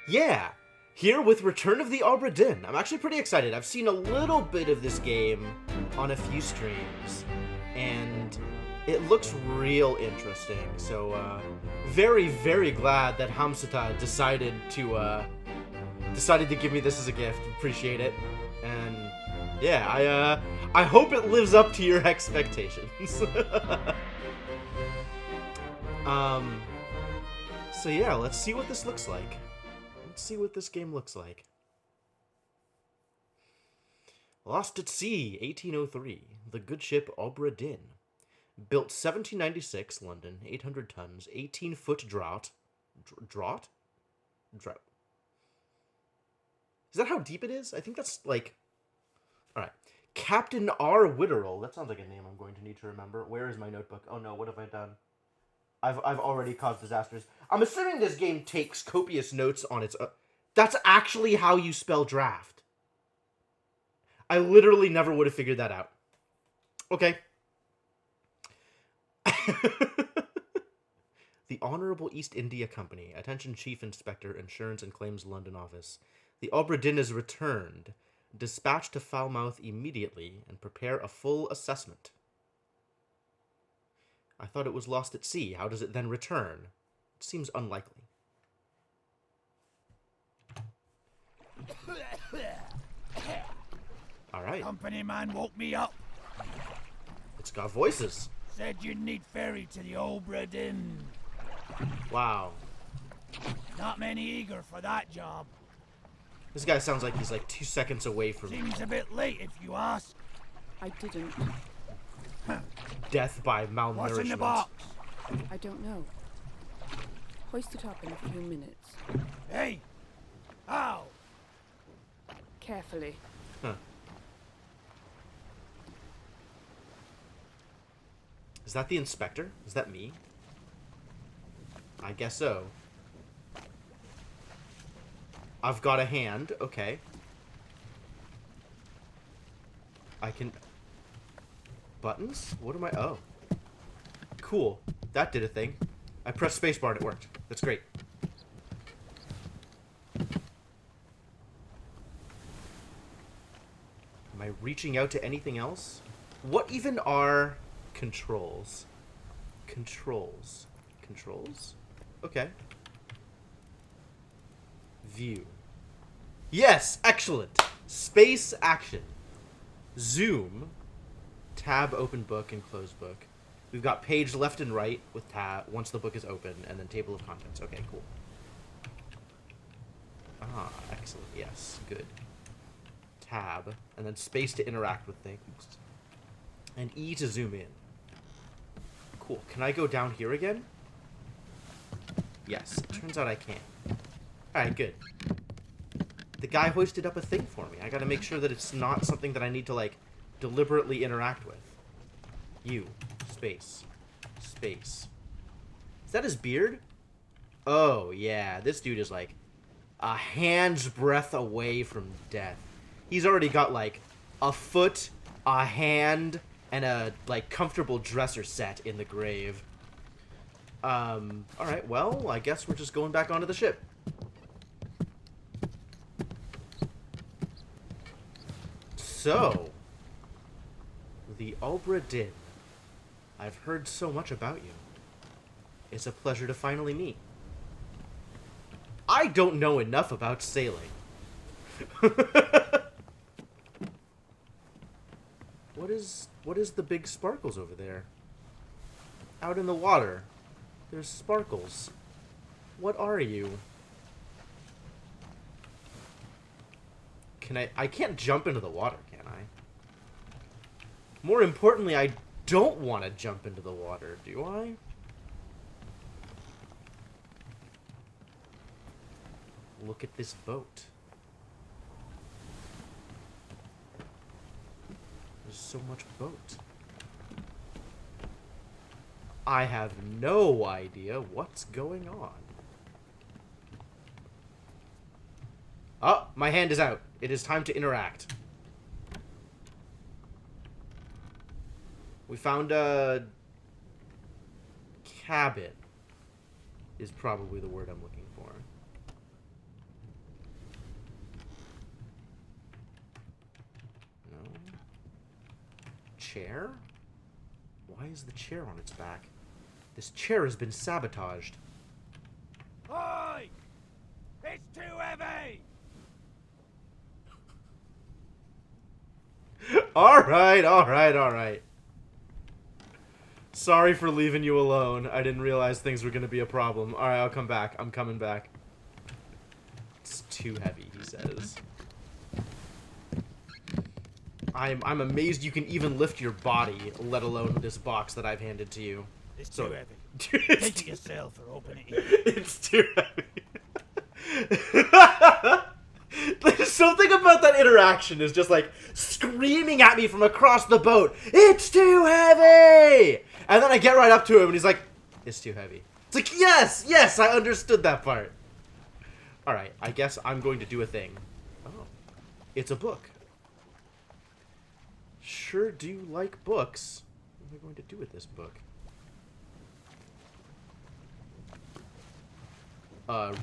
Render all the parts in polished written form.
Yeah, here with Return of the Obra Dinn. I'm actually pretty excited. I've seen a little bit of this game on a few streams, and it looks real interesting. So, very, very glad that Hamsata decided to give me this as a gift. Appreciate it, and yeah, I hope it lives up to your expectations. So yeah, let's see what this looks like. Let's see what this game looks like. Lost at Sea, 1803. The good ship Obra Dinn. Built 1796, London, 800 tons, 18-foot draught. Draught? Drought. Is that how deep it is? I think that's like... Alright. Captain R. Witterell. That sounds like a name I'm going to need to remember. Where is my notebook? Oh no, what have I done? I've already caused disasters. I'm assuming this game takes copious notes on its own. That's actually how you spell draft. I literally never would have figured that out. Okay. The Honorable East India Company. Attention Chief Inspector, Insurance and Claims London Office. The Obra Dinn is returned. Dispatch to Falmouth immediately and prepare a full assessment. I thought it was lost at sea. How does it then return? It seems unlikely. Alright. Company man woke me up. It's got voices. Said you'd need ferry to the Obra Dinn. Wow. Not many eager for that job. This guy sounds like he's like 2 seconds away from Seems a bit late if you ask. I didn't. death by malnourishment. What's in the box? I don't know. Hoist it up in a few minutes. Hey! Ow! Carefully. Huh. Is that the inspector? Is that me? I guess so. I've got a hand. Okay. I can... Buttons? What am I... Oh. Cool. That did a thing. I pressed spacebar and it worked. That's great. Am I reaching out to anything else? What even are controls? Controls. Controls? Okay. View. Yes! Excellent! Space action. Zoom. Tab, open book, and close book. We've got page left and right with tab once the book is open, and then table of contents. Okay, cool. Ah, excellent. Yes, good. Tab, and then space to interact with things. And E to zoom in. Cool. Can I go down here again? Yes, it turns out I can. Alright, good. The guy hoisted up a thing for me. I gotta make sure that it's not something that I need to, like, deliberately interact with. You. Space. Space. Is that his beard? Oh, yeah. This dude is, like, a hand's breadth away from death. He's already got, like, a foot, a hand, and a, like, comfortable dresser set in the grave. Alright, well, I guess we're just going back onto the ship. So, the Obra Dinn. I've heard so much about you. It's a pleasure to finally meet. I don't know enough about sailing. What is the big sparkles over there? Out in the water. There's sparkles. What are you? I can't jump into the water, can I? More importantly, I don't want to jump into the water, do I? Look at this boat. There's so much boat. I have no idea what's going on. Oh, my hand is out. It is time to interact. We found a cabin, is probably the word I'm looking for. chair? Why is the chair on its back? This chair has been sabotaged. Oi! It's too heavy! Alright. Sorry for leaving you alone. I didn't realize things were going to be a problem. Alright, I'll come back. I'm coming back. It's too heavy, he says. I'm amazed you can even lift your body, let alone this box that I've handed to you. It's So- too heavy. Dude, Take it yourself or open it here. it's too heavy. There's something about that interaction is just like screaming at me from across the boat. It's too heavy! And then I get right up to him and he's like, it's too heavy. It's like, yes, I understood that part. Alright, I guess I'm going to do a thing. Oh, it's a book. Sure do like books. What am I going to do with this book?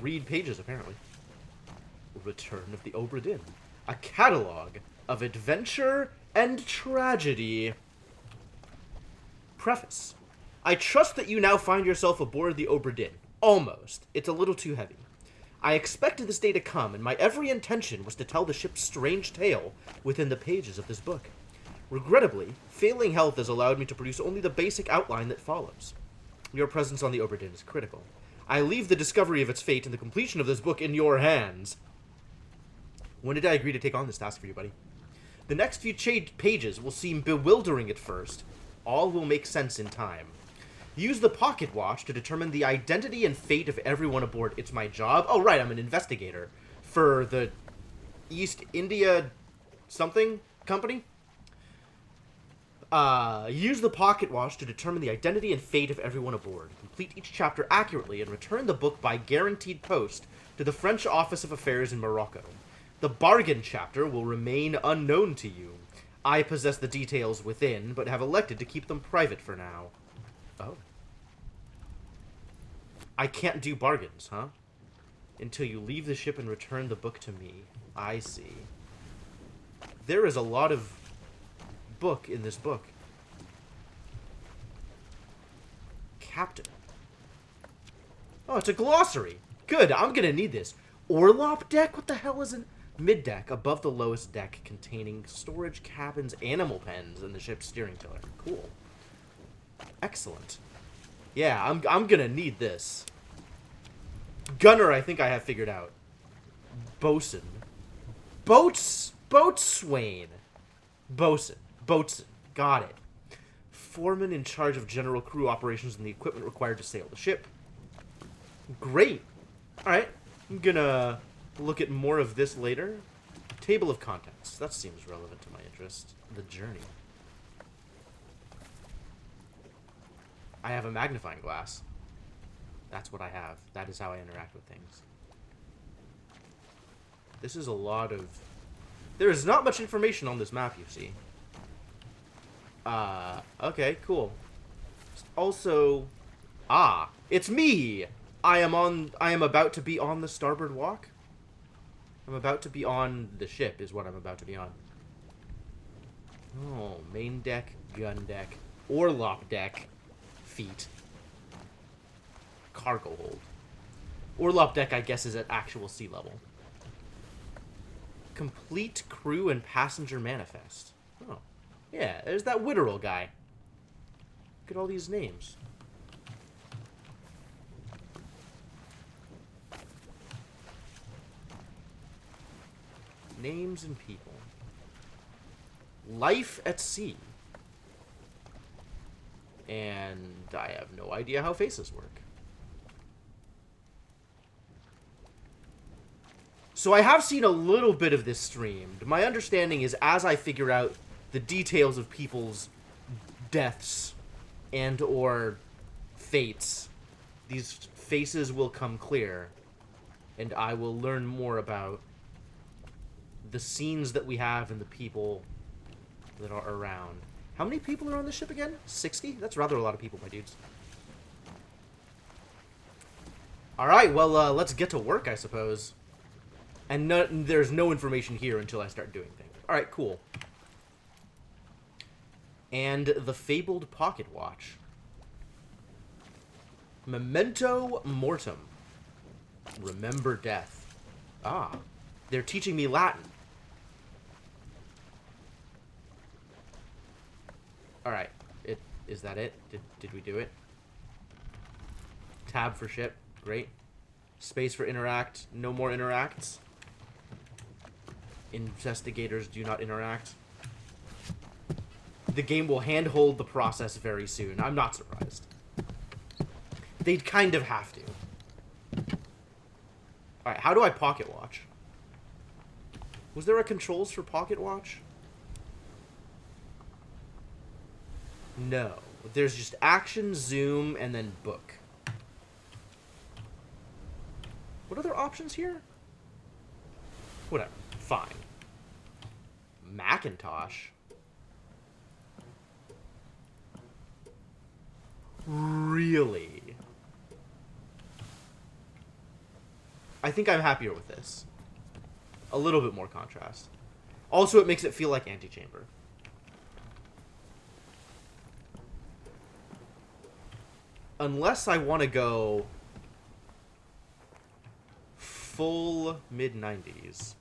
Read pages, apparently. Return of the Obra Dinn. A catalog of adventure and tragedy. Preface. I trust that you now find yourself aboard the Obra Dinn. Almost. It's a little too heavy. I expected this day to come, and my every intention was to tell the ship's strange tale within the pages of this book. Regrettably, failing health has allowed me to produce only the basic outline that follows. Your presence on the Obra Dinn is critical. I leave the discovery of its fate and the completion of this book in your hands. When did I agree to take on this task for you, buddy? The next few pages will seem bewildering at first. All will make sense in time. Use the pocket watch to determine the identity and fate of everyone aboard. It's my job. Oh, right, I'm an investigator for the East India something company. Use the pocket watch to determine the identity and fate of everyone aboard. Complete each chapter accurately and return the book by guaranteed post to the French Office of Affairs in Morocco. The bargain chapter will remain unknown to you. I possess the details within, but have elected to keep them private for now. Oh. I can't do bargains, huh? Until you leave the ship and return the book to me. I see. There is a lot of book in this book. Captain. Oh, it's a glossary. Good, I'm gonna need this. Orlop deck? What the hell is it? Mid-deck, above the lowest deck, containing storage cabins, animal pens, and the ship's steering tiller. Cool. Excellent. Yeah, I'm gonna need this. Gunner, I think I have figured out. Bosun. Boatswain. Bosun. Got it. Foreman in charge of general crew operations and the equipment required to sail the ship. Great. Alright. I'm gonna look at more of this later. Table of contents. That seems relevant to my interest. The journey. I have a magnifying glass. That's what I have. That is how I interact with things. This is a lot of... There is not much information on this map, you see. Okay, cool. Also... Ah! It's me! I am about to be on the starboard walk. I'm about to be on the ship, is what I'm about to be on. Oh, main deck, gun deck, orlop deck, feet. Cargo hold. Orlop deck, I guess, is at actual sea level. Complete crew and passenger manifest. Oh. Yeah, there's that Witterell guy. Look at all these names. Names and people. Life at sea. And I have no idea how faces work. So I have seen a little bit of this streamed. My understanding is as I figure out the details of people's deaths and or fates, these faces will come clear, and I will learn more about the scenes that we have and the people that are around. How many people are on the ship again? 60? That's rather a lot of people, my dudes. Alright, well, let's get to work, I suppose. And there's no information here until I start doing things. Alright, cool. And the fabled pocket watch. Memento mortem. Remember death. Ah, they're teaching me Latin. Alright, is that it? Did we do it? Tab for ship, great. Space for interact, no more interacts. Investigators do not interact. The game will handhold the process very soon. I'm not surprised. They'd kind of have to. Alright, how do I pocket watch? Was there a controls for pocket watch? No. There's just action, zoom, and then book. What other options here? Whatever. Fine. Macintosh? Really? I think I'm happier with this. A little bit more contrast. Also, it makes it feel like Antechamber. Unless I want to go full mid-90s.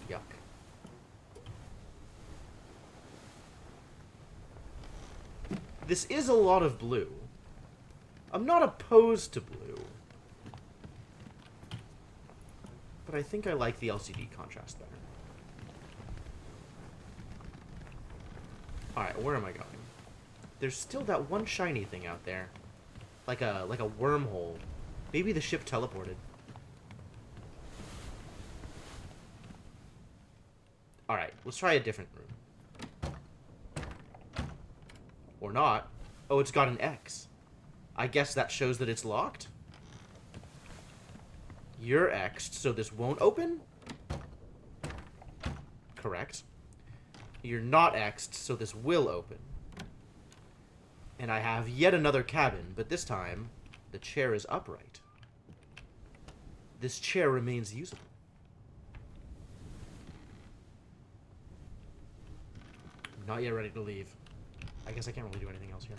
Yuck. This is a lot of blue. I'm not opposed to blue. But I think I like the LCD contrast better. Alright, where am I going? There's still that one shiny thing out there. Like a wormhole. Maybe the ship teleported. Alright, let's try a different room. Or not. Oh, it's got an X. I guess that shows that it's locked? You're X'd, so this won't open? Correct. You're not X'd, so this will open. And I have yet another cabin, but this time, the chair is upright. This chair remains usable. Not yet ready to leave. I guess I can't really do anything else here.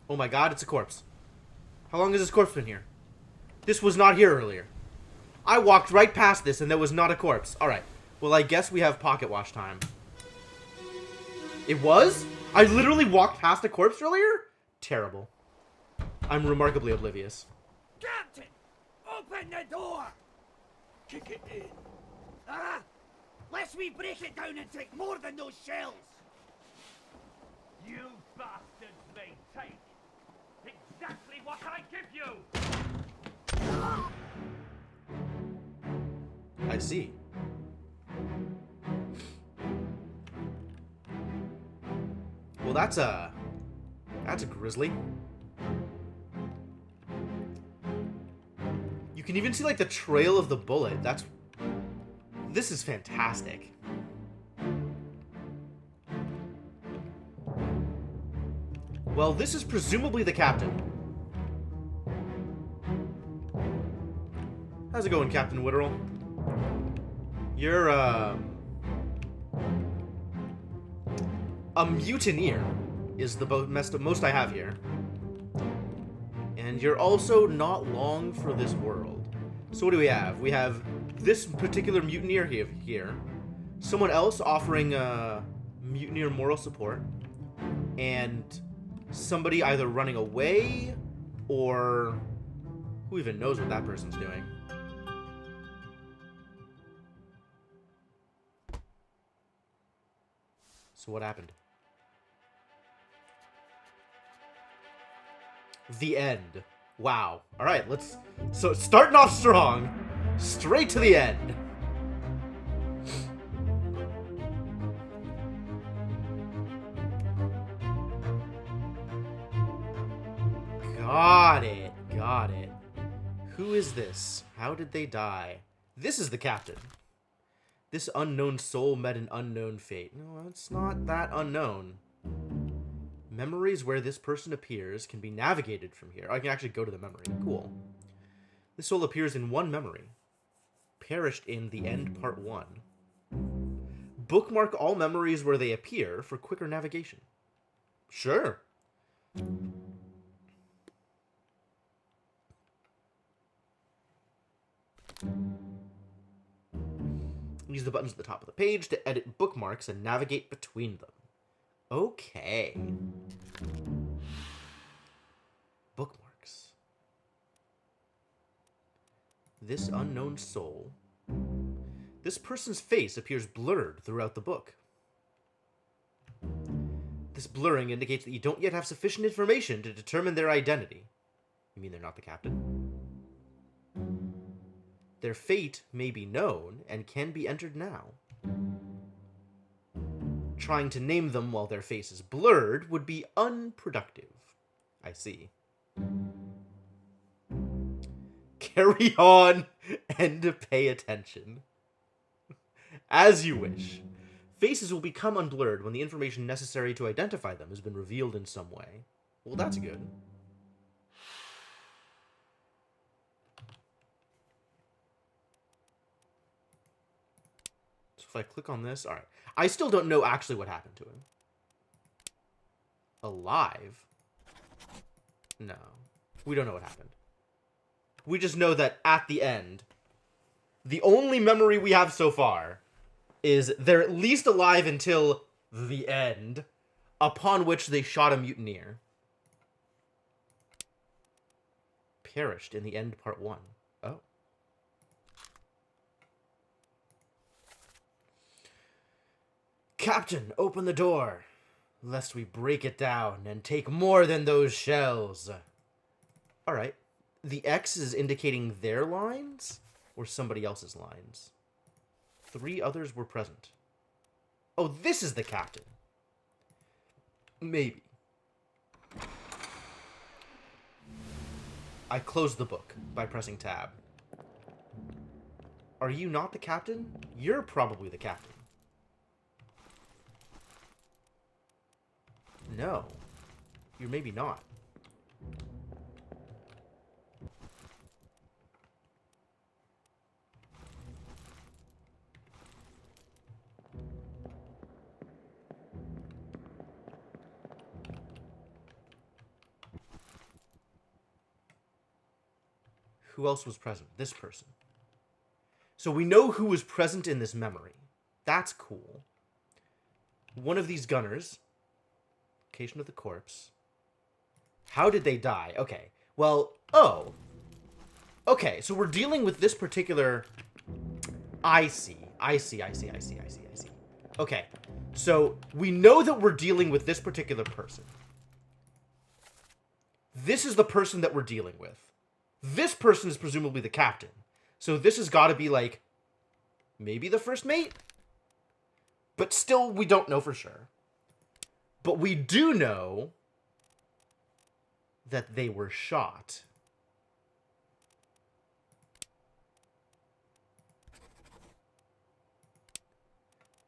Oh my god, it's a corpse. How long has this corpse been here? This was not here earlier. I walked right past this and there was not a corpse. Alright. Well, I guess we have pocket watch time. It was? I literally walked past a corpse earlier? Terrible. I'm remarkably oblivious. Captain! Open the door! Kick it in. Ah! Lest we break it down and take more than those shells! You bastards may take exactly what I give you! I see. Well, that's a grizzly. You can even see like the trail of the bullet. This is fantastic. Well, this is presumably the captain. How's it going, Captain Witterell? You're, a mutineer is the most I have here. And you're also not long for this world. So what do we have? We have this particular mutineer here. Someone else offering, mutineer moral support. And somebody either running away or who even knows what that person's doing. So what happened? The end. Wow. All right, so starting off strong, straight to the end. Got it. Who is this? How did they die? This is the captain. This unknown soul met an unknown fate. No, it's not that unknown. Memories where this person appears can be navigated from here. I can actually go to the memory. Cool. This soul appears in one memory. Perished in the end, part 1. Bookmark all memories where they appear for quicker navigation. Sure. Use the buttons at the top of the page to edit bookmarks and navigate between them. Okay. Bookmarks. This unknown soul. This person's face appears blurred throughout the book. This blurring indicates that you don't yet have sufficient information to determine their identity. You mean they're not the captain? Their fate may be known and can be entered now. Trying to name them while their face is blurred would be unproductive. I see. Carry on and pay attention. As you wish. Faces will become unblurred when the information necessary to identify them has been revealed in some way. Well, that's good. So if I click on this, alright. I still don't know actually what happened to him. Alive? No. We don't know what happened. We just know that at the end, the only memory we have so far is they're at least alive until the end, upon which they shot a mutineer. Perished in the end, part 1. Oh. Captain, open the door, lest we break it down and take more than those shells. Alright. The X is indicating their lines or somebody else's lines? 3 others were present. Oh, this is the captain. Maybe. I closed the book by pressing tab. Are you not the captain? You're probably the captain. No. You're maybe not. Who else was present? This person. So we know who was present in this memory. That's cool. One of these gunners. Location of the corpse. How did they die? Okay. Well, oh. Okay, so we're dealing with this particular... I see. Okay. So we know that we're dealing with this particular person. This is the person that we're dealing with. This person is presumably the captain. So this has got to be, like, maybe the first mate? But still, we don't know for sure. But we do know that they were shot.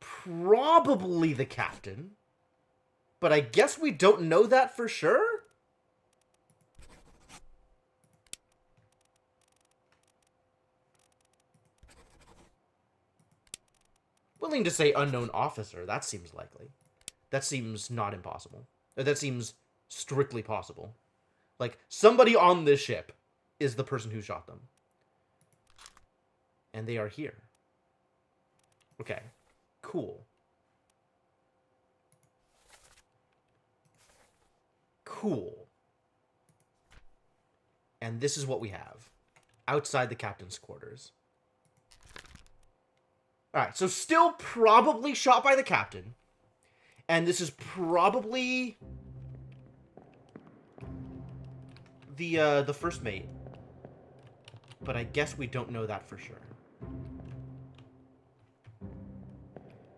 Probably the captain. But I guess we don't know that for sure? Willing to say unknown officer. That seems likely. That seems not impossible. That seems strictly possible. Like, somebody on this ship is the person who shot them. And they are here. Okay. Cool. Cool. And this is what we have. Outside the captain's quarters. Alright, so still probably shot by the captain. And this is probably the first mate. But I guess we don't know that for sure.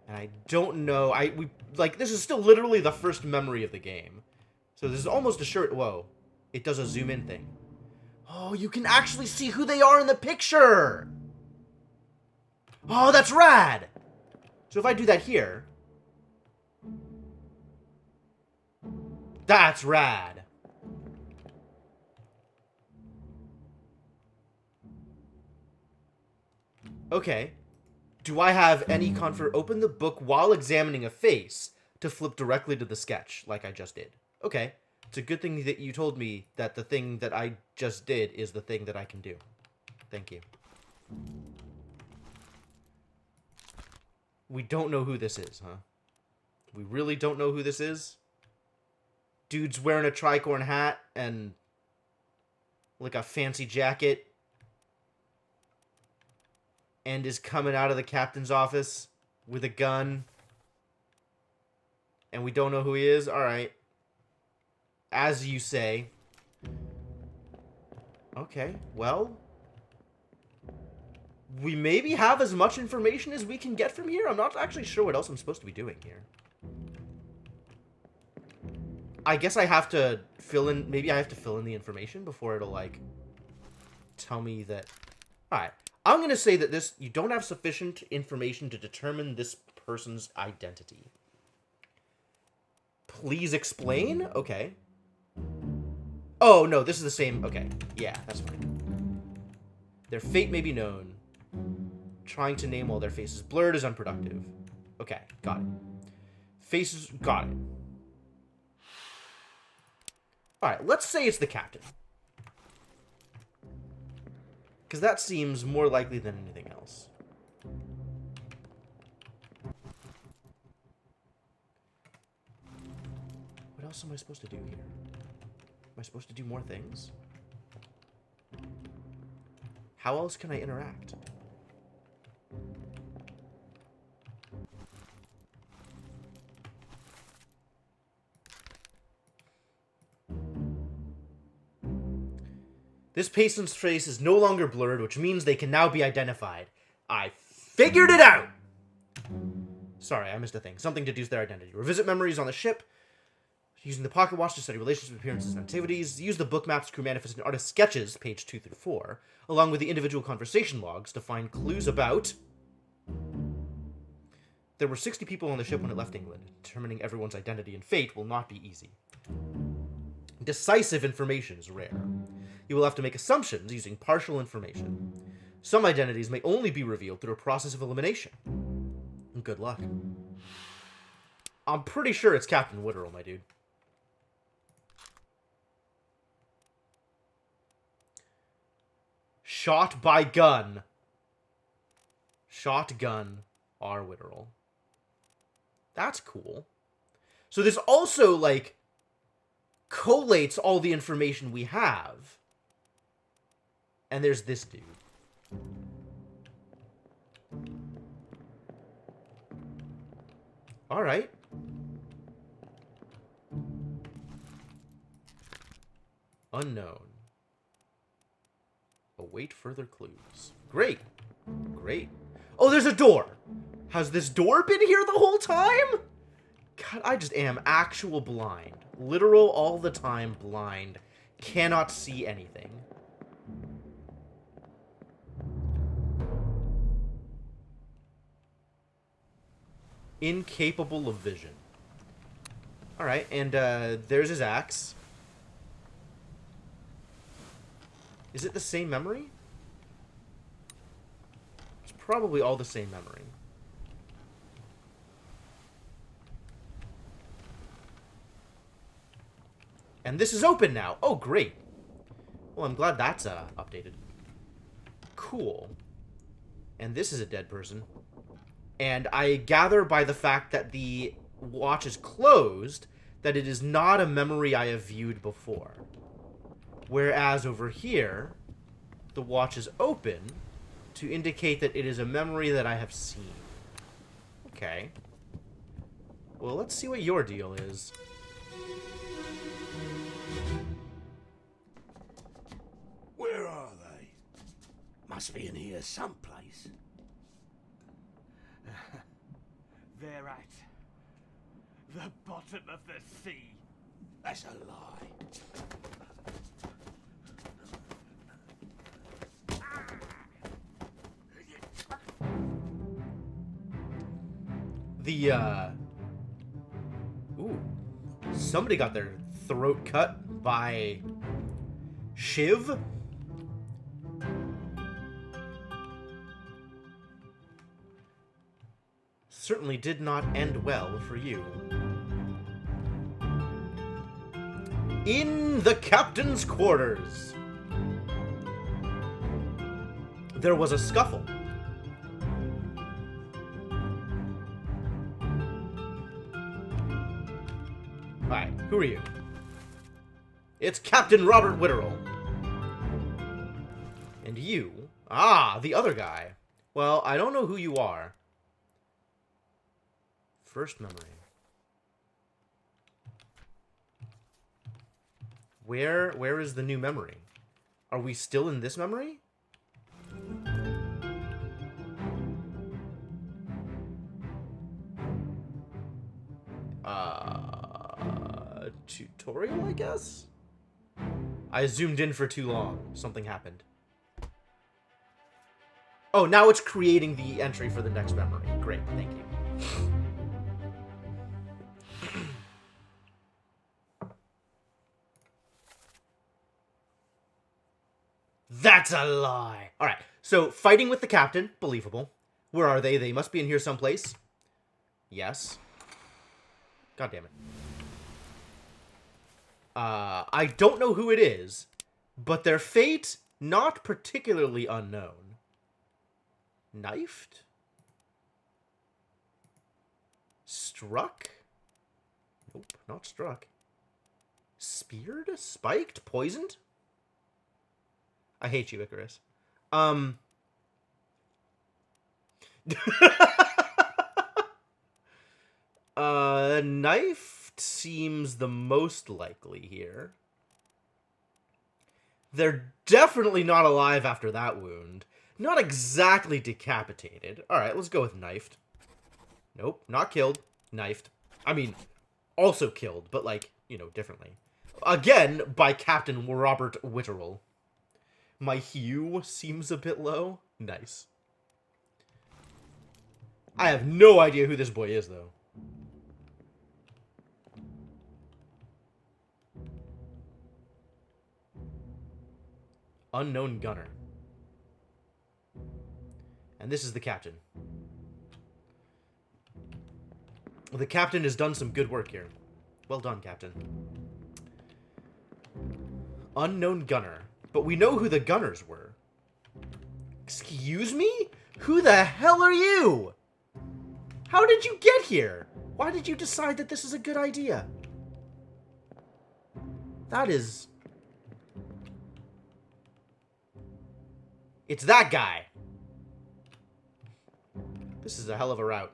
And I don't know. This is still literally the first memory of the game. So this is almost a sure. Whoa. It does a zoom in thing. Oh, you can actually see who they are in the picture! Oh, that's rad! So if I do that here... That's rad. Okay. Do I have any open the book while examining a face to flip directly to the sketch, like I just did? Okay. It's a good thing that you told me that the thing that I just did is the thing that I can do. Thank you. We don't know who this is, huh? We really don't know who this is? Dude's wearing a tricorn hat and like a fancy jacket and is coming out of the captain's office with a gun. And we don't know who he is? Alright. As you say. Okay, well. We maybe have as much information as we can get from here. I'm not actually sure what else I'm supposed to be doing here. I guess I have to fill in... Maybe I have to fill in the information before it'll, like, tell me that... Alright. I'm going to say that this... You don't have sufficient information to determine this person's identity. Please explain? Okay. Oh, no, this is the same... Okay. Yeah, that's fine. Their fate may be known. Trying to name all their faces. Blurred is unproductive. Okay, got it. Faces... Got it. Alright, let's say it's the captain. Because that seems more likely than anything else. What else am I supposed to do here? Am I supposed to do more things? How else can I interact? This patient's face is no longer blurred, which means they can now be identified. I figured it out! Sorry, I missed a thing. Something to deduce their identity. Revisit memories on the ship. Using the pocket watch to study relationships, appearances, and activities. Use the book maps, crew manifest, and artist sketches, page 2 through 4, along with the individual conversation logs to find clues about... There were 60 people on the ship when it left England. Determining everyone's identity and fate will not be easy. Decisive information is rare. You will have to make assumptions using partial information. Some identities may only be revealed through a process of elimination. Good luck. I'm pretty sure it's Captain Witterell, my dude. Shot by gun. Shotgun R. Witterell. That's cool. So this also, like, collates all the information we have. And there's this dude. Alright. Unknown. Await further clues. Great. Great. Oh, there's a door! Has this door been here the whole time? God, I just am actual blind. Literal all the time blind. Cannot see anything. Incapable of vision. Alright, and there's his axe. Is it the same memory? It's probably all the same memory. And this is open now. Oh, great. Well, I'm glad that's updated. Cool. And this is a dead person. And I gather by the fact that the watch is closed that it is not a memory I have viewed before. Whereas over here, the watch is open to indicate that it is a memory that I have seen. Okay. Well, let's see what your deal is. Where are they? Must be in here someplace. They're at the bottom of the sea. That's a lie. Ooh. Somebody got their throat cut by Shiv? certainly did not end well for you. In the captain's quarters, there was a scuffle. Alright, who are you? It's Captain Robert Witterell. And you? Ah, the other guy. Well, I don't know who you are. First memory. Where is the new memory? Are we still in this memory? Tutorial, I guess? I zoomed in for too long. Something happened. Oh, now it's creating the entry for the next memory. Great, thank you. That's a lie. All right, so fighting with the captain, believable. Where are they? They must be in here someplace. Yes. God damn it. I don't know who it is, but their fate, not particularly unknown. Knifed? Struck? Nope, not struck. Speared? Spiked? Poisoned? I hate you, Icarus. Knifed seems the most likely here. They're definitely not alive after that wound. Not exactly decapitated. Alright, let's go with knifed. Nope, not killed. Knifed. I mean, also killed, but like, you know, differently. Again, by Captain Robert Witterell. My hue seems a bit low. Nice. I have no idea who this boy is, though. Unknown gunner. And this is the captain. The captain has done some good work here. Well done, Captain. Unknown gunner. But we know who the gunners were. Excuse me? Who the hell are you? How did you get here? Why did you decide that this is a good idea? That is... It's that guy. This is a hell of a route.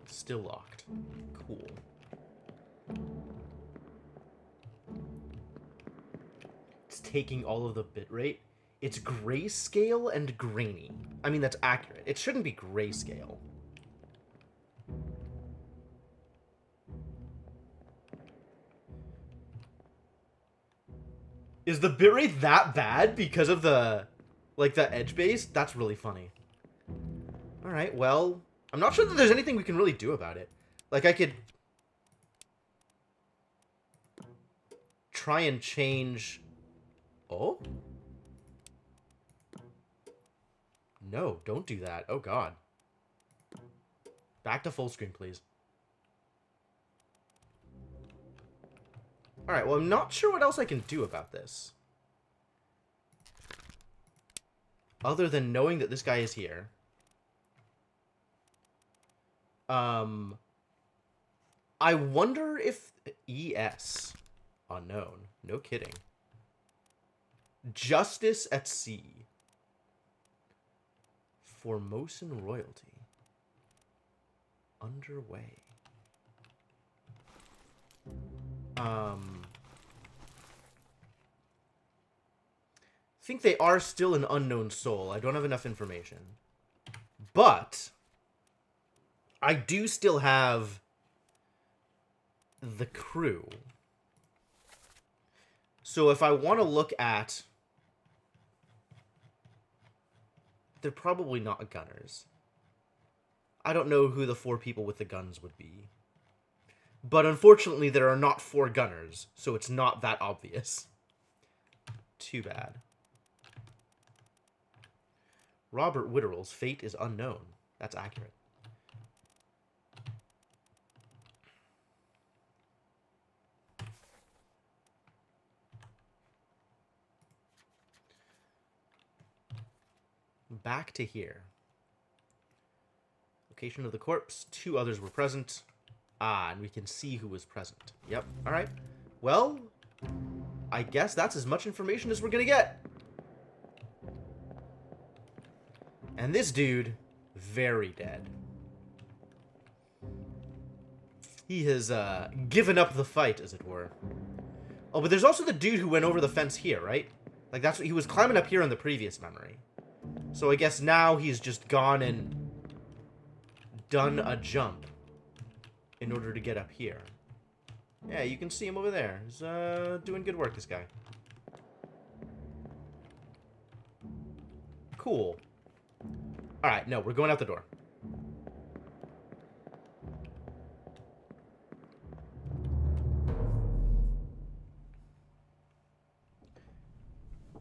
Still locked. Cool. It's taking all of the bitrate. It's grayscale and grainy. I mean, that's accurate. It shouldn't be grayscale. Is the bitrate that bad because of the, like, the edge base? That's really funny. Alright, well... I'm not sure that there's anything we can really do about it. Like, I could... try and change... Oh? No, don't do that. Oh, God. Back to full screen, please. Alright, well, I'm not sure what else I can do about this. Other than knowing that this guy is here. I wonder if... ES. Unknown. No kidding. Justice at Sea. Formosan royalty. Underway. I think they are still an unknown soul. I don't have enough information. But I do still have the crew. So if I want to look at... They're probably not gunners. I don't know who the 4 people with the guns would be. But unfortunately, there are not 4 gunners, so it's not that obvious. Too bad. Robert Witterell's fate is unknown. That's accurate. Back to here. Location of the corpse. 2 others were present. Ah, and we can see who was present. Yep. All right. Well, I guess that's as much information as we're going to get. And this dude, very dead. He has given up the fight, as it were. Oh, but there's also the dude who went over the fence here, right? Like, that's what he was climbing up here in the previous memory. So I guess now he's just gone and done a jump in order to get up here. Yeah, you can see him over there. He's doing good work, this guy. Cool. Alright, no, we're going out the door.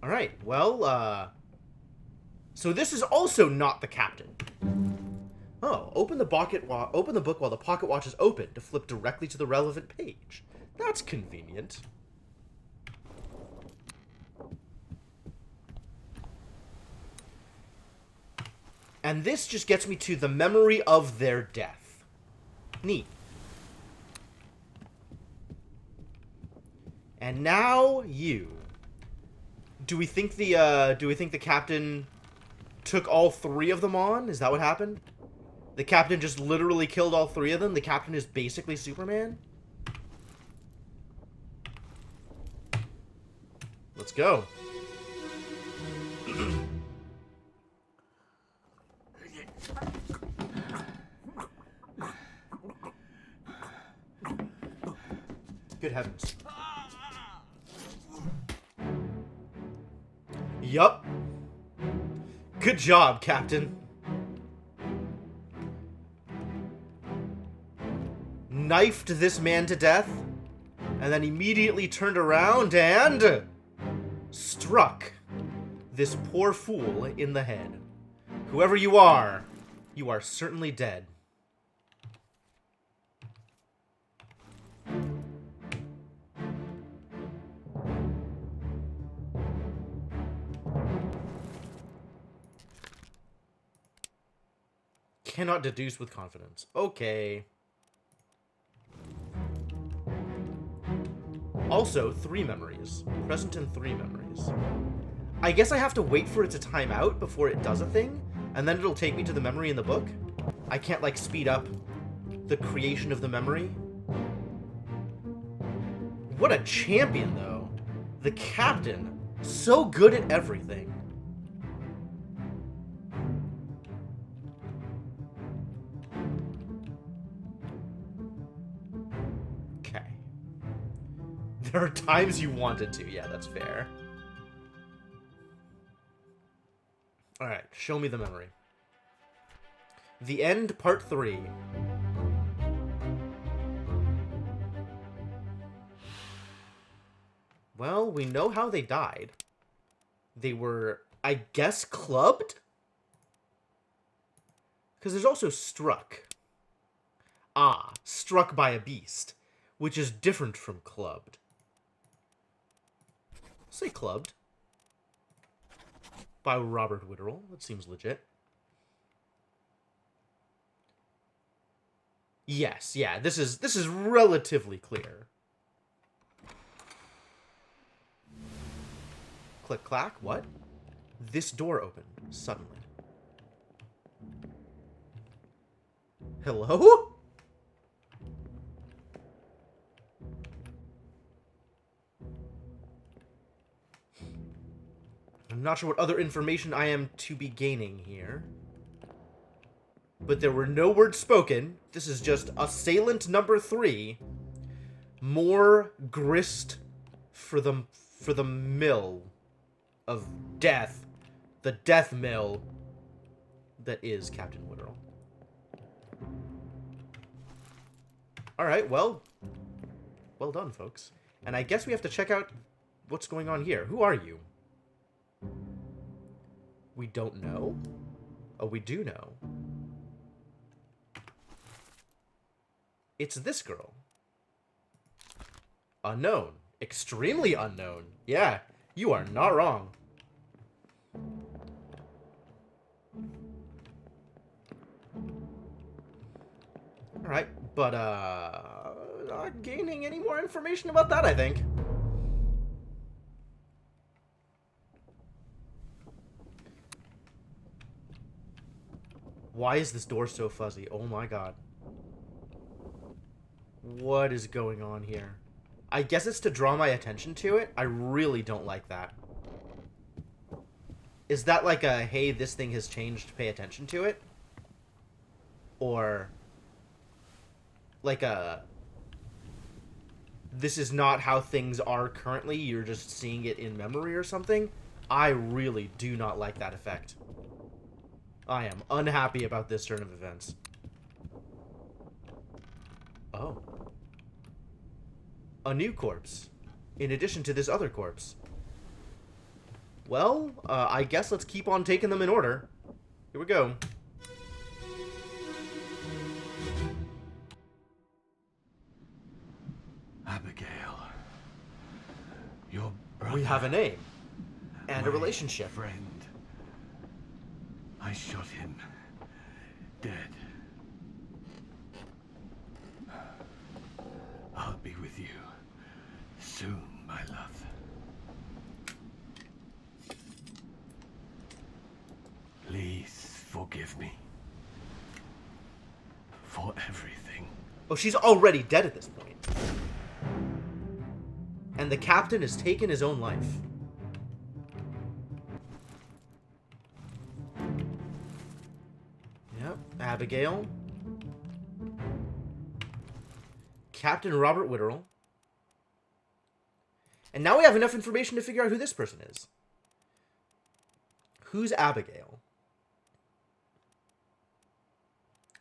Alright, well, so this is also not the captain. Oh, open the book while the pocket watch is open to flip directly to the relevant page. That's convenient. And this just gets me to the memory of their death. Neat. And now you. Do we think the captain took all 3 of them on? Is that what happened? The captain just literally killed all 3 of them? The captain is basically Superman? Let's go. Good heavens. Yup. Good job, Captain. Knifed this man to death, and then immediately turned around and struck this poor fool in the head. Whoever you are certainly dead. Cannot deduce with confidence. Okay. Also, 3 memories. Present in 3 memories. I guess I have to wait for it to time out before it does a thing, and then it'll take me to the memory in the book. I can't, like, speed up the creation of the memory. What a champion, though. The captain. So good at everything. There are times you wanted to. Yeah, that's fair. Alright, show me the memory. The End, Part 3. Well, we know how they died. They were, I guess, clubbed? Because there's also struck. Ah, struck by a beast, which is different from clubbed. Say clubbed. By Robert Witterell. That seems legit. Yes, yeah, this is relatively clear. Click clack, what? This door opened suddenly. Hello? I'm not sure what other information I am to be gaining here. But there were no words spoken. This is just assailant number 3. More grist for the mill of death. The death mill that is Captain Witterell. Alright, well, Well done, folks. And I guess we have to check out what's going on here. Who are you? We don't know? Oh, we do know. It's this girl. Unknown. Extremely unknown. Yeah, you are not wrong. Alright, but, not gaining any more information about that, I think. Why is this door so fuzzy? Oh my god. What is going on here? I guess it's to draw my attention to it. I really don't like that. Is that like a, hey, this thing has changed, pay attention to it? Or like a, this is not how things are currently, you're just seeing it in memory or something? I really do not like that effect. I am unhappy about this turn of events. Oh. A new corpse. In addition to this other corpse. Well, I guess let's keep on taking them in order. Here we go. Abigail. Your brother. We have a name. And a my relationship. Friend. I shot him. Dead. I'll be with you soon, my love. Please forgive me for everything. Oh, she's already dead at this point. And the captain has taken his own life. Yep, Abigail. Captain Robert Witterell. And now we have enough information to figure out who this person is. Who's Abigail?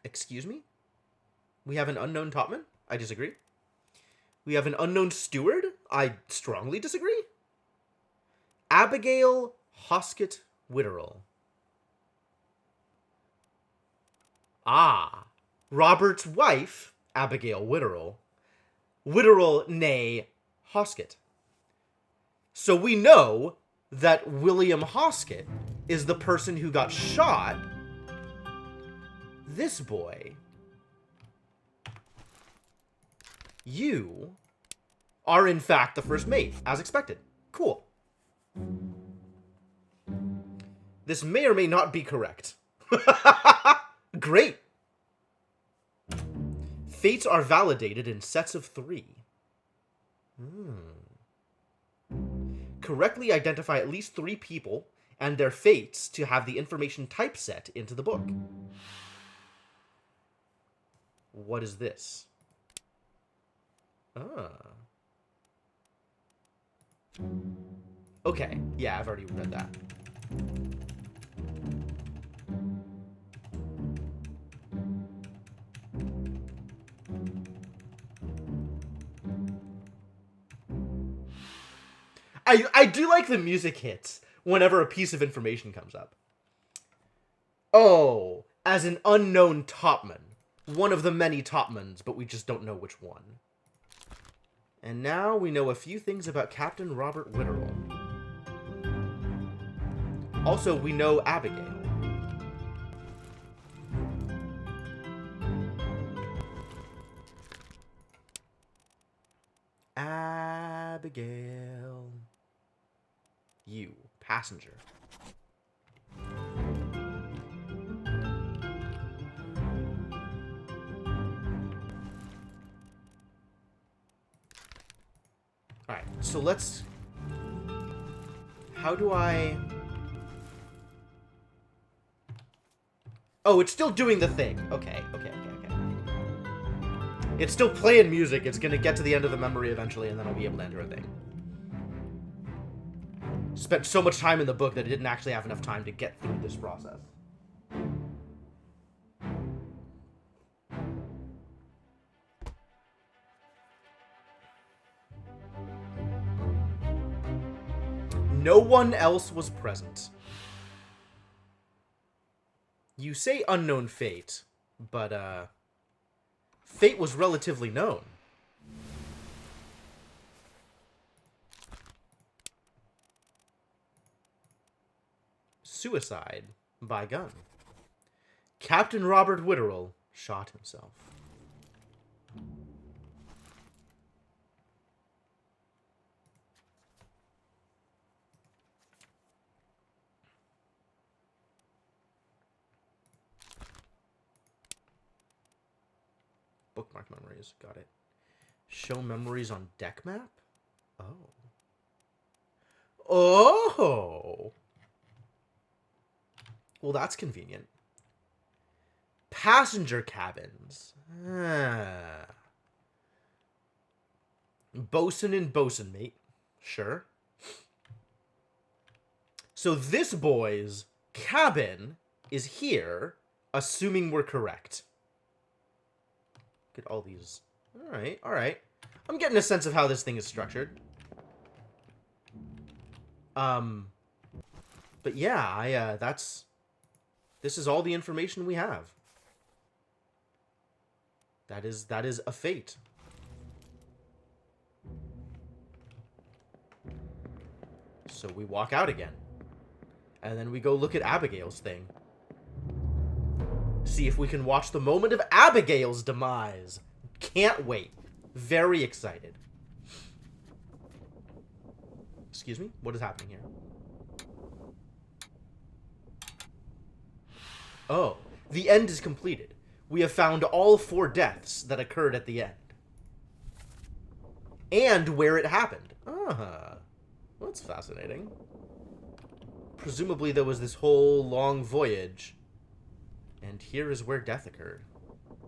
Excuse me? We have an unknown topman? I disagree. We have an unknown steward? I strongly disagree. Abigail Hoskett Witterell. Ah, Robert's wife, Abigail Witterell. Witterell, nay, Hoskett. So we know that William Hoskett is the person who got shot. This boy. You are in fact the first mate, as expected. Cool. This may or may not be correct. Great. Fates are validated in sets of 3. Correctly identify at least 3 people and their fates to have the information typeset into the book. What is this? Ah. Okay, yeah, I've already read that. I do like the music hits whenever a piece of information comes up. Oh, as an unknown topman. One of the many topmans, but we just don't know which one. And now we know a few things about Captain Robert Witterell. Also, we know Abigail. Abigail. You, passenger. Alright, so let's... How do I... Oh, it's still doing the thing. Okay. It's still playing music. It's gonna get to the end of the memory eventually, and then I'll be able to enter a thing. Spent so much time in the book that it didn't actually have enough time to get through this process. No one else was present. You say unknown fate, but, fate was relatively known. Suicide by gun. Captain Robert Witterell shot himself. Bookmark memories. Got it. Show memories on deck map? Oh. Oh! Well, that's convenient. Passenger cabins. Bosun and bosun mate. Sure. So this boy's cabin is here, assuming we're correct. Get all these. Alright, alright. I'm getting a sense of how this thing is structured. But yeah, this is all the information we have. That is a fate. So we walk out again. And then we go look at Abigail's thing. See if we can watch the moment of Abigail's demise. Can't wait. Very excited. Excuse me? What is happening here? Oh, the end is completed. We have found all 4 deaths that occurred at the end. And where it happened. Ah, that's fascinating. Presumably there was this whole long voyage. And here is where death occurred.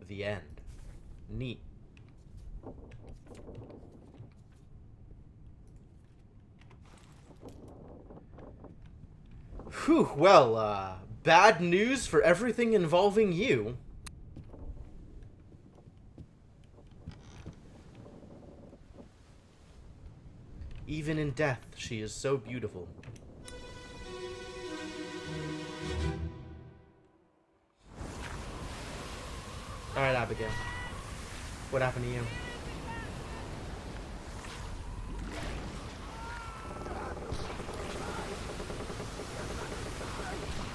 The end. Neat. Whew, well, bad news for everything involving you. Even in death, she is so beautiful. Alright, Abigail. What happened to you?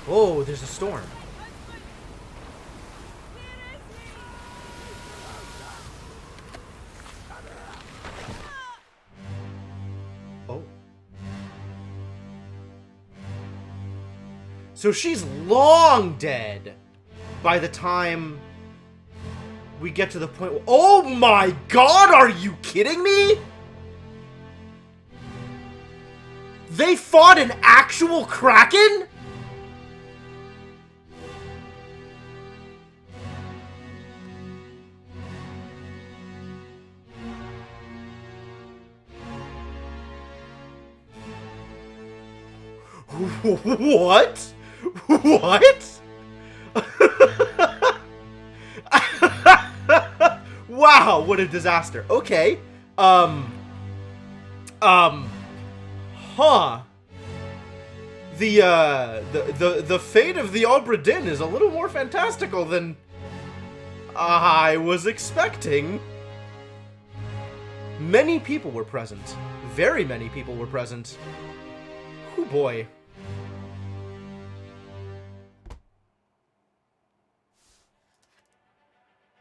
Whoa, there's a storm. Oh. So she's long dead by the time we get to the point where... Oh my god, are you kidding me? They fought an actual kraken? What? What? Wow, what a disaster. Okay. Huh. The fate of the Obra Dinn is a little more fantastical than I was expecting. Many people were present. Very many people were present. Oh boy.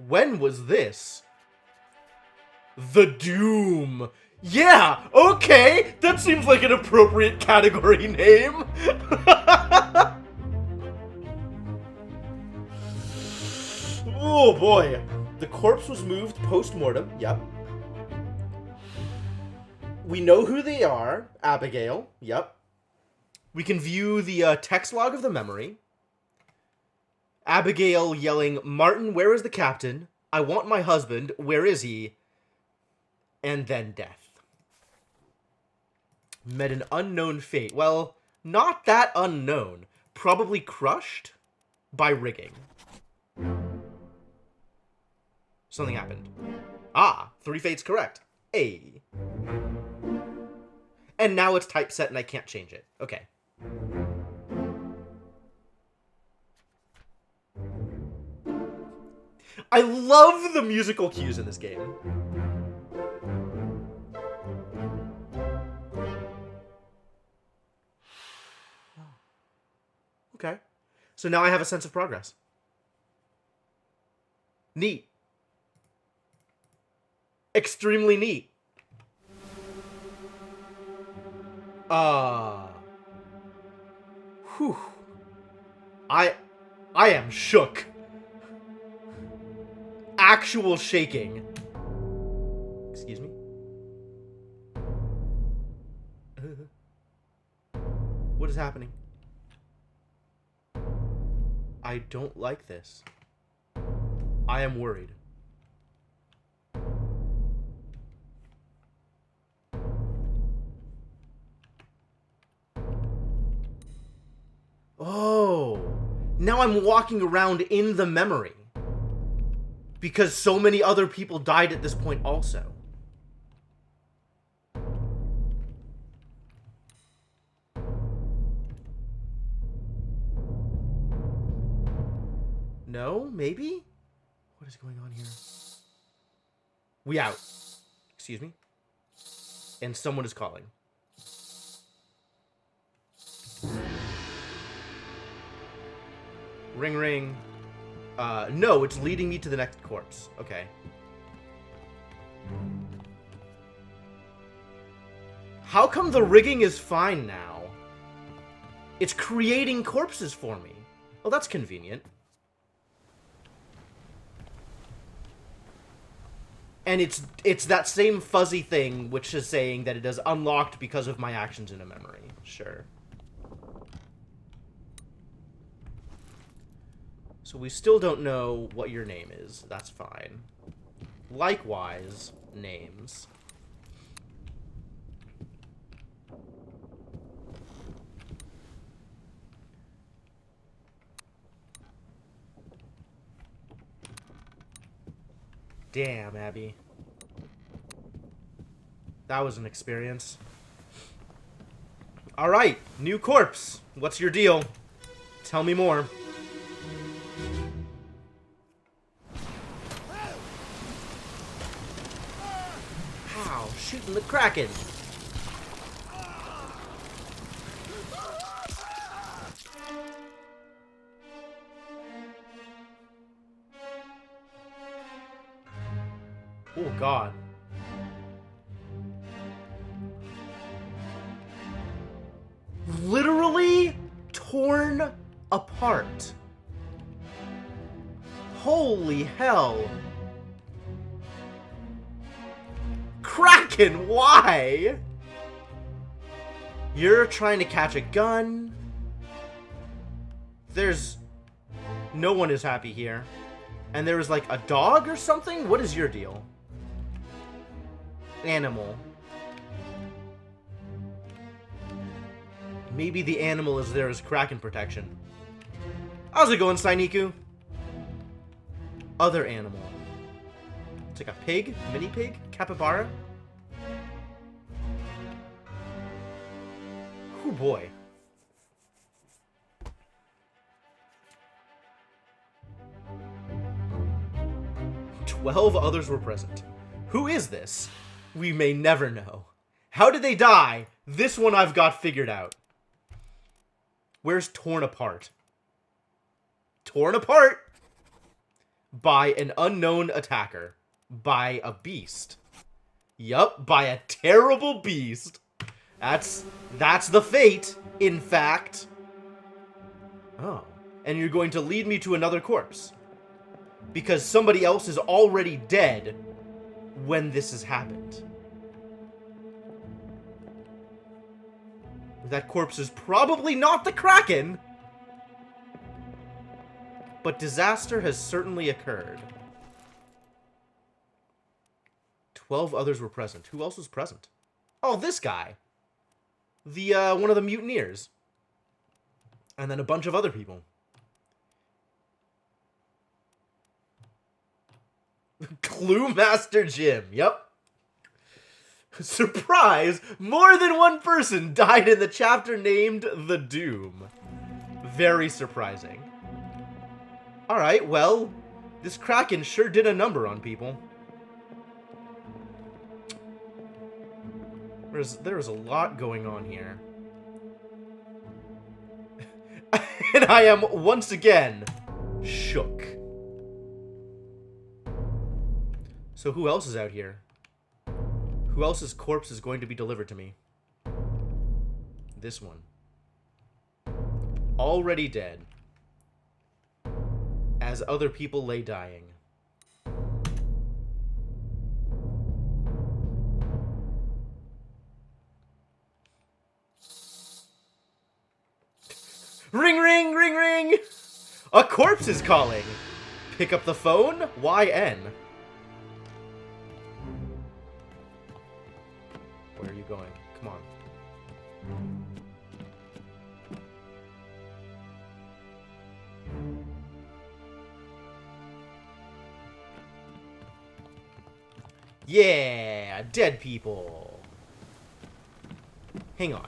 When was this? The Doom. Yeah, okay, that seems like an appropriate category name. Oh boy. The corpse was moved post-mortem, yep. We know who they are, Abigail, yep. We can view the text log of the memory. Abigail yelling, "Martin, where is the captain? I want my husband. Where is he?" And then death. Met an unknown fate. Well, not that unknown. Probably crushed by rigging. Something happened. Ah, 3 fates correct. A. and now it's typeset and I can't change it. Okay. I love the musical cues in this game. Okay. So now I have a sense of progress. Neat. Extremely neat. Whew. I am shook. Actual shaking. Excuse me? What is happening? I don't like this. I am worried. Oh, now I'm walking around in the memory. Because so many other people died at this point also. No? Maybe? What is going on here? We out. Excuse me? And someone is calling. Ring ring. No, it's leading me to the next corpse. Okay. How come the rigging is fine now? It's creating corpses for me. Well, that's convenient. And it's that same fuzzy thing which is saying that it is unlocked because of my actions in a memory. Sure. So we still don't know what your name is. That's fine. Likewise, names. Damn, Abby. That was an experience. Alright, new corpse. What's your deal? Tell me more. Ow, shooting the Kraken. Oh, God. Literally torn apart. Holy hell. Kraken, why? You're trying to catch a gun. There's... No one is happy here. And there was like a dog or something? What is your deal? Animal. Maybe the animal is there as Kraken protection. How's it going, Sainiku? Other animal. It's like a pig? Mini pig? Capybara? Oh boy. "12 others were present. Who is this? We may never know. How did they die? This one I've got figured out." Where's torn apart? Torn apart by an unknown attacker. By a beast. Yup, by a terrible beast. That's the fate, in fact. Oh, and you're going to lead me to another corpse. Because somebody else is already dead when this has happened. That corpse is probably not the Kraken. But disaster has certainly occurred. 12 others were present. Who else was present? Oh, this guy. The, one of the mutineers. And then a bunch of other people. Clue Master Jim. Yep. Surprise! More than one person died in the chapter named The Doom. Very surprising. Alright, well, this Kraken sure did a number on people. There's a lot going on here. And I am, once again, shook. So who else is out here? Who else's corpse is going to be delivered to me? This one. Already dead. As other people lay dying. Ring, ring, ring, ring! A corpse is calling! Pick up the phone, YN. Where are you going? Come on. Yeah, dead people. Hang on.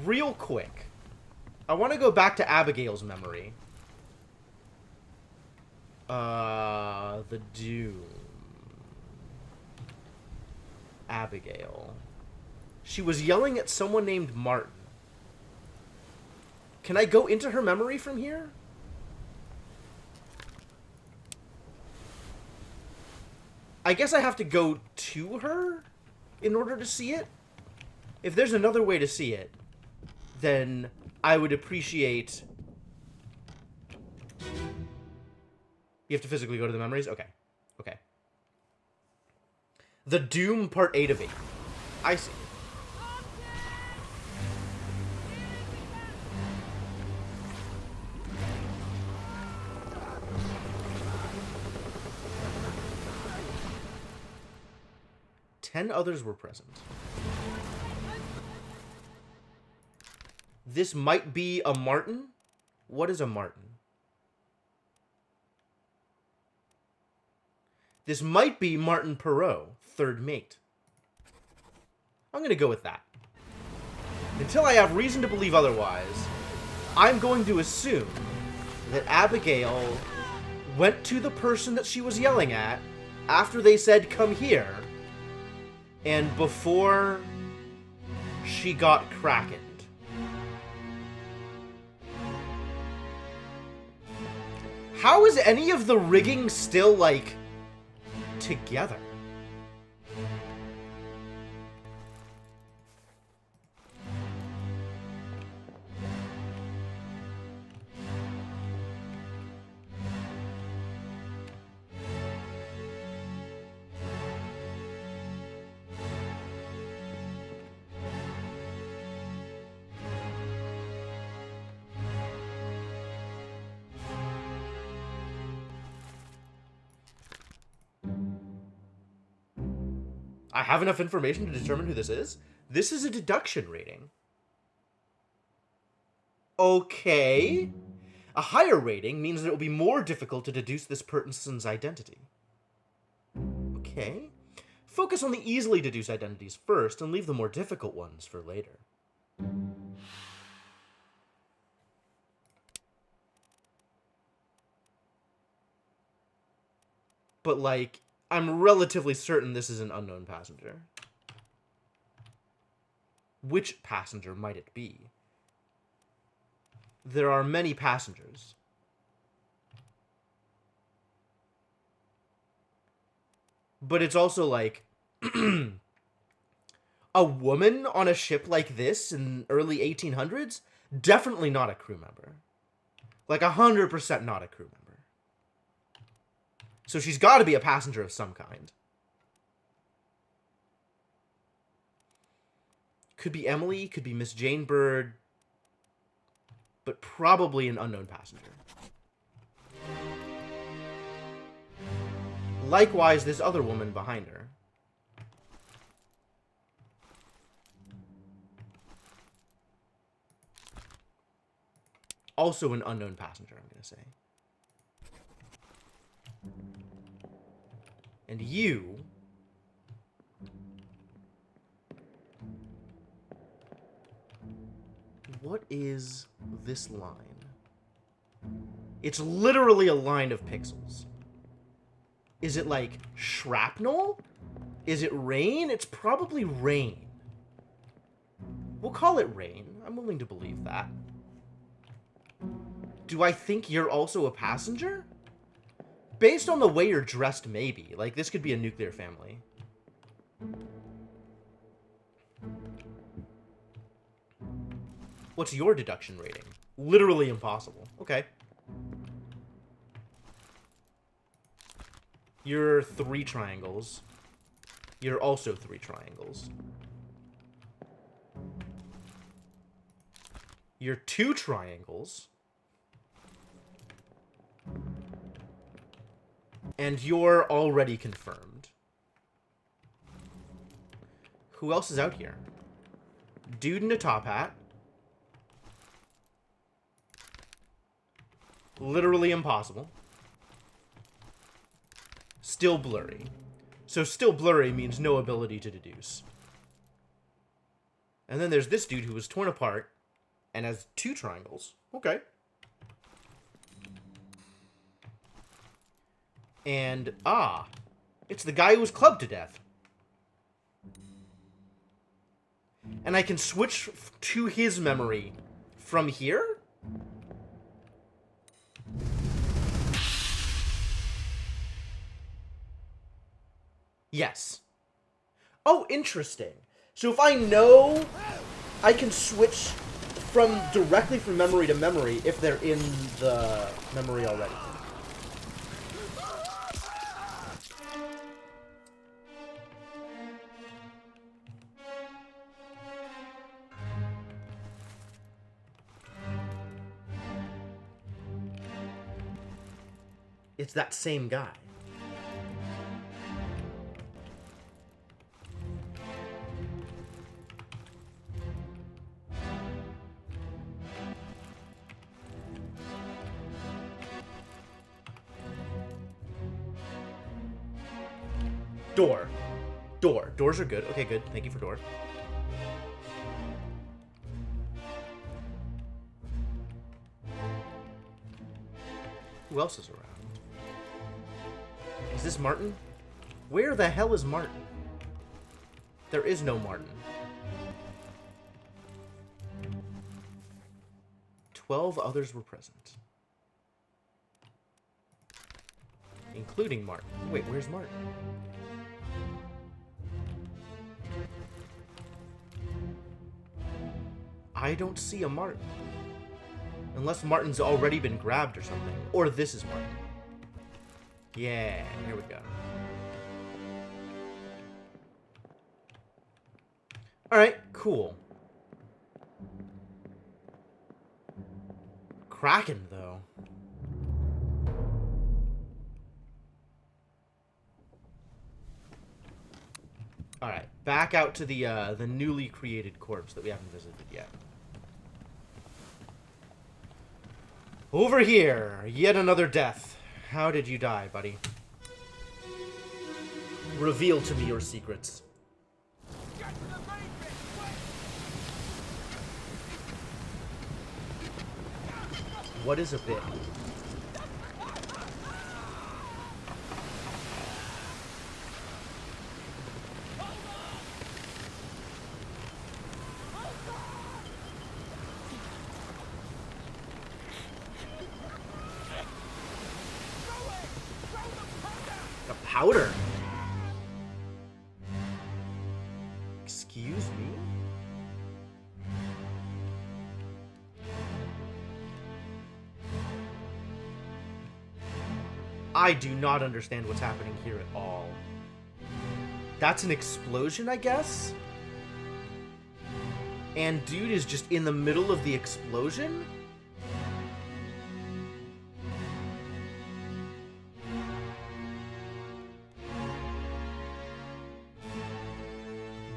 Real quick. I want to go back to Abigail's memory. The Doom. Abigail. She was yelling at someone named Martin. Can I go into her memory from here? I guess I have to go to her in order to see it? If there's another way to see it, then I would appreciate... You have to physically go to the memories? Okay. Okay. The Doom Part 8 of 8. I see. Ten others were present. This might be a Martin? What is a Martin? This might be Martin Perot, third mate. I'm gonna go with that. Until I have reason to believe otherwise, I'm going to assume that Abigail went to the person that she was yelling at after they said, "Come here," and before she got krakened. How is any of the rigging still, like, together? I have enough information to determine who this is? This is a deduction rating. Okay. A higher rating means that it will be more difficult to deduce this person's identity. Okay. Focus on the easily deduced identities first and leave the more difficult ones for later. But, like, I'm relatively certain this is an unknown passenger. Which passenger might it be? There are many passengers. But it's also like... a woman on a ship like this in early 1800s? Definitely not a crew member. Like, 100% not a crew member. So she's got to be a passenger of some kind. Could be Emily, could be Miss Jane Bird, but probably an unknown passenger. Likewise, this other woman behind her. Also an unknown passenger, I'm going to say. And you is this line? It's literally a line of pixels. Is it like shrapnel? Is it rain? It's probably rain. We'll call it rain. I'm willing to believe that. Do I think you're also a passenger? Based on the way you're dressed, maybe. Like, this could be a nuclear family. What's your deduction rating? Literally impossible. Okay. You're 3 triangles. You're also 3 triangles. You're 2 triangles. And you're already confirmed. Who else is out here? Dude in a top hat. Literally impossible. Still blurry. So still blurry means no ability to deduce. And then there's this dude who was torn apart and has 2 triangles. Okay. And, it's the guy who was clubbed to death. And I can switch to his memory from here? Yes. Oh, interesting. So if I know, I can switch directly from memory to memory if they're in the memory already. It's that same guy. Door. Door. Doors are good. Okay, good. Thank you for door. Who else is around? Is this Martin? Where the hell is Martin? There is no Martin. 12 others were present. Including Martin. Wait, where's Martin? I don't see a Martin. Unless Martin's already been grabbed or something. Or this is Martin. Yeah, here we go. Alright, cool. Kraken, though. Alright, back out to the newly created corpse that we haven't visited yet. Over here, yet another death. How did you die, buddy? Reveal to me your secrets. What is a bit? A powder? Excuse me? I do not understand what's happening here at all. That's an explosion, I guess? And dude is just in the middle of the explosion?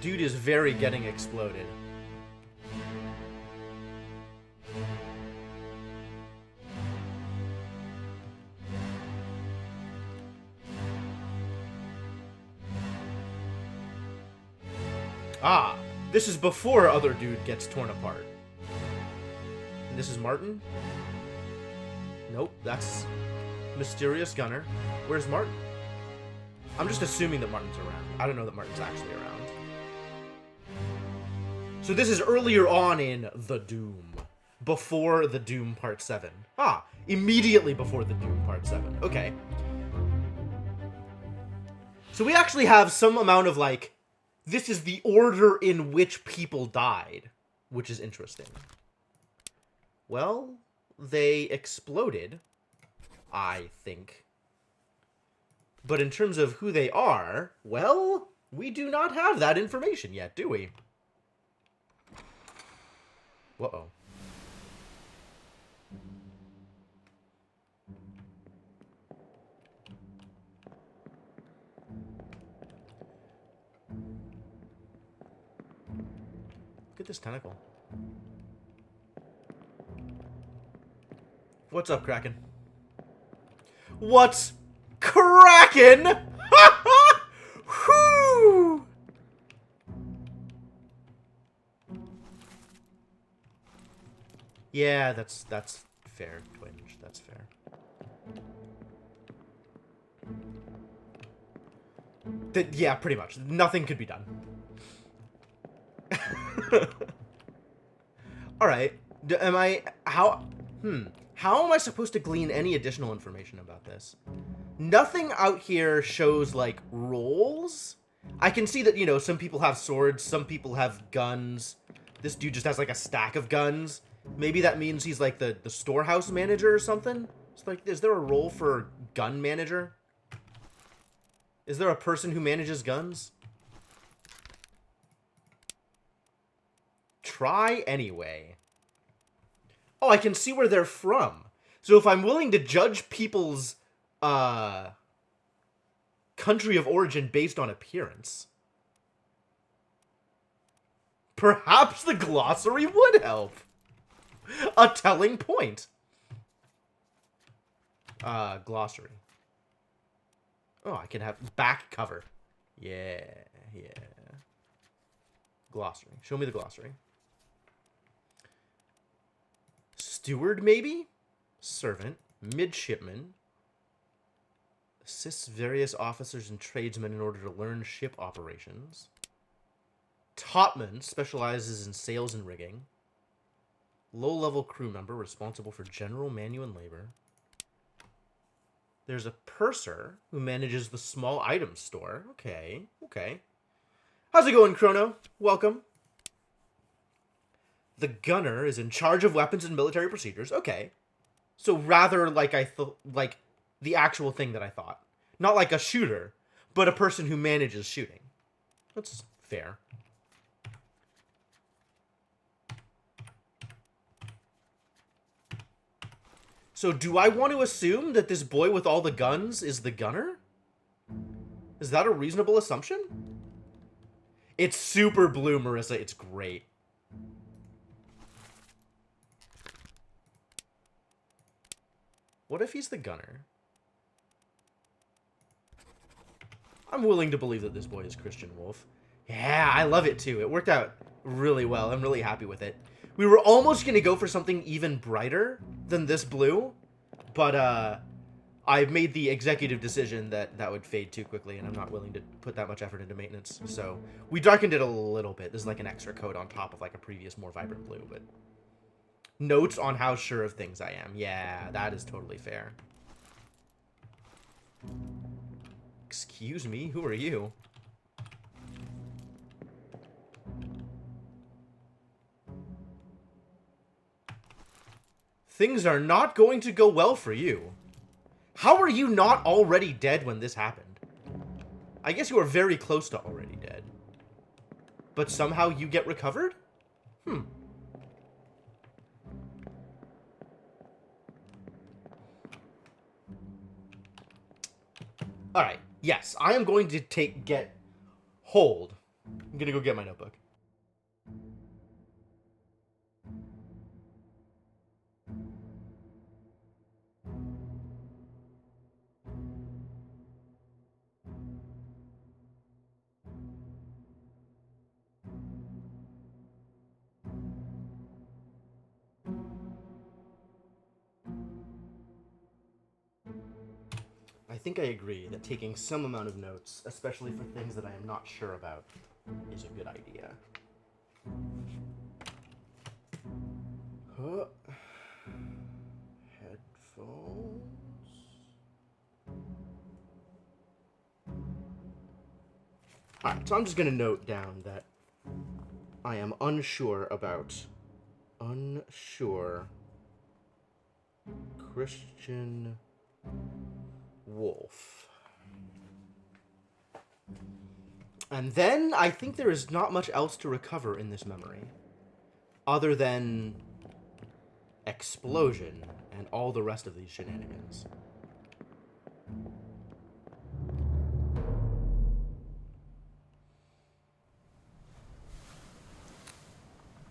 Dude is very getting exploded. Ah, this is before other dude gets torn apart. This is Martin? Nope, that's Mysterious Gunner. Where's Martin? I'm just assuming that Martin's around. I don't know that Martin's actually around. So this is earlier on in The Doom. Before The Doom Part 7. Ah, immediately before The Doom Part 7. Okay. So we actually have some amount of, like, this is the order in which people died, which is interesting. Well, they exploded, I think. But in terms of who they are, well, we do not have that information yet, do we? Uh-oh. Look at this tentacle. What's up, Kraken? What's Kraken? Whew! Yeah, that's fair, Twinge. That's fair. Yeah, pretty much. Nothing could be done. Alright. How am I supposed to glean any additional information about this? Nothing out here shows, like, roles. I can see that, you know, some people have swords, some people have guns. This dude just has, like, a stack of guns. Maybe that means he's, like, the storehouse manager or something? It's like, is there a role for gun manager? Is there a person who manages guns? Try anyway. Oh, I can see where they're from. So if I'm willing to judge people's country of origin based on appearance, perhaps the glossary would help. A telling point. Glossary. Oh, I can have back cover. Yeah. Glossary. Show me the glossary. Steward, maybe? Servant. Midshipman. Assists various officers and tradesmen in order to learn ship operations. Topman specializes in sails and rigging. Low-level crew member responsible for general manual and labor. There's a purser who manages the small items store. Okay. How's it going, Chrono? Welcome. The gunner is in charge of weapons and military procedures. Okay. So rather like like the actual thing that I thought. Not like a shooter, but a person who manages shooting. That's fair. So do I want to assume that this boy with all the guns is the gunner? Is that a reasonable assumption? It's super blue, Marissa. It's great. What if he's the gunner? I'm willing to believe that this boy is Christian Wolf. Yeah, I love it too. It worked out really well. I'm really happy with it. We were almost going to go for something even brighter than this blue, but I've made the executive decision that that would fade too quickly, and I'm not willing to put that much effort into maintenance. So we darkened it a little bit. This is like an extra coat on top of like a previous more vibrant blue, but notes on how sure of things I am. Yeah, that is totally fair. Excuse me, who are you? Things are not going to go well for you. How are you not already dead when this happened? I guess you are very close to already dead. But somehow you get recovered? Alright, yes, I am going to hold. I'm gonna go get my notebook. think I agree that taking some amount of notes, especially for things that I am not sure about, is a good idea. Huh. Headphones. Alright, so I'm just going to note down that I am unsure about Christian Wolf. And then I think there is not much else to recover in this memory other than explosion and all the rest of these shenanigans.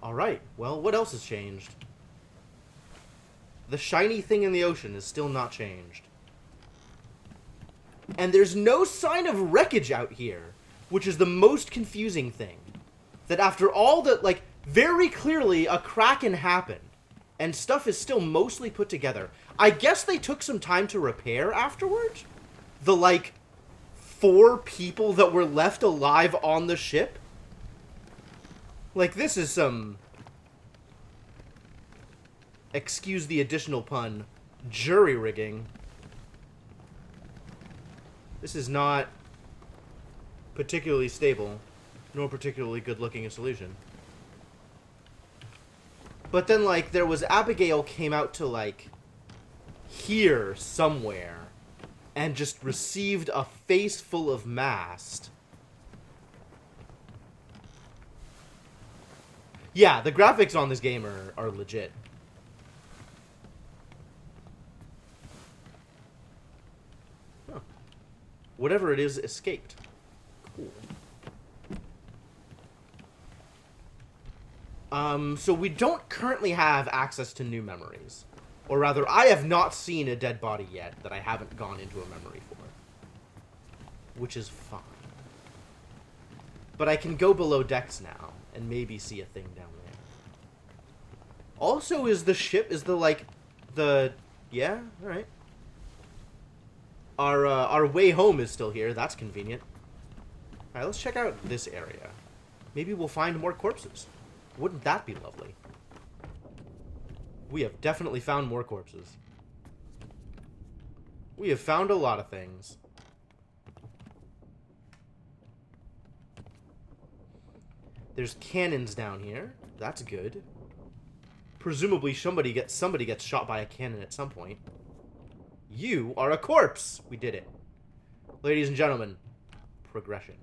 Alright, well, what else has changed? The shiny thing in the ocean is still not changed. And there's no sign of wreckage out here, which is the most confusing thing. That after all the, like, very clearly a kraken happened, and stuff is still mostly put together. I guess they took some time to repair afterwards? The, like, 4 people that were left alive on the ship? Like, this is some, excuse the additional pun, jury rigging. This is not particularly stable, nor particularly good-looking a solution. But then, like, there was Abigail came out to, like, here somewhere, and just received a face full of mast. Yeah, the graphics on this game are legit. Huh. Whatever it is escaped. Cool. So we don't currently have access to new memories. Or rather, I have not seen a dead body yet that I haven't gone into a memory for. Which is fine. But I can go below decks now and maybe see a thing down there. Also, is the ship, yeah, alright. Our way home is still here, that's convenient. Alright, let's check out this area. Maybe we'll find more corpses. Wouldn't that be lovely? We have definitely found more corpses. We have found a lot of things. There's cannons down here. That's good. Presumably somebody gets shot by a cannon at some point. You are a corpse! We did it. Ladies and gentlemen, progression.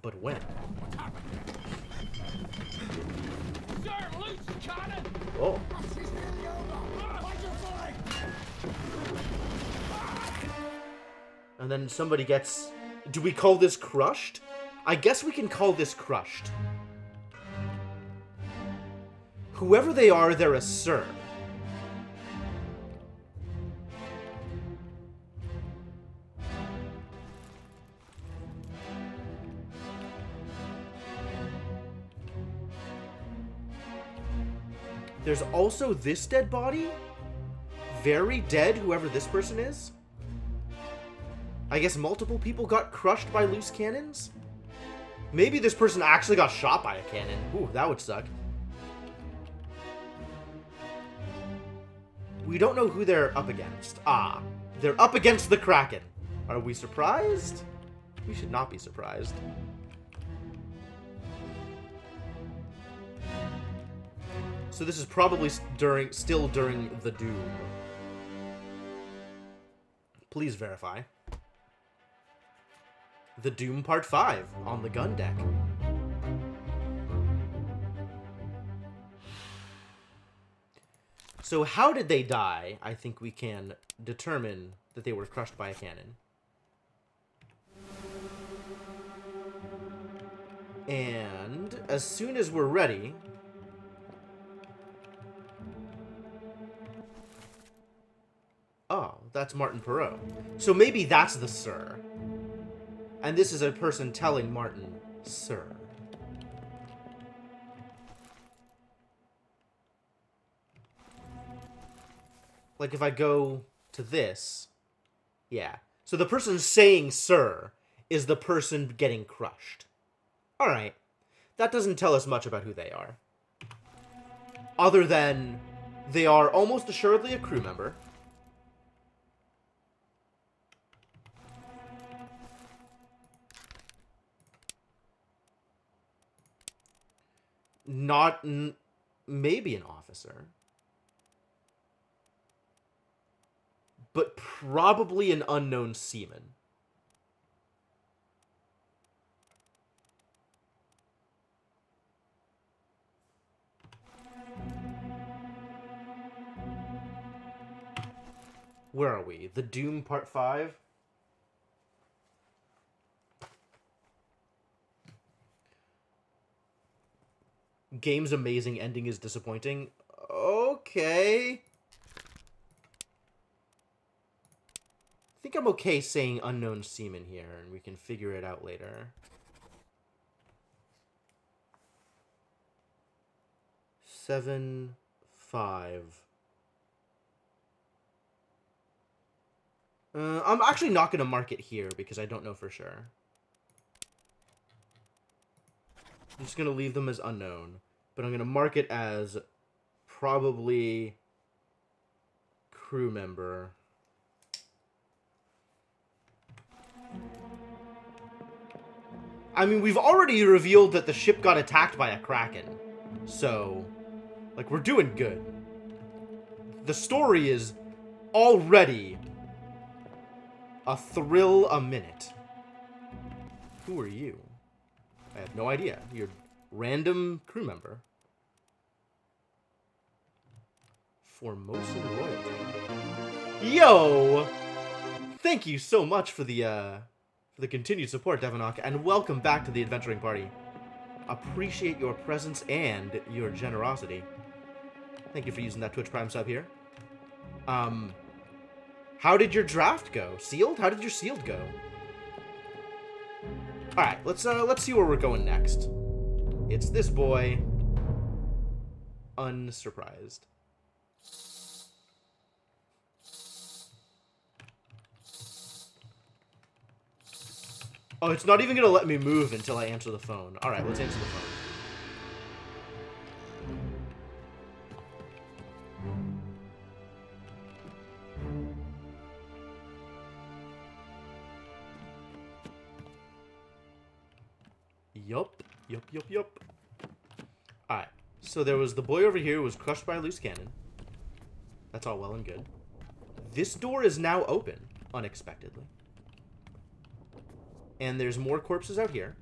But when? Sir, loose cannon! Oh. And then somebody gets... Do we call this crushed? I guess we can call this crushed. Whoever they are, they're a sir. There's also this dead body. Very dead, whoever this person is. I guess multiple people got crushed by loose cannons? Maybe this person actually got shot by a cannon. Ooh, that would suck. We don't know who they're up against. Ah, they're up against the Kraken. Are we surprised? We should not be surprised. So this is probably still during the Doom. Please verify. The Doom Part 5 on the gun deck. So how did they die? I think we can determine that they were crushed by a cannon. And as soon as we're ready... Oh, that's Martin Perot. So maybe that's the Sir. And this is a person telling Martin, Sir. Like, if I go to this... Yeah. So the person saying sir is the person getting crushed. Alright. That doesn't tell us much about who they are. Other than they are almost assuredly a crew member. Maybe an officer. But probably an unknown seaman. Where are we? The Doom Part 5? Game's amazing, ending is disappointing. Okay. I think I'm okay saying unknown seaman here, and we can figure it out later. Seven, 5. I'm actually not going to mark it here because I don't know for sure. I'm just going to leave them as unknown. But I'm going to mark it as probably crew member. I mean, we've already revealed that the ship got attacked by a kraken. So, like, we're doing good. The story is already a thrill a minute. Who are you? I have no idea. You're random crew member. Formosan royalty. Yo! Thank you so much for the continued support, Devanok, and welcome back to the adventuring party. Appreciate your presence and your generosity. Thank you for using that Twitch Prime sub here. How did your draft go? Sealed? How did your sealed go? Alright, let's see where we're going next. It's this boy. Unsurprised. Oh, it's not even gonna let me move until I answer the phone. Alright, let's answer the phone. Yup. Alright, so there was the boy over here who was crushed by a loose cannon. That's all well and good. This door is now open, unexpectedly. And there's more corpses out here.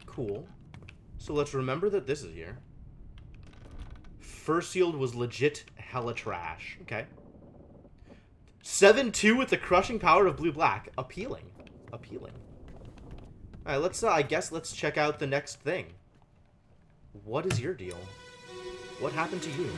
Cool. So let's remember that this is here. First sealed was legit hella trash. Okay. 7-2 with the crushing power of blue-black. Appealing. Alright, let's, I guess let's check out the next thing. What is your deal? What happened to you?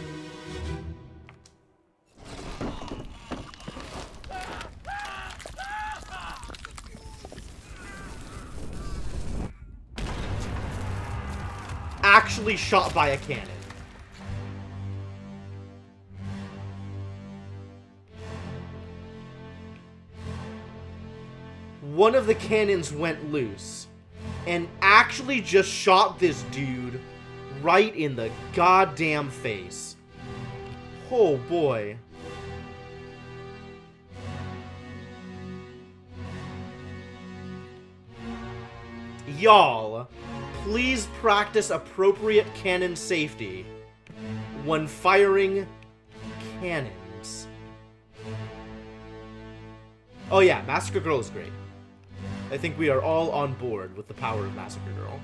Actually shot by a cannon. One of the cannons went loose and actually just shot this dude right in the goddamn face. Oh boy. Y'all, please practice appropriate cannon safety when firing cannons. Oh yeah, Massacre Girl is great. I think we are all on board with the power of Massacre Girl.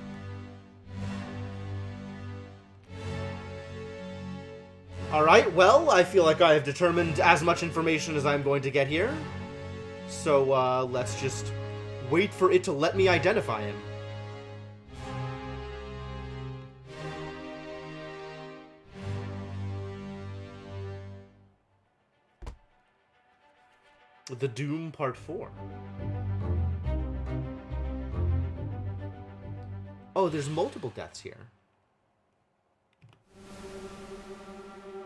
Alright, well, I feel like I have determined as much information as I'm going to get here. So, let's just wait for it to let me identify him. The Doom Part 4. Oh, there's multiple deaths here.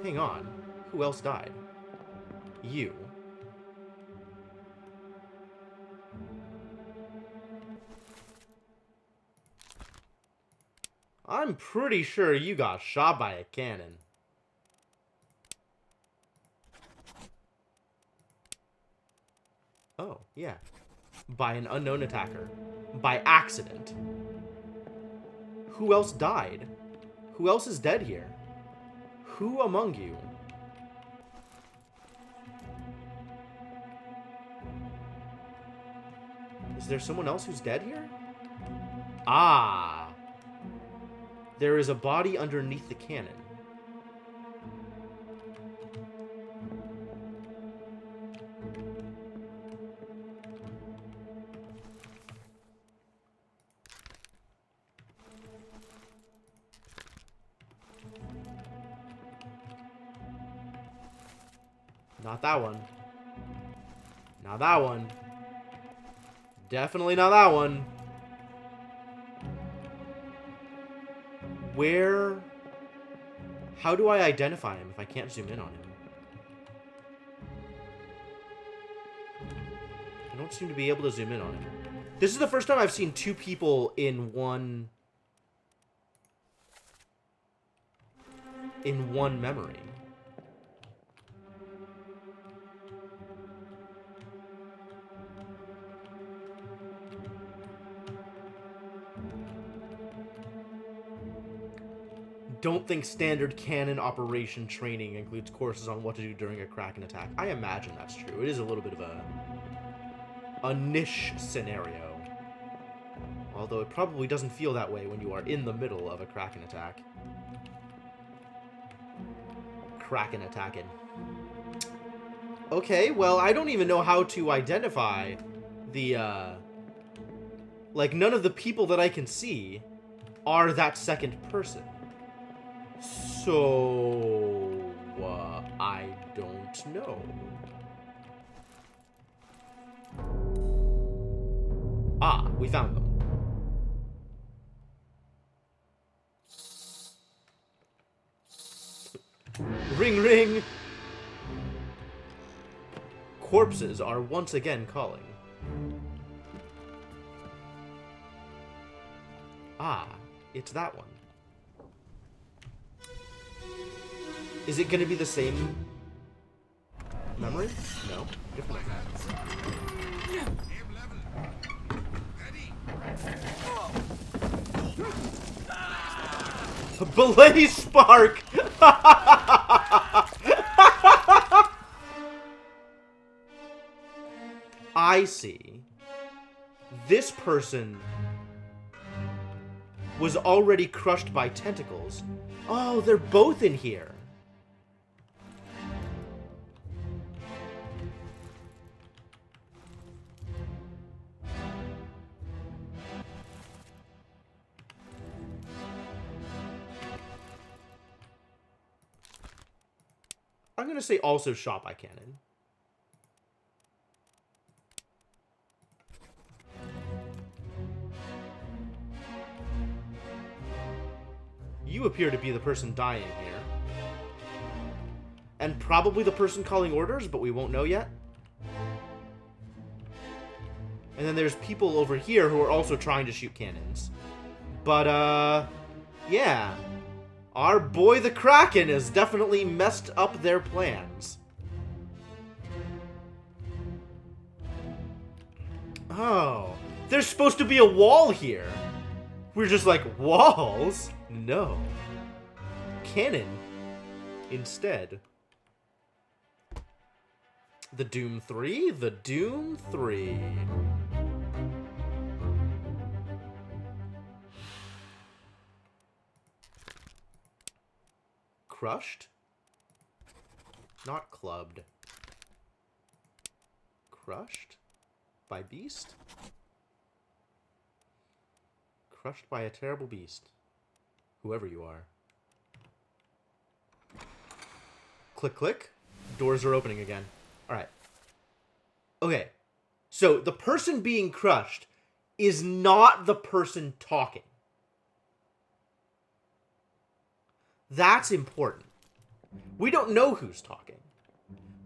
Hang on. Who else died? You. I'm pretty sure you got shot by a cannon. Oh, yeah. By an unknown attacker. By accident. Who else died? Who else is dead here? Who among you? Is there someone else who's dead here? Ah. There is a body underneath the cannon. Not that one. Not that one. Definitely not that one. Where... How do I identify him if I can't zoom in on him? I don't seem to be able to zoom in on him. This is the first time I've seen two people in one... memory. Don't think standard cannon operation training includes courses on what to do during a Kraken attack. I imagine that's true. It is a little bit of a niche scenario. Although it probably doesn't feel that way when you are in the middle of a Kraken attack. Kraken attacking. Okay, well, I don't even know how to identify the, like, none of the people that I can see are that second person. So, I don't know. Ah, we found them. Ring, ring! Corpses are once again calling. Ah, it's that one. Is it going to be the same memory? No. Different memory. Blaze spark! I see. This person was already crushed by tentacles. Oh, they're both in here. I'm going to say also shot by cannon. You appear to be the person dying here. And probably the person calling orders, but we won't know yet. And then there's people over here who are also trying to shoot cannons. But, yeah. Our boy the Kraken has definitely messed up their plans. Oh. There's supposed to be a wall here. We're just like, walls? No. Cannon. Instead. The Doom 3? The Doom 3. Crushed? Not clubbed. Crushed? By beast? Crushed by a terrible beast. Whoever you are. Click, click. Doors are opening again. Alright. Okay. So, the person being crushed is not the person talking. That's important. We don't know who's talking.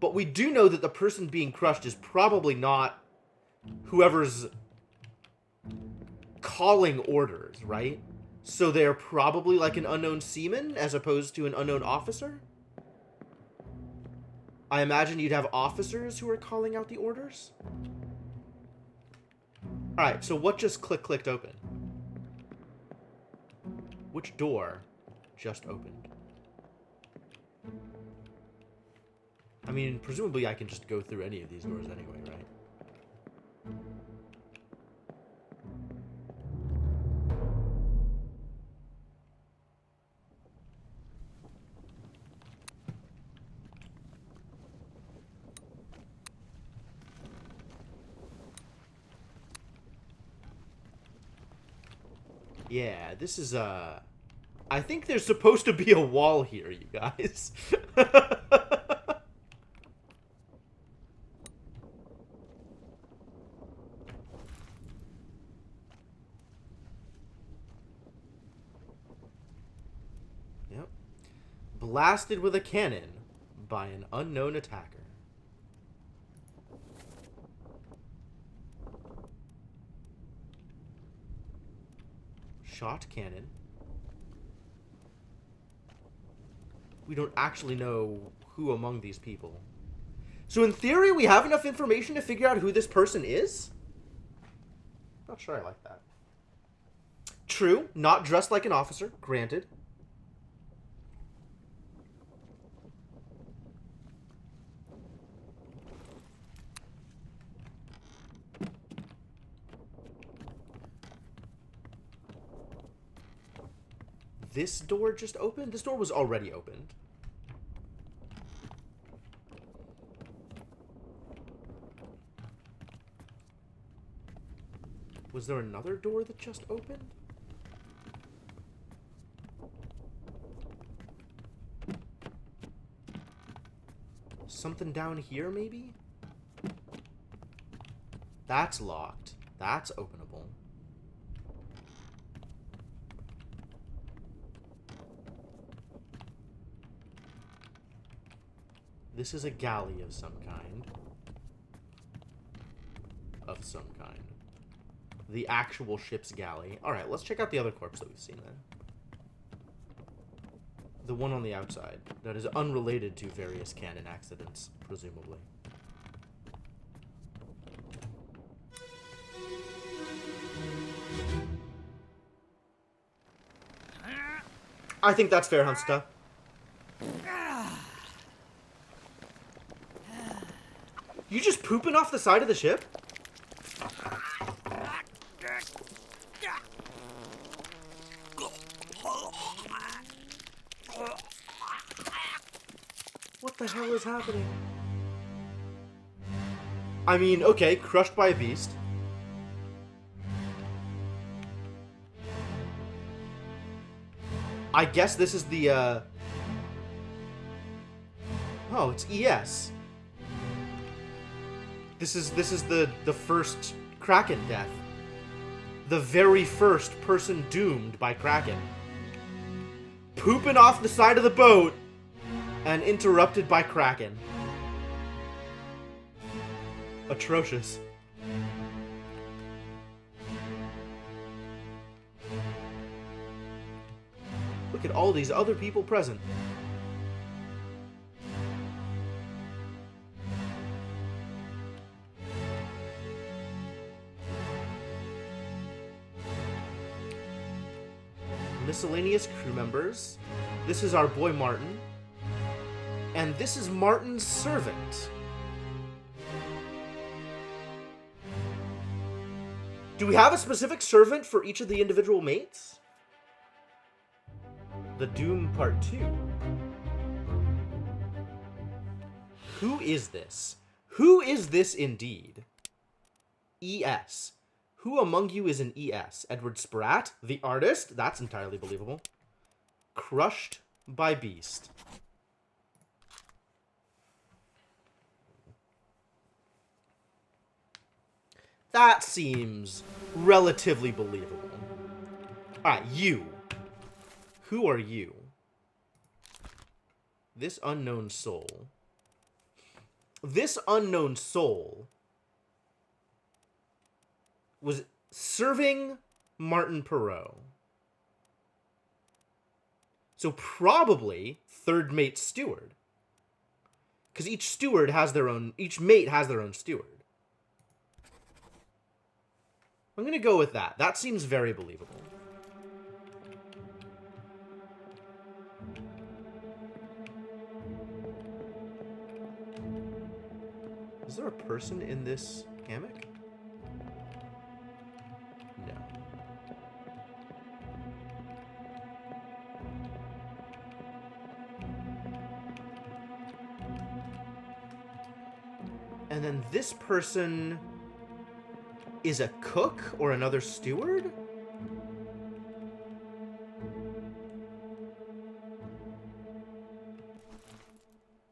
But we do know that the person being crushed is probably not whoever's calling orders, right? So they're probably like an unknown seaman as opposed to an unknown officer? I imagine you'd have officers who are calling out the orders? Alright, so what just clicked open? Which door just opened? I mean, presumably I can just go through any of these doors anyway, right? Yeah, this is, I think there's supposed to be a wall here, you guys. Yep. Blasted with a cannon by an unknown attacker. Shot cannon. We don't actually know who among these people. So in theory, we have enough information to figure out who this person is? Not sure I like that. True, not dressed like an officer, granted. This door just opened? This door was already opened. Was there another door that just opened? Something down here, maybe? That's locked. That's openable. This is a galley of some kind. Of some kind. The actual ship's galley. Alright, let's check out the other corpse that we've seen then. The one on the outside. That is unrelated to various cannon accidents, presumably. I think that's fair, Hunsta. You just pooping off the side of the ship? What the hell is happening? I mean, okay, crushed by a beast. I guess this is the, Oh, it's ES. This is the first Kraken death. The very first person doomed by Kraken. Pooping off the side of the boat and interrupted by Kraken. Atrocious. Look at all these other people present. Miscellaneous crew members. This is our boy Martin. And this is Martin's servant. Do we have a specific servant for each of the individual mates? The Doom Part 2. Who is this? Who is this indeed? ES. Who among you is an ES? Edward Spratt, the artist? That's entirely believable. Crushed by Beast. That seems relatively believable. Alright, you. Who are you? This unknown soul. this unknown soul was serving Martin Perot. So probably third mate steward. Because each mate has their own steward. I'm going to go with that. That seems very believable. Is there a person in this hammock? No. And then this person is a cook or another steward?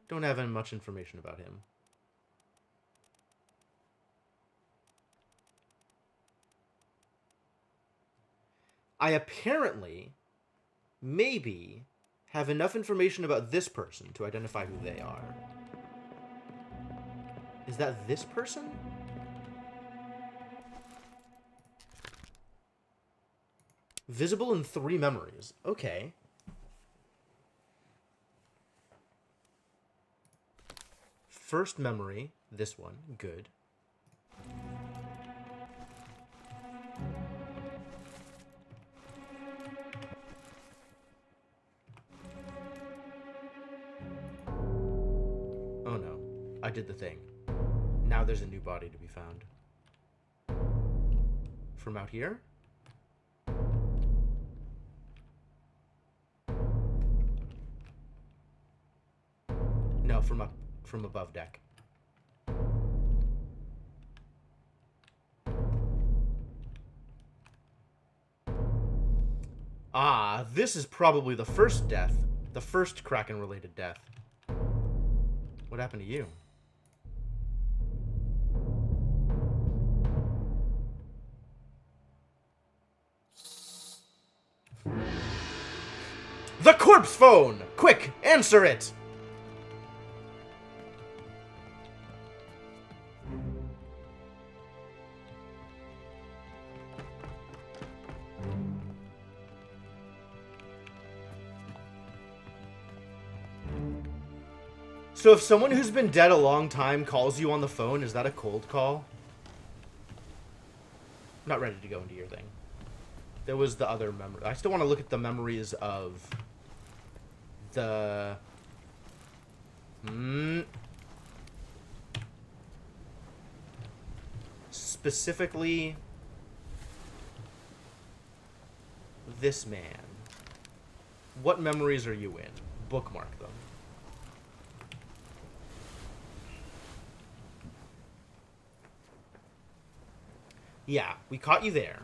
Don't have much information about him. I apparently, maybe, have enough information about this person to identify who they are. Is that this person? Visible in 3 memories. Okay. First memory, this one. Good. Oh no. I did the thing. Now there's a new body to be found. From out here? No, from above deck. Ah, this is probably the first death. The first Kraken-related death. What happened to you? The corpse phone! Quick, answer it! So if someone who's been dead a long time calls you on the phone, is that a cold call? I'm not ready to go into your thing. There was the other memory. I still want to look at the memories of the... Specifically, this man. What memories are you in? Bookmark them. Yeah, we caught you there.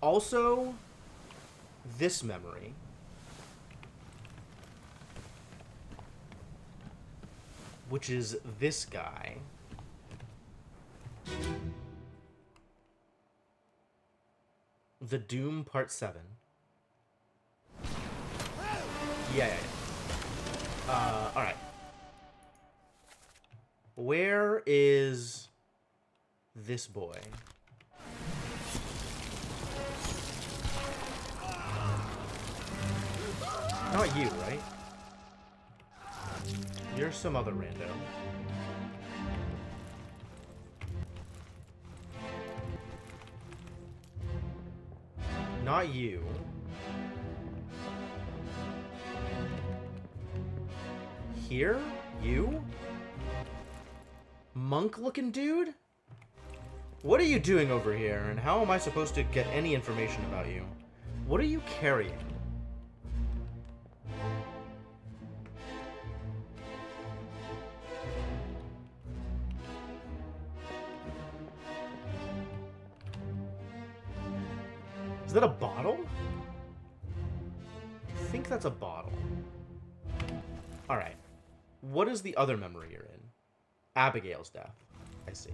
Also, this memory. Which is this guy. The Doom Part 7. Yeah. Alright. Where is this boy? Not you, right? You're some other rando. Not you. Here? You? Monk-looking dude? What are you doing over here, and how am I supposed to get any information about you? What are you carrying? Is that a bottle? I think that's a bottle. Alright. What is the other memory you're in? Abigail's death. I see.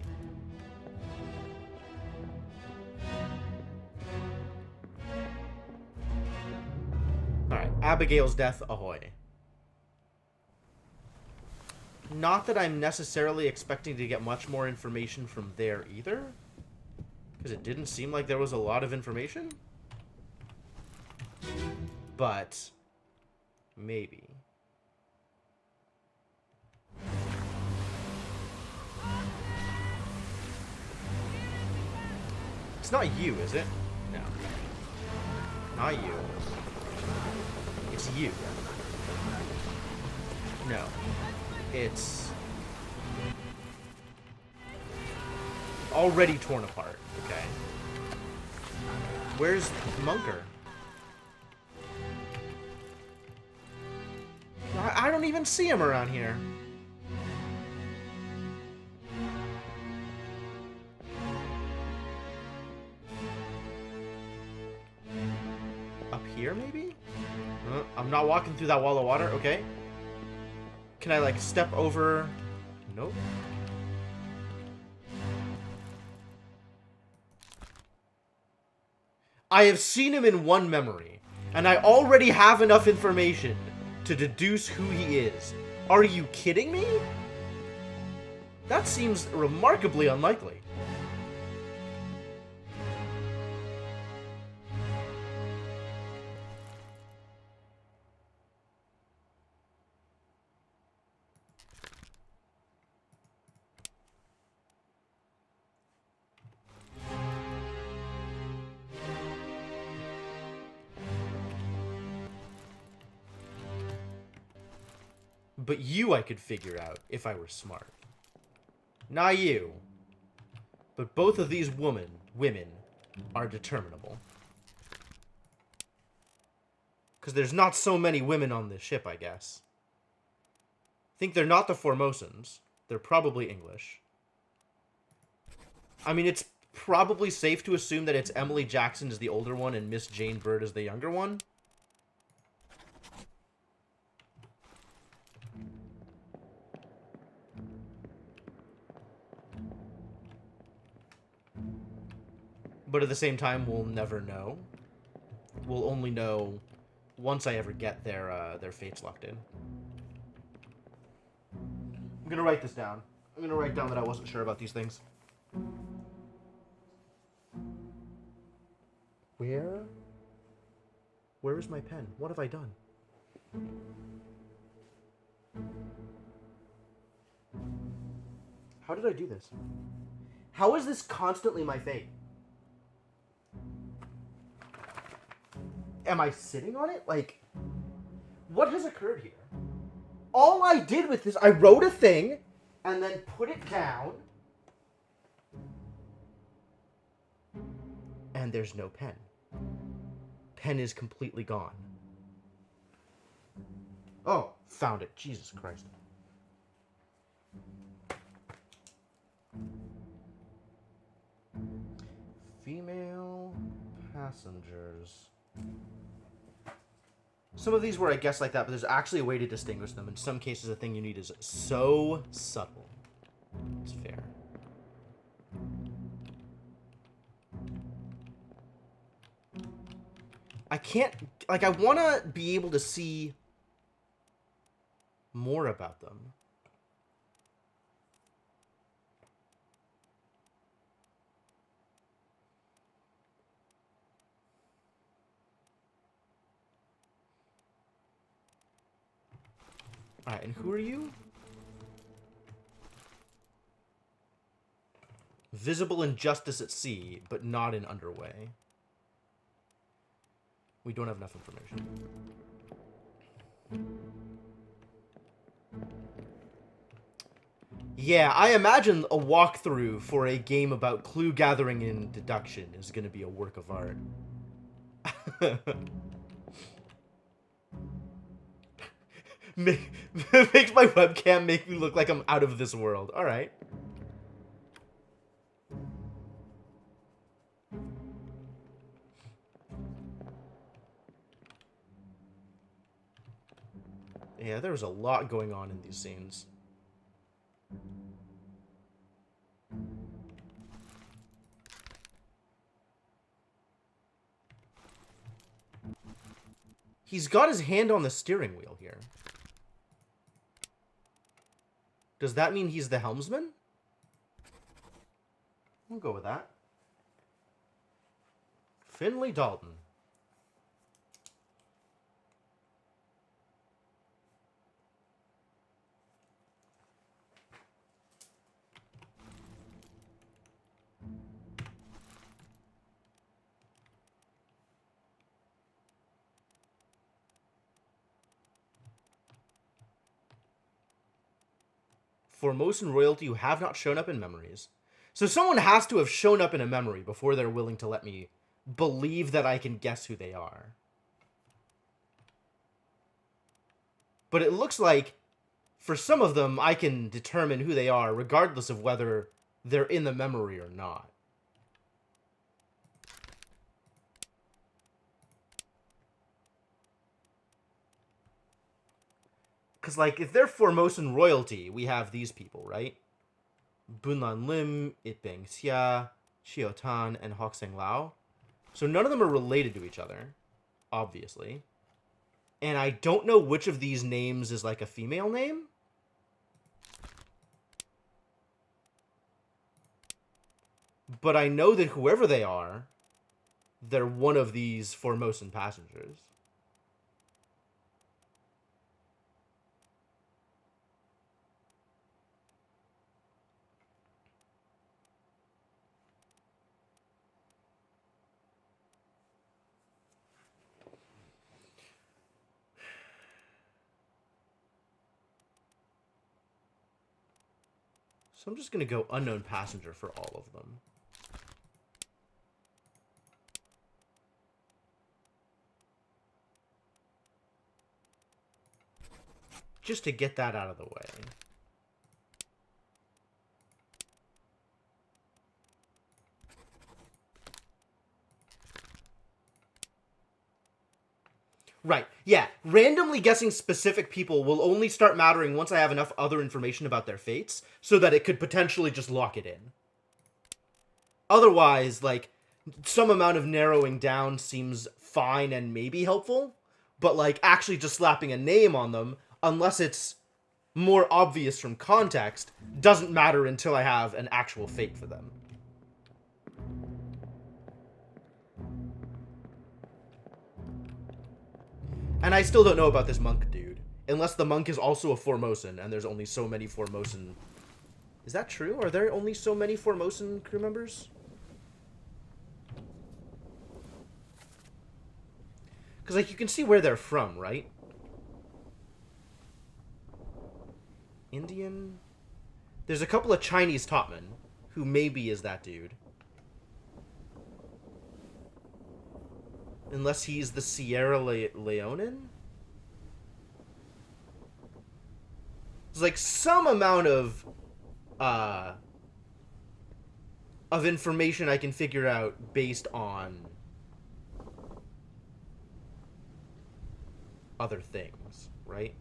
Alright, Abigail's death, ahoy. Not that I'm necessarily expecting to get much more information from there either. Because it didn't seem like there was a lot of information. But maybe. It's not you, is it? No. Not you. It's you. No. It's already torn apart. Okay. Where's Munker? I don't even see him around here. Up here, maybe? I'm not walking through that wall of water. Okay. Can I, like, step over? Nope. I have seen him in one memory, and I already have enough information to deduce who he is. Are you kidding me? That seems remarkably unlikely. But you I could figure out if I were smart. Not you. But both of these women are determinable. Because there's not so many women on this ship, I guess. I think they're not the Formosans. They're probably English. I mean, it's probably safe to assume that it's Emily Jackson is the older one and Miss Jane Bird is the younger one. But at the same time, we'll never know. We'll only know once I ever get their fates locked in. I'm gonna write this down. I'm gonna write down that I wasn't sure about these things. Where is my pen? What have I done? How did I do this? How is this constantly my fate? Am I sitting on it? Like, what has occurred here? All I did with this, I wrote a thing, and then put it down, and there's no pen. Pen is completely gone. Oh, found it. Jesus Christ. Female passengers. Some of these were, I guess, like that, but there's actually a way to distinguish them. In some cases, the thing you need is so subtle. It's fair. I can't... Like, I want to be able to see more about them. Alright, and who are you? Visible injustice at sea, but not in underway. We don't have enough information. Yeah, I imagine a walkthrough for a game about clue gathering and deduction is going to be a work of art. Makes my webcam make me look like I'm out of this world. Alright. Yeah, there was a lot going on in these scenes. He's got his hand on the steering wheel here. Does that mean he's the helmsman? We'll go with that. Finley Dalton. Formosan royalty who have not shown up in memories. So someone has to have shown up in a memory before they're willing to let me believe that I can guess who they are. But it looks like for some of them, I can determine who they are regardless of whether they're in the memory or not. Because, like, if they're Formosan royalty, we have these people, right? Bunlan Lim, Itbeng Xia, Xiao Tan, and Hokseng Lao. So none of them are related to each other, obviously. And I don't know which of these names is, like, a female name. But I know that whoever they are, they're one of these Formosan passengers. So I'm just going to go unknown passenger for all of them. Just to get that out of the way. Right, yeah. Randomly guessing specific people will only start mattering once I have enough other information about their fates so that it could potentially just lock it in. Otherwise, like, some amount of narrowing down seems fine and maybe helpful, but, like, actually just slapping a name on them, unless it's more obvious from context, doesn't matter until I have an actual fate for them. And I still don't know about this monk dude. Unless the monk is also a Formosan, and there's only so many Formosan... Is that true? Are there only so many Formosan crew members? Because, like, you can see where they're from, right? Indian? There's a couple of Chinese topmen, who maybe is that dude. Unless he's the Sierra Leonean? There's like some amount of information I can figure out based on other things, right?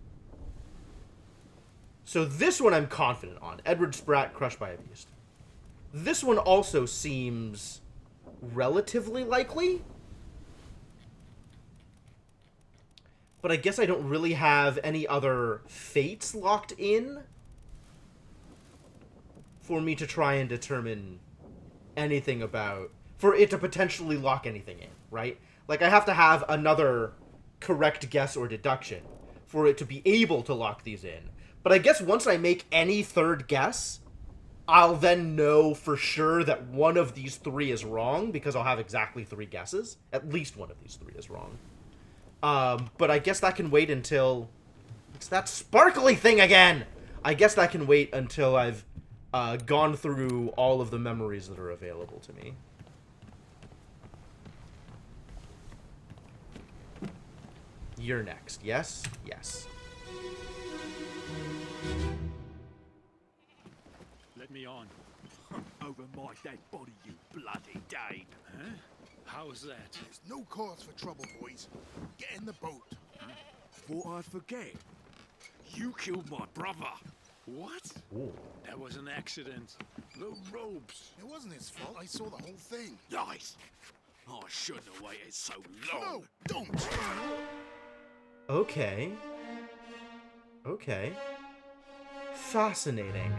So this one I'm confident on. Edward Spratt, crushed by a beast. This one also seems relatively likely. But I guess I don't really have any other fates locked in for me to try and determine anything about... For it to potentially lock anything in, right? Like, I have to have another correct guess or deduction for it to be able to lock these in. But I guess once I make any third guess, I'll then know for sure that one of these three is wrong, because I'll have exactly 3 guesses. At least one of these 3 is wrong. But I guess that can wait until... It's that sparkly thing again! I guess that can wait until I've gone through all of the memories that are available to me. You're next. Yes? Yes. Let me on. Over my dead body, you bloody Dane. Huh? How's that? There's no cause for trouble, boys. Get in the boat. Thought I'd forget. You killed my brother. What? Ooh. That was an accident. The ropes. It wasn't his fault. I saw the whole thing. Lies. I shouldn't have waited so long. No, don't. Okay. Okay. Fascinating.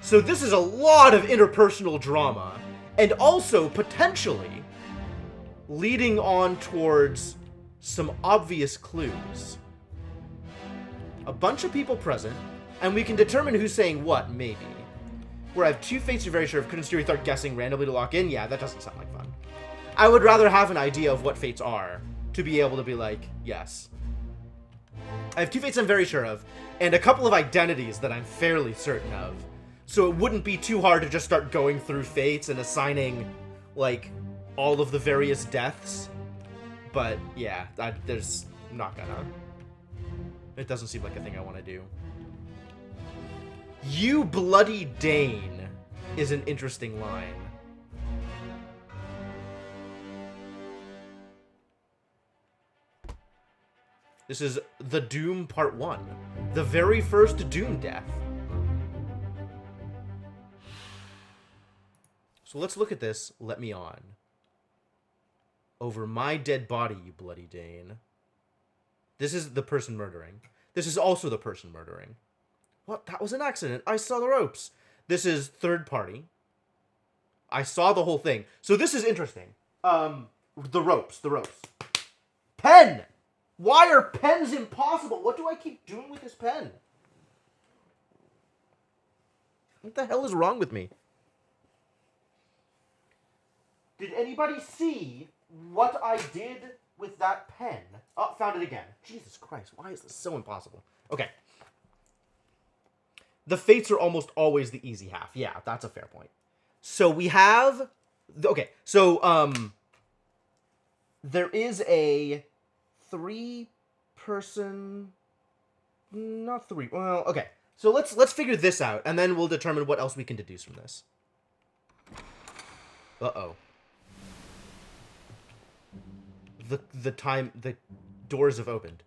So this is a lot of interpersonal drama, and also potentially leading on towards some obvious clues. A bunch of people present, and we can determine who's saying what, maybe. Where I have 2 fates you're very sure of, couldn't steer, start guessing randomly to lock in? Yeah, that doesn't sound like fun. I would rather have an idea of what fates are, to be able to be like, yes. I have 2 fates I'm very sure of, and a couple of identities that I'm fairly certain of. So it wouldn't be too hard to just start going through fates and assigning, like, all of the various deaths. But, yeah, there's not gonna. It doesn't seem like a thing I want to do. You bloody Dane is an interesting line. This is the Doom Part 1. The very first Doom death. So let's look at this. Let me on. Over my dead body, you bloody Dane. This is the person murdering. This is also the person murdering. What? That was an accident. I saw the ropes. This is third party. I saw the whole thing. So this is interesting. The ropes. Pen! Why are pens impossible? What do I keep doing with this pen? What the hell is wrong with me? Did anybody see what I did with that pen? Oh, found it again. Jesus Christ, why is this so impossible? Okay. The fates are almost always the easy half. Yeah, that's a fair point. So we have... Okay, so, there is a 3-person... Not 3... Well, okay. So let's figure this out, and then we'll determine what else we can deduce from this. Uh-oh. The doors have opened.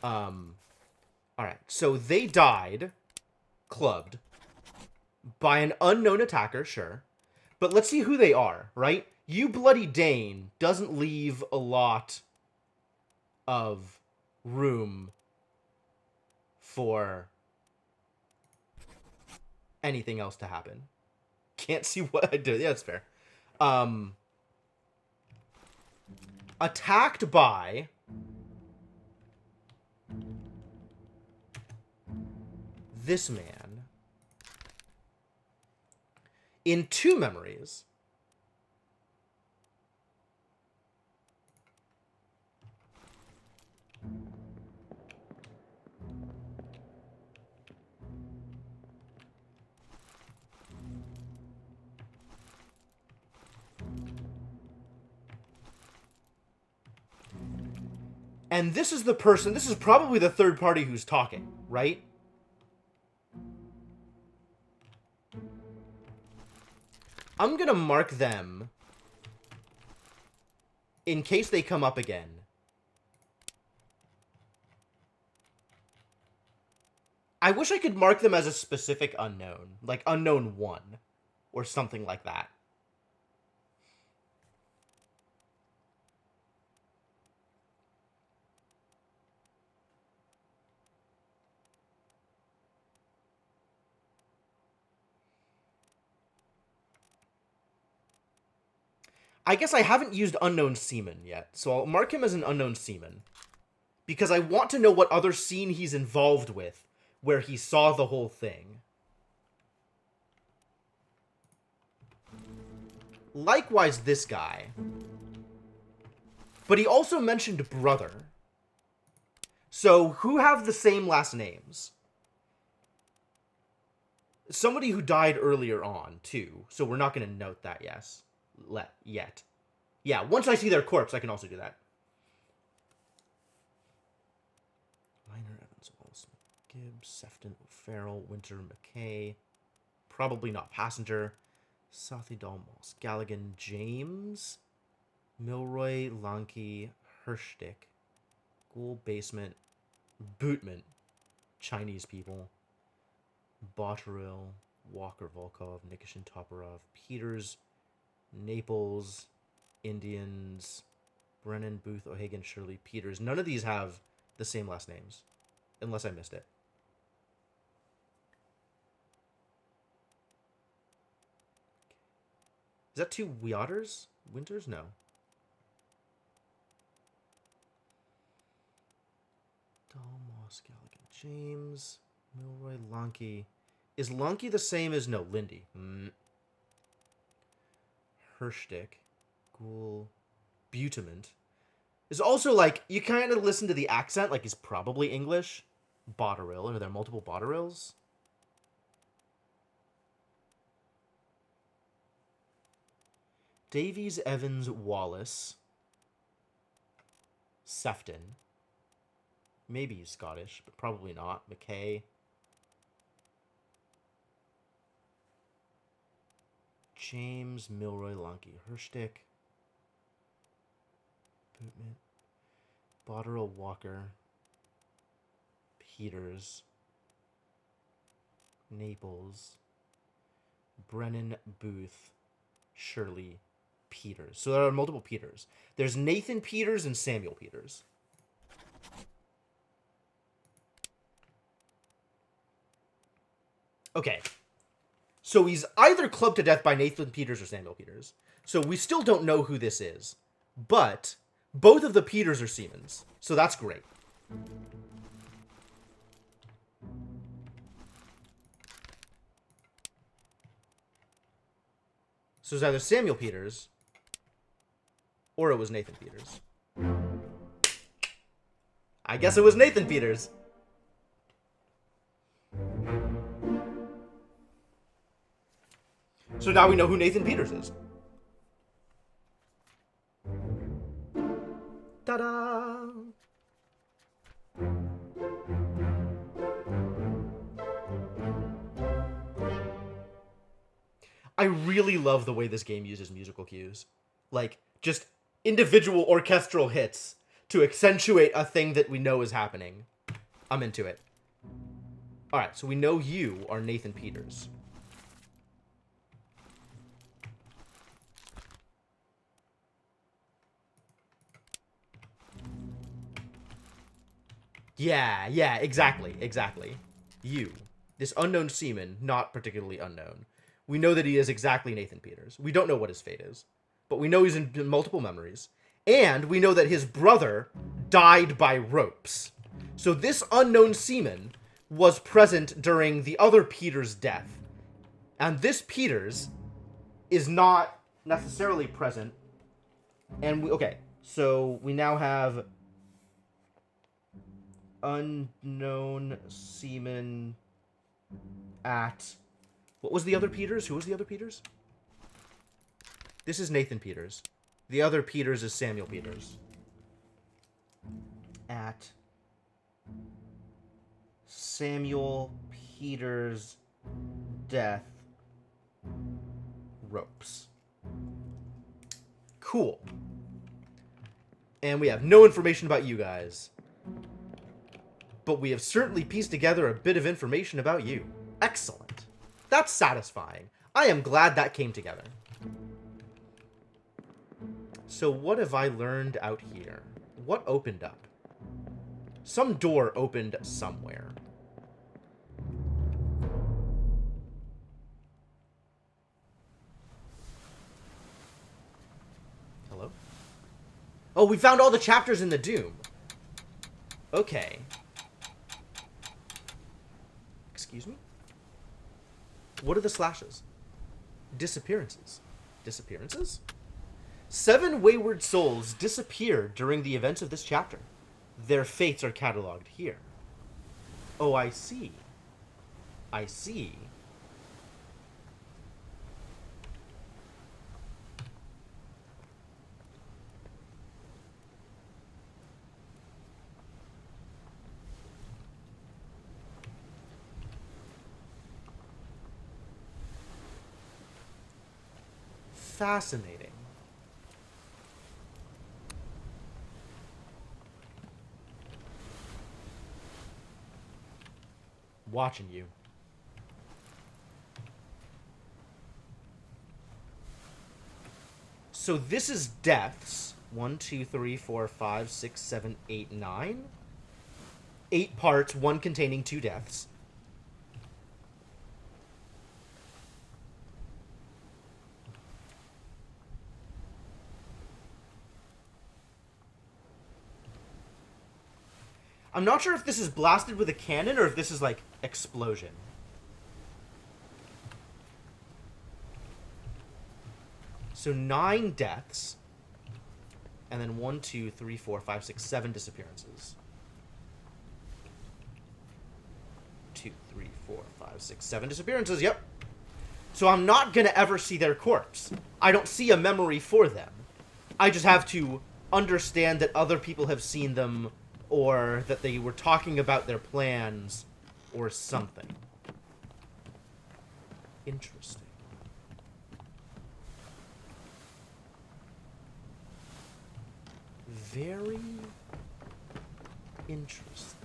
Alright, so they died, clubbed, by an unknown attacker, sure. But let's see who they are, right? You bloody Dane doesn't leave a lot of room for anything else to happen. Can't see what I did. Yeah, that's fair. Attacked by this man in 2 memories. And this is the person, this is probably the third party who's talking, right? I'm gonna mark them in case they come up again. I wish I could mark them as a specific unknown, like unknown 1, or something like that. I guess I haven't used unknown seaman yet, so I'll mark him as an unknown seaman. Because I want to know what other scene he's involved with, where he saw the whole thing. Likewise, this guy. But he also mentioned brother. So, who have the same last names? Somebody who died earlier on, too, so we're not going to note that, yes. Yet. Yeah, once I see their corpse, I can also do that. Minor, Evans, Wallace, Gibbs, Sefton, O'Farrell, Winter, McKay. Probably not Passenger. Southie, Moss, Galligan, James, Milroy, Lanky, Hirschdick, Ghoul, Basement, Bootman, Chinese people, Botterill, Walker, Volkov, Nikishin, Toporov, Peters, Naples, Indians, Brennan, Booth, O'Hagan, Shirley, Peters. None of these have the same last names, unless I missed it. Is that two Weotters? Winters? No. Moss, Gallagher, James, Milroy, Lonky. Is Lonky the same as... No, Lindy. Hirschdick. Ghoul. Butement. Is also, like, you kind of listen to the accent, like he's probably English. Botterill. Are there multiple Botterills? Davies, Evans, Wallace. Sefton. Maybe he's Scottish, but probably not. McKay. James, Milroy, Lonky, Hirschdick. Bootman. Botterill, Walker. Peters. Naples. Brennan, Booth. Shirley, Peters. So there are multiple Peters. There's Nathan Peters and Samuel Peters. Okay. So he's either clubbed to death by Nathan Peters or Samuel Peters. So we still don't know who this is. But both of the Peters are Siemens. So that's great. So it's either Samuel Peters or it was Nathan Peters. I guess it was Nathan Peters. So now we know who Nathan Peters is. Ta-da! I really love the way this game uses musical cues. Like, just individual orchestral hits to accentuate a thing that we know is happening. I'm into it. Alright, so we know you are Nathan Peters. Yeah, exactly. You. This unknown seaman, not particularly unknown. We know that he is exactly Nathan Peters. We don't know what his fate is. But we know he's in multiple memories. And we know that his brother died by ropes. So this unknown seaman was present during the other Peters' death. And this Peters is not necessarily present. And okay, so we now have unknown seaman at... What was the other Peters? Who was the other Peters? This is Nathan Peters. The other Peters is Samuel Peters. At Samuel Peters' death ropes. Cool. And we have no information about you guys. But we have certainly pieced together a bit of information about you. Excellent. That's satisfying. I am glad that came together. So what have I learned out here? What opened up? Some door opened somewhere. Hello? Oh, we found all the chapters in the Doom. Okay. Excuse me? What are the slashes? Disappearances. Disappearances? 7 wayward souls disappeared during the events of this chapter. Their fates are cataloged here. Oh, I see. I see. Fascinating. Watching you. So this is deaths. 1, 2, 3, 4, 5, 6, 7, 8, 9. 8 parts, 1 containing 2 deaths. I'm not sure if this is blasted with a cannon or if this is, like, explosion. So 9 deaths. And then 1, 2, 3, 4, 5, 6, 7 disappearances. 2, 3, 4, 5, 6, 7 disappearances, yep. So I'm not gonna ever see their corpse. I don't see a memory for them. I just have to understand that other people have seen them, or that they were talking about their plans, or something. Interesting. Very interesting.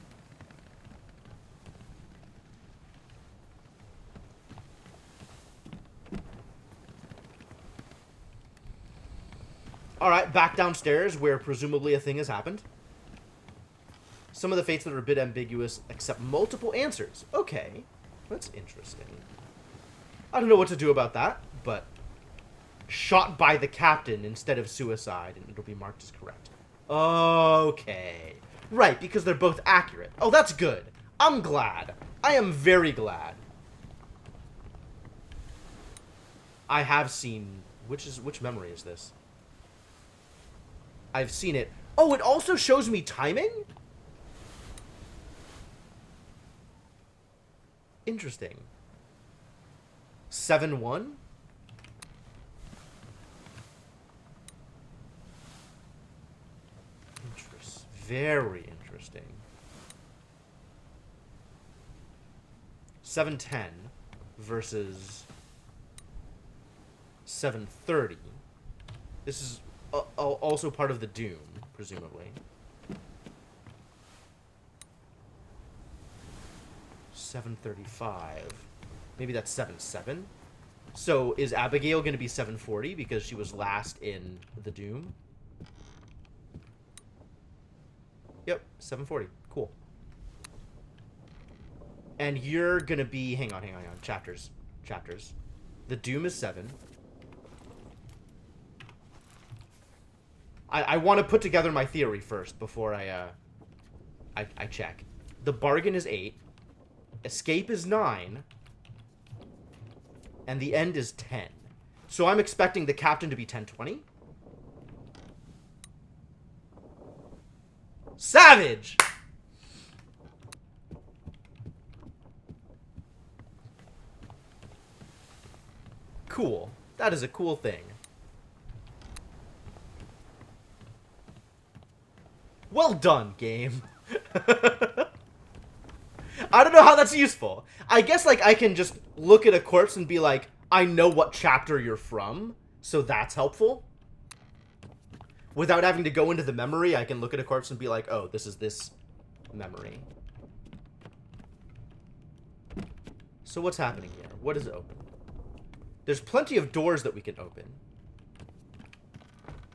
Alright, back downstairs, where presumably a thing has happened. Some of the fates that are a bit ambiguous accept multiple answers. Okay, that's interesting. I don't know what to do about that, but shot by the captain instead of suicide, and it'll be marked as correct. Okay. Right, because they're both accurate. Oh, that's good. I'm glad. I am very glad. I have seen... Which memory is this? I've seen it. Oh, it also shows me timing? Interesting. 7-1? Very interesting. 7:10 versus 7:30. This is also part of the Doom, presumably. 7:35. Maybe that's 7:7. So is Abigail going to be 7:40 because she was last in the Doom? Yep, 7:40. Cool. And you're gonna be... Hang on. Chapters. The Doom is 7. I want to put together my theory first before I check. The Bargain is 8. Escape is 9. And the End is 10. So I'm expecting the Captain to be 10:20. Savage! Cool. That is a cool thing. Well done, game. I don't know how that's useful. I guess, like, I can just look at a corpse and be like, I know what chapter you're from, so that's helpful. Without having to go into the memory, I can look at a corpse and be like, oh, this is this memory. So what's happening here? What is open? There's plenty of doors that we can open.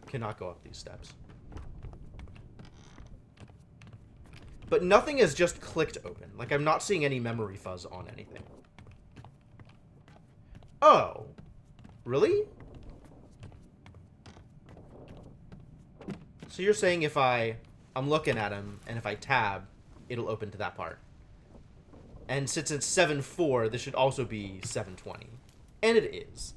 Cannot go up these steps. But nothing has just clicked open. Like, I'm not seeing any memory fuzz on anything. Oh. Really? So you're saying if I'm looking at him, and if I tab, it'll open to that part. And since it's 7:4, this should also be 7:20. And it is.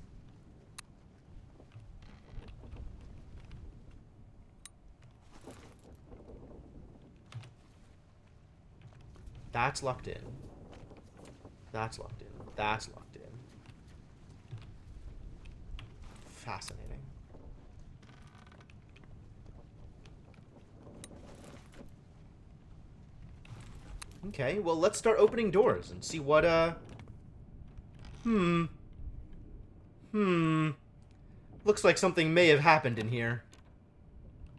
That's locked in. That's locked in. That's locked in. Fascinating. Okay, well, let's start opening doors and see what, Looks like something may have happened in here.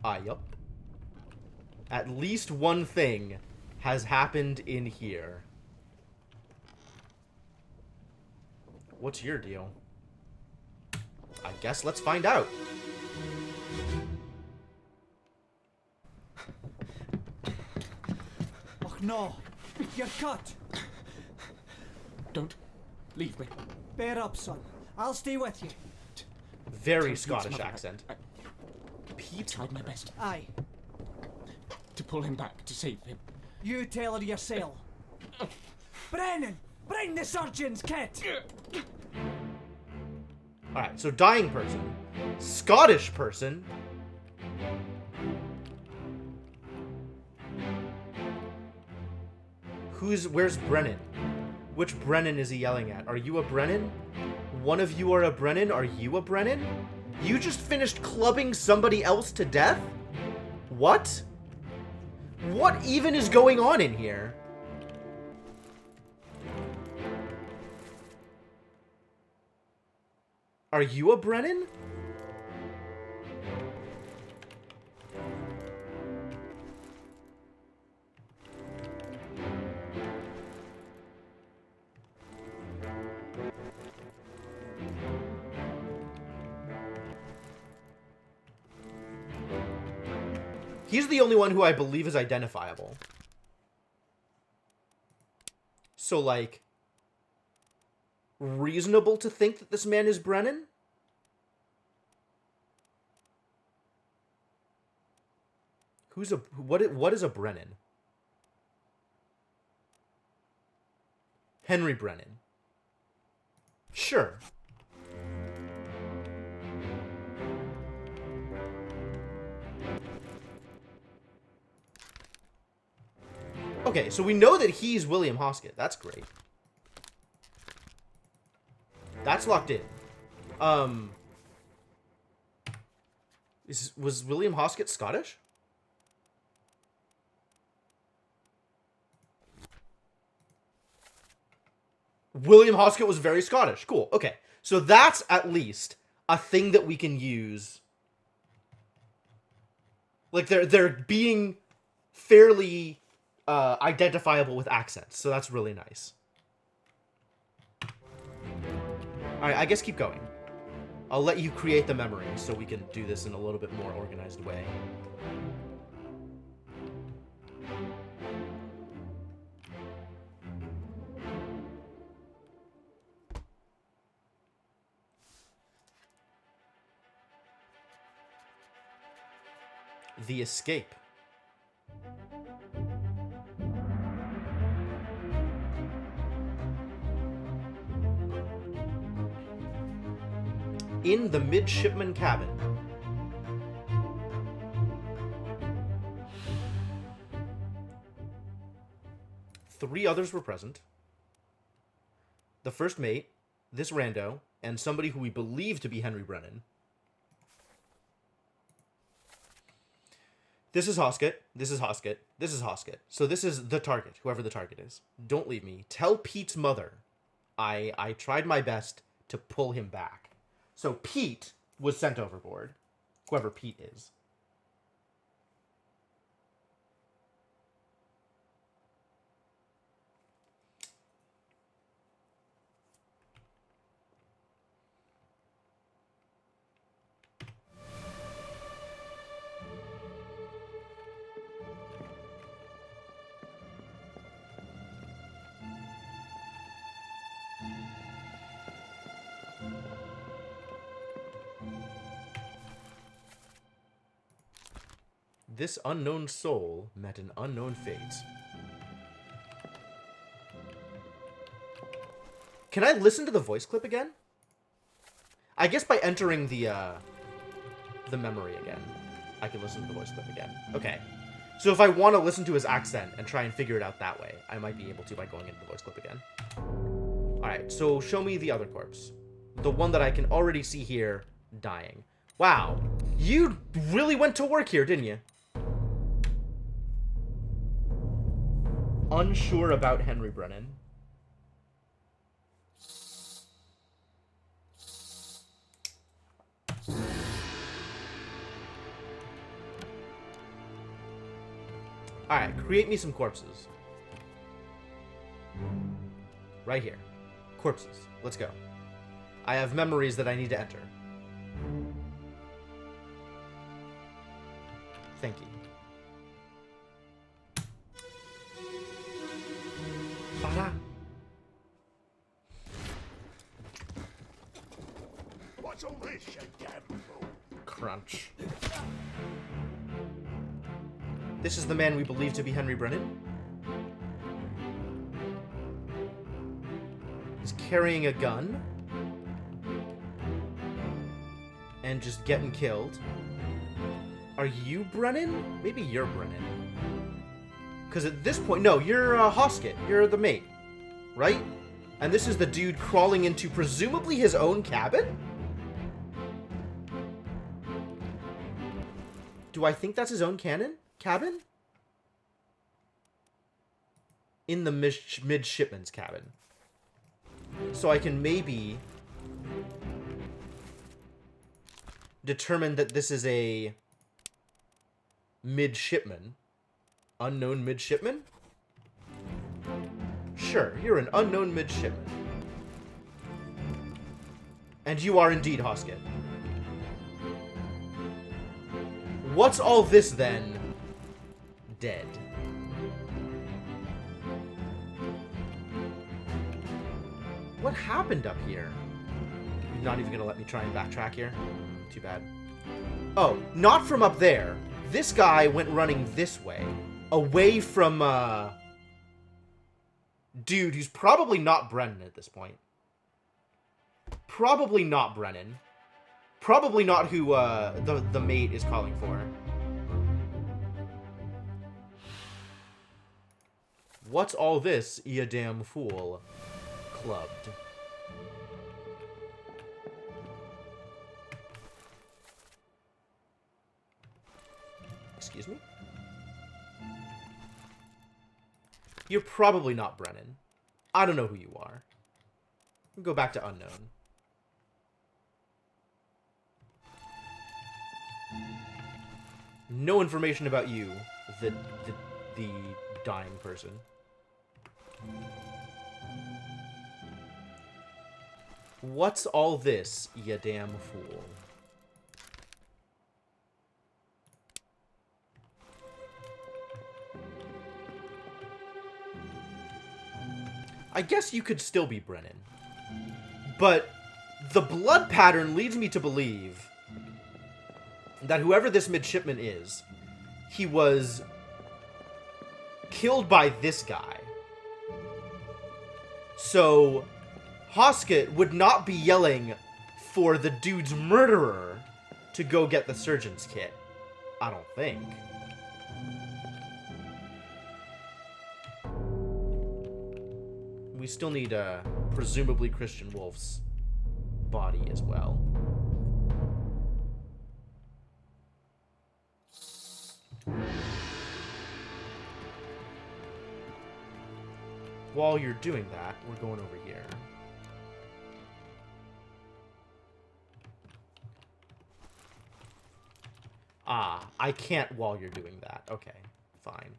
Yup. At least one thing has happened in here. What's your deal? I guess let's find out. Oh no! You're cut! Don't leave me. Bear up, son. I'll stay with you. Very Pete's Scottish mother. accent. I Pete? tried my best Aye. to pull him back, to save him. You tell her yourself. Brennan, bring the surgeon's kit. Alright, so dying person. Scottish person. Where's Brennan? Which Brennan is he yelling at? Are you a Brennan? One of you are a Brennan? Are you a Brennan? You just finished clubbing somebody else to death? What? What even is going on in here? Are you a Brennan? He's the only one who I believe is identifiable. So, like, reasonable to think that this man is Brennan? What is a Brennan? Henry Brennan. Sure. Okay, so we know that he's William Hoskett. That's great. That's locked in. Was William Hoskett Scottish? William Hoskett was very Scottish. Cool. Okay. So that's at least a thing that we can use. Like, they're being fairly identifiable with accents. So that's really nice. Alright, I guess keep going. I'll let you create the memories so we can do this in a little bit more organized way. The escape. In the midshipman cabin. Three others were present. The first mate, this rando, and somebody who we believe to be Henry Brennan. This is Hoskett. This is Hoskett. This is Hoskett. So this is the target, whoever the target is. Don't leave me. Tell Pete's mother I tried my best to pull him back. So Pete was sent overboard. Whoever Pete is. This unknown soul met an unknown fate. Can I listen to the voice clip again? I guess by entering the memory again, I can listen to the voice clip again. Okay. So if I want to listen to his accent and try and figure it out that way, I might be able to by going into the voice clip again. Alright, so show me the other corpse. The one that I can already see here dying. Wow. You really went to work here, didn't you? Unsure about Henry Brennan. Alright, create me some corpses. Right here. Corpses. Let's go. I have memories that I need to enter. Thank you. Ba-da. What's all this, you damn fool? Crunch. This is the man we believe to be Henry Brennan? carrying a gun and just getting killed. Are you Brennan? Maybe you're Brennan. Because at this point, no, you're Hoskett. You're the mate, right? And this is the dude crawling into presumably his own cabin? Do I think that's his own cabin? In the midshipman's cabin. So I can maybe determine that this is a midshipman. Unknown midshipman? Sure, you're an unknown midshipman. And you are indeed Hoskett. What's all this, then? Dead. What happened up here? You're not even gonna let me try and backtrack here? Too bad. Oh, not from up there. This guy went running this way. Away from, dude who's probably not Brennan at this point. Probably not Brennan. Probably not who, the mate is calling for. What's all this, you damn fool? Clubbed. Excuse me? You're probably not Brennan. I don't know who you are. Go back to unknown. No information about you, the dying person. What's all this, you damn fool? I guess you could still be Brennan. But the blood pattern leads me to believe that whoever this midshipman is, he was killed by this guy. So Hoskett would not be yelling for the dude's murderer to go get the surgeon's kit. I don't think. We still need, presumably Christian Wolf's body as well. While you're doing that, we're going over here. Ah, I can't while you're doing that. Okay, fine.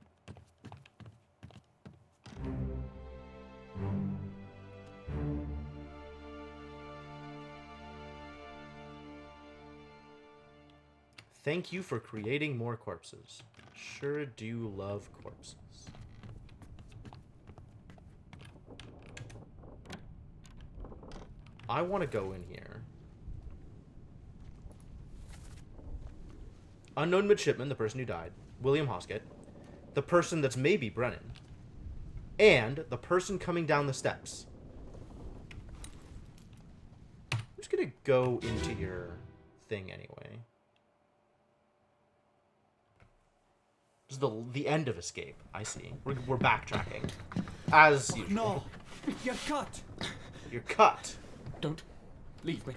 Thank you for creating more corpses. Sure do love corpses. I want to go in here. Unknown midshipman, the person who died. William Hoskett. The person that's maybe Brennan. And the person coming down the steps. I'm just gonna go into your thing anyway. This is the end of escape. I see. We're backtracking. As usual. No, you're cut. You're cut. Don't leave me.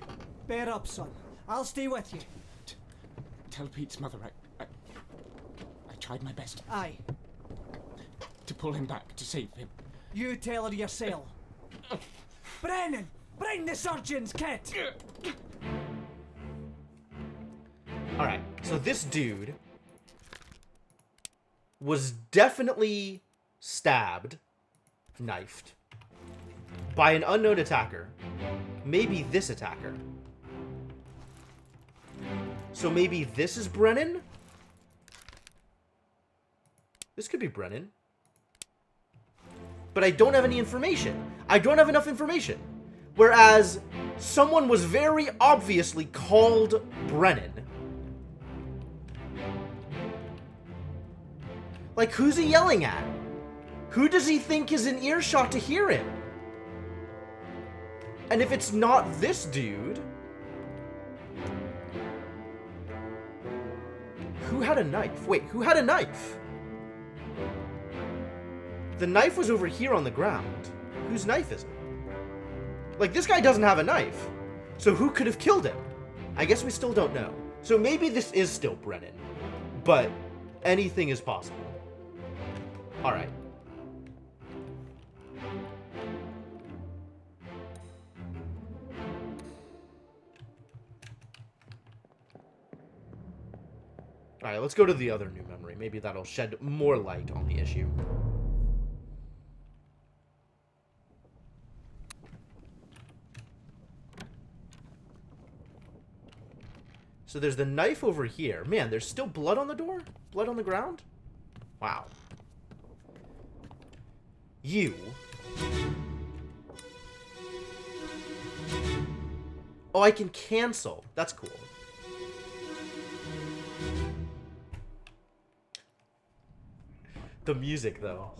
Bear up, son. I'll stay with you. Tell Pete's mother I tried my best Aye. to pull him back, to save him. You tell her yourself. Brennan, bring the surgeon's kit. Alright, so this dude was definitely stabbed, knifed, by an unknown attacker. Maybe this attacker. So maybe this is Brennan? This could be Brennan. But I don't have any information. I don't have enough information. Whereas someone was very obviously called Brennan. Like, who's he yelling at? Who does he think is in earshot to hear him? And if it's not this dude... Who had a knife? Wait, who had a knife? The knife was over here on the ground. Whose knife is it? Like, this guy doesn't have a knife. So who could have killed him? I guess we still don't know. So maybe this is still Brennan. But anything is possible. Alright. Alright, let's go to the other new memory. Maybe that'll shed more light on the issue. So there's the knife over here. Man, there's still blood on the door? Blood on the ground? Wow. You. Oh, I can cancel. That's cool. The music, though.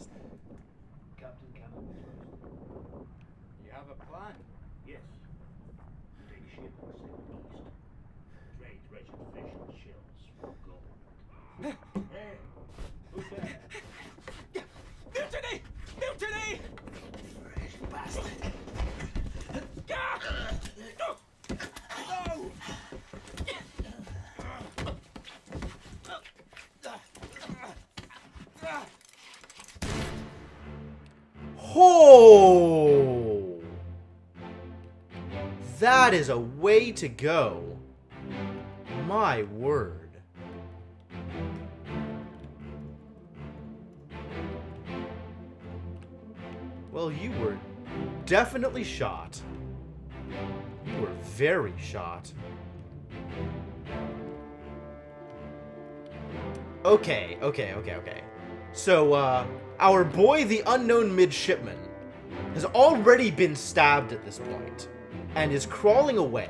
Captain Campbell. You have a plan? Yes. Take ship and sail east. Trade treasure fish and shells for gold. Hey, who's there? Mutiny! Mutiny! Fresh bastard. No! Oh! That is a way to go. My word. Well, you were definitely shot. You were very shot. Okay. So, our boy, the unknown midshipman, has already been stabbed at this point, and is crawling away.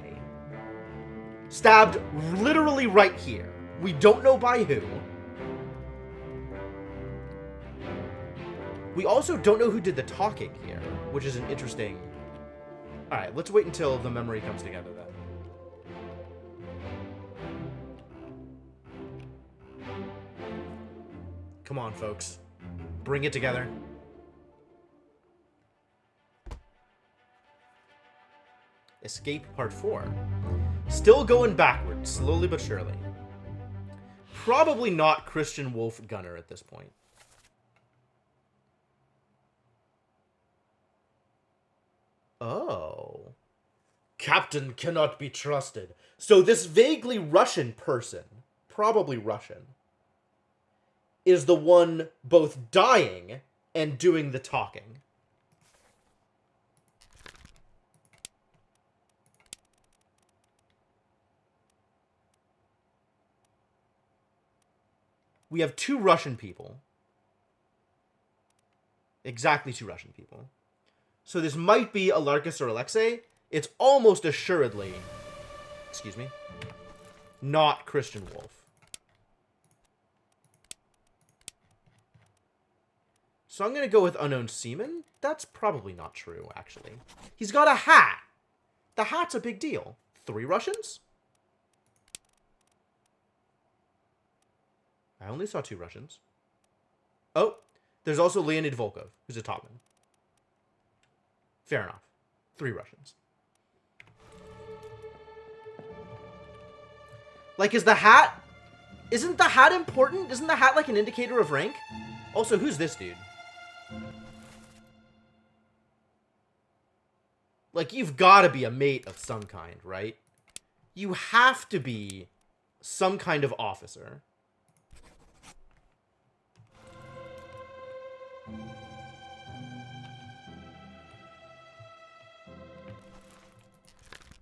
Stabbed literally right here. We don't know by who. We also don't know who did the talking here, which is an interesting... Alright, let's wait until the memory comes together then. Come on, folks. Bring it together. Escape Part 4. Still going backwards, slowly but surely. Probably not Christian Wolf Gunner at this point. Oh. Captain cannot be trusted. So this vaguely Russian person, probably Russian, is the one both dying and doing the talking. We have two Russian people. Exactly two Russian people. So this might be Alarkus or Alexei. It's almost assuredly, excuse me, not Christian Wolf. So I'm going to go with Unknown Seaman. That's probably not true, actually. He's got a hat. The hat's a big deal. 3 Russians? I only saw 2 Russians. Oh, there's also Leonid Volkov, who's a topman. Fair enough. 3 Russians. Like, is the hat... Isn't the hat important? Isn't the hat like an indicator of rank? Also, who's this dude? Like, you've got to be a mate of some kind, right? You have to be some kind of officer.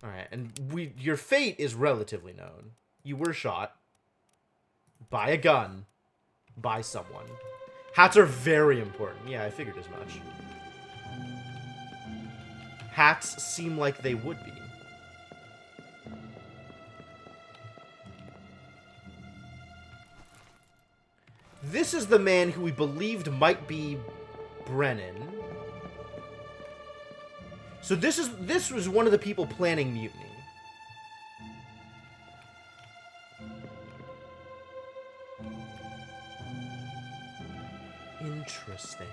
Alright, and your fate is relatively known. You were shot by a gun by someone. Hats are very important. Yeah, I figured as much. Hats seem like they would be. This is the man who we believed might be Brennan. So this was one of the people planning mutiny. Interesting.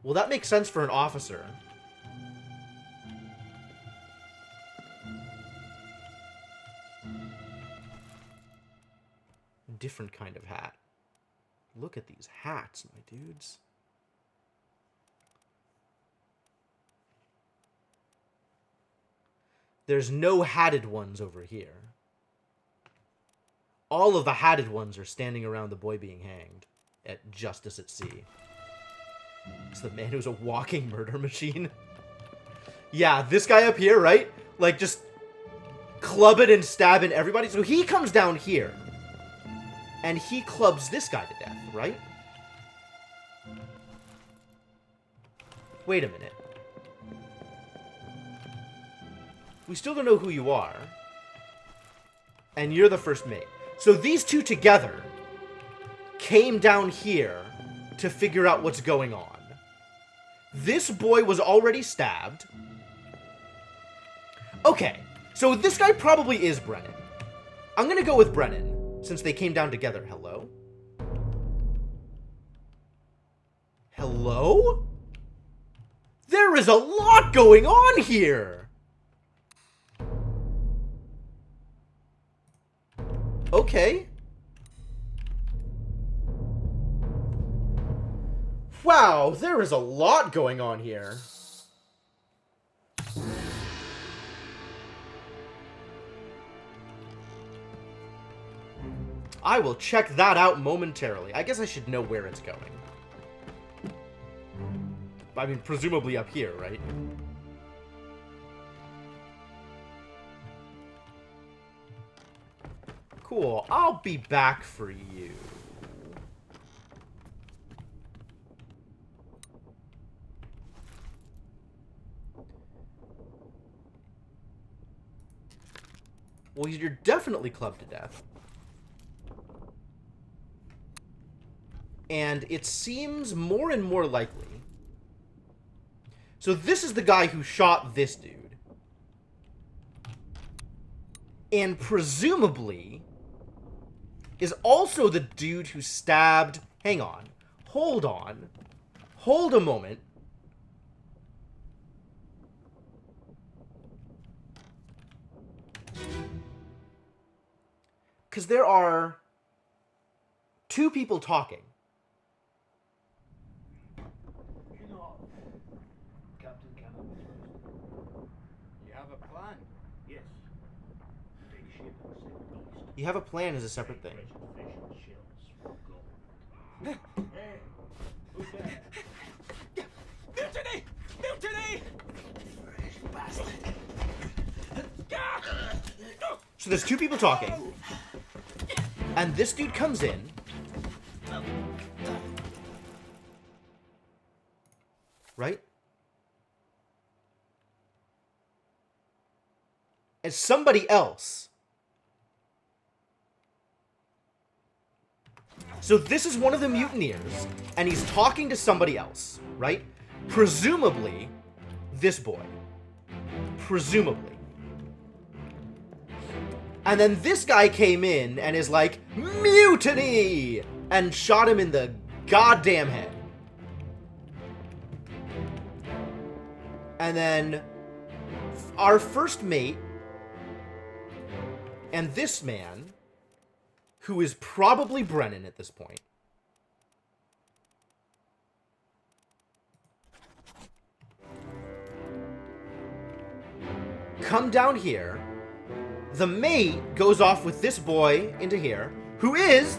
Well, that makes sense for an officer. Different kind of hat. Look at these hats, my dudes. There's no hatted ones over here. All of the hatted ones are standing around the boy being hanged at Justice at Sea. It's the man who's a walking murder machine. Yeah, this guy up here, right? Like, just clubbing and stabbing everybody. So he comes down here. And he clubs this guy to death, right? Wait a minute. We still don't know who you are. And you're the first mate. So these two together came down here to figure out what's going on. This boy was already stabbed. Okay, so this guy probably is Brennan. I'm gonna go with Brennan. Since they came down together. Hello? Hello? There is a lot going on here! Okay. Wow, there is a lot going on here. I will check that out momentarily. I guess I should know where it's going. I mean, presumably up here, right? Cool. I'll be back for you. Well, you're definitely clubbed to death. And it seems more and more likely. So this is the guy who shot this dude. And presumably is also the dude who stabbed... Hang on. Hold on. Hold a moment. Because there are two people talking. Captain Cameron. You have a plan? Yes. Take ship and sail east. You have a plan is a separate thing. Treasure fish and shells for gold. Hey, who's there? Mutiny! Mutiny! Bastard! So there's two people talking. And this dude comes in. Right? And somebody else. So this is one of the mutineers, and he's talking to somebody else, right? Presumably, this boy. Presumably. And then this guy came in and is like, mutiny! And shot him in the goddamn head. And then our first mate and this man, who is probably Brennan at this point, come down here. The mate goes off with this boy into here, who is,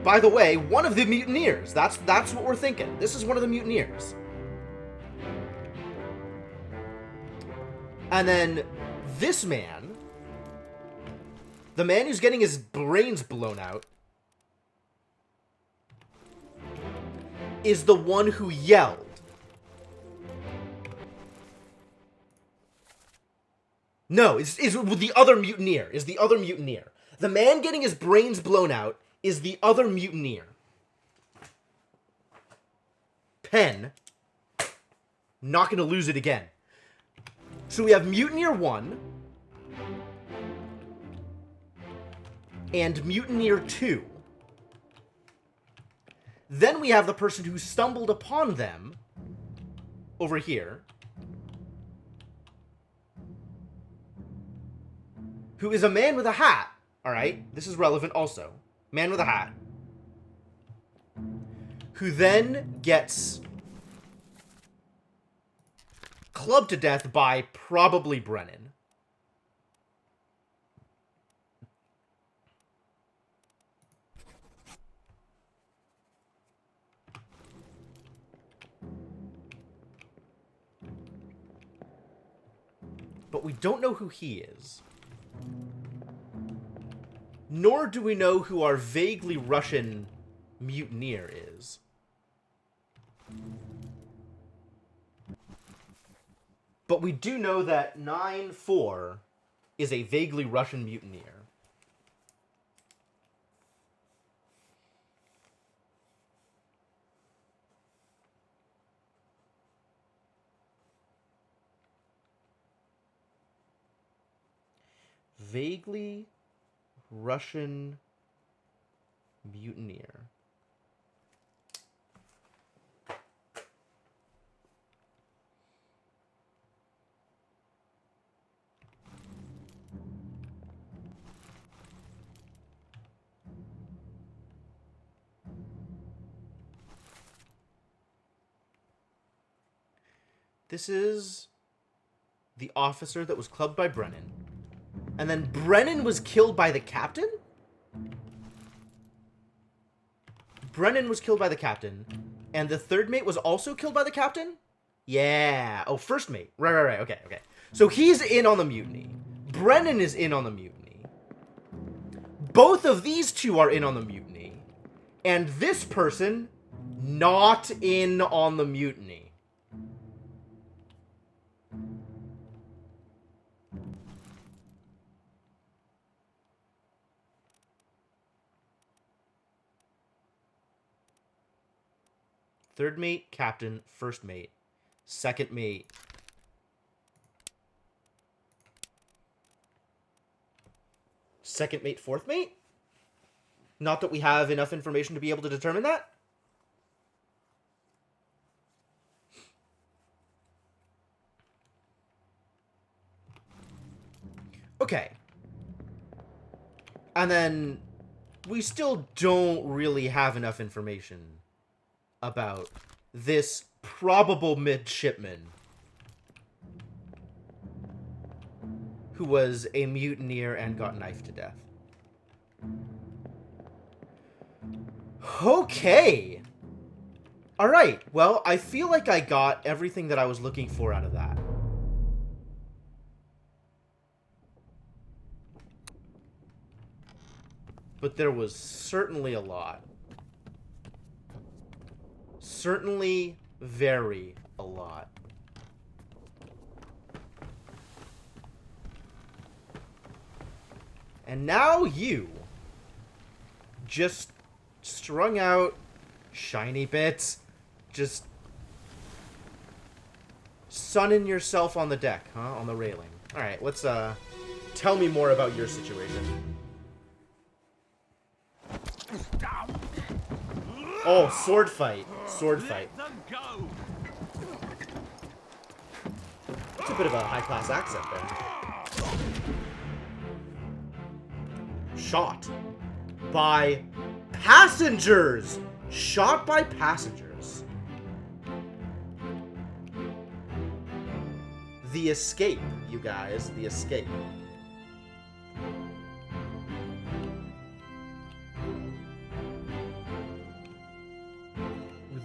by the way, one of the mutineers. That's what we're thinking. This is one of the mutineers. And then this man, the man who's getting his brains blown out, is the one who yelled. No, is the other mutineer. Is the other mutineer. The man getting his brains blown out is the other mutineer. pen. Not gonna lose it again. So we have Mutineer 1 and Mutineer 2. Then we have the person who stumbled upon them over here, who is a man with a hat. Alright, this is relevant also. Man with a hat. Who then gets clubbed to death by probably Brennan. But we don't know who he is. Nor do we know who our vaguely Russian mutineer is. But we do know that 9-4 is a vaguely Russian mutineer. Vaguely Russian mutineer. This is the officer that was clubbed by Brennan. And then Brennan was killed by the captain? Brennan was killed by the captain. And the third mate was also killed by the captain? Yeah. Oh, first mate. Right. Okay. So he's in on the mutiny. Brennan is in on the mutiny. Both of these two are in on the mutiny. And this person, not in on the mutiny. Third mate, captain, first mate, second mate. Second mate, fourth mate? Not that we have enough information to be able to determine that? Okay. And then we still don't really have enough information about this probable midshipman who was a mutineer and got knifed to death. Okay. All right. Well, I feel like I got everything that I was looking for out of that. But there was certainly a lot. Certainly very a lot. And now you just strung out shiny bits, just sunning yourself on the deck, huh? On the railing. All right, let's tell me more about your situation. Oh, sword fight. Sword fight. It's a bit of a high-class accent there. Shot by passengers. Shot by passengers. The escape, you guys. The escape.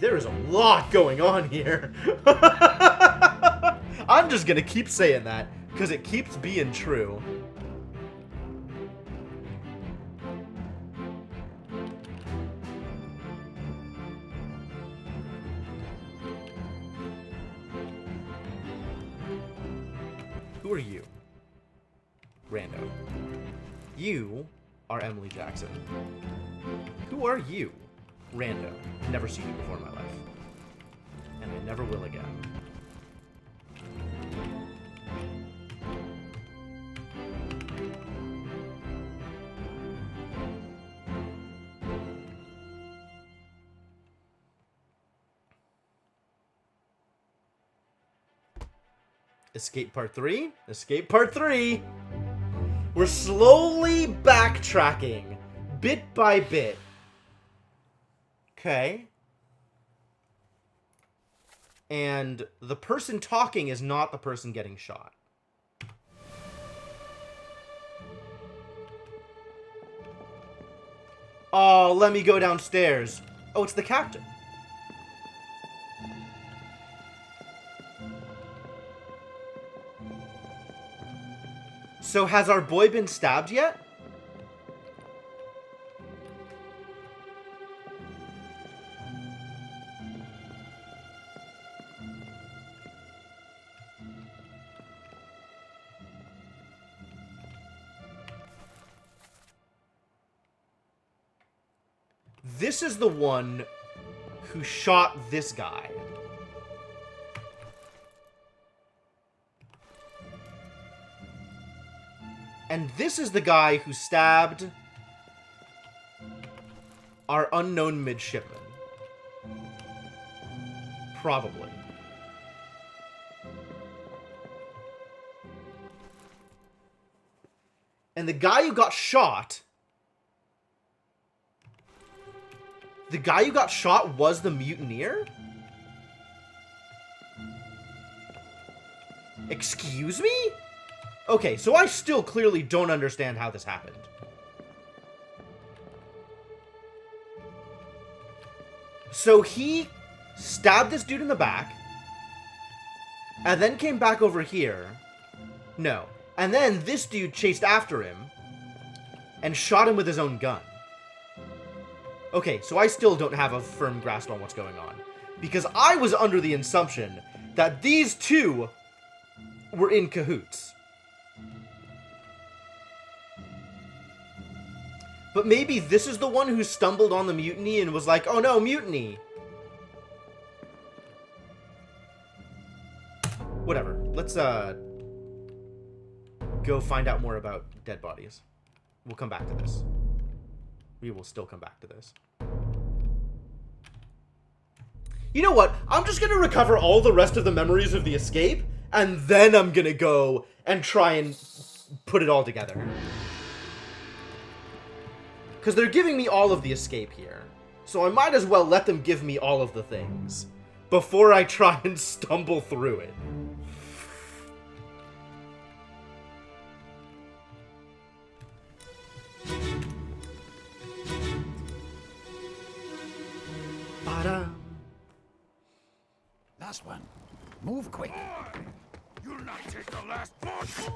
There is a lot going on here. I'm just gonna keep saying that, because it keeps being true. Who are you? Rando. You are Emily Jackson. Who are you? Rando. Never seen you before in my life. never will again. Escape part 3? Escape part 3! We're slowly backtracking, bit by bit. Okay. And the person talking is not the person getting shot. Oh, let me go downstairs. Oh, it's the captain. So has our boy been stabbed yet? This is the one who shot this guy. And this is the guy who stabbed our unknown midshipman. Probably. And the guy who got shot... The guy who got shot was the mutineer? Excuse me? Okay, so I still clearly don't understand how this happened. So he stabbed this dude in the back, and then came back over here. No. And then this dude chased after him, and shot him with his own gun. Okay, so I still don't have a firm grasp on what's going on. Because I was under the assumption that these two were in cahoots. But maybe this is the one who stumbled on the mutiny and was like, oh no, mutiny! Whatever. Let's, go find out more about dead bodies. We'll come back to this. We will still come back to this. You know what? I'm just gonna recover all the rest of the memories of the escape, and then I'm gonna go and try and put it all together. Because they're giving me all of the escape here. So I might as well let them give me all of the things before I try and stumble through it. Last one. Move quick. You'll not take the last push!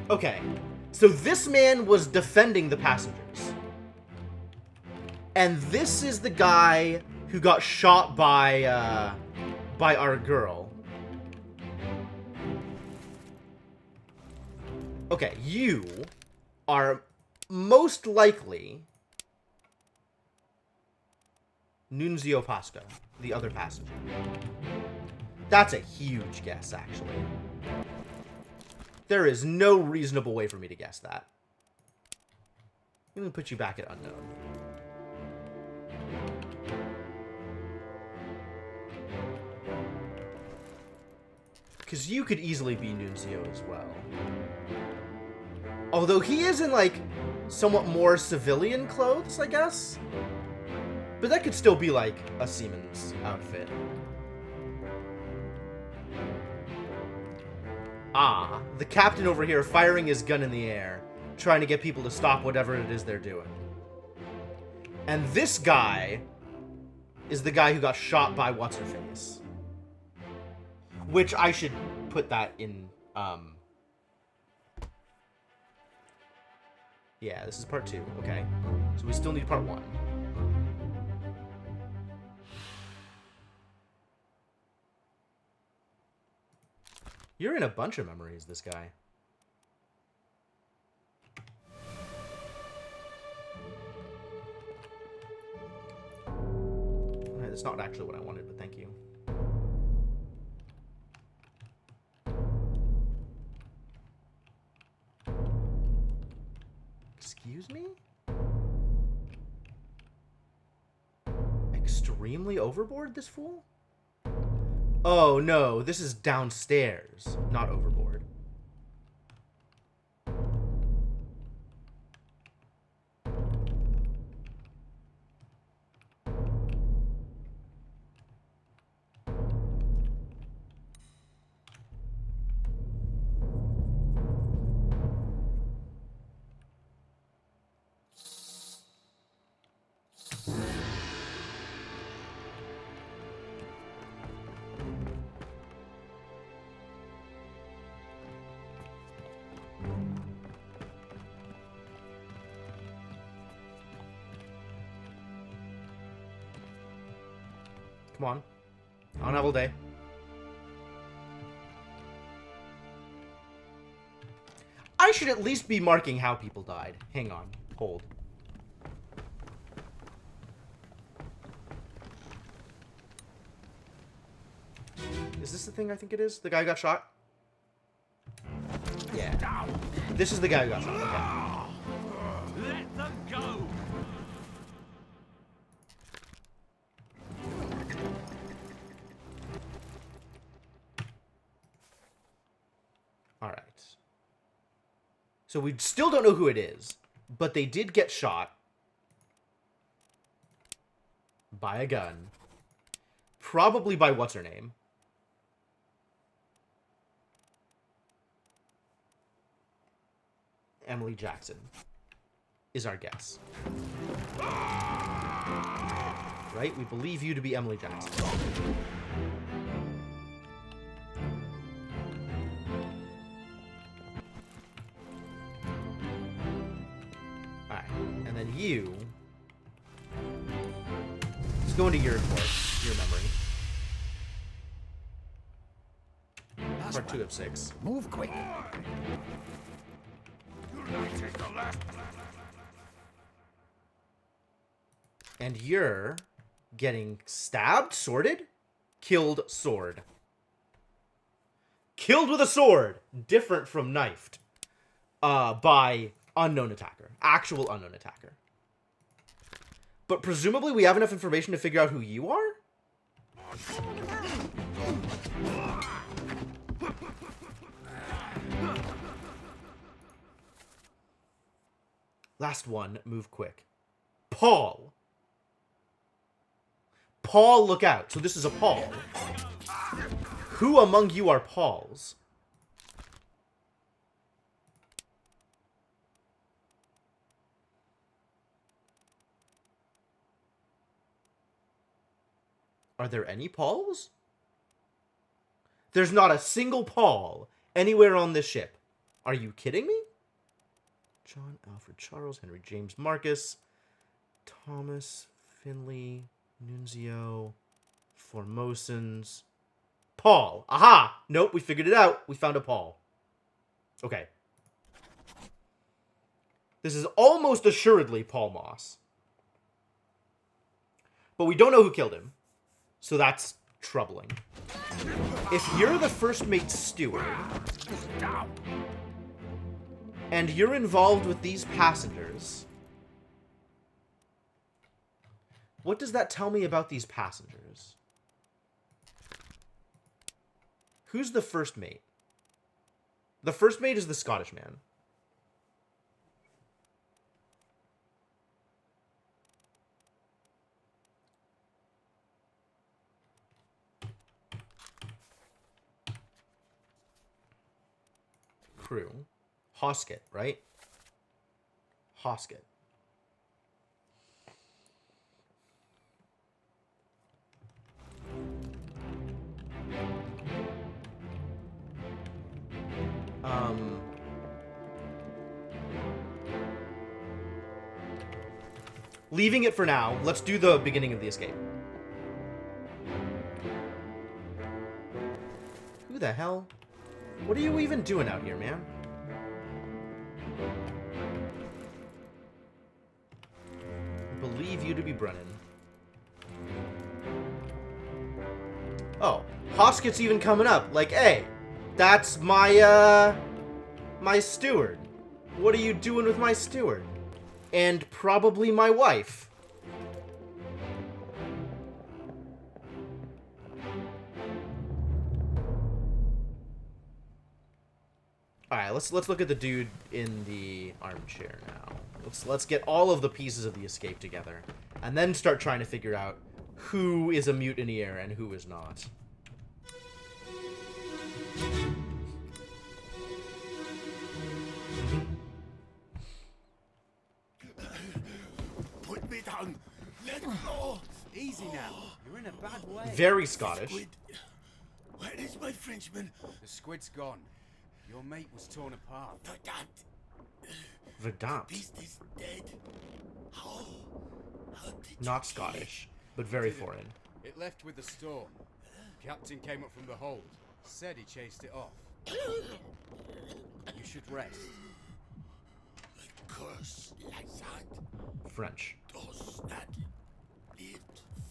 Okay, so this man was defending the passengers. And this is the guy who got shot by our girl. Okay, you are most likely Nunzio Pasco, the other passenger. That's a huge guess, actually. There is no reasonable way for me to guess that. I'm gonna put you back at unknown. Because you could easily be Nunzio as well. Although he is in, like, somewhat more civilian clothes, I guess? But that could still be, like, a seaman's outfit. Ah, the captain over here firing his gun in the air, trying to get people to stop whatever it is they're doing. And this guy is the guy who got shot by What's-Her-Face. Which I should put that in, yeah, this is part 2, okay. So we still need part 1. You're in a bunch of memories, this guy. Alright, that's not actually what I wanted, but thank you. Excuse me? Extremely overboard, this fool? Oh no, this is downstairs, not overboard. Come on. On level day. I should at least be marking how people died. Hang on. Hold. Is this the thing I think it is? The guy who got shot? Yeah. This is the guy who got shot. Okay. Let them go! Alright. So we still don't know who it is, but they did get shot by a gun. Probably by what's-her-name. Emily Jackson is our guess. Right? We believe you to be Emily Jackson. Alright, and then you... Let's go into your report, your memory. Part 2 of 6. Move quick. And you're getting stabbed, sworded, killed, sword. Killed with a sword, different from knifed, by unknown attacker, actual unknown attacker. But presumably we have enough information to figure out who you are? Last one, move quick. Paul. Paul, look out. So this is a Paul. Who among you are Pauls? Are there any Pauls? There's not a single Paul anywhere on this ship. Are you kidding me? John, Alfred, Charles, Henry, James, Marcus, Thomas, Finley, Nunzio, Formosans, Paul. Aha! Nope, we figured it out. We found a Paul. Okay. This is almost assuredly Paul Moss. But we don't know who killed him. So that's troubling. If you're the first mate steward, and you're involved with these passengers, what does that tell me about these passengers? Who's the first mate? The first mate is the Scottish man. Crew. Hoskett, right? Hoskett. Leaving it for now, let's do the beginning of the escape. Who the hell? What are you even doing out here, man? I believe you to be Brennan. Oh, Hosket's even coming up. Like, hey, that's my, my steward. What are you doing with my steward? And probably my wife. Alright, let's look at the dude in the armchair now. Let's get all of the pieces of the escape together. And then start trying to figure out who is a mutineer and who is not. Put me down. Let go. Easy now. You're in a bad way. Very Scottish. Squid. Where is my Frenchman? The squid's gone. Your mate was torn apart. Verdammt. Beast is dead. How? How did you Not kill Scottish, but very foreign. It left with the storm. Captain came up from the hold. Said he chased it off. You should rest. it? A curse like that French. does not live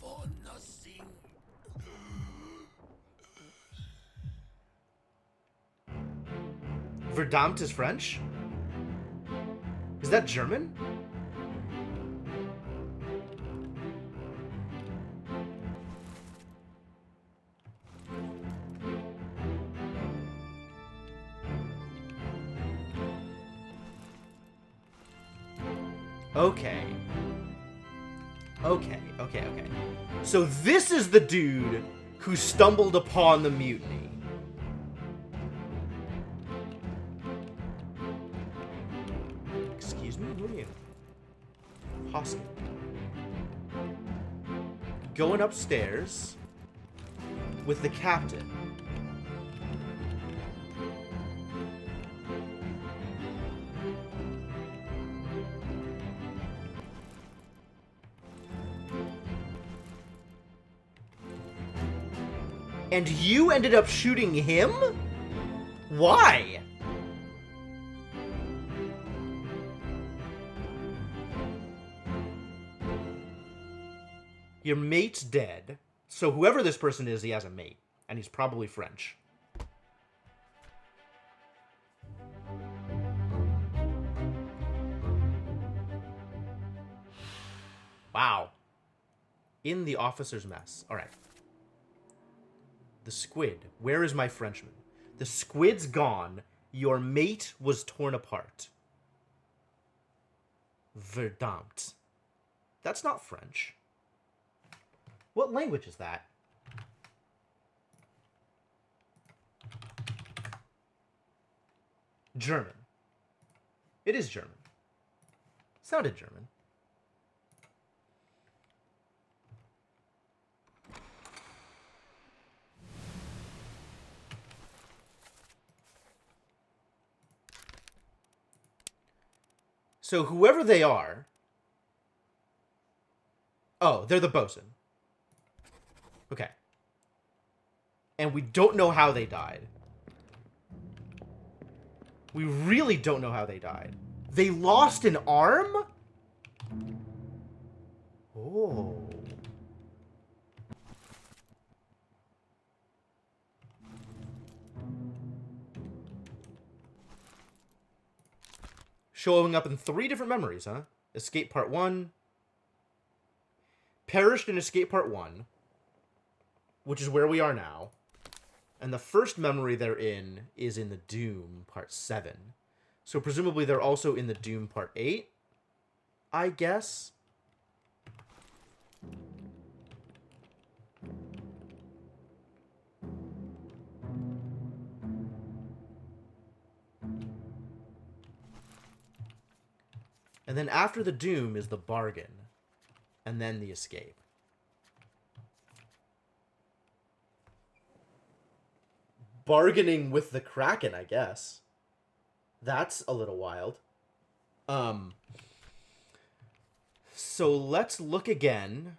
for nothing. Verdammt is French? Is that German? Okay. Okay. So this is the dude who stumbled upon the mutiny. Excuse me? Who are you? Hoskin. Going upstairs with the captain. And you ended up shooting him? Why? Your mate's dead. So whoever this person is, he has a mate. And he's probably French. Wow. In the officer's mess. Alright. The squid. Where is my Frenchman? The squid's gone. Your mate was torn apart. Verdammt. That's not French. What language is that? German. It is German. Sounded German. So whoever they are... Oh, they're the bosun. Okay. And we don't know how they died. We really don't know how they died. They lost an arm? Oh. Showing up in 3 different memories, huh? Escape Part 1. Perished in Escape Part 1. Which is where we are now. And the first memory they're in is in the Doom Part 7. So presumably they're also in the Doom Part 8. I guess. And then after the Doom is the Bargain. And then the Escape. Bargaining with the Kraken, I guess. That's a little wild. So let's look again.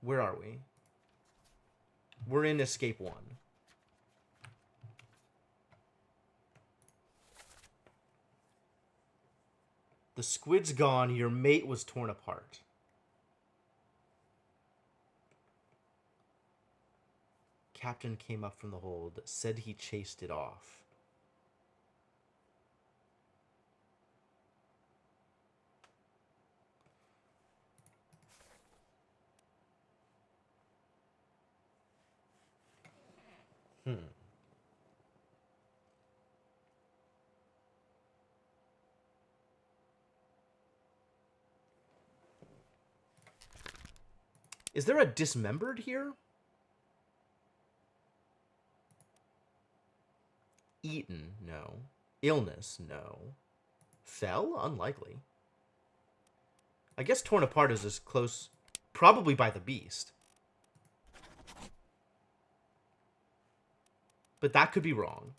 Where are we? We're in Escape 1. The squid's gone. Your mate was torn apart. Captain came up from the hold, said he chased it off. Is there a dismembered here? Eaten? No. Illness? No. Fell? Unlikely. I guess torn apart is as close... Probably by the beast. But that could be wrong.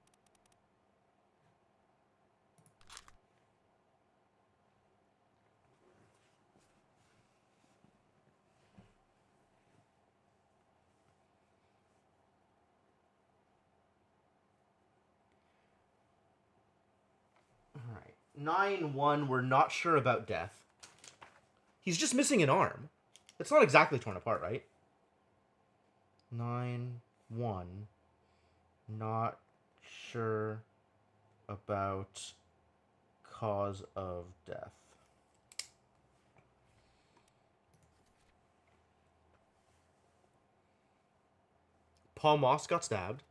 Alright. 9-1, we're not sure about death. He's just missing an arm. It's not exactly torn apart, right? 9-1. Not sure about cause of death. Paul Moss got stabbed.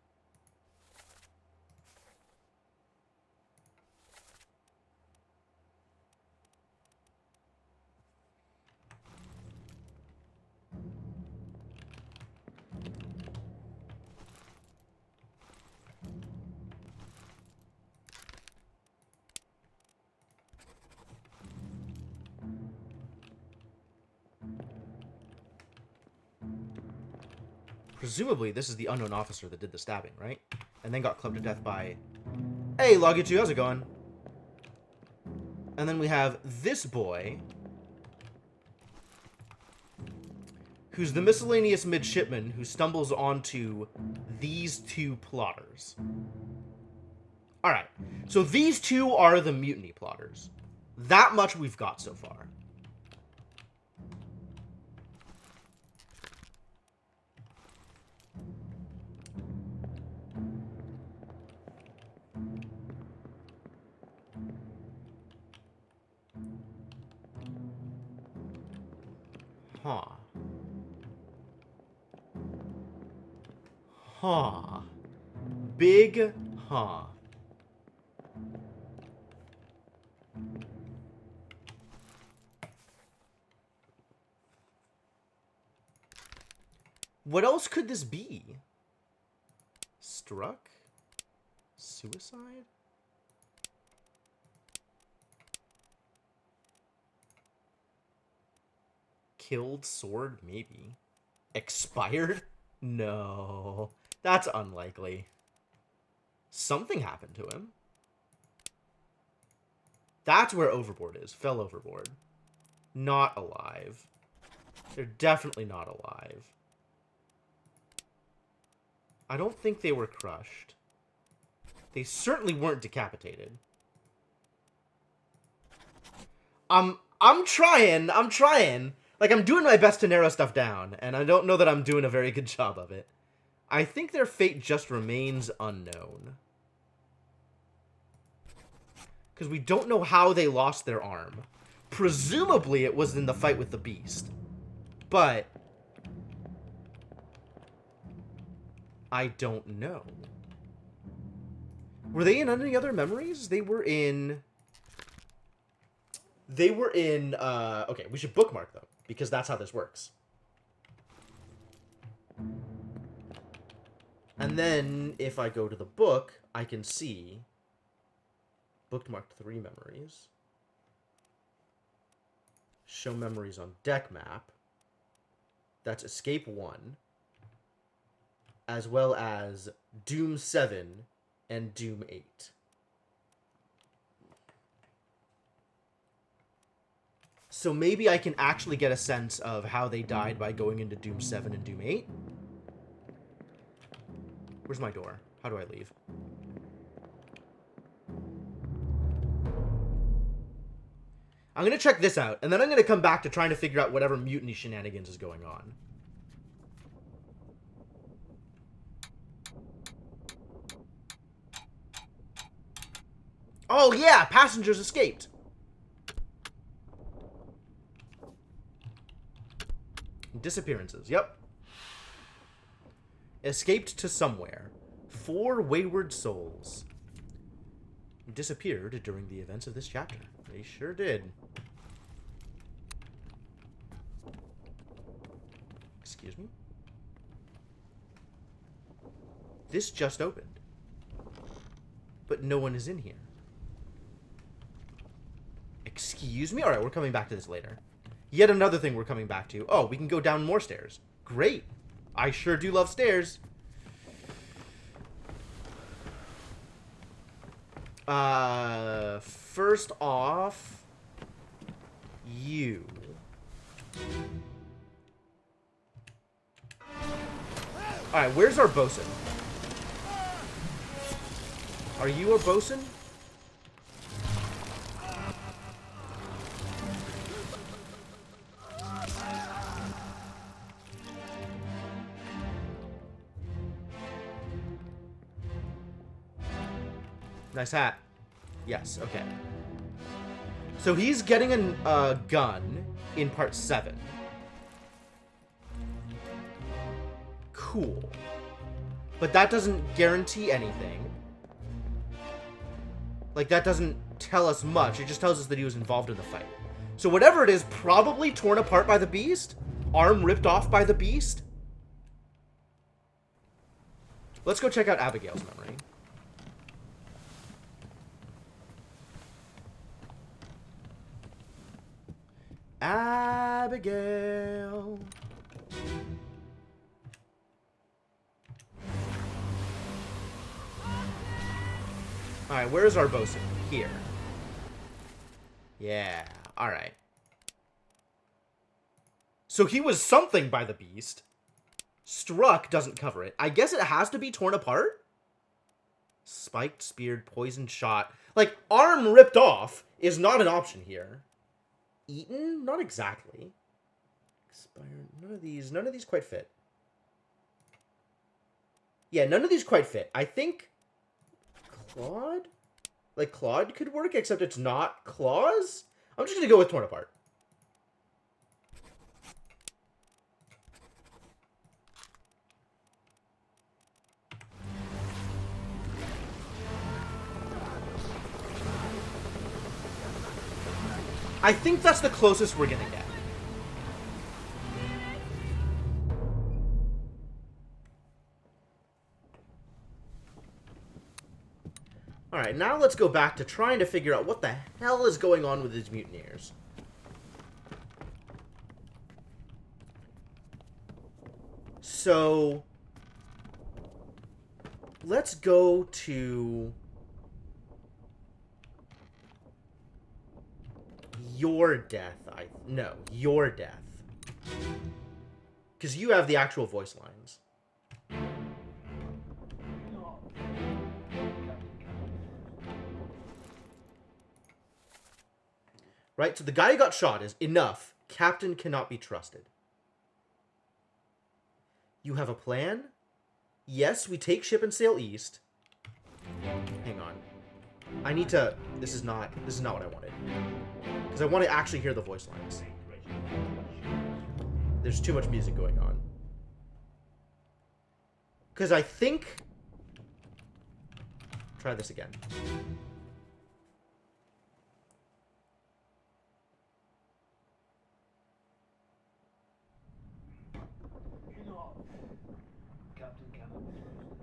Presumably, this is the unknown officer that did the stabbing, right? And then got clubbed to death by... Hey, Loggy 2, how's it going? And then we have this boy... who's the miscellaneous midshipman who stumbles onto these two plotters. Alright, so these two are the mutiny plotters. That much we've got so far. Huh. Huh. Big huh. What else could this be? Struck? Suicide? Killed sword? Maybe. Expired? No. That's unlikely. Something happened to him. That's where overboard is. Fell overboard. Not alive. They're definitely not alive. I don't think they were crushed. They certainly weren't decapitated. I'm trying. Like, I'm doing my best to narrow stuff down, and I don't know that I'm doing a very good job of it. I think their fate just remains unknown. Because we don't know how they lost their arm. Presumably it was in the fight with the beast. But... I don't know. Were they in any other memories? They were in... okay, we should bookmark them, because that's how this works. And then, if I go to the book, I can see bookmarked 3 memories. Show memories on deck map. That's Escape 1. As well as Doom 7 and Doom 8. So maybe I can actually get a sense of how they died by going into Doom 7 and Doom 8. Where's my door? How do I leave? I'm going to check this out, and then I'm going to come back to trying to figure out whatever mutiny shenanigans is going on. Oh yeah, passengers escaped. Disappearances, yep. Escaped to somewhere. 4 wayward souls. Disappeared during the events of this chapter. They sure did. Excuse me? This just opened. But no one is in here. Excuse me? Alright, we're coming back to this later. Yet another thing we're coming back to. Oh, we can go down more stairs. Great. I sure do love stairs. First off, you. Alright, where's our bosun? Are you a bosun? Nice hat. Yes, okay. So he's getting a gun in part 7. Cool. But that doesn't guarantee anything. Like, that doesn't tell us much. It just tells us that he was involved in the fight. So whatever it is, probably torn apart by the beast? Arm ripped off by the beast? Let's go check out Abigail's memory. Abigail. Alright, where's our bosun? Here. Yeah, alright. So he was something by the beast. Struck doesn't cover it. I guess it has to be torn apart? Spiked, speared, poisoned, shot. Like, arm ripped off is not an option here. Eaten? Not exactly. Expired. None of these quite fit. Yeah, none of these quite fit. I think clawed? Like, clawed could work, except it's not claws? I'm just gonna go with torn apart. I think that's the closest we're gonna get. Alright, now let's go back to trying to figure out what the hell is going on with these mutineers. So, let's go to your death. No, your death. Because you have the actual voice lines. Right, so the guy who got shot is enough. Captain cannot be trusted. You have a plan? Yes, we take ship and sail east. Hang on. I need to... This is not what I wanted. Because I want to actually hear the voice lines. There's too much music going on. Because I think... Try this again.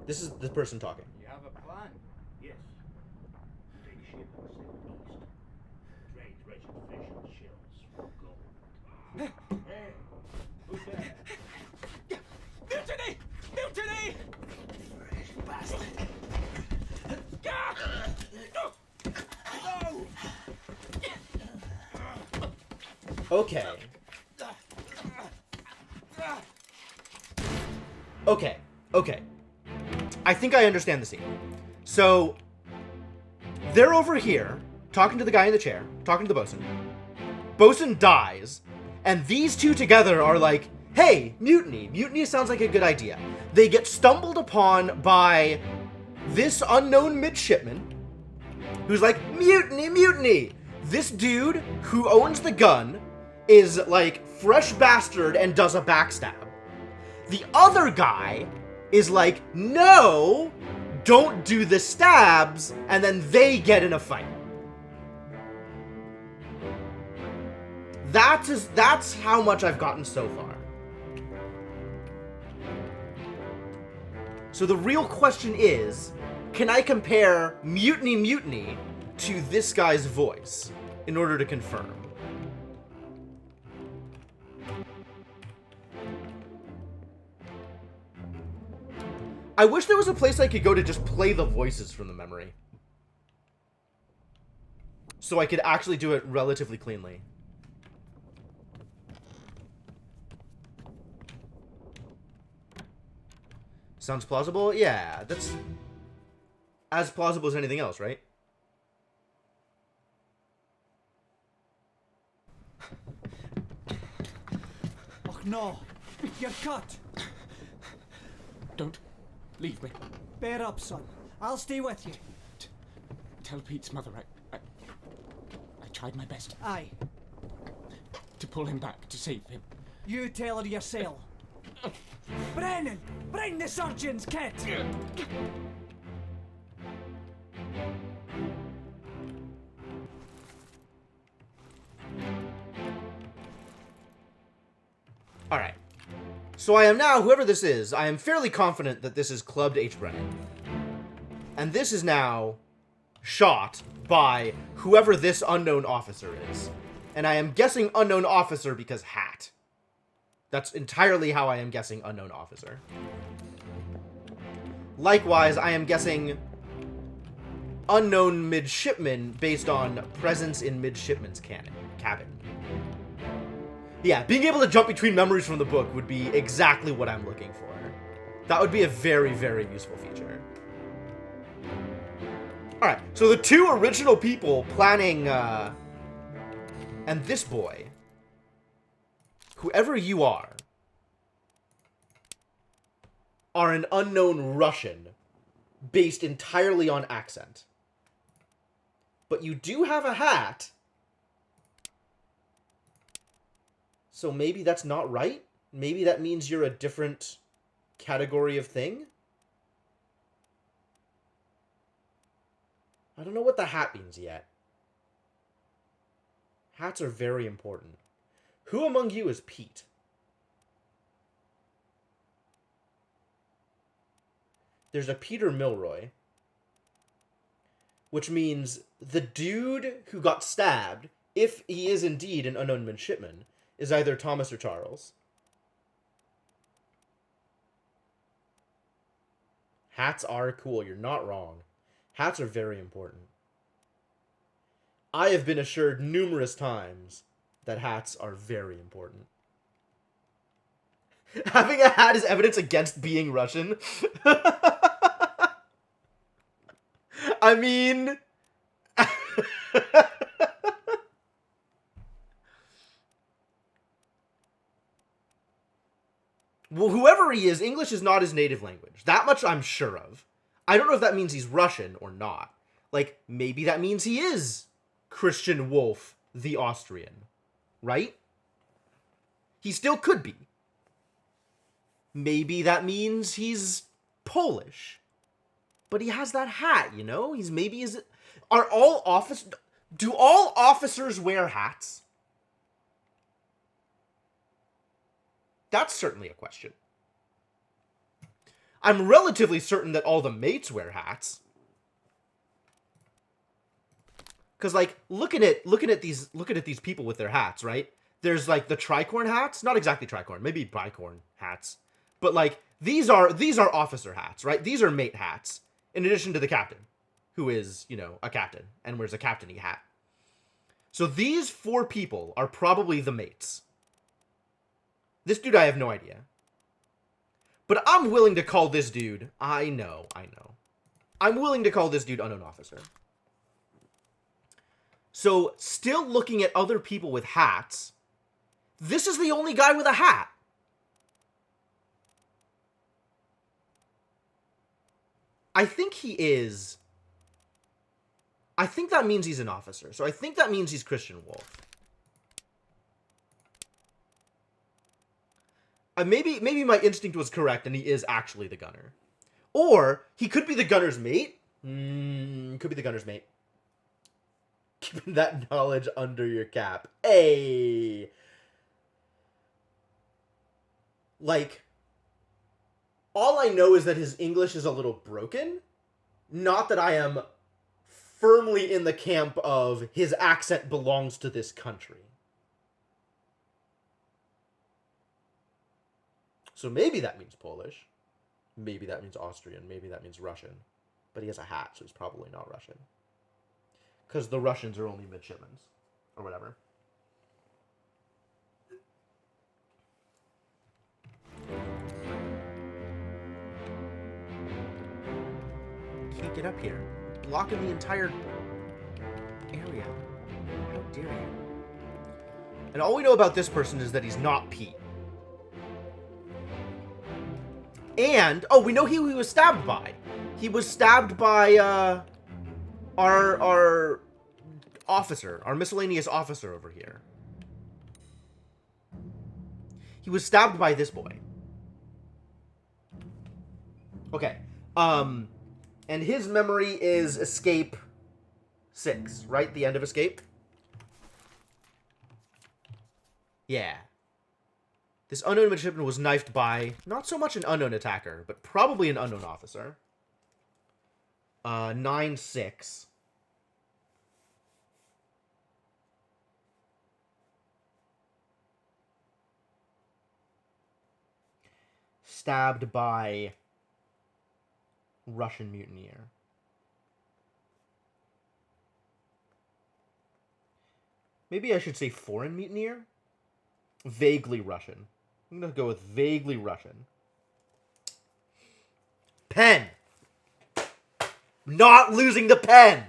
This is the person talking. You have a plan? Yes. Take ship and sail east. Trade treasure fish and shells for gold. Hey, who's there? Mutiny! Mutiny! Fresh bastard! No! Okay. Okay. I think I understand the scene. So, they're over here, talking to the guy in the chair, talking to the bosun. Bosun dies, and these two together are like, hey, mutiny. Mutiny sounds like a good idea. They get stumbled upon by this unknown midshipman, who's like, mutiny, mutiny. This dude who owns the gun is like fresh bastard and does a backstab. The other guy is like, no, don't do the stabs, and then they get in a fight. That's how much I've gotten so far. So the real question is, can I compare mutiny mutiny to this guy's voice in order to confirm? I wish there was a place I could go to just play the voices from the memory, so I could actually do it relatively cleanly. Sounds plausible? Yeah, that's as plausible as anything else, right? Oh no, you're cut. Don't leave me. Bear up, son. I'll stay with you. Tell Pete's mother I tried my best Aye, to pull him back, to save him. you tell her yourself. Brennan, bring the surgeon's kit. Alright. So I am now, whoever this is, I am fairly confident that this is Clubbed H. Brennan. And this is now shot by whoever this unknown officer is. And I am guessing unknown officer because hat. That's entirely how I am guessing unknown officer. Likewise, I am guessing unknown midshipman based on presence in midshipman's cabin. Yeah, being able to jump between memories from the book would be exactly what I'm looking for. That would be a very, very useful feature. Alright, so the two original people planning, and this boy, whoever you are an unknown Russian based entirely on accent. But you do have a hat, so maybe that's not right? Maybe that means you're a different category of thing? I don't know what the hat means yet. Hats are very important. Who among you is Pete? There's a Peter Milroy, which means the dude who got stabbed, if he is indeed an unknown midshipman, is either Thomas or Charles. Hats are cool. You're not wrong. Hats are very important. I have been assured numerous times that hats are very important. Having a hat is evidence against being Russian. I mean... Well, whoever he is, English is not his native language. That much I'm sure of. I don't know if that means he's Russian or not. Like, maybe that means he is Christian Wolff, the Austrian. Right? He still could be. Maybe that means he's Polish. But he has that hat, you know? Do all officers wear hats? That's certainly a question. I'm relatively certain that all the mates wear hats. Cause like looking at these people with their hats, right? There's like the tricorn hats, not exactly tricorn, maybe bicorn hats. But like these are officer hats, right? These are mate hats, in addition to the captain, who is, you know, a captain and wears a captainy hat. So these 4 people are probably the mates. This dude, I have no idea. But I'm willing to call this dude... I know. I'm willing to call this dude unknown officer. So, still looking at other people with hats, this is the only guy with a hat. I think he is... I think that means he's an officer. So I think that means he's Christian Wolf. Maybe my instinct was correct and he is actually the gunner. Or he could be the gunner's mate. Could be the gunner's mate. Keeping that knowledge under your cap. Hey! Like, all I know is that his English is a little broken. Not that I am firmly in the camp of his accent belongs to this country. So maybe that means Polish. Maybe that means Austrian. Maybe that means Russian. But he has a hat, so he's probably not Russian. Because the Russians are only midshipmen. Or whatever. Can't get up here. Blocking the entire area. How dare you? And all we know about this person is that he's not Pete. And, oh, we know who he was stabbed by. He was stabbed by, our officer. Our miscellaneous officer over here. He was stabbed by this boy. Okay. And his memory is Escape 6, right? The end of Escape? Yeah. This unknown midshipman was knifed by, not so much an unknown attacker, but probably an unknown officer. 9-6. Stabbed by Russian mutineer. Maybe I should say foreign mutineer? Vaguely Russian. I'm going to go with vaguely Russian. Pen! Not losing the pen!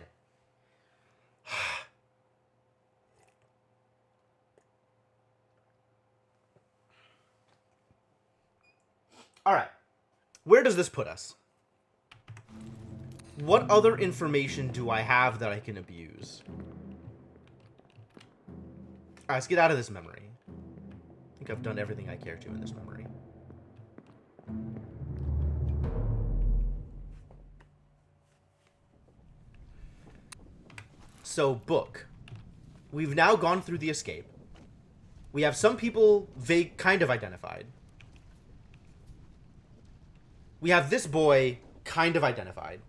Alright. Where does this put us? What other information do I have that I can abuse? Alright, let's get out of this memory. I think I've done everything I care to in this memory. So, book. We've now gone through the escape. We have some people vague kind of identified. We have this boy kind of identified,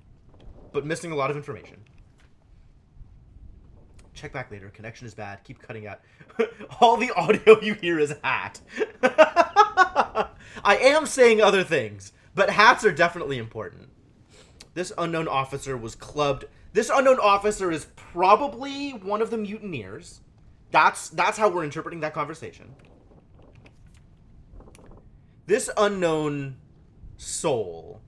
but missing a lot of information. Check back later. Connection is bad. Keep cutting out. All the audio you hear is hat. I am saying other things, but hats are definitely important. This unknown officer was clubbed. This unknown officer is probably one of the mutineers. That's how we're interpreting that conversation. This unknown soul.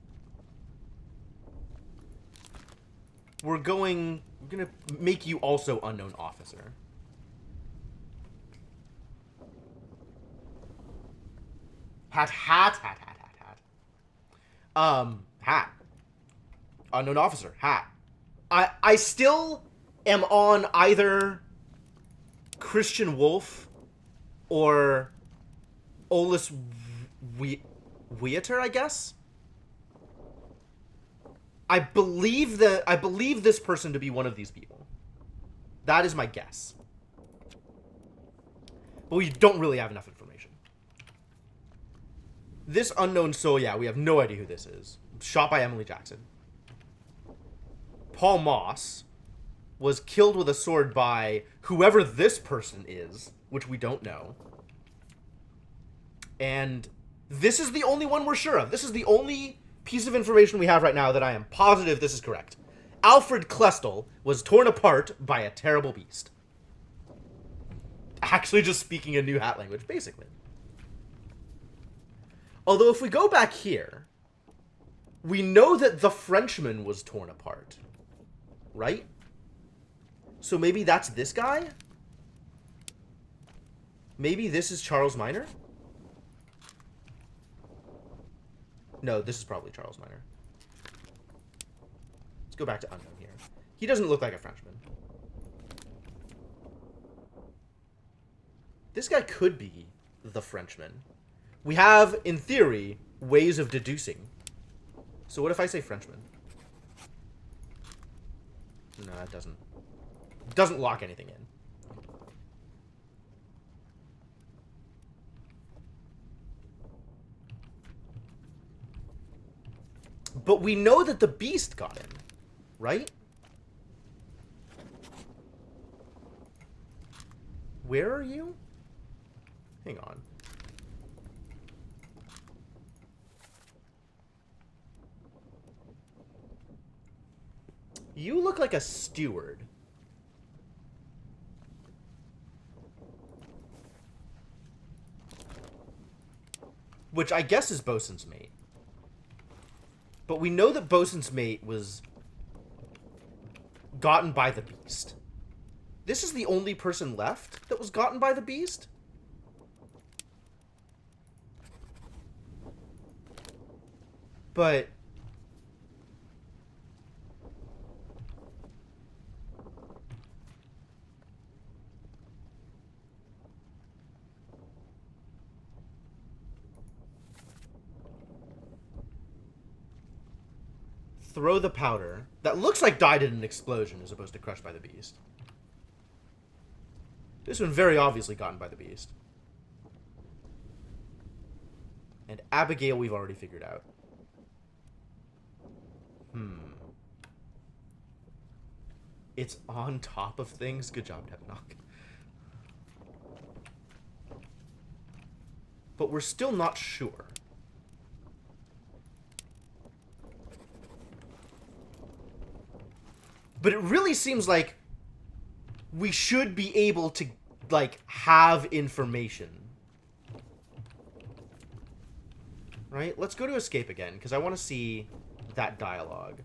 We're gonna make you also unknown officer. Hat. Hat. Unknown officer. Hat. I still am on either Christian Wolf or Olus Weater, I guess. I believe this person to be one of these people. That is my guess. But we don't really have enough information. This unknown soul, yeah, we have no idea who this is. Shot by Emily Jackson. Paul Moss was killed with a sword by whoever this person is, which we don't know. And this is the only one we're sure of. This is the only piece of information we have right now that I am positive this is correct. Alfred Klestel was torn apart by a terrible beast. actually just speaking a new hat language, basically. Although if we go back here, we know that the Frenchman was torn apart, right? So maybe that's this guy? Maybe this is Charles Minor? No, this is probably Charles Minor. Let's go back to unknown here. He doesn't look like a Frenchman. This guy could be the Frenchman. We have, in theory, ways of deducing. So what if I say Frenchman? No, that doesn't lock anything in. But we know that the beast got in, right? Where are you? Hang on. You look like a steward. Which I guess is Bosun's mate. But we know that Bosun's mate was gotten by the beast. This is the only person left that was gotten by the beast? But throw the powder. That looks like died in an explosion as opposed to crushed by the beast. This one very obviously gotten by the beast. And Abigail we've already figured out. It's on top of things. Good job, Devnock. But we're still not sure. But it really seems like we should be able to, like, have information. Right? Let's go to escape again, because I want to see that dialogue.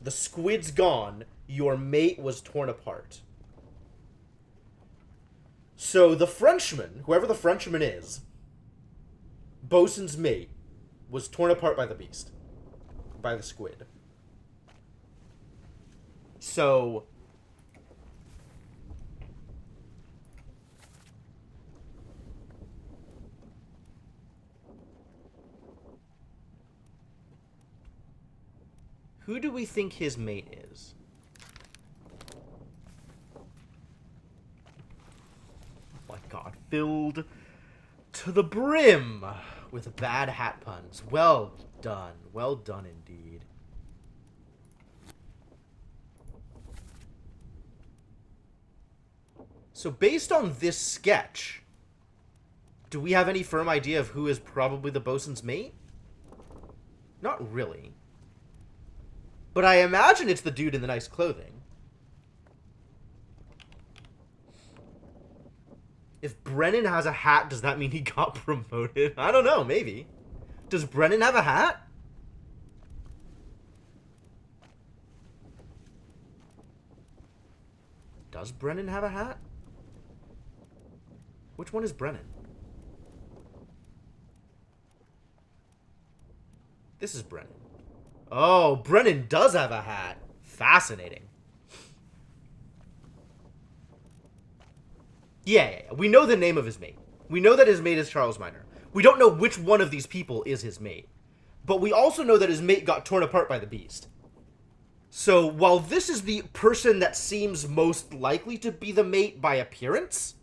The squid's gone. Your mate was torn apart. So the Frenchman, whoever the Frenchman is, Bosun's mate, was torn apart by the beast. By the squid. So who do we think his mate is? Oh my god, filled to the brim with bad hat puns. Well done. Well done indeed. So based on this sketch, do we have any firm idea of who is probably the bosun's mate? Not really. But I imagine it's the dude in the nice clothing. If Brennan has a hat, does that mean he got promoted? I don't know, maybe. Does Brennan have a hat? Does Brennan have a hat? Which one is Brennan? This is Brennan. Oh, Brennan does have a hat. Fascinating. Yeah. We know the name of his mate. We know that his mate is Charles Minor. We don't know which one of these people is his mate. But we also know that his mate got torn apart by the beast. So, while this is the person that seems most likely to be the mate by appearance,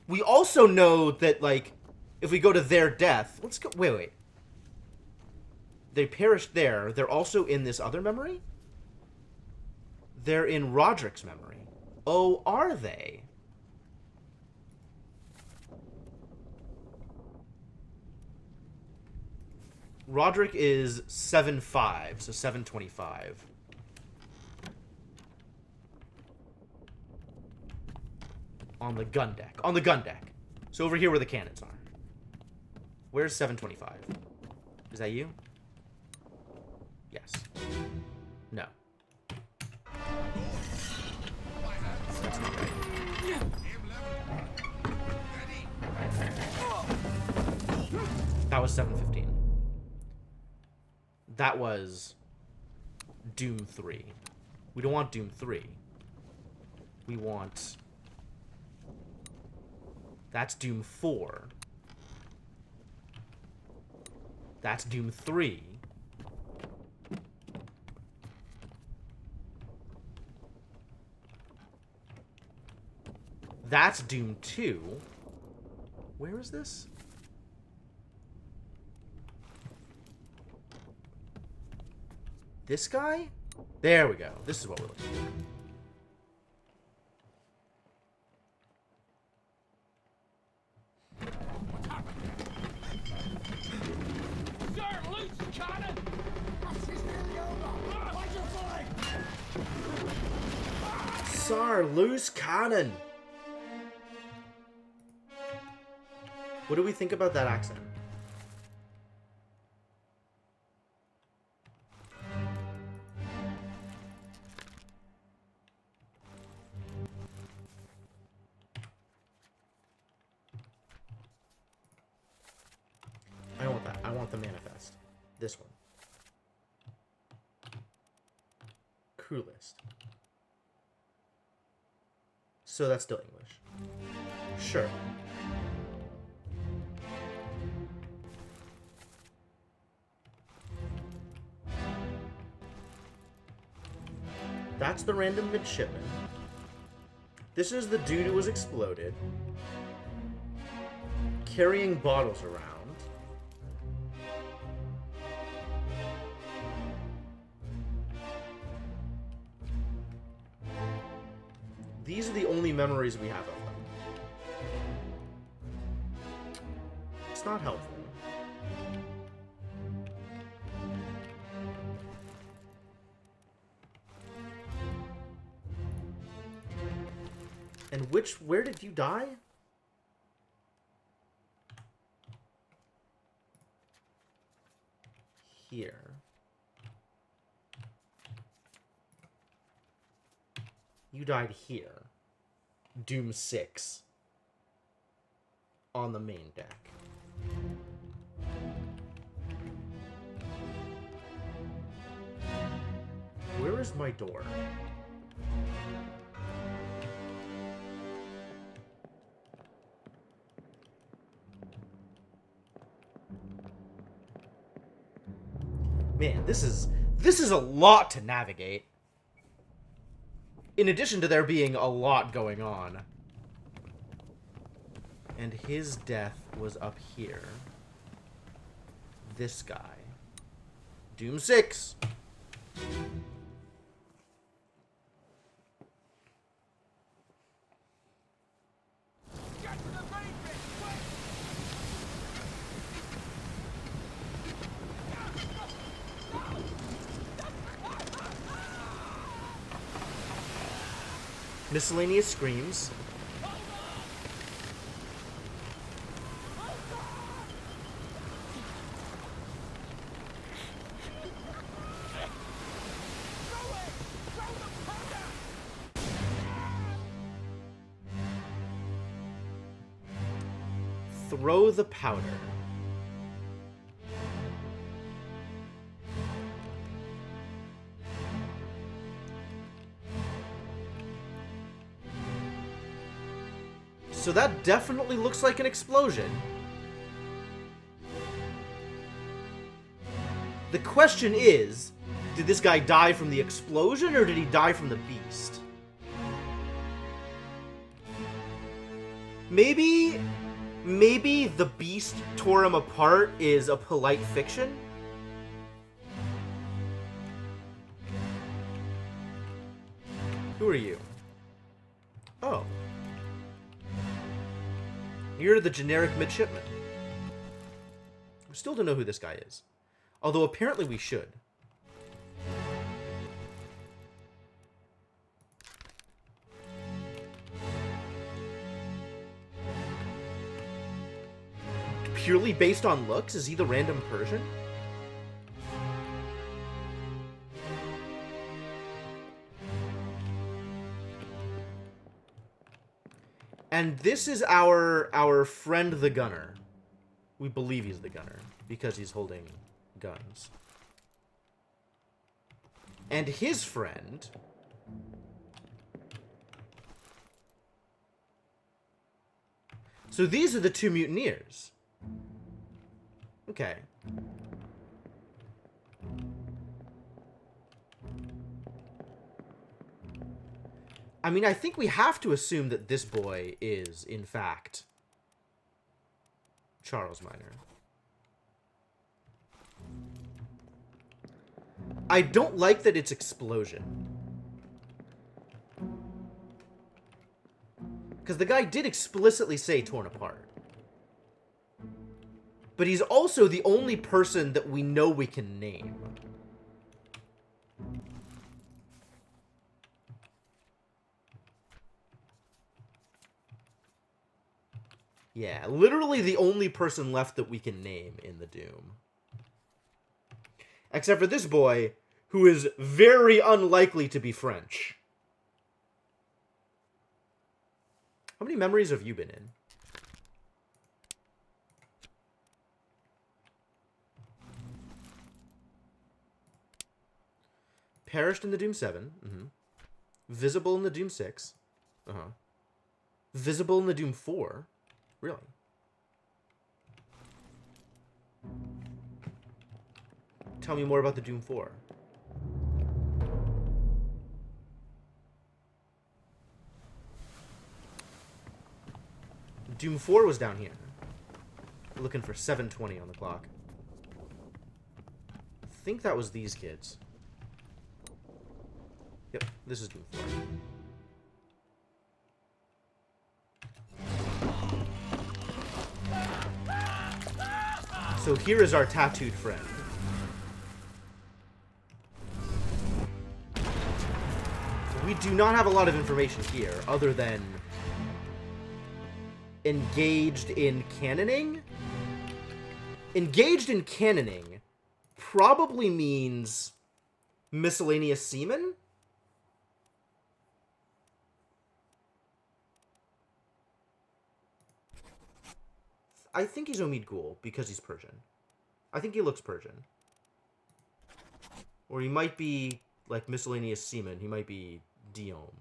we also know that, like, if we go to their death... Let's go... Wait. They perished there. They're also in this other memory? They're in Roderick's memory. Oh, are they? Roderick is 7'5", so 725. On the gun deck. On the gun deck. So over here where the cannons are. Where's 725? Is that you? Yes. No. That's not right. That was 715. That was Doom 3. We don't want Doom 3. We want... That's Doom 4. That's Doom 3. That's Doom 2. Where is this? This guy? There we go. This is what we're looking for. Sir, loose cannon! What do we think about that accent? I don't want that. I want the manifest. This one. Crew list. So that's still English. Sure. That's the random midshipman. This is the dude who was exploded. Carrying bottles around. These are the only memories we have of them. It's not helpful. And where did you die? Here. You died here. Doom 6. On the main deck. Where is my door? Man, this is a lot to navigate. In addition to there being a lot going on. And his death was up here. This guy. Doom 6. Miscellaneous screams. Throw the powder. So that definitely looks like an explosion. The question is, did this guy die from the explosion or did he die from the beast? Maybe the beast tore him apart is a polite fiction? Who are you? Oh. You're the generic midshipman. We still don't know who this guy is. Although apparently we should. purely based on looks? Is he the random Persian? And this is our friend the gunner. We believe he's the gunner because he's holding guns. And his friend... So these are the two mutineers. Okay. I mean, I think we have to assume that this boy is, in fact, Charles Minor. I don't like that it's explosion. Because the guy did explicitly say torn apart. But he's also the only person that we know we can name. Yeah, literally the only person left that we can name in the Doom. Except for this boy, who is very unlikely to be French. How many memories have you been in? Perished in the Doom 7. Mm-hmm. Visible in the Doom 6. Uh-huh. Visible in the Doom 4. Really? Tell me more about the Doom 4. Doom 4 was down here. Looking for 7:20 on the clock. I think that was these kids. Yep, this is Doom 4. So here is our tattooed friend. We do not have a lot of information here, other than engaged in cannoning? Engaged in cannoning probably means miscellaneous seamen? I think he's Omid Ghul because he's Persian. I think he looks Persian. Or he might be, like, miscellaneous seaman. He might be Diom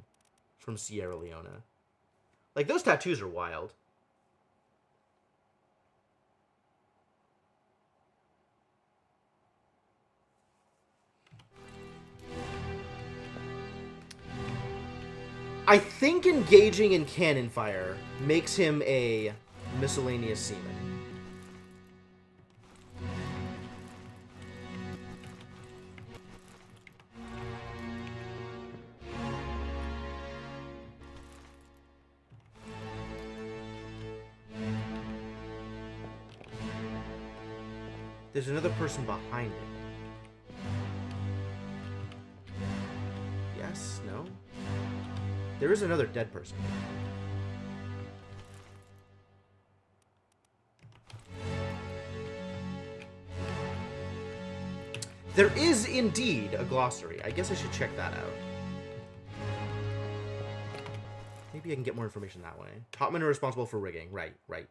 from Sierra Leone. Like, those tattoos are wild. I think engaging in cannon fire makes him a miscellaneous seaman. There's another person behind it. Yes? No? There is another dead person. There is indeed a glossary. I guess I should check that out. Maybe I can get more information that way. Top men are responsible for rigging. Right, right.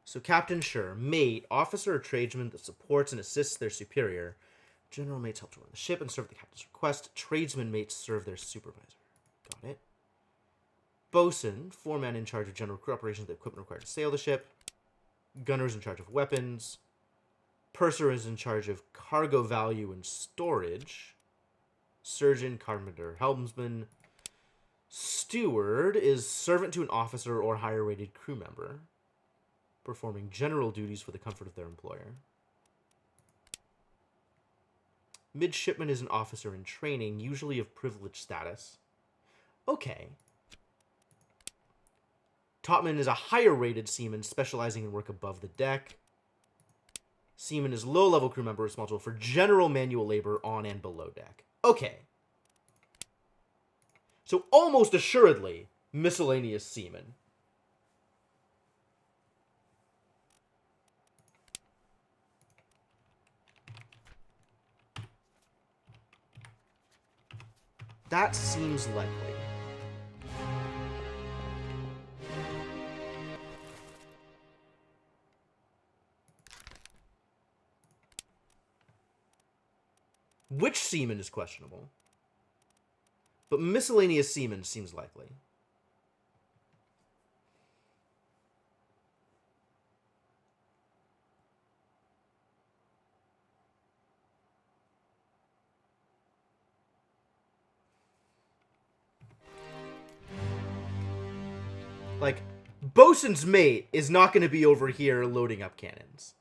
So captain, sure. Mate, officer or tradesman that supports and assists their superior. General mates help to run the ship and serve at the captain's request. Tradesman mates serve their supervisor. Got it. Bosun, foreman in charge of general crew operations, the equipment required to sail the ship. Gunners in charge of weapons. Purser is in charge of cargo value and storage. Surgeon, carpenter, helmsman. Steward is servant to an officer or higher rated crew member, performing general duties for the comfort of their employer. Midshipman is an officer in training, usually of privileged status. Okay. Topman is a higher-rated seaman specializing in work above the deck. Seaman is low-level crew member responsible for general manual labor on and below deck. Okay. So almost assuredly, miscellaneous semen. That seems likely. Which semen is questionable? But miscellaneous semen seems likely. Like, Bosun's mate is not going to be over here loading up cannons.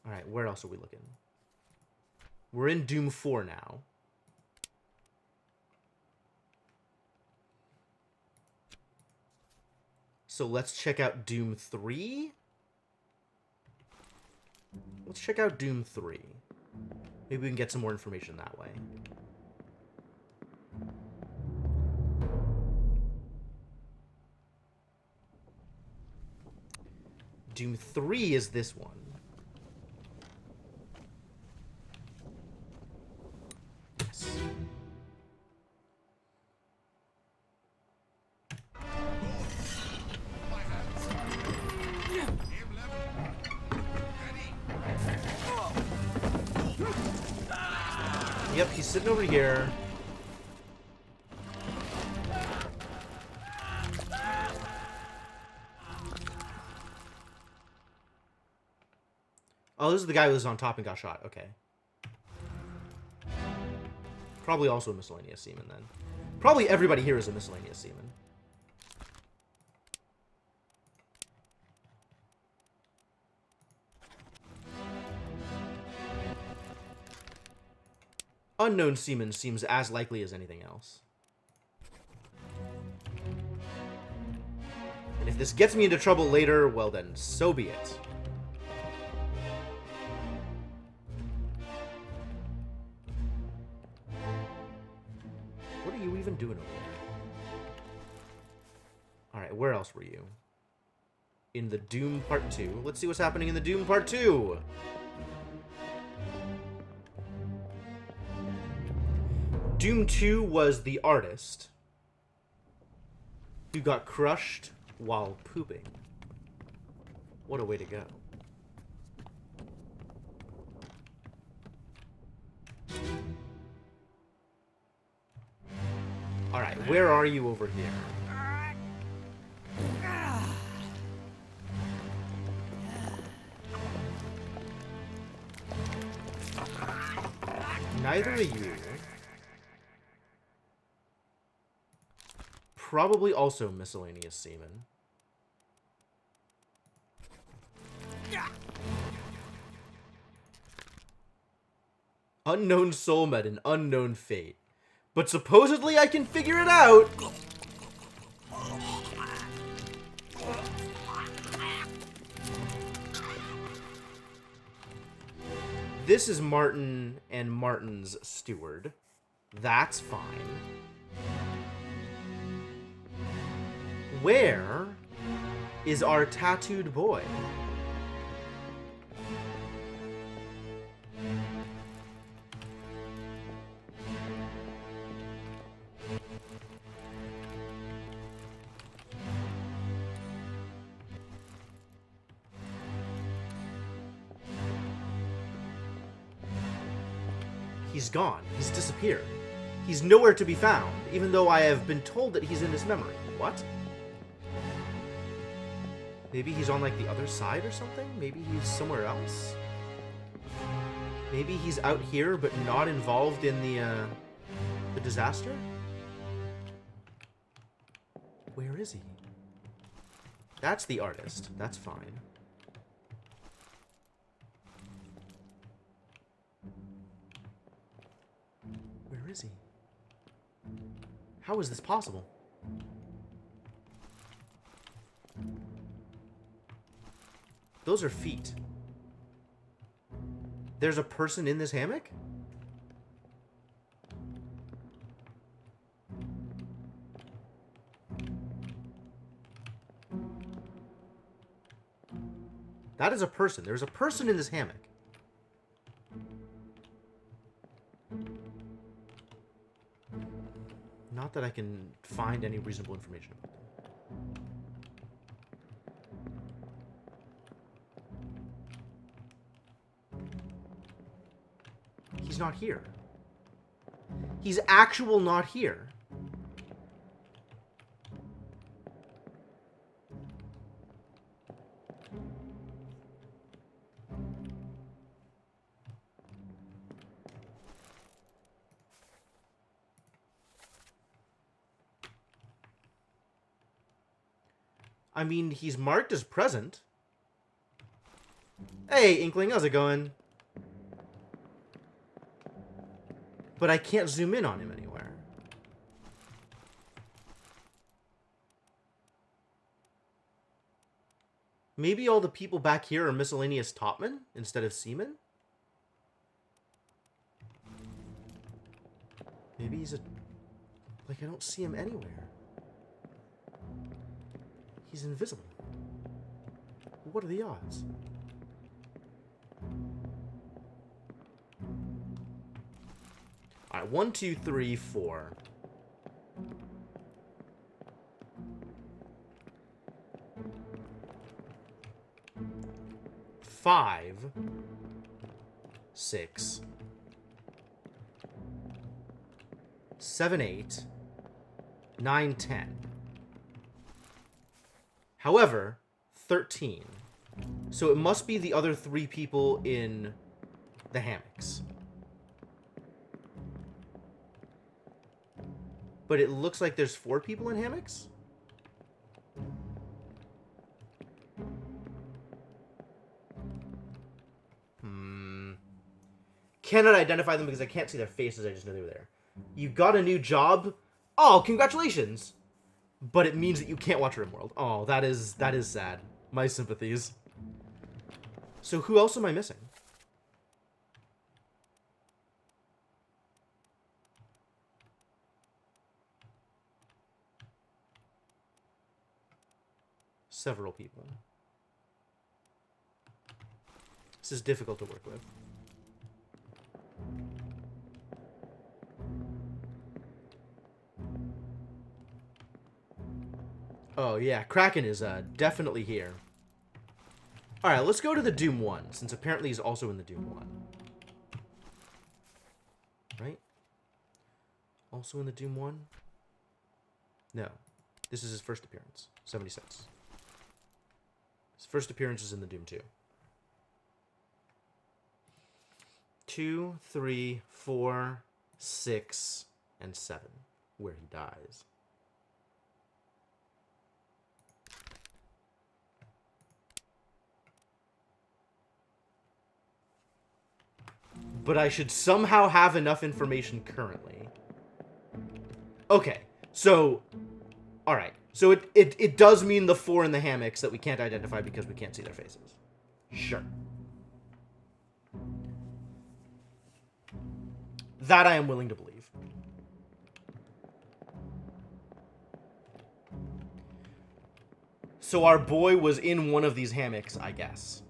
Alright, where else are we looking? We're in Doom 4 now. So let's check out Doom 3. Let's check out Doom 3. Maybe we can get some more information that way. Doom 3 is this one. Yes. Yep, he's sitting over here. Oh, this is the guy who was on top and got shot. Okay. Probably also a miscellaneous seaman, then. Probably everybody here is a miscellaneous seaman. Unknown seaman seems as likely as anything else. And if this gets me into trouble later, well then, so be it. What are you even doing over there? Alright, where else were you? In the Doom Part 2. Let's see what's happening in the Doom Part 2! Doom 2 was the artist who got crushed while pooping. What a way to go. Alright, where are you over here? Neither of you. Probably also miscellaneous semen. Unknown soul met an unknown fate. But supposedly I can figure it out! This is Martin and Martin's steward. That's fine. Where is our tattooed boy? He's gone. He's disappeared. He's nowhere to be found, even though I have been told that he's in his memory. What? Maybe he's on, like, the other side or something? Maybe he's somewhere else? Maybe he's out here, but not involved in the disaster? Where is he? That's the artist. That's fine. Where is he? How is this possible? Those are feet. There's a person in this hammock? That is a person. There's a person in this hammock. Not that I can find any reasonable information about them. He's not here. He's actual not here. I mean, he's marked as present. Hey, Inkling, how's it going? But I can't zoom in on him anywhere. Maybe all the people back here are miscellaneous topmen instead of seamen? Maybe he's a... Like, I don't see him anywhere. He's invisible. What are the odds? Alright, 1, 2, 3, 4. Five, 6, 7, 8, 9, 10. However, 13. So it must be the other 3 people in the hammocks. But it looks like there's 4 people in hammocks? Cannot identify them because I can't see their faces. I just know they were there. You got a new job? Oh, congratulations! But it means that you can't watch RimWorld. Oh, that is sad. My sympathies. So who else am I missing? Several people. This is difficult to work with. Oh, yeah. Kraken is definitely here. Alright, let's go to the Doom 1, since apparently he's also in the Doom 1. Right? Also in the Doom 1? No. This is his first appearance. 76. His first appearance is in the Doom 2. 2, 3, 4, 6, and 7, where he dies. But I should somehow have enough information currently. Okay, so... Alright, so it does mean the 4 in the hammocks that we can't identify because we can't see their faces. Sure. That I am willing to believe. So our boy was in one of these hammocks, I guess.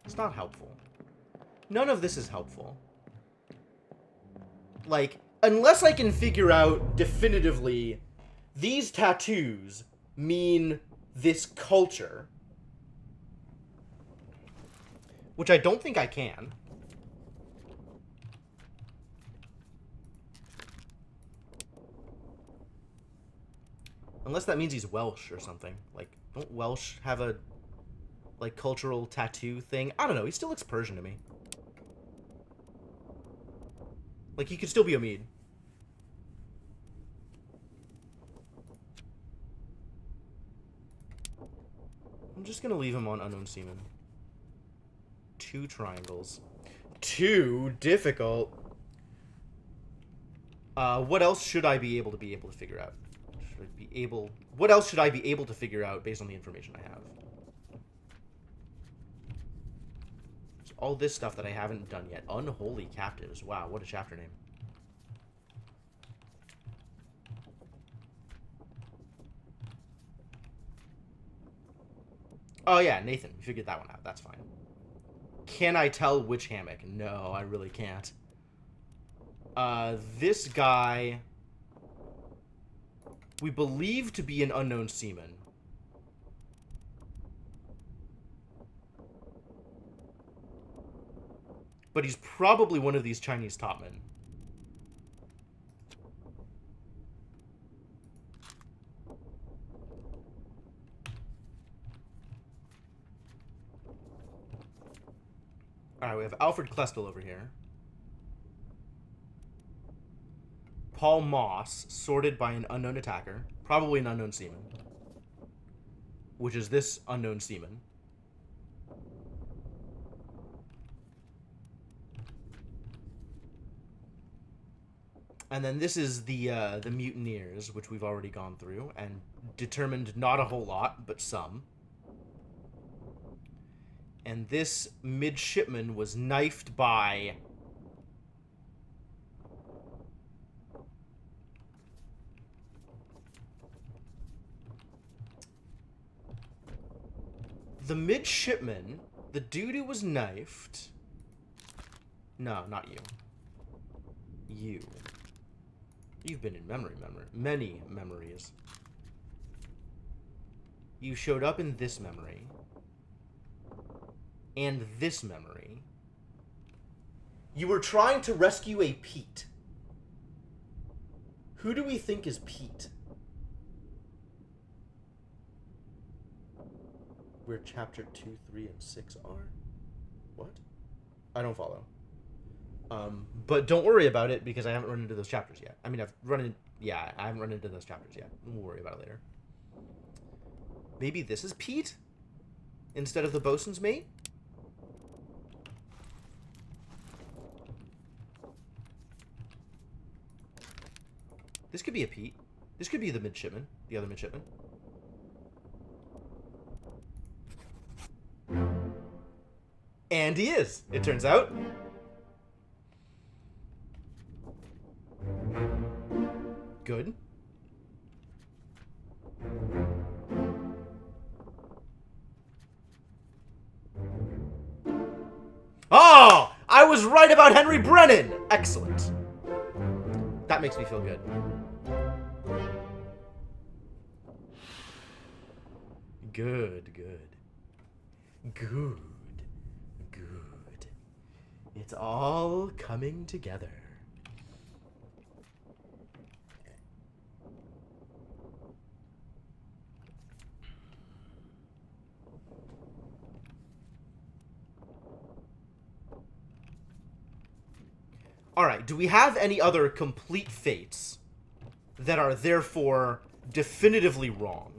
It's not helpful. None of this is helpful. Like, unless I can figure out definitively these tattoos mean this culture, which I don't think I can. Unless that means he's Welsh or something. Like, don't Welsh have a, like, cultural tattoo thing? I don't know. He still looks Persian to me. Like, he could still be a Mede. I'm just gonna leave him on Unknown Seaman. 2 triangles. Too difficult. What else should I be able to figure out? Should I be able What else should I be able to figure out based on the information I have? So all this stuff that I haven't done yet. Unholy Captives. Wow, what a chapter name. Oh yeah, Nathan. We figured that one out. That's fine. Can I tell which hammock? No, I really can't. This guy... we believe to be an unknown seaman. But he's probably one of these Chinese topmen. Alright, we have Alfred Klestel over here. Paul Moss, sorted by an unknown attacker. Probably an unknown seaman. Which is this unknown seaman. And then this is the mutineers, which we've already gone through, and determined not a whole lot, but some. And this midshipman was knifed by... the midshipman, the dude who was knifed... no, not you. You. You've been in many memories. You showed up in this memory. And this memory. You were trying to rescue a Pete. Who do we think is Pete? Where chapter 2, 3, and 6 are? What? I don't follow. But don't worry about it because I haven't run into those chapters yet. I mean, I haven't run into those chapters yet. We'll worry about it later. Maybe this is Pete? Instead of the bosun's mate? This could be a Pete. This could be the midshipman. The other midshipman. And he is, it turns out. Good. Oh! I was right about Henry Brennan! Excellent. That makes me feel good. Good. It's all coming together. Alright, do we have any other complete fates that are therefore definitively wrong?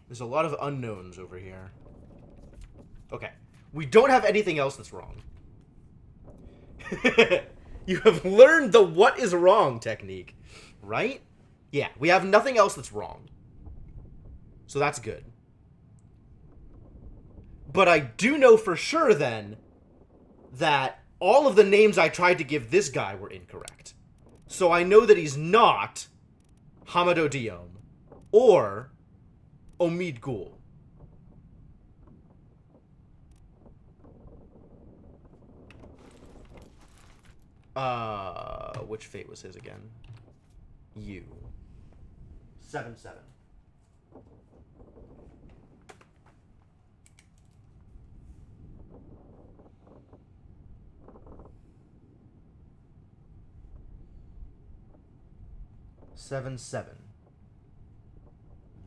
There's a lot of unknowns over here. Okay. We don't have anything else that's wrong. You have learned the what is wrong technique, right? Yeah, we have nothing else that's wrong. So that's good. But I do know for sure then that all of the names I tried to give this guy were incorrect. So I know that he's not Hamado Diom or Omid Gul. Which fate was his again? You. 7-7.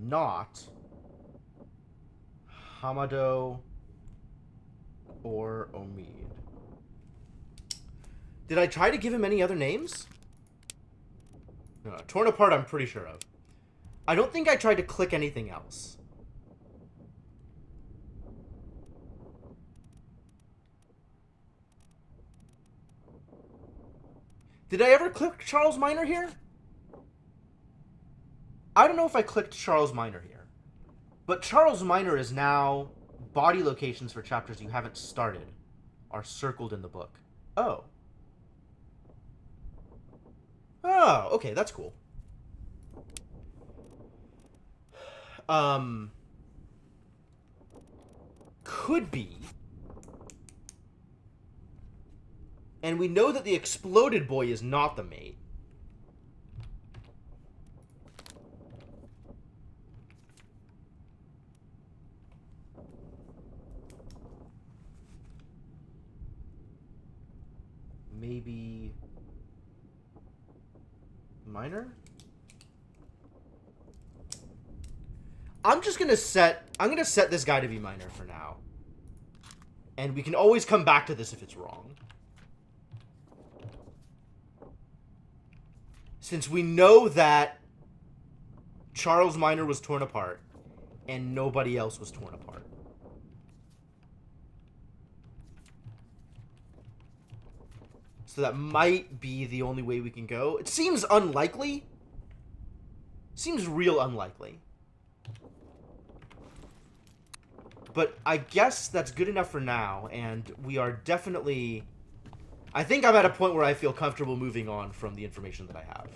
Not Hamado or Omid. Did I try to give him any other names? No, torn apart I'm pretty sure of. I don't think I tried to click anything else. Did I ever click Charles Minor here? I don't know if I clicked Charles Minor here. But Charles Minor is now body locations for chapters you haven't started are circled in the book. Oh. Oh, okay, that's cool. Could be. And we know that the exploded boy is not the mate. Maybe Minor? I'm gonna set this guy to be Minor for now. And we can always come back to this if it's wrong. Since we know that Charles Minor was torn apart and nobody else was torn apart. So that might be the only way we can go. It seems unlikely. Seems real unlikely. But I guess that's good enough for now, and we are definitely... I think I'm at a point where I feel comfortable moving on from the information that I have.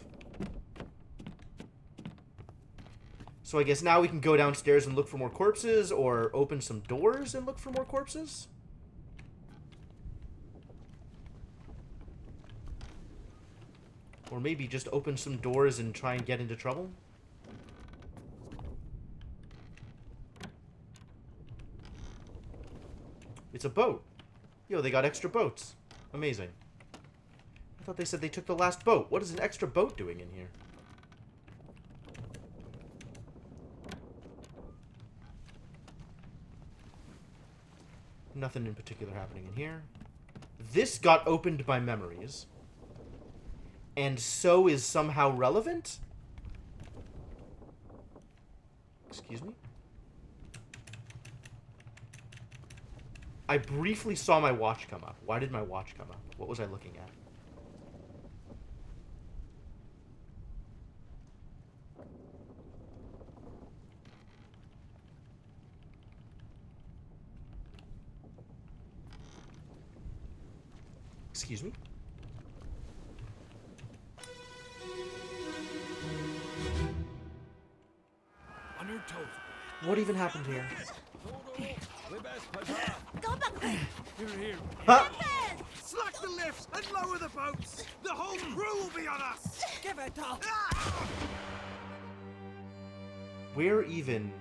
So I guess now we can go downstairs and look for more corpses, or open some doors and look for more corpses? Or maybe just open some doors and try and get into trouble? It's a boat. Yo, they got extra boats. Amazing. I thought they said they took the last boat. What is an extra boat doing in here? Nothing in particular happening in here. This got opened by memories. And so is somehow relevant? Excuse me? I briefly saw my watch come up. Why did my watch come up? What was I looking at? Excuse me? On your toes. What even happened here? Go back there! Here. Huh? Slack the lifts and lower the boats! The whole crew will be on us! Give it up! Where even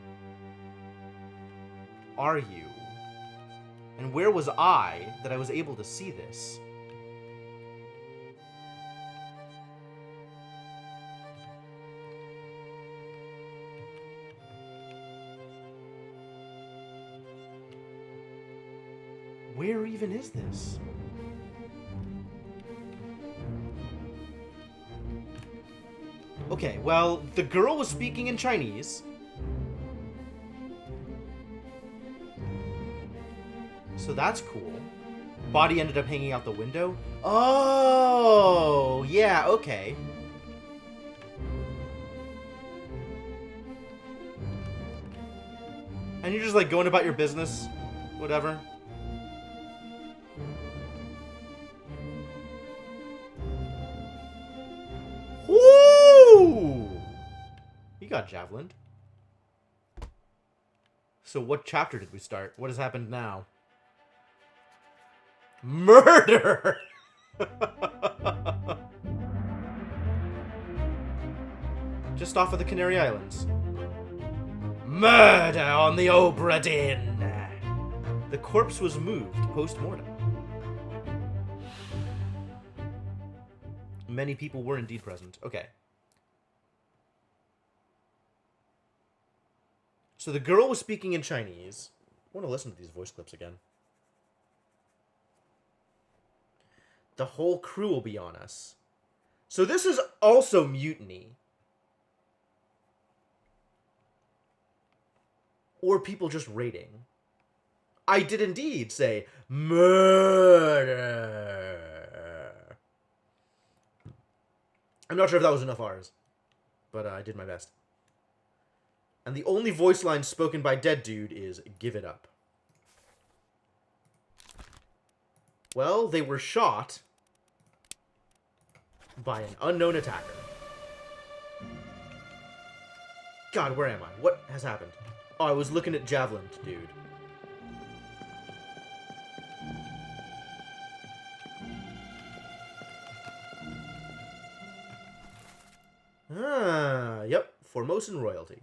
are you? And where was I that I was able to see this? Where even is this? Okay, well, the girl was speaking in Chinese. So that's cool. Body ended up hanging out the window. Oh, yeah, okay. And you're just like going about your business, whatever. Woo! He got javelined. So what chapter did we start? What has happened now? Murder! Just off of the Canary Islands. Murder on the Obra Dinn! The corpse was moved post-mortem. Many people were indeed present. Okay. So the girl was speaking in Chinese. I want to listen to these voice clips again. The whole crew will be on us. So this is also mutiny. Or people just raiding. I did indeed say murder. I'm not sure if that was enough R's, but I did my best. And the only voice line spoken by Dead Dude is, "Give it up." Well, they were shot by an unknown attacker. God, where am I? What has happened? Oh, I was looking at Javelin Dude. Yep. Formosan royalty.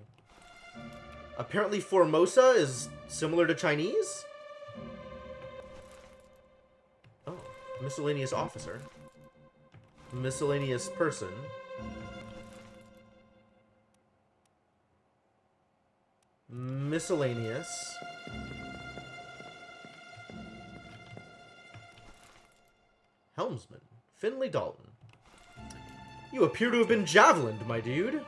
Apparently Formosa is similar to Chinese? Oh, miscellaneous officer. Miscellaneous person. Miscellaneous. Helmsman. Finley Dalton. You appear to have been javelined, my dude.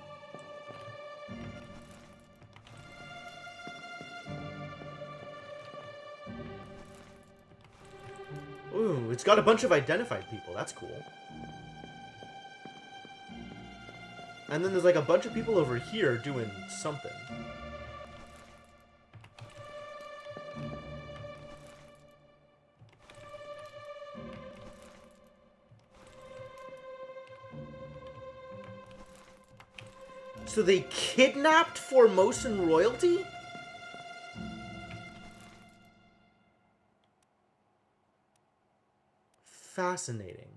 Ooh, it's got a bunch of identified people. That's cool. And then there's like a bunch of people over here doing something. So they kidnapped Formosan royalty? Fascinating.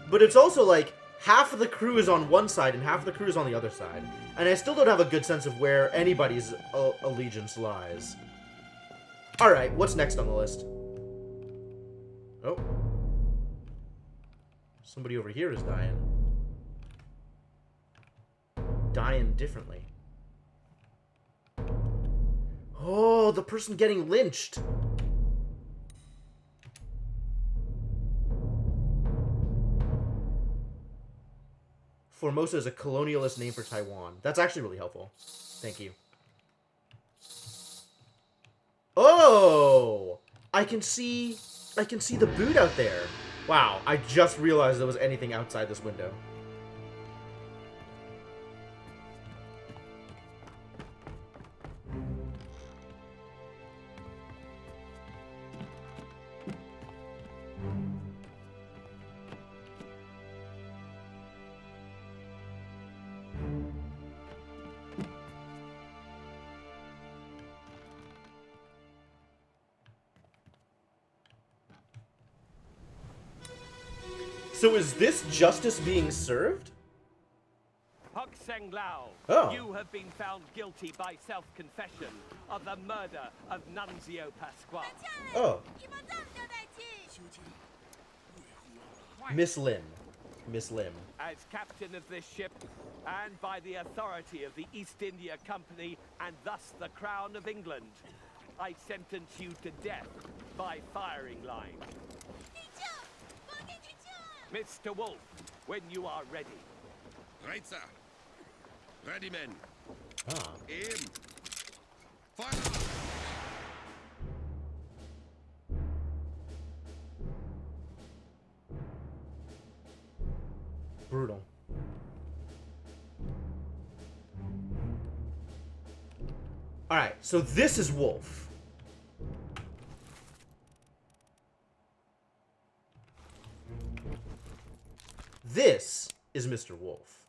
But it's also like half of the crew is on one side and half of the crew is on the other side. And I still don't have a good sense of where anybody's allegiance lies. Alright, what's next on the list? Oh. Somebody over here is dying. Dying differently. Oh, the person getting lynched. Formosa is a colonialist name for Taiwan. That's actually really helpful. Thank you. Oh! I can see the boot out there. Wow, I just realized there was anything outside this window. So is this justice being served? Hok Seng Lao, Oh. you have been found guilty by self-confession of the murder of Nunzio Pasquale. Oh. Miss Lim. Miss Lim. As captain of this ship, and by the authority of the East India Company, and thus the Crown of England, I sentence you to death by firing line. Mr. Wolf, when you are ready. Right, sir. Ready, men. Ah. Aim. Fire! Brutal. Alright, so this is Wolf. This is Mr. Wolf.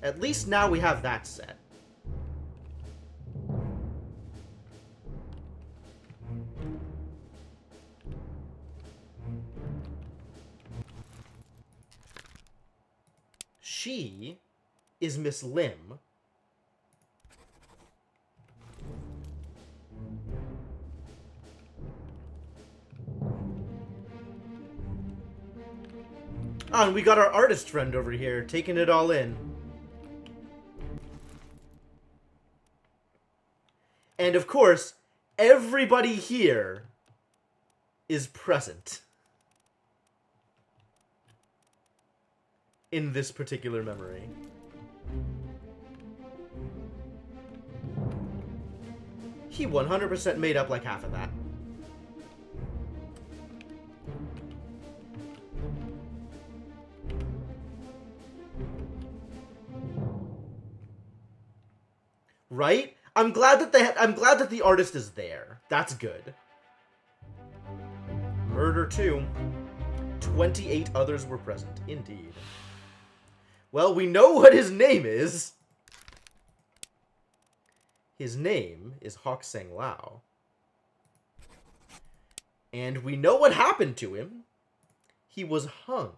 At least now we have that set. She is Miss Lim. Ah, and we got our artist friend over here, taking it all in. And of course, everybody here is present in this particular memory. He 100% made up like half of that. Right? I'm glad that the artist is there. That's good. Murder 2. 28 others were present. Indeed. Well, we know what his name is. His name is Hawk Sang Lao. And we know what happened to him. He was hung.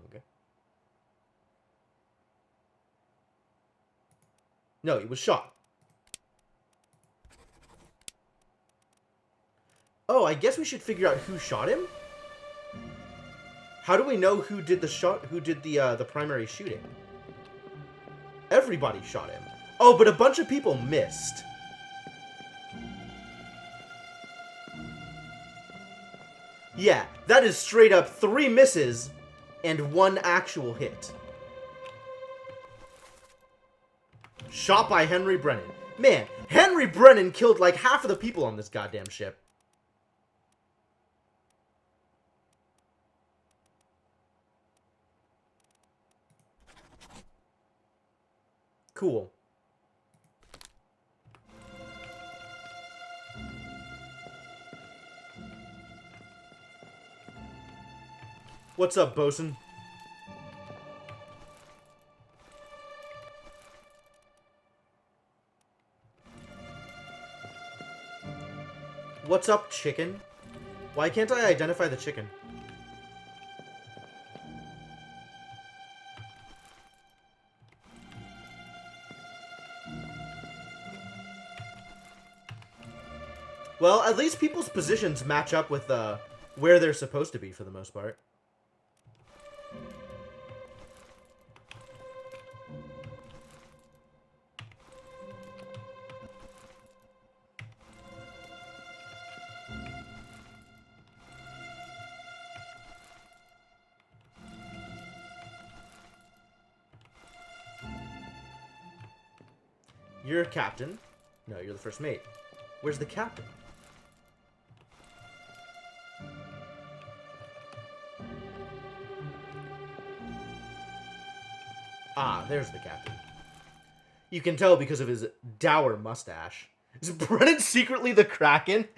No, he was shot. Oh, I guess we should figure out who shot him? How do we know who did the shot, who did the primary shooting? Everybody shot him. Oh, but a bunch of people missed. Yeah, that is straight up 3 misses and 1 actual hit. Shot by Henry Brennan. Man, Henry Brennan killed like half of the people on this goddamn ship. Cool. What's up, bosun? What's up, chicken? Why can't I identify the chicken? Well, at least people's positions match up with where they're supposed to be for the most part. You're a captain. No, you're the first mate. Where's the captain? Ah, there's the captain. You can tell because of his dour mustache. Is Brennan secretly the Kraken?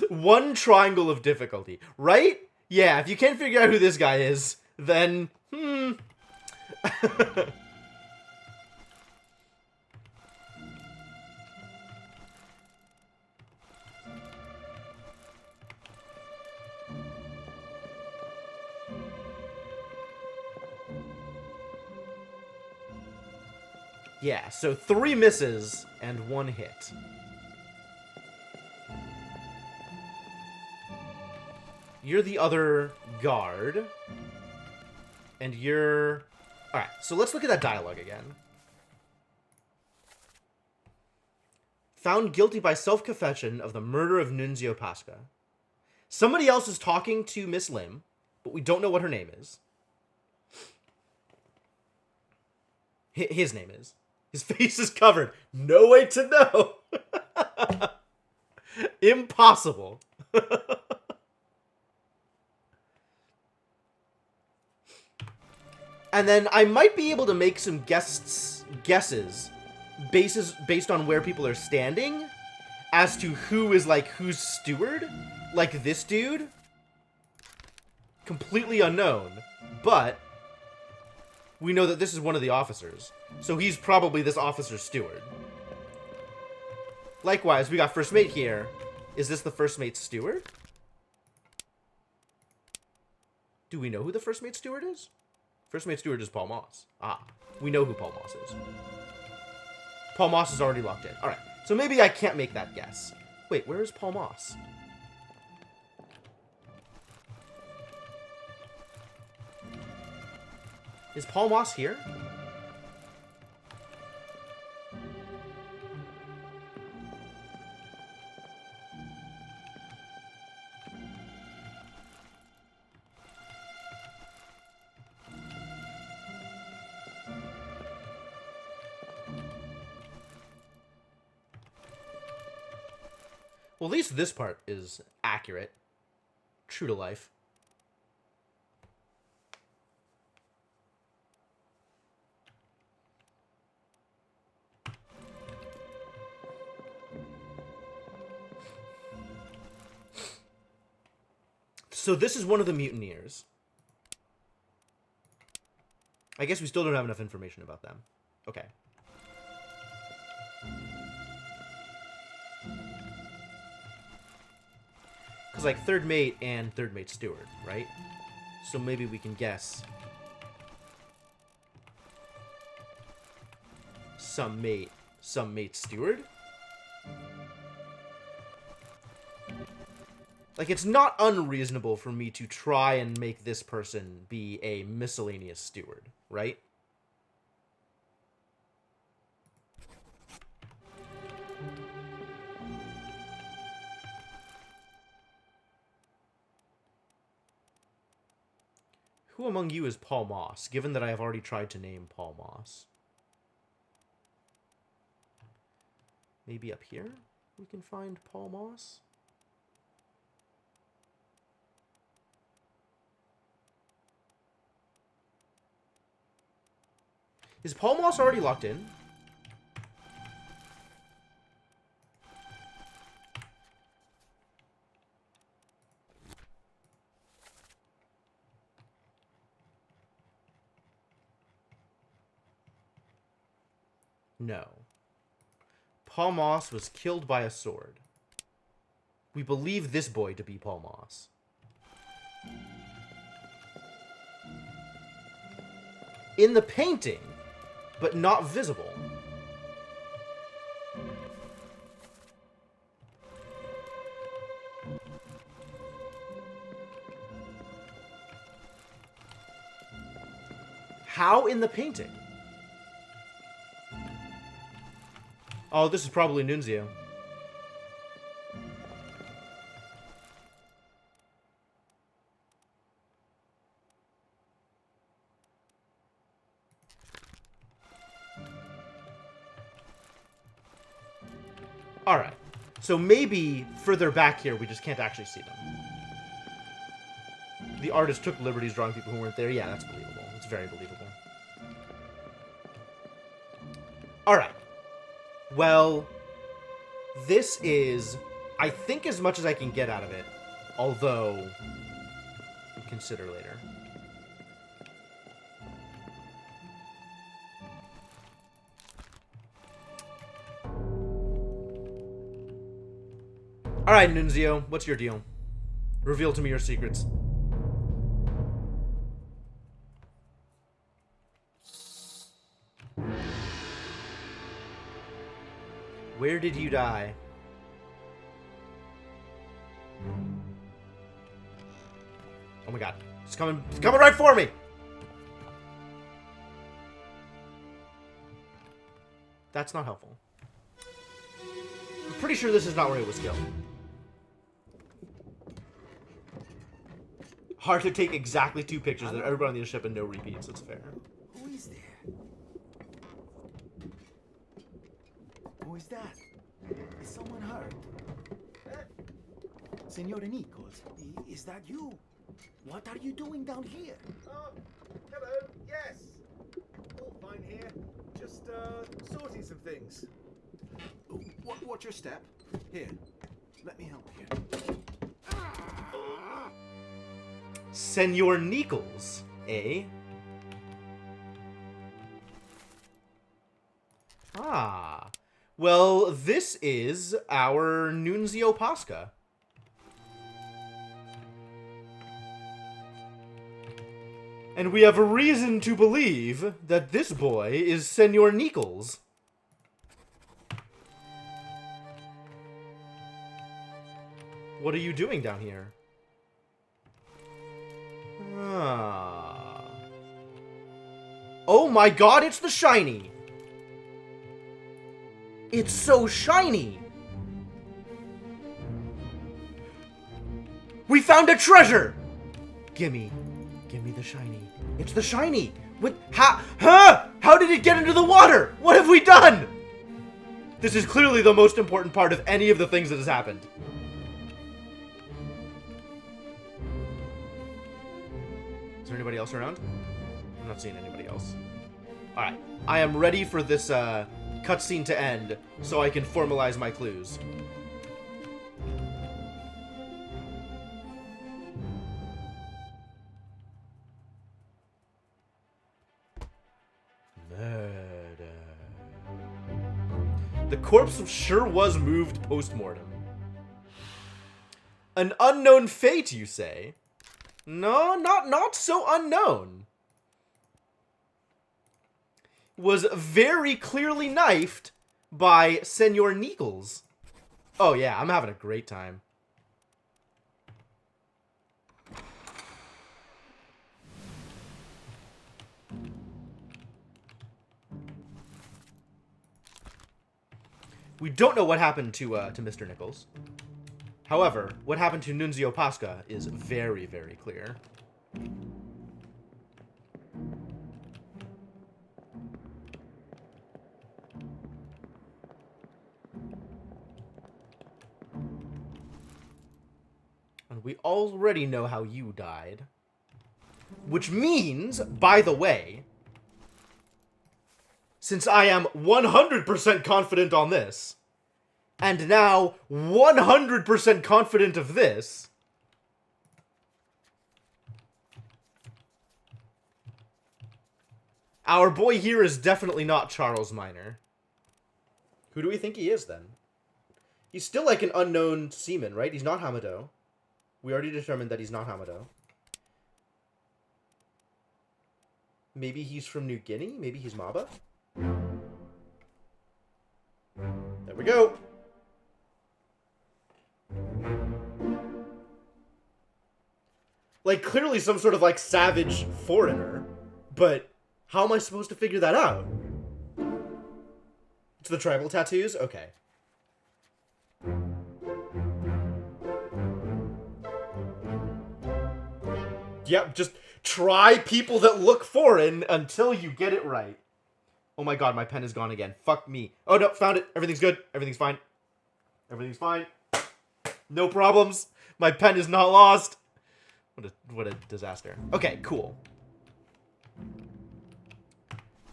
One triangle of difficulty, right? Yeah, if you can't figure out who this guy is, then, Yeah, so 3 misses and 1 hit. You're the other guard. And you're... Alright, so let's look at that dialogue again. Found guilty by self-confession of the murder of Nunzio Pasca. Somebody else is talking to Miss Lim, but we don't know what her name is. His name is. His face is covered. No way to know. Impossible. And then I might be able to make some guesses based on where people are standing as to who is like who's steward. Like this dude. Completely unknown. But we know that this is one of the officers. So he's probably this officer's steward. Likewise, we got first mate here. Is this the first mate's steward? Do we know who the first mate steward is? First mate steward is Paul Moss. Ah, we know who Paul Moss is. Paul Moss is already locked in. Alright, so maybe I can't make that guess. Wait, where is Paul Moss? Is Paul Moss here? Well, at least this part is accurate. True to life. So this is one of the mutineers. I guess we still don't have enough information about them. Okay. Because, like, third mate and third mate steward, right? So maybe we can guess. Some mate steward? Like, it's not unreasonable for me to try and make this person be a miscellaneous steward, right? Who among you is Paul Moss, given that I have already tried to name Paul Moss? Maybe up here we can find Paul Moss? Is Paul Moss already locked in? No. Paul Moss was killed by a sword. We believe this boy to be Paul Moss. In the painting, but not visible. How in the painting? Oh, this is probably Nunzio. Alright. So maybe further back here we just can't actually see them. The artist took liberties drawing people who weren't there. Yeah, that's believable. It's very believable. Alright. Well, this is, I think, as much as I can get out of it. Although, we'll consider later. Alright, Nunzio, what's your deal? Reveal to me your secrets. Where did you die? Oh my god. It's coming right for me! That's not helpful. I'm pretty sure this is not where he was killed. Hard to take exactly 2 pictures that everybody on the ship and no repeats, it's fair. Who is there? Who is that? Is someone hurt? Senor Nichols, is that you? What are you doing down here? Oh, hello, yes. All fine here. Just, sorting some things. Watch your step. Here, let me help you. Senor Nichols, eh? Ah. Well, this is our Nunzio Pasca. And we have a reason to believe that this boy is Senor Nichols. What are you doing down here? Ah. my god, it's the shiny! It's so shiny! We found a treasure! Gimme the shiny. It's the shiny! What? How did it get into the water? What have we done? This is clearly the most important part of any of the things that has happened. Is there anybody else around? I'm not seeing anybody else. Alright. I am ready for this cutscene to end so I can formalize my clues. Murder. The corpse sure was moved post-mortem. An unknown fate, you say? No, not so unknown. Was very clearly knifed by Senor Nichols. Oh yeah, I'm having a great time. We don't know what happened to Mr. Nichols. However, what happened to Nunzio Pasca is very, very clear. And we already know how you died. Which means, by the way, since I am 100% confident on this, and now 100% confident of this, our boy here is definitely not Charles Minor. Who do we think he is, then? He's still like an unknown seaman, right? He's not Hamado. We already determined that he's not Hamado. Maybe he's from New Guinea? Maybe he's Maba? There we go. Like, clearly some sort of, like, savage foreigner. But how am I supposed to figure that out? It's the tribal tattoos? Okay. Yep, just try people that look foreign until you get it right. Oh my god, my pen is gone again. Fuck me. Oh no, found it. Everything's good. Everything's fine. Everything's fine. No problems. My pen is not lost. What a disaster. Okay, cool.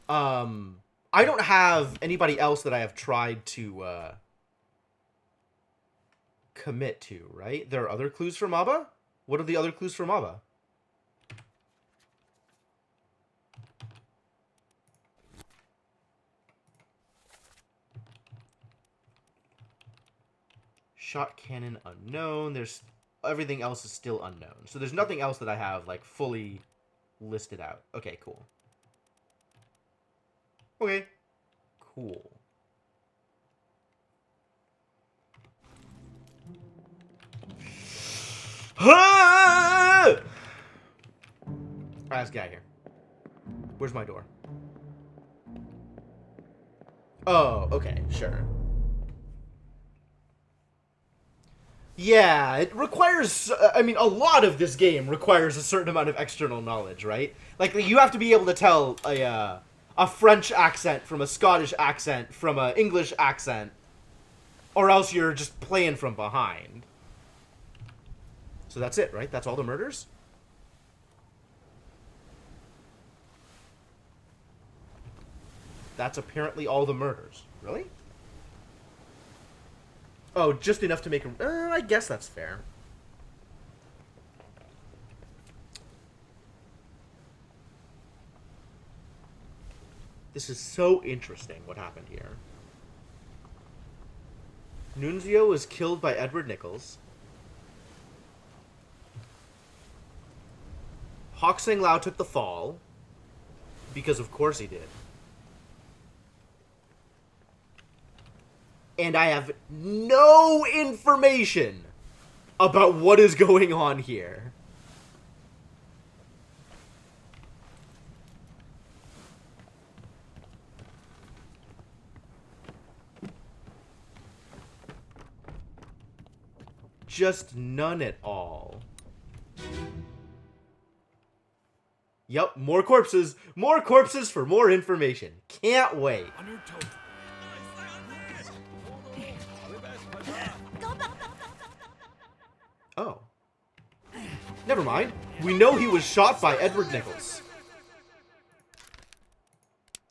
I don't have anybody else that I have tried to commit to, right? There are other clues for Maba? What are the other clues for Maba? Shot cannon unknown. There's everything else is still unknown. So there's nothing else that I have like fully listed out. Okay, cool. Okay. Cool. Alright, let's get out of here. Where's my door? Oh, okay, sure. Yeah, it requires, I mean, a lot of this game requires a certain amount of external knowledge, right? Like, you have to be able to tell a French accent from a Scottish accent from an English accent, or else you're just playing from behind. So that's it, right? That's all the murders? That's apparently all the murders. Really? Oh, just enough to make him... I guess that's fair. This is so interesting what happened here. Nunzio was killed by Edward Nichols. Hokseng Lao took the fall. Because of course he did. And I have no information about what is going on here. just none at all. Yup, more corpses. More corpses for more information. Can't wait. Oh. Never mind. We know he was shot by Edward Nichols.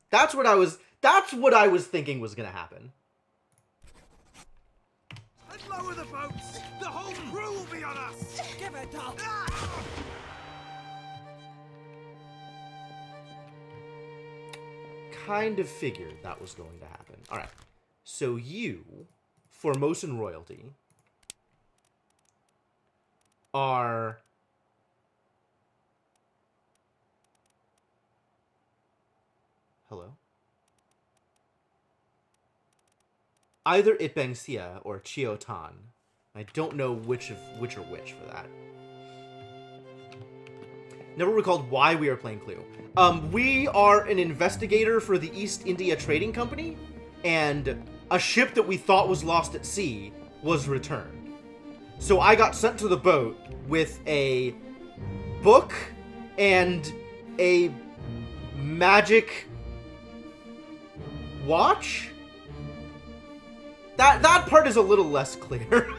That's what I was thinking was gonna happen. And lower the boats! The whole crew will be on us! Give it up! Kind of figured that was going to happen. Alright. So you, Formosan royalty, are... Hello? Either Ipengsia or Chiotan. I don't know which are which for that. Never recalled why we are playing Clue. We are an investigator for the East India Trading Company, and a ship that we thought was lost at sea was returned. So I got sent to the boat with a book and a magic watch? That part is a little less clear.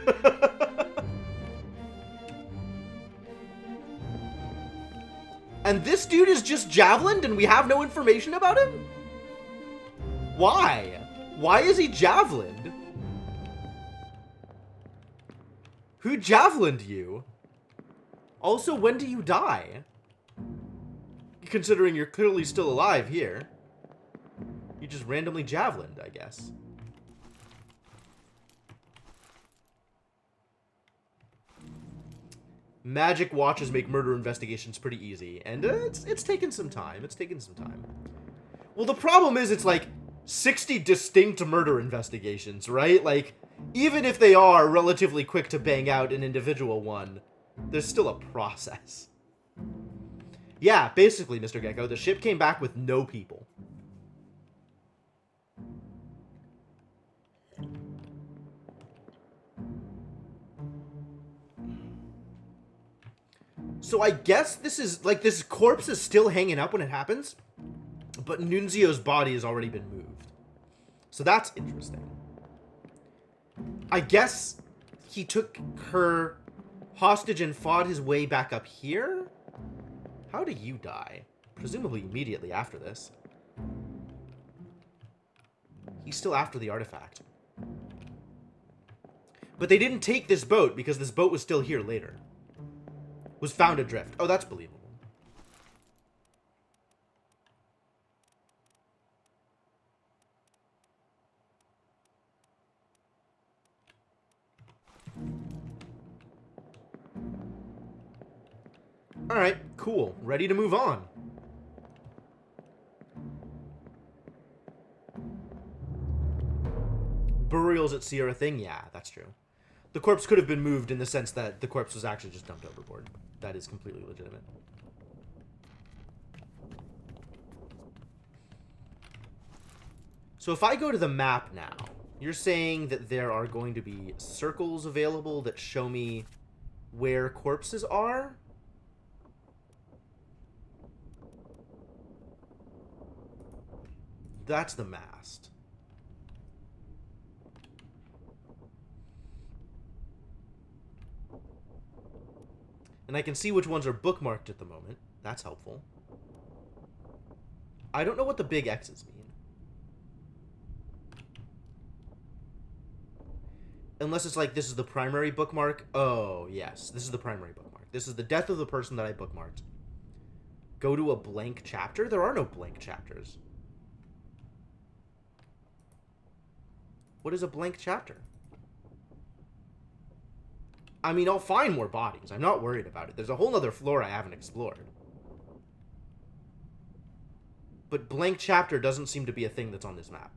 And this dude is just javelined and we have no information about him? Why? Why is he javelined? Who javelined you? Also, when do you die? Considering you're clearly still alive here. You just randomly javelined, I guess. Magic watches make murder investigations pretty easy, and it's taken some time. It's taken some time. Well, the problem is it's like 60 distinct murder investigations, right? Like, even if they are relatively quick to bang out an individual one, there's still a process. Yeah, basically, Mr. Gecko, the ship came back with no people. So I guess this is, like, this corpse is still hanging up when it happens, but Nunzio's body has already been moved. So that's interesting. I guess he took her hostage and fought his way back up here? How do you die? Presumably immediately after this. He's still after the artifact. But they didn't take this boat because this boat was still here later. Was found adrift. Oh, that's believable. Alright, cool. Ready to move on. Burials at sea are a thing? Yeah, that's true. The corpse could have been moved in the sense that the corpse was actually just dumped overboard. That is completely legitimate. So if I go to the map now, you're saying that there are going to be circles available that show me where corpses are? That's the mast. And I can see which ones are bookmarked at the moment. That's helpful. I don't know what the big X's mean. Unless it's like, this is the primary bookmark. Oh, yes. This is the primary bookmark. This is the death of the person that I bookmarked. Go to a blank chapter? There are no blank chapters. What is a blank chapter? I mean, I'll find more bodies. I'm not worried about it. There's a whole other floor I haven't explored. But blank chapter doesn't seem to be a thing that's on this map.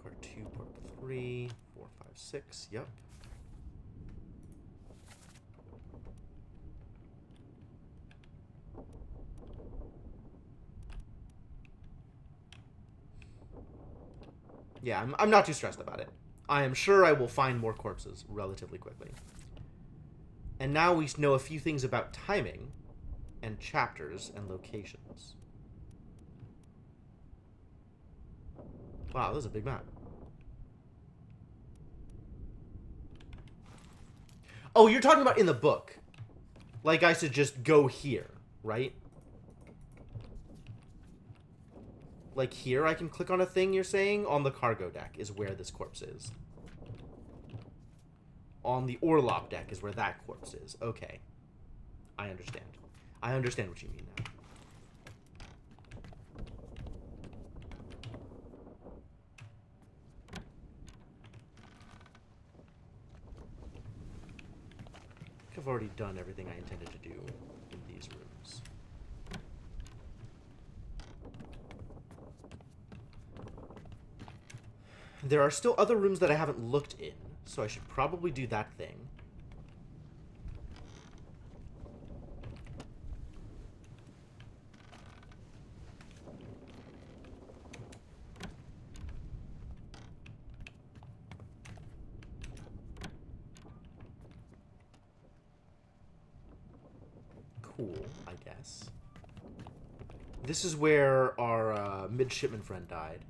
Part 2, part 3, 4, 5, 6. Yep. Yeah, I'm not too stressed about it. I am sure I will find more corpses relatively quickly. And now we know a few things about timing and chapters and locations. Wow, this is a big map. Oh, you're talking about in the book. Like I should just go here, right? Like here I can click on a thing, you're saying? On the cargo deck is where this corpse is. On the Orlop deck is where that corpse is. Okay. I understand. I understand what you mean now. I've already done everything I intended to do in these rooms. There are still other rooms that I haven't looked in, so I should probably do that thing. Cool, I guess. This is where our midshipman friend died.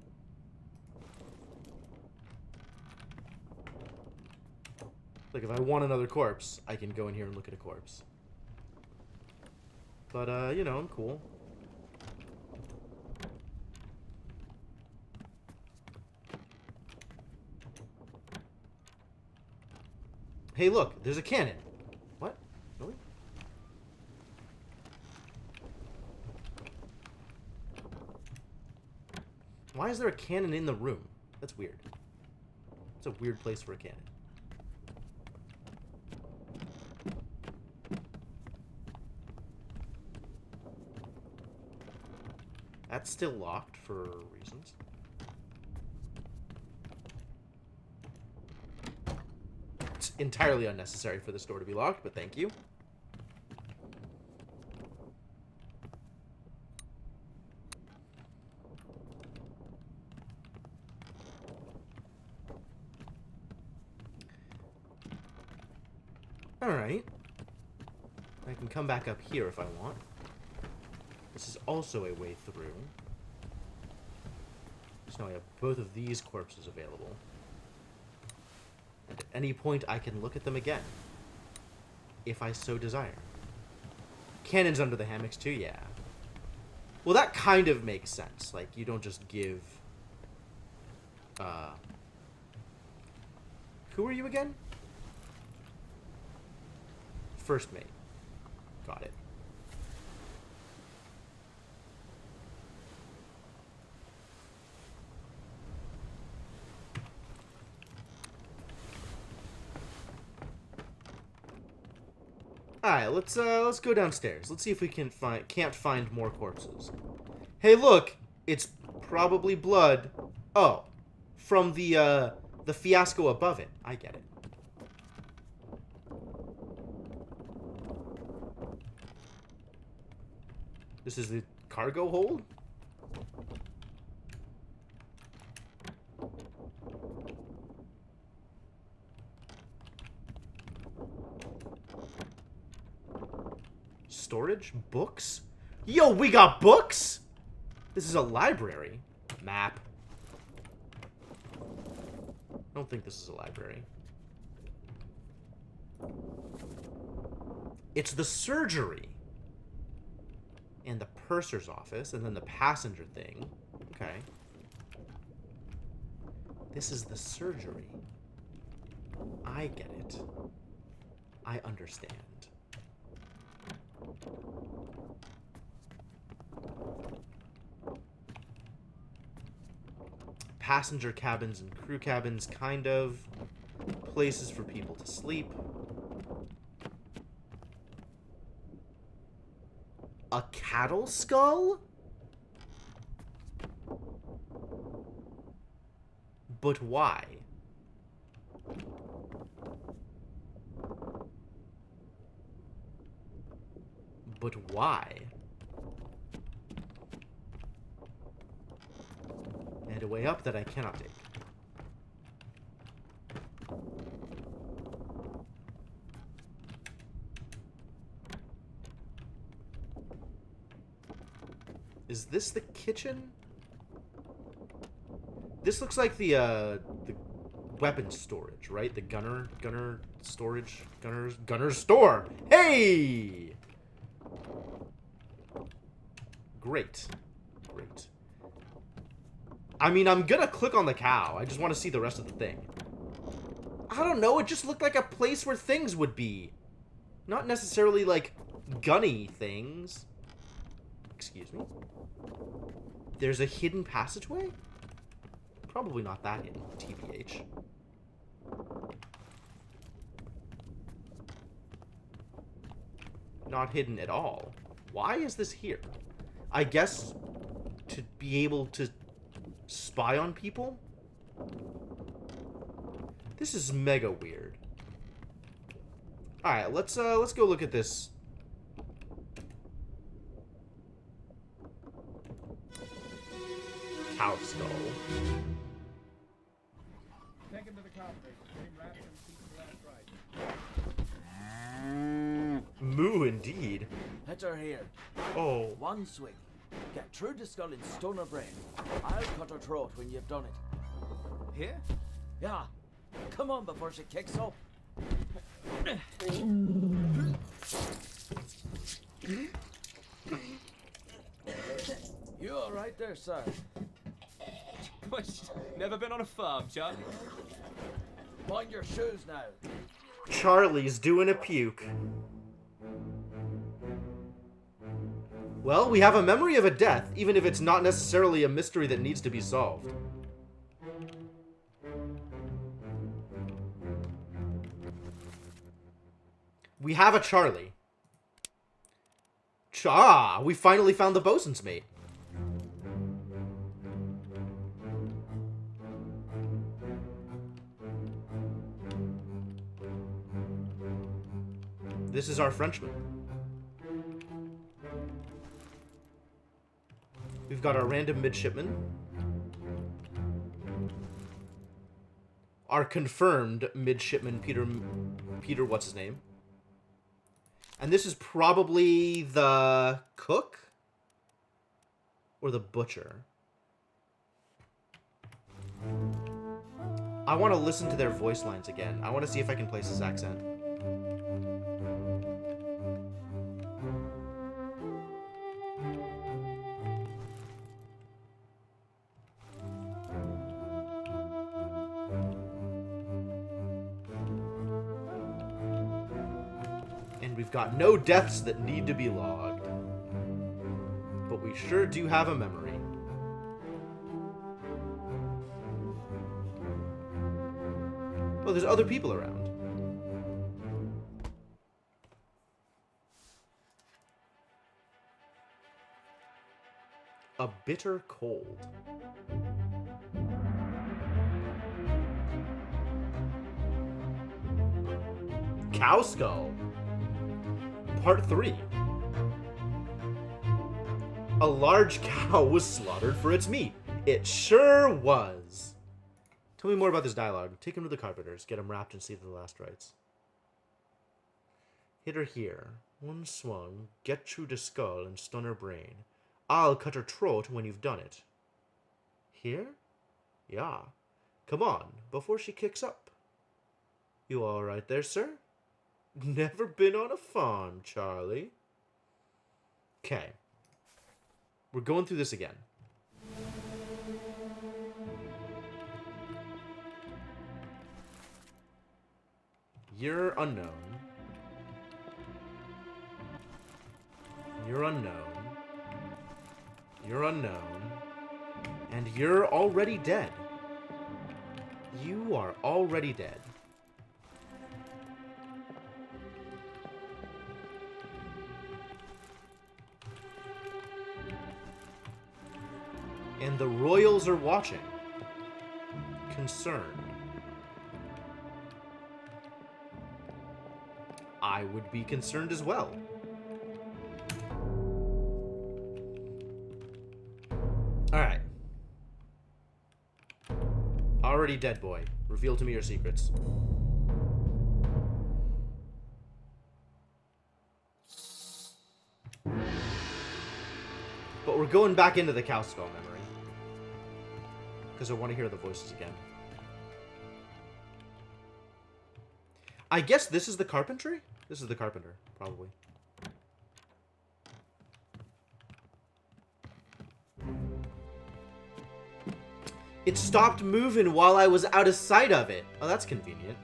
Like, if I want another corpse, I can go in here and look at a corpse. But, you know, I'm cool. Hey, look, there's a cannon. What? Really? Why is there a cannon in the room? That's weird. It's a weird place for a cannon. That's still locked for reasons. It's entirely unnecessary for this door to be locked, but thank you. Alright. I can come back up here if I want. This is also a way through. So now I have both of these corpses available. And at any point I can look at them again. If I so desire. Cannons under the hammocks too, yeah. Well, that kind of makes sense. Like, you don't just give... Who are you again? First mate. Got it. Alright, let's go downstairs. Let's see if we can't find more corpses. Hey, look! It's probably blood. Oh. From the fiasco above it. I get it. This is the cargo hold? Storage? Books? Yo, we got books? This is a library. Map. I don't think this is a library. It's the surgery. And the purser's office, and then the passenger thing. Okay. This is the surgery. I get it. I understand. Passenger cabins and crew cabins, kind of. Places for people to sleep. A cattle skull? But why? But why? And a way up that I cannot take. Is this the kitchen? This looks like the weapons storage, right? The gunner storage, gunner's store. Hey! Great. Great. I mean, I'm gonna click on the cow. I just want to see the rest of the thing. I don't know, it just looked like a place where things would be. Not necessarily, like, gunny things. Excuse me. There's a hidden passageway? Probably not that hidden, TBH. Not hidden at all. Why is this here? I guess to be able to spy on people? This is mega weird. Alright, let's go look at this. Cow skull. Take him to the cow place. Get him wrapped and see the last ride. Moo indeed. Hit her here. Oh. One swing. Get through the skull in stone or brain. I'll cut her throat when you've done it. Here? Yeah. Come on before she kicks up. You all right there, sir? Never been on a farm, Charlie. Mind your shoes now. Charlie's doing a puke. Well, we have a memory of a death, even if it's not necessarily a mystery that needs to be solved. We have a Charlie. We finally found the bosun's mate. This is our Frenchman. We've got our random midshipman. Our confirmed midshipman, Peter, what's his name? And this is probably the cook? Or the butcher? I want to listen to their voice lines again. I want to see if I can place his accent. We've got no deaths that need to be logged. But we sure do have a memory. Well, there's other people around. A bitter cold. Cow skull. Part 3. A large cow was slaughtered for its meat. It sure was. Tell me more about this dialogue. Take him to the carpenters. Get him wrapped and see the last rites. Hit her here. One swung. Get through the skull and stun her brain. I'll cut her throat when you've done it. Here? Yeah. Come on, before she kicks up. You all right there, sir? Never been on a farm, Charlie. Okay. We're going through this again. You're unknown. You're unknown. You're unknown. And you're already dead. You are already dead. And the royals are watching. Concerned. I would be concerned as well. Alright. Already dead, boy. Reveal to me your secrets. But But we're going back into the Cowspell memory. Because I want to hear the voices again. I guess this is the carpentry? This is the carpenter, probably. It stopped moving while I was out of sight of it. Oh, that's convenient.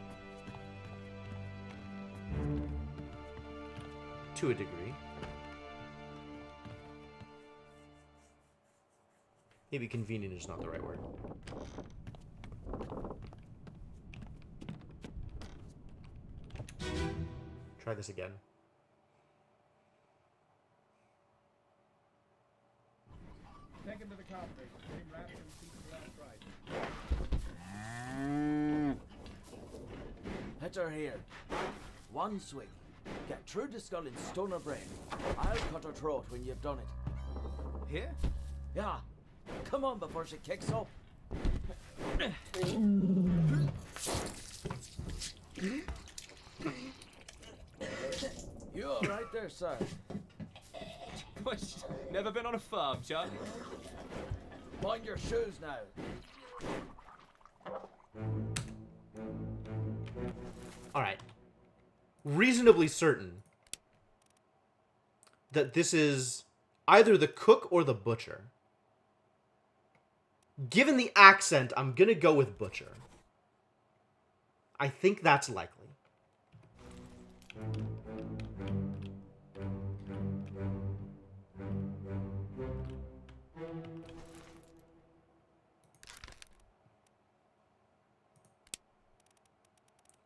To a degree. Maybe convenient is not the right word. Try this again. Take him to the carpet. Get him wrapped and see the last right. Hit her here. One swing. Get through the skull in stone or brain. I'll cut her throat when you've done it. Here? Yeah. Come on before she kicks up. You all right there, sir? Never been on a farm, Chuck? Mind your shoes now. Alright. Reasonably certain that this is either the cook or the butcher. Given the accent, I'm gonna go with butcher. I think that's likely.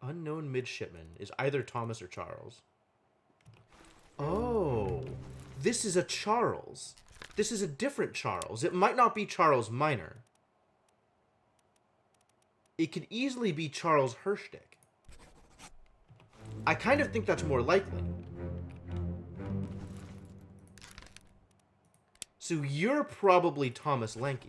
Unknown midshipman is either Thomas or Charles. Oh, this is a Charles. This is a different Charles. It might not be Charles Minor. It could easily be Charles Hirschdick. I kind of think that's more likely. So you're probably Thomas Lanky.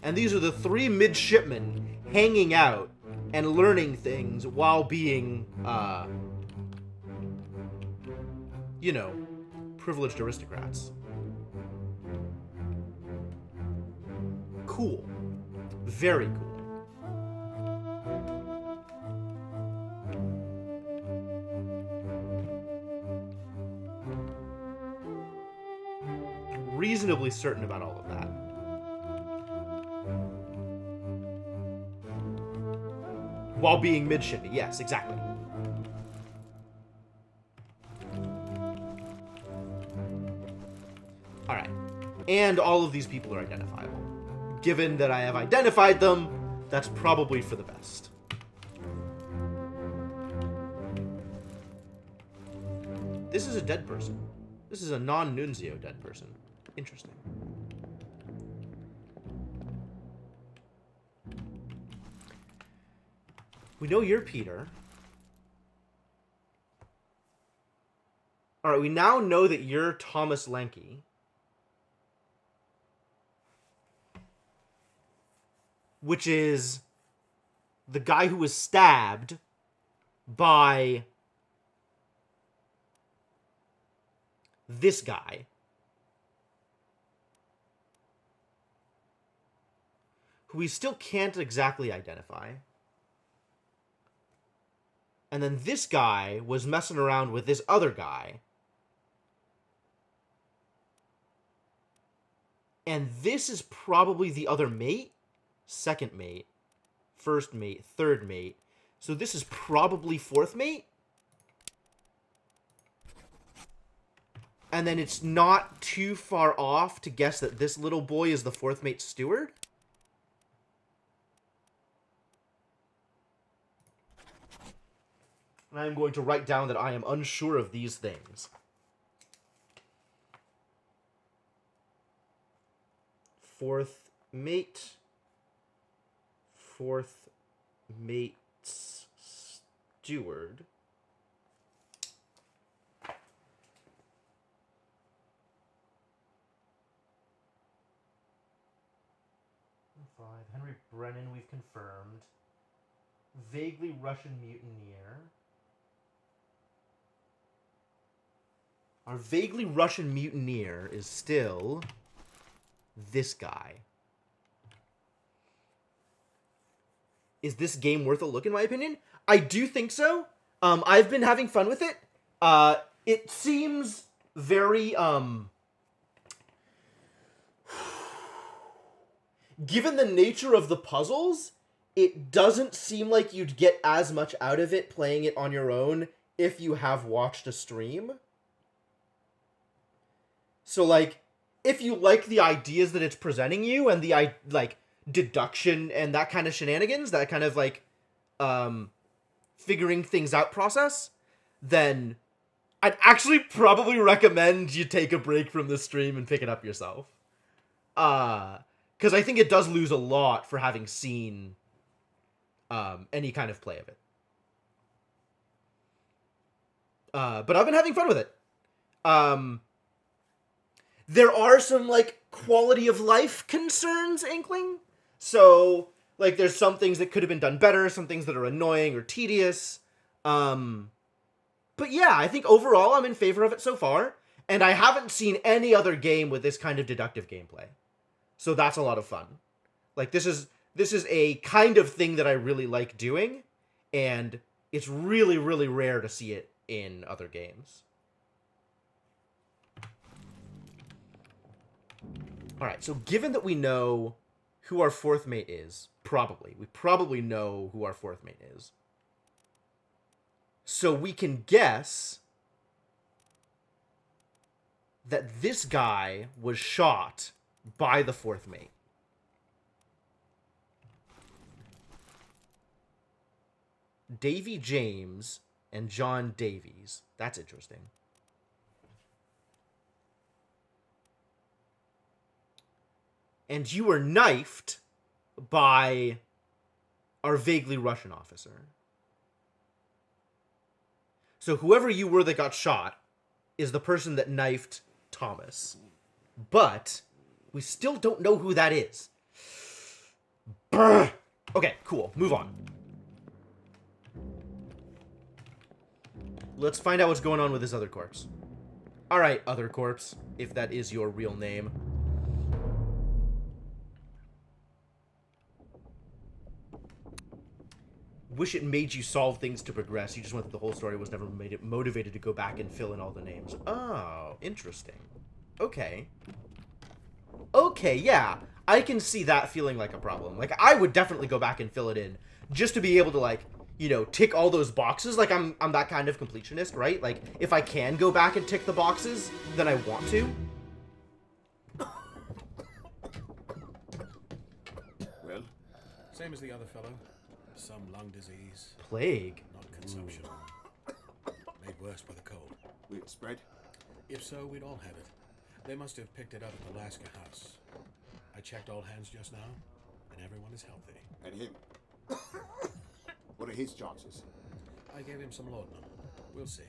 And these are the three midshipmen hanging out and learning things while being, you know, privileged aristocrats. Cool. Very cool. Reasonably certain about all of that. While being midshipman, yes, exactly. Alright. And all of these people are identifiable. Given that I have identified them, that's probably for the best. This is a dead person. This is a non-Nunzio dead person. Interesting. We know you're Peter. Alright, we now know that you're Thomas Lanky. Which is the guy who was stabbed by this guy. Who we still can't exactly identify. And then this guy was messing around with this other guy. And this is probably the other mate. Second mate. First mate. Third mate. So this is probably fourth mate. And then it's not too far off to guess that this little boy is the fourth mate's steward. And I'm going to write down that I am unsure of these things. Fourth mate. Fourth mate's steward. Henry Brennan, we've confirmed. Vaguely Russian mutineer. Our vaguely Russian mutineer is still this guy. Is this game worth a look, in my opinion? I do think so. I've been having fun with it. It seems very, given the nature of the puzzles, it doesn't seem like you'd get as much out of it playing it on your own if you have watched a stream. So, like, if you like the ideas that it's presenting you and the, like, deduction and that kind of shenanigans, that kind of, like, figuring things out process, then I'd actually probably recommend you take a break from the stream and pick it up yourself. Because I think it does lose a lot for having seen any kind of play of it. But I've been having fun with it. There are some, like, quality of life concerns, Inkling. So, like, there's some things that could have been done better, some things that are annoying or tedious. But yeah, I think overall I'm in favor of it so far. And I haven't seen any other game with this kind of deductive gameplay. So that's a lot of fun. Like, this is a kind of thing that I really like doing. And it's really, really rare to see it in other games. Alright, so given that we know who our fourth mate is, we probably know who our fourth mate is. So we can guess that this guy was shot by the fourth mate. Davy James and John Davies. That's interesting. And you were knifed by our vaguely Russian officer. So whoever you were that got shot is the person that knifed Thomas. But we still don't know who that is. Brr. Okay, cool. Move on. Let's find out what's going on with this other corpse. Alright, other corpse, if that is your real name. Wish it made you solve things to progress. You just went through the whole story, was never motivated to go back and fill in all the names. Oh, interesting. Okay. Okay, yeah. I can see that feeling like a problem. Like, I would definitely go back and fill it in. Just to be able to, like, you know, tick all those boxes. Like, I'm that kind of completionist, right? Like, if I can go back and tick the boxes, then I want to. Well? Same as the other fellow. Some lung disease. Plague. Not consumption. Made worse by the cold. Will it spread? If so, we'd all have it. They must have picked it up at the Lasker house. I checked all hands just now, and everyone is healthy. And him? What are his chances? I gave him some laudanum. We'll see.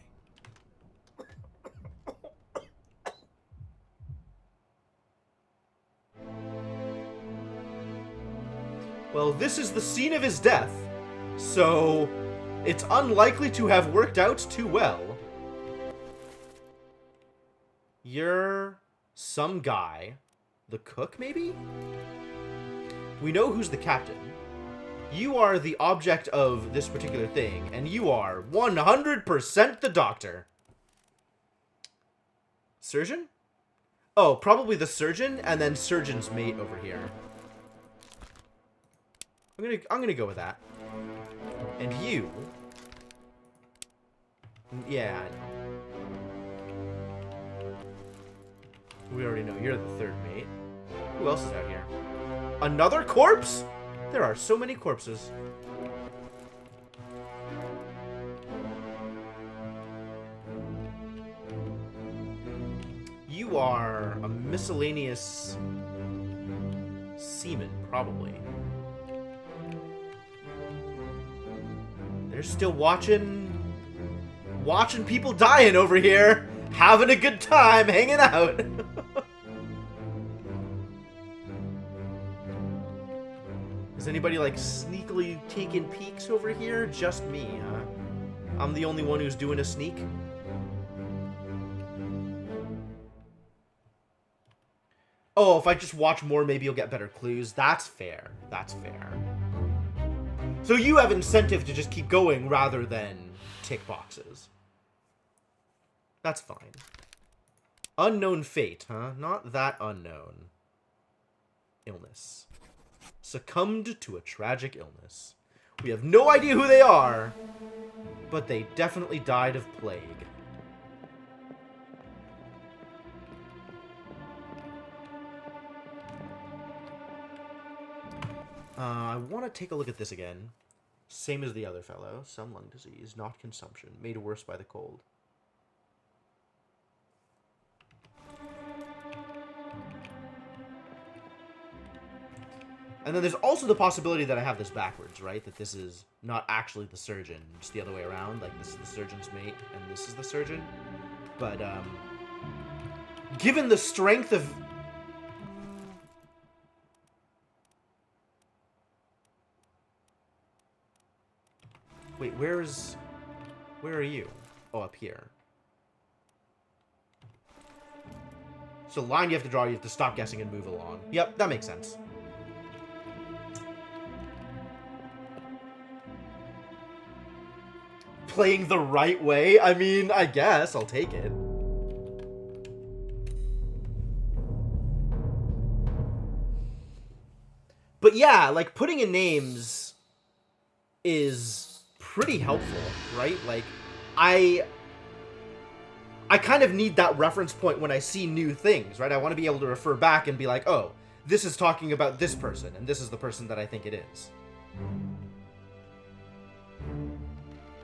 Well, this is the scene of his death, so it's unlikely to have worked out too well. You're some guy. The cook, maybe? We know who's the captain. You are the object of this particular thing, and you are 100% the doctor. Surgeon? Oh, probably the surgeon, and then surgeon's mate over here. I'm gonna go with that. And you... Yeah. We already know you're the third mate. Who else is out here? Another corpse? There are so many corpses. You are a miscellaneous seaman, probably. They're still watching people dying over here, having a good time, hanging out. Is anybody, like, sneakily taking peeks over here? Just me, huh? I'm the only one who's doing a sneak? Oh, if I just watch more, maybe you'll get better clues. That's fair. That's fair. So you have incentive to just keep going rather than tick boxes. That's fine. Unknown fate, huh? Not that unknown. Illness. Succumbed to a tragic illness. We have no idea who they are, but they definitely died of plague. I want to take a look at this again. Same as the other fellow. Some lung disease, not consumption. Made worse by the cold. And then there's also the possibility that I have this backwards, right? That this is not actually the surgeon, just the other way around. Like, this is the surgeon's mate, and this is the surgeon. But, given the strength of... Wait, where are you? Oh, up here. So line you have to draw, you have to stop guessing and move along. Yep, that makes sense. Playing the right way? I mean, I guess. I'll take it. But yeah, like, putting in names is pretty helpful, right? Like, I kind of need that reference point when I see new things, right? I want to be able to refer back and be like, oh, this is talking about this person, and this is the person that I think it is.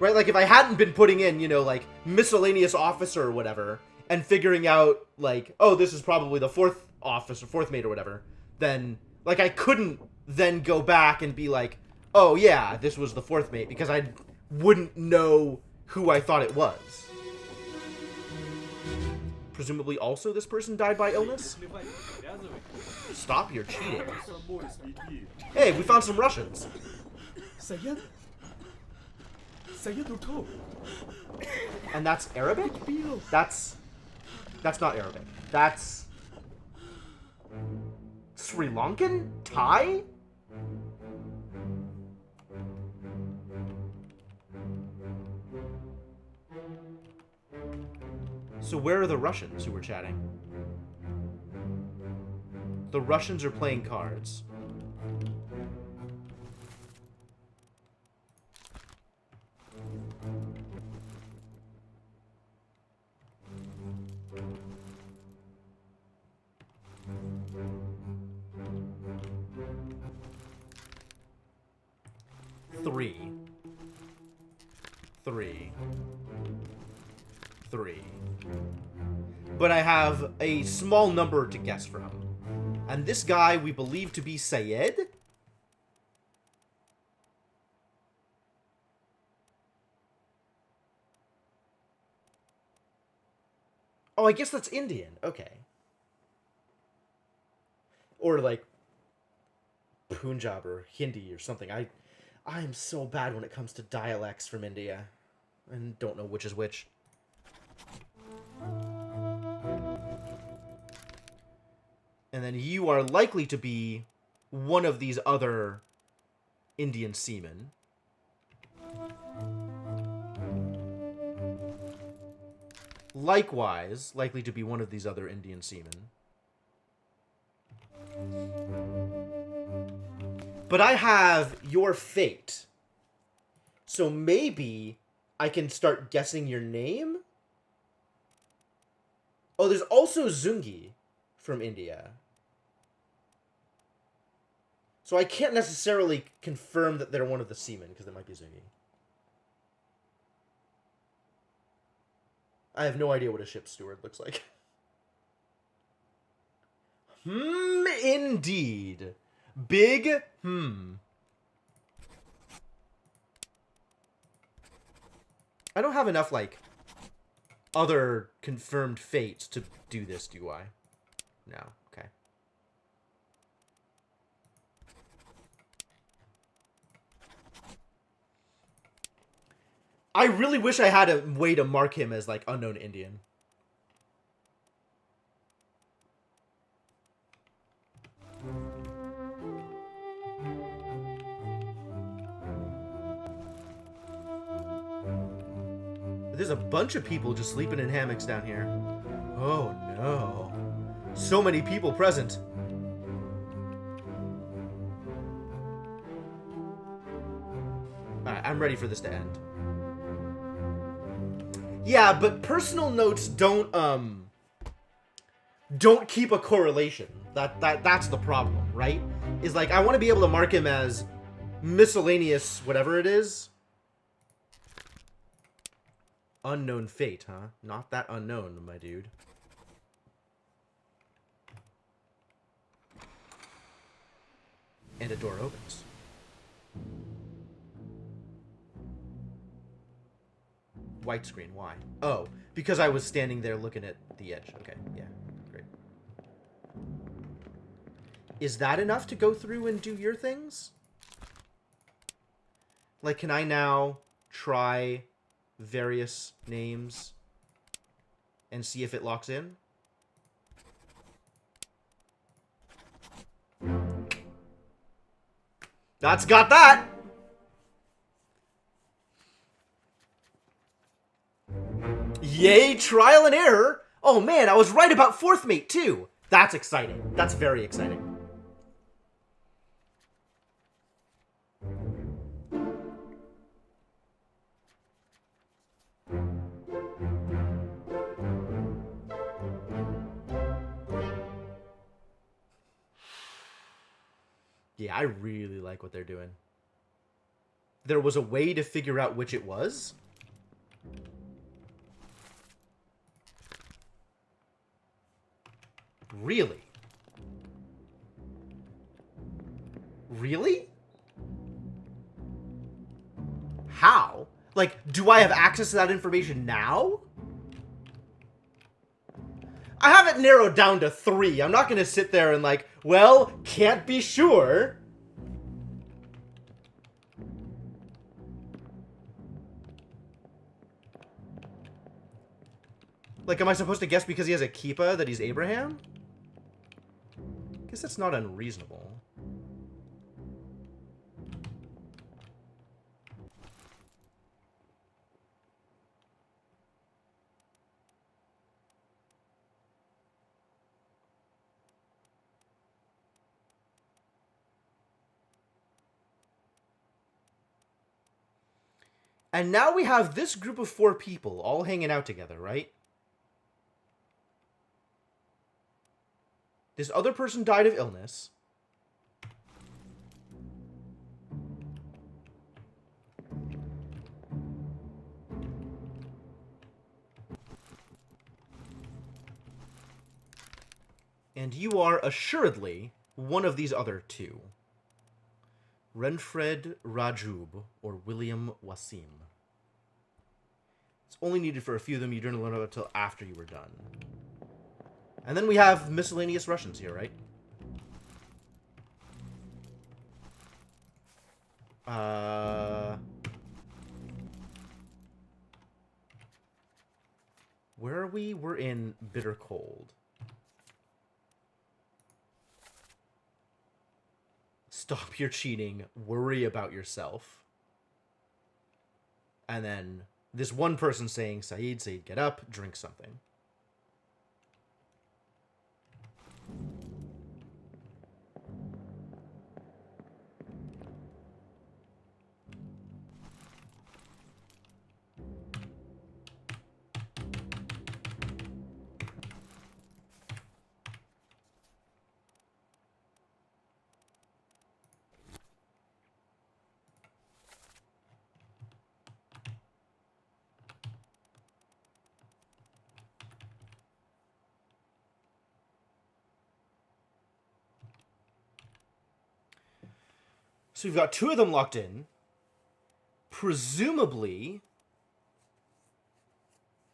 Right? Like, if I hadn't been putting in, you know, like, miscellaneous officer or whatever, and figuring out, like, oh, this is probably the fourth officer, fourth mate or whatever, then, like, I couldn't then go back and be like, oh, yeah, this was the fourth mate, because I wouldn't know who I thought it was. Presumably also this person died by illness? Stop your cheating. Hey, we found some Russians. And that's Arabic? That's not Arabic. That's Sri Lankan? Thai? So where are the Russians who were chatting? The Russians are playing cards. Three. But I have a small number to guess from. And this guy we believe to be Sayed? Oh, I guess that's Indian. Okay. Or like Punjab or Hindi or something. I'm so bad when it comes to dialects from India. And don't know which is which. And then you are likely to be one of these other Indian seamen. Likewise, likely to be one of these other Indian seamen. But I have your fate. So maybe I can start guessing your name? Oh, there's also Zungi from India. So I can't necessarily confirm that they're one of the seamen, because there might be Zungi. I have no idea what a ship's steward looks like. Indeed. Big, I don't have enough, like, other confirmed fates to do this, do I? No. Okay. I really wish I had a way to mark him as, like, unknown Indian. There's a bunch of people just sleeping in hammocks down here. Oh no. So many people present. Alright, I'm ready for this to end. Yeah, but personal notes don't keep a correlation. That's the problem, right? Is like I want to be able to mark him as miscellaneous whatever it is. Unknown fate, huh? Not that unknown, my dude. And a door opens. White screen, why? Oh, because I was standing there looking at the edge. Okay, yeah, great. Is that enough to go through and do your things? Like, can I now try various names and see if it locks in? That's got that! Yay, trial and error! Oh man, I was right about fourth mate too! That's exciting. That's very exciting. Yeah, I really like what they're doing. There was a way to figure out which it was? Really? Really? How? Like, do I have access to that information now? I have it narrowed down to 3. I'm not going to sit there and like, well, can't be sure. Like, am I supposed to guess because he has a kippa that he's Abraham? Guess that's not unreasonable. And now we have this group of 4 people all hanging out together, right? This other person died of illness. And you are assuredly one of these other 2. Renfred Rajub or William Wasim. It's only needed for a few of them. You didn't learn about it until after you were done. And then we have miscellaneous Russians here, right? Where are we? We're in Bitter Cold. Stop your cheating. Worry about yourself. And then this one person saying, Saeed, get up, drink something. So we've got 2 of them locked in. Presumably,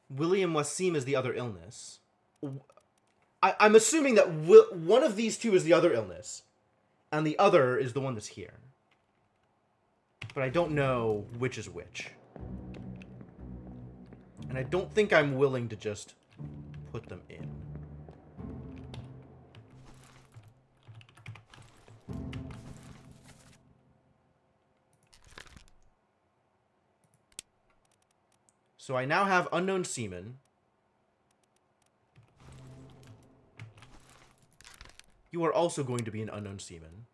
William Wasim is the other illness. I'm assuming that one of these 2 is the other illness, and the other is the one that's here. But I don't know which is which. And I don't think I'm willing to just put them in. So I now have unknown seaman. You are also going to be an unknown seaman.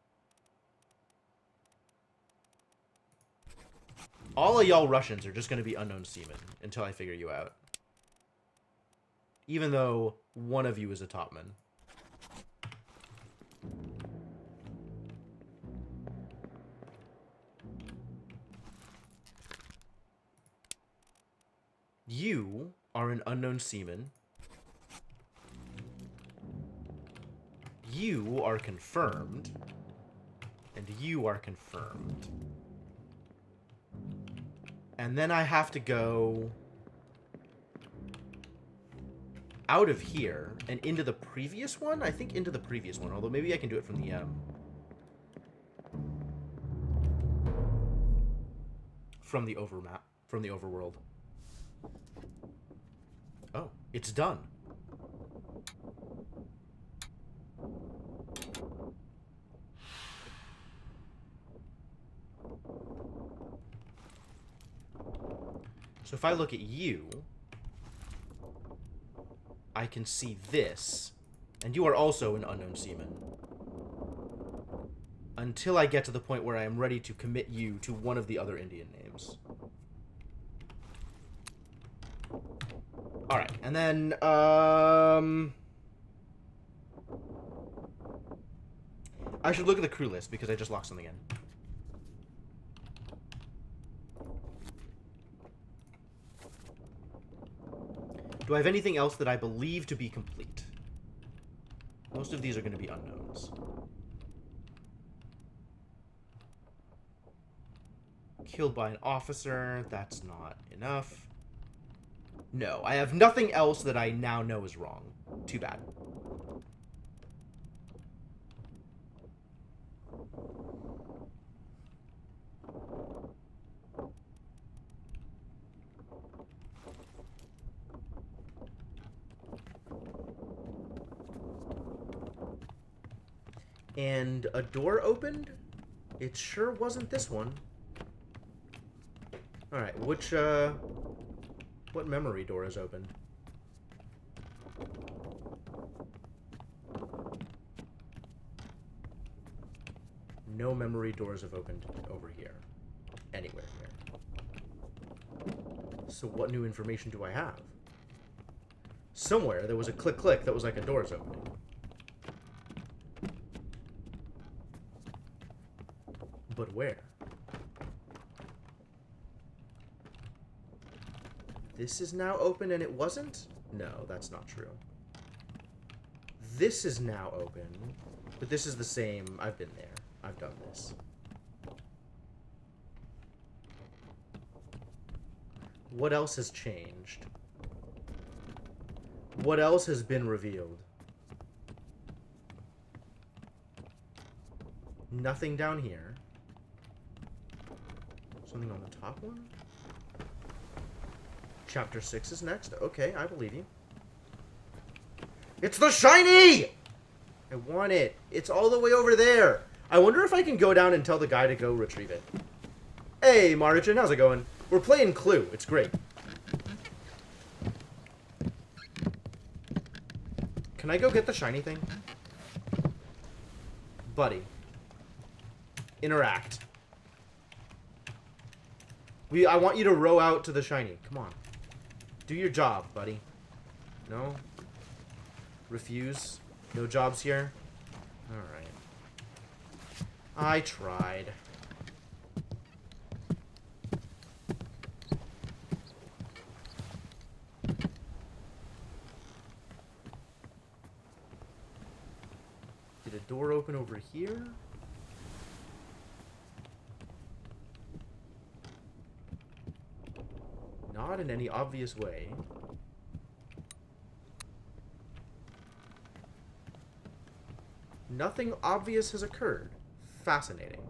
All of y'all Russians are just going to be unknown seamen until I figure you out. Even though one of you is a topman. You are an unknown seaman. You are confirmed. And you are confirmed. And then I have to go out of here and into the previous one? I think into the previous one, although maybe I can do it from the overmap, from the overworld. Oh, it's done. So if I look at you, I can see this, and you are also an unknown seaman. Until I get to the point where I am ready to commit you to one of the other Indian names. Alright, and then, I should look at the crew list, because I just locked something in. Do I have anything else that I believe to be complete? Most of these are going to be unknowns. Killed by an officer, that's not enough. No, I have nothing else that I now know is wrong. Too bad. And a door opened? It sure wasn't this one. Alright, which, what memory door is opened? No memory doors have opened over here. Anywhere here. So what new information do I have? Somewhere there was a click-click that was like a door's opening. But where? This is now open and it wasn't? No, that's not true. This is now open, but this is the same. I've been there. I've done this. What else has changed? What else has been revealed? Nothing down here. Something on the top one? Chapter 6 is next. Okay, I believe you. It's the shiny! I want it. It's all the way over there. I wonder if I can go down and tell the guy to go retrieve it. Hey, Marichin, how's it going? We're playing Clue. It's great. Can I go get the shiny thing? Buddy. Interact. I want you to row out to the shiny. Come on. Do your job, buddy. No? Refuse? No jobs here? Alright. I tried. Did a door open over here? Not in any obvious way. Nothing obvious has occurred. Fascinating.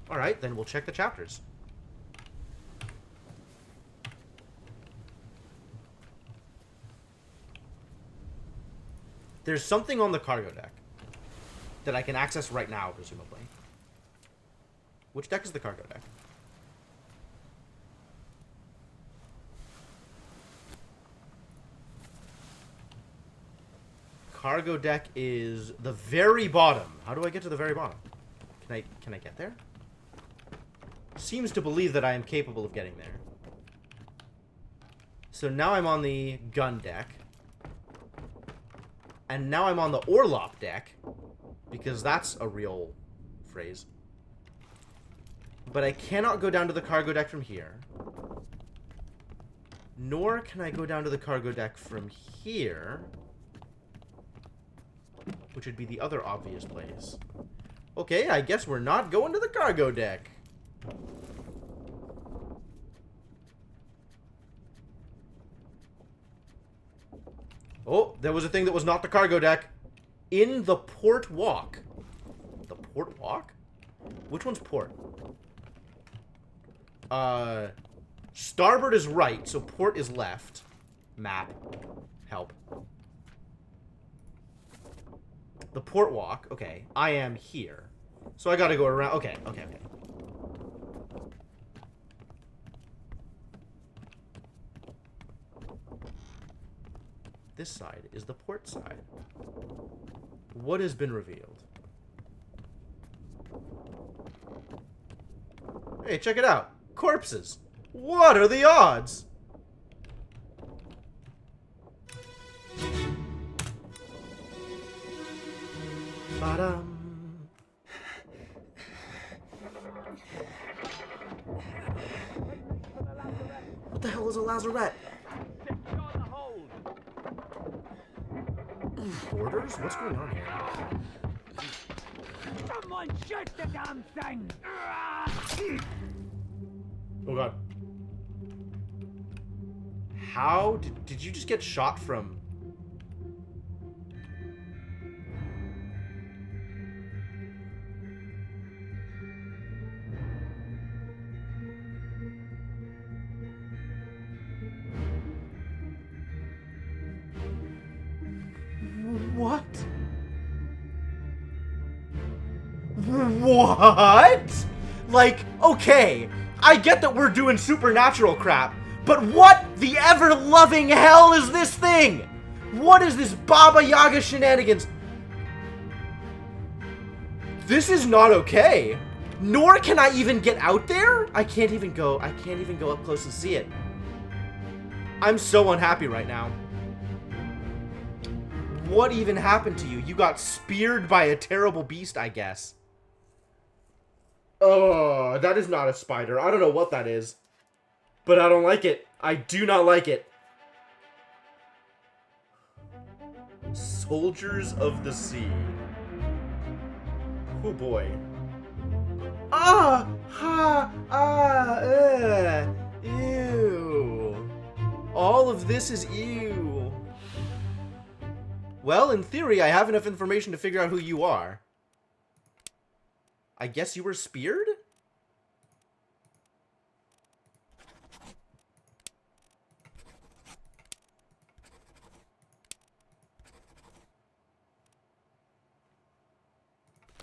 Alright, then we'll check the chapters. There's something on the cargo deck that I can access right now, presumably. Which deck is the cargo deck? cargo deck is the very bottom. How do I get to the very bottom? Can I get there? Seems to believe that I am capable of getting there. So now I'm on the gun deck. And now I'm on the orlop deck. Because that's a real phrase. But I cannot go down to the cargo deck from here. Nor can I go down to the cargo deck from here. Which would be the other obvious place. Okay, I guess we're not going to the cargo deck. Oh, there was a thing that was not the cargo deck. In the port walk. The port walk? Which one's port? Starboard is right, so port is left. Map. Help. The port walk. Okay. I am here. So I gotta go around. Okay. This side is the port side. What has been revealed? Hey, check it out. Corpses. What are the odds? Ba-dum. What the hell is a lazarette? Orders? What's going on here? Someone shoot the damn thing! Oh god. How did you just get shot from? What? What? Like, okay, I get that we're doing supernatural crap, but what the ever-loving hell is this thing? What is this Baba Yaga shenanigans? This is not okay. Nor can I even get out there? I can't even go up close and see it. I'm so unhappy right now. What even happened to you? You got speared by a terrible beast, I guess. Oh, that is not a spider. I don't know what that is. But I don't like it. I do not like it. Soldiers of the Sea. Oh boy. Ew. All of this is ew. Well, in theory, I have enough information to figure out who you are. I guess you were speared?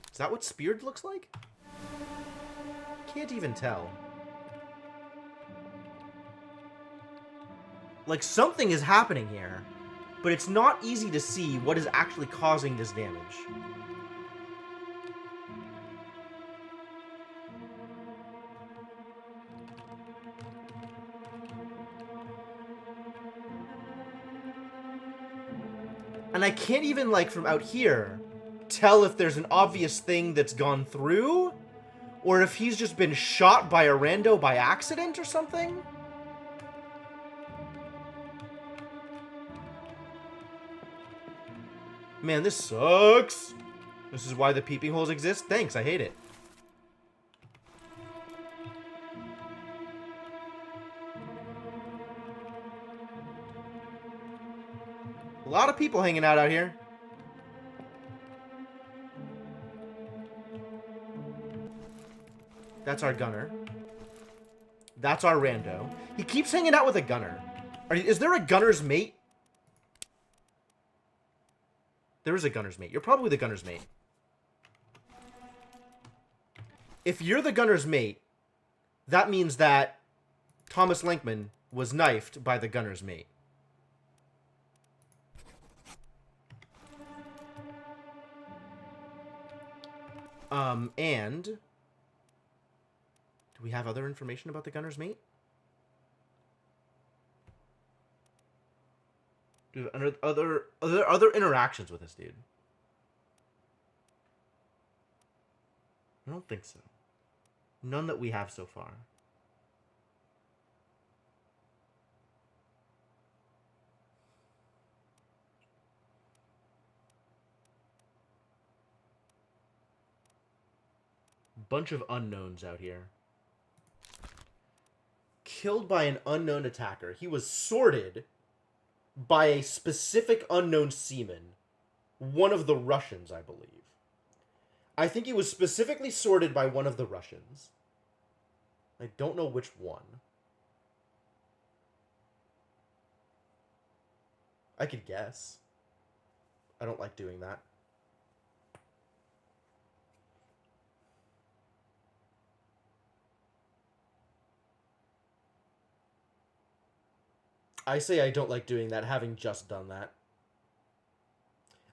Is that what speared looks like? Can't even tell. Like, something is happening here, but it's not easy to see what is actually causing this damage. And I can't even, like, from out here, tell if there's an obvious thing that's gone through, or if he's just been shot by a rando by accident or something. Man, this sucks. This is why the peeping holes exist? Thanks, I hate it. A lot of people hanging out here. That's our gunner. That's our rando. He keeps hanging out with a gunner. Is there a gunner's mate? There is a gunner's mate. You're probably the gunner's mate. If you're the gunner's mate, that means that Thomas Linkman was knifed by the gunner's mate. And do we have other information about the gunner's mate? Do we have other interactions with this dude? I don't think so. None that we have so far. Bunch of unknowns out here. Killed by an unknown attacker. He was sorted by a specific unknown seaman. One of the Russians, I believe. I think he was specifically sorted by one of the Russians. I don't know which one. I could guess. I don't like doing that. I say I don't like doing that, having just done that.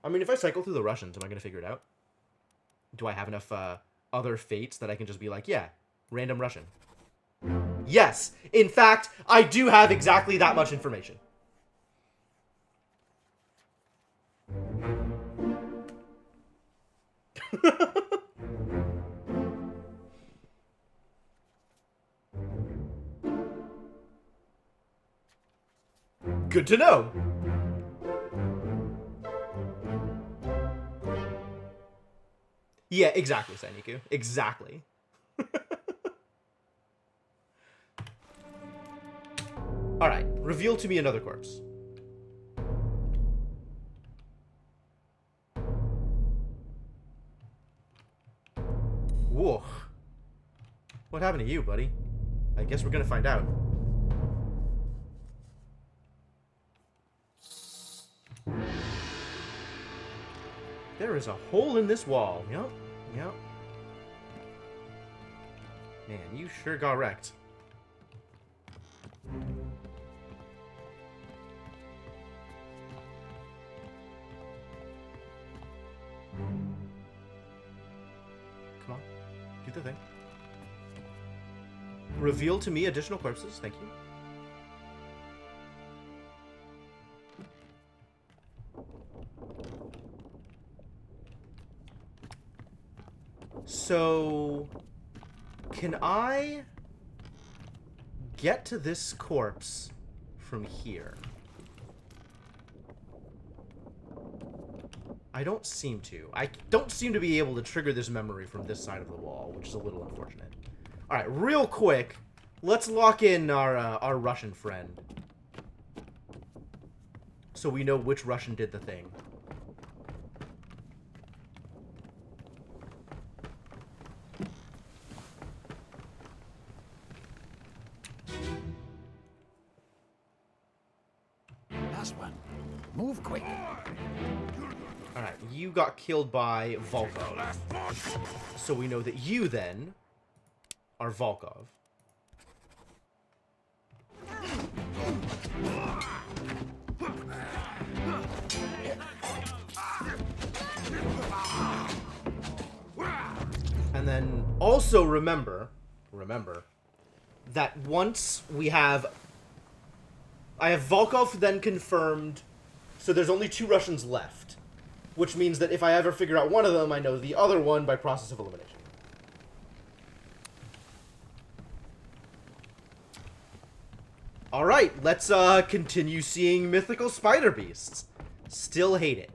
I mean, if I cycle through the Russians, am I going to figure it out? Do I have enough other fates that I can just be like, yeah, random Russian? Yes! In fact, I do have exactly that much information. Good to know. Yeah, exactly, Sainiku. Exactly. Alright, reveal to me another corpse. Whoa. What happened to you, buddy? I guess we're gonna find out. There is a hole in this wall. Yep, yep. Man, you sure got wrecked. Come on, do the thing. Reveal to me additional corpses, thank you. So, can I get to this corpse from here? I don't seem to. I don't seem to be able to trigger this memory from this side of the wall, which is a little unfortunate. Alright, real quick, let's lock in our Russian friend. So we know which Russian did the thing. Last one. Move quick. Alright, you got killed by Volkov. So we know that you, then, are Volkov. And then, also remember, that once we have... I have Volkov then confirmed, so there's only 2 Russians left. Which means that if I ever figure out one of them, I know the other one by process of elimination. Alright, let's continue seeing mythical spider beasts. Still hate it.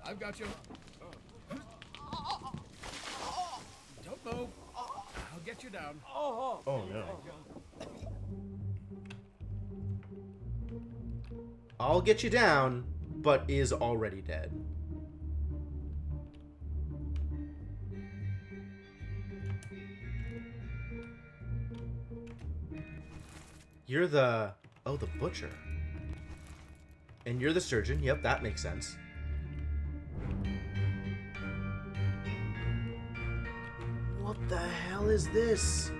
I've got you. Don't move. I'll get you down. Oh no. I'll get you down, but is already dead. You're the... Oh, the butcher. And you're the surgeon. Yep, that makes sense. What the hell is this?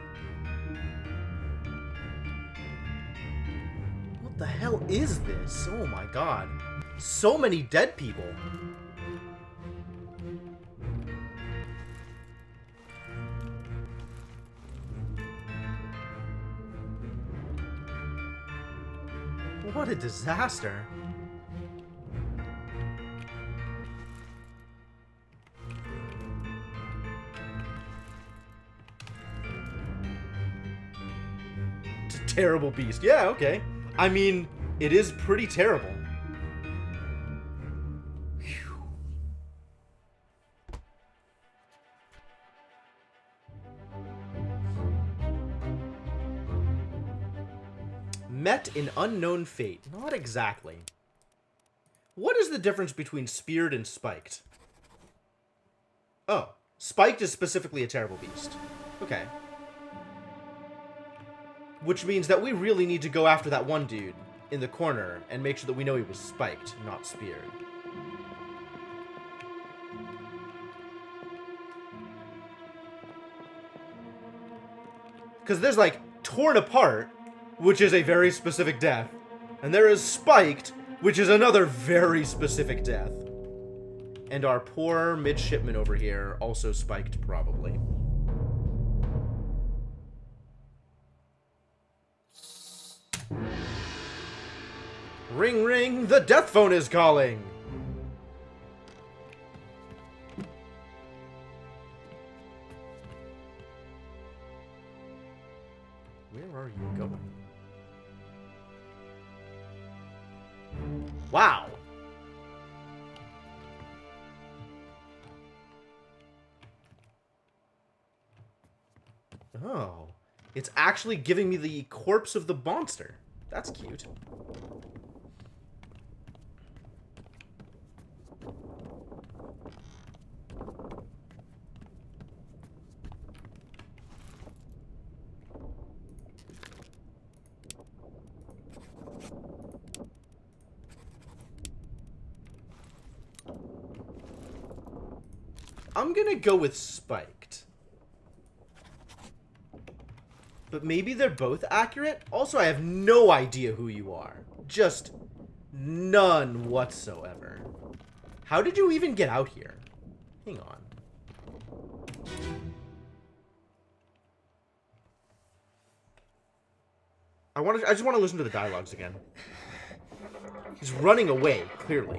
the hell is this? Oh my god. So many dead people. What a disaster. It's a terrible beast. Yeah, okay. I mean, it is pretty terrible. Whew. Met in unknown fate. Not exactly. What is the difference between speared and spiked? Oh, spiked is specifically a terrible beast. Okay. Which means that we really need to go after that one dude in the corner and make sure that we know he was spiked, not speared. Because there's like torn apart, which is a very specific death, and there is spiked, which is another very specific death. And our poor midshipman over here also spiked, probably. Ring ring, the death phone is calling! Where are you going? Wow! Oh. It's actually giving me the corpse of the monster. That's cute. I'm gonna go with spiked. But maybe they're both accurate? Also, I have no idea who you are. Just none whatsoever. How did you even get out here? Hang on. I just want to listen to the dialogues again. He's running away, clearly.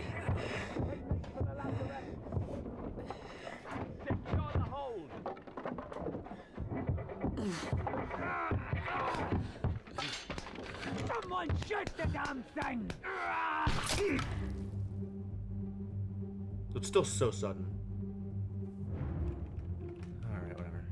Someone shoot the damn thing! It's still so sudden. Alright, whatever.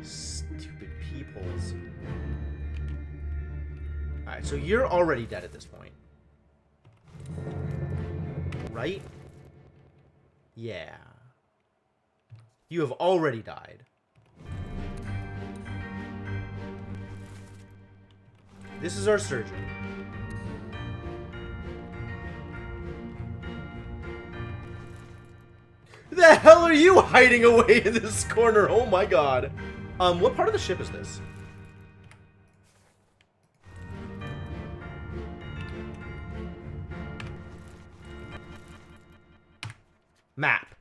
Stupid peepholes. Alright, so you're already dead at this point. Right? Yeah. You have already died. This is our surgeon. The hell are you hiding away in this corner? Oh my god. What part of the ship is this? Map.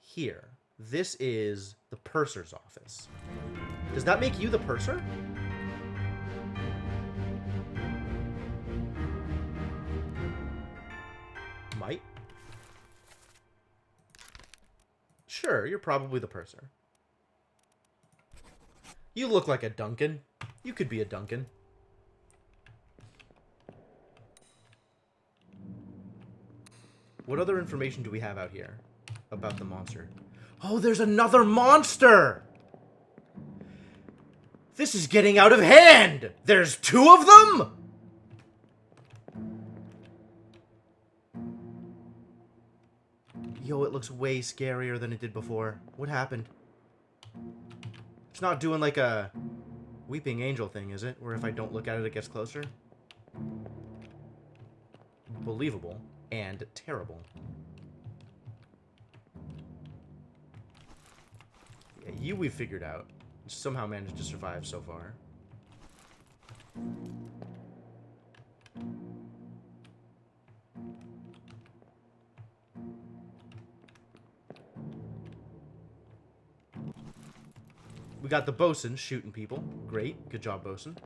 Here. This is the purser's office. Does that make you the purser? Might. Sure, you're probably the purser. You look like a Duncan. You could be a Duncan. What other information do we have out here about the monster? Oh, there's another monster! This is getting out of hand! There's two of them?! Yo, it looks way scarier than it did before. What happened? It's not doing like a Weeping Angel thing, is it? Where if I don't look at it, it gets closer? Believable and terrible. Yeah, you we've figured out. Somehow managed to survive so far. We got the bosun shooting people. Great. Good job, bosun.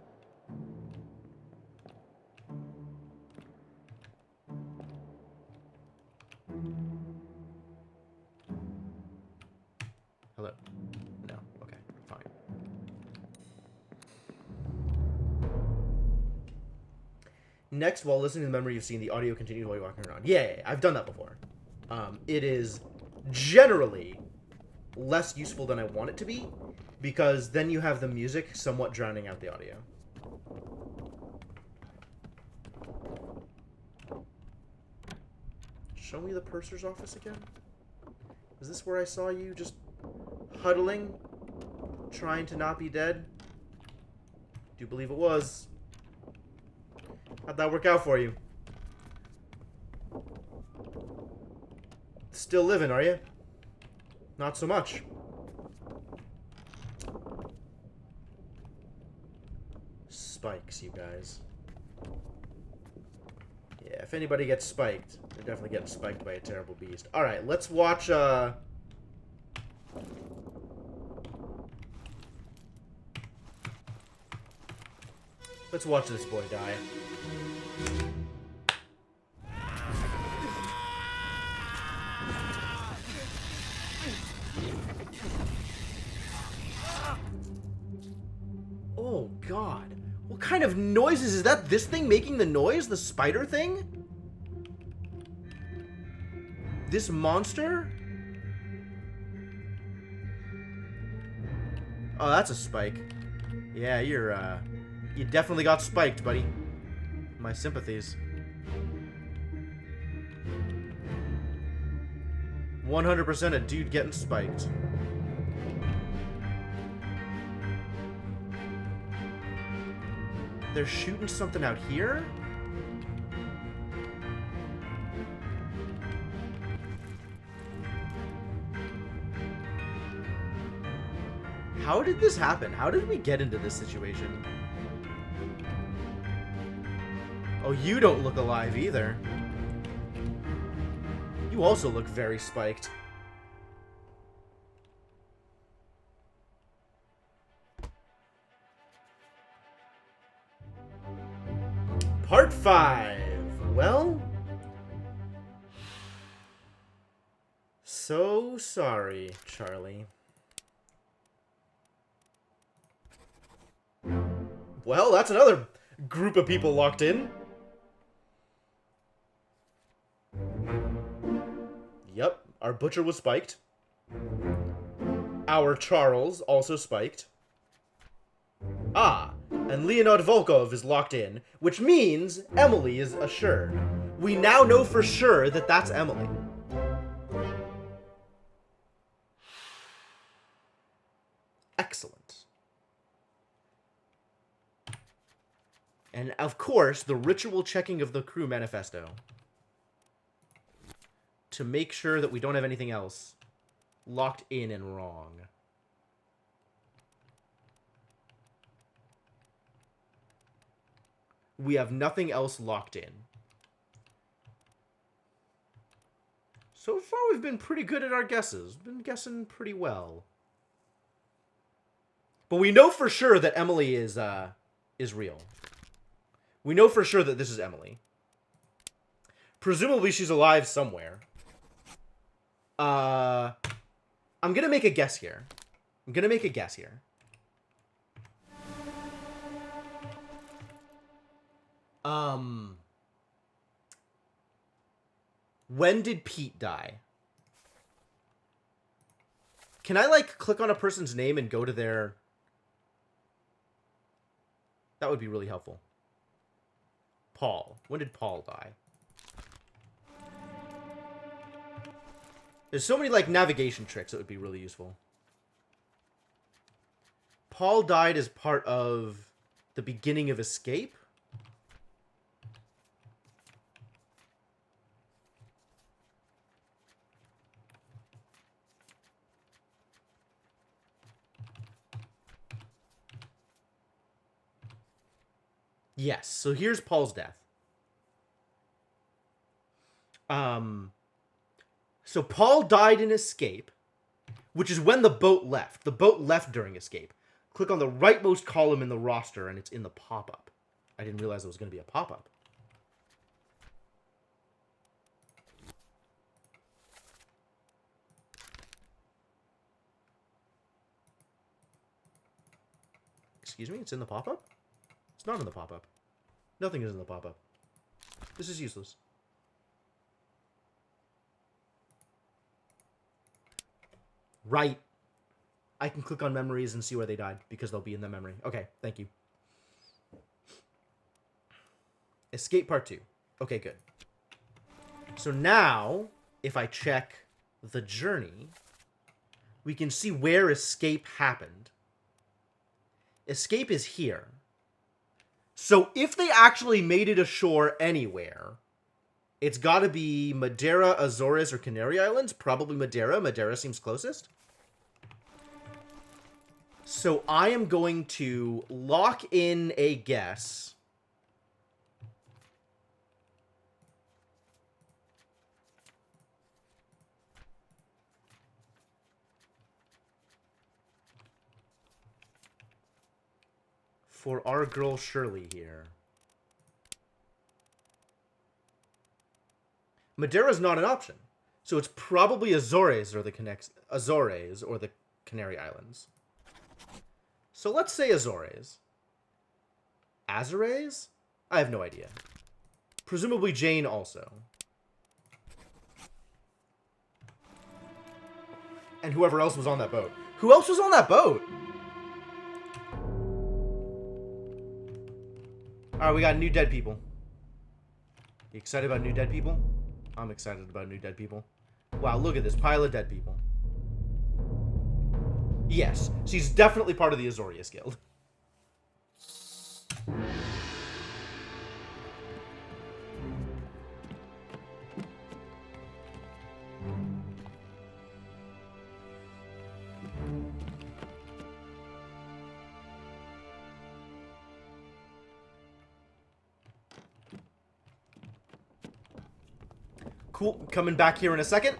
Hello. No. Okay. Fine. Next, while listening to the memory, you've seen the audio continues while you're walking around. Yeah, I've done that before. It is generally less useful than I want it to be, because then you have the music somewhat drowning out the audio. Show me the purser's office again? Is this where I saw you just huddling, trying to not be dead? Do you believe it was? How'd that work out for you? Still living, are you? Not so much. Spikes, you guys. Yeah, if anybody gets spiked, they're definitely getting spiked by a terrible beast. Alright, let's watch, let's watch this boy die. Oh, God. What kind of noises? Is that this thing making the noise? The spider thing? This monster? Oh, that's a spike. Yeah, you definitely got spiked, buddy. My sympathies. 100% a dude getting spiked. They're shooting something out here? How did this happen? How did we get into this situation? Oh, you don't look alive either. You also look very spiked. Part 5. Well, so sorry, Charlie. Well, that's another group of people locked in. Yep, our butcher was spiked. Our Charles also spiked. Ah, and Leonid Volkov is locked in, which means Emily is assured. We now know for sure that that's Emily. Excellent. And of course, the ritual checking of the crew manifesto. To make sure that we don't have anything else locked in and wrong. We have nothing else locked in. So far, we've been pretty good at our guesses. Been guessing pretty well. But we know for sure that Emily is real. We know for sure that this is Emily. Presumably, she's alive somewhere. I'm gonna make a guess here. When did Pete die? Can I, like, click on a person's name and go to their... That would be really helpful. Paul. When did Paul die? There's so many, like, navigation tricks that would be really useful. Paul died as part of the beginning of Escape. Yes, so here's Paul's death. So Paul died in Escape, which is when the boat left. The boat left during Escape. Click on the rightmost column in the roster, and it's in the pop-up. I didn't realize it was going to be a pop-up. Excuse me? It's in the pop-up? It's not in the pop-up. Nothing is in the pop-up. This is useless. Right. I can click on memories and see where they died, because they'll be in the memory. Okay, thank you. Escape Part 2. Okay, good. So now, if I check the journey, we can see where Escape happened. Escape is here. So if they actually made it ashore anywhere, it's got to be Madeira, Azores, or Canary Islands. Probably Madeira. Madeira seems closest. So I am going to lock in a guess. For our girl Shirley here. Madeira's not an option. So it's probably Azores or the Canary Islands. So let's say Azores. Azores? I have no idea. Presumably Jane also. And whoever else was on that boat. Who else was on that boat? Alright, we got new dead people. You excited about new dead people? I'm excited about new dead people. Wow, look at this pile of dead people. Yes, she's definitely part of the Azorius Guild. Cool, coming back here in a second.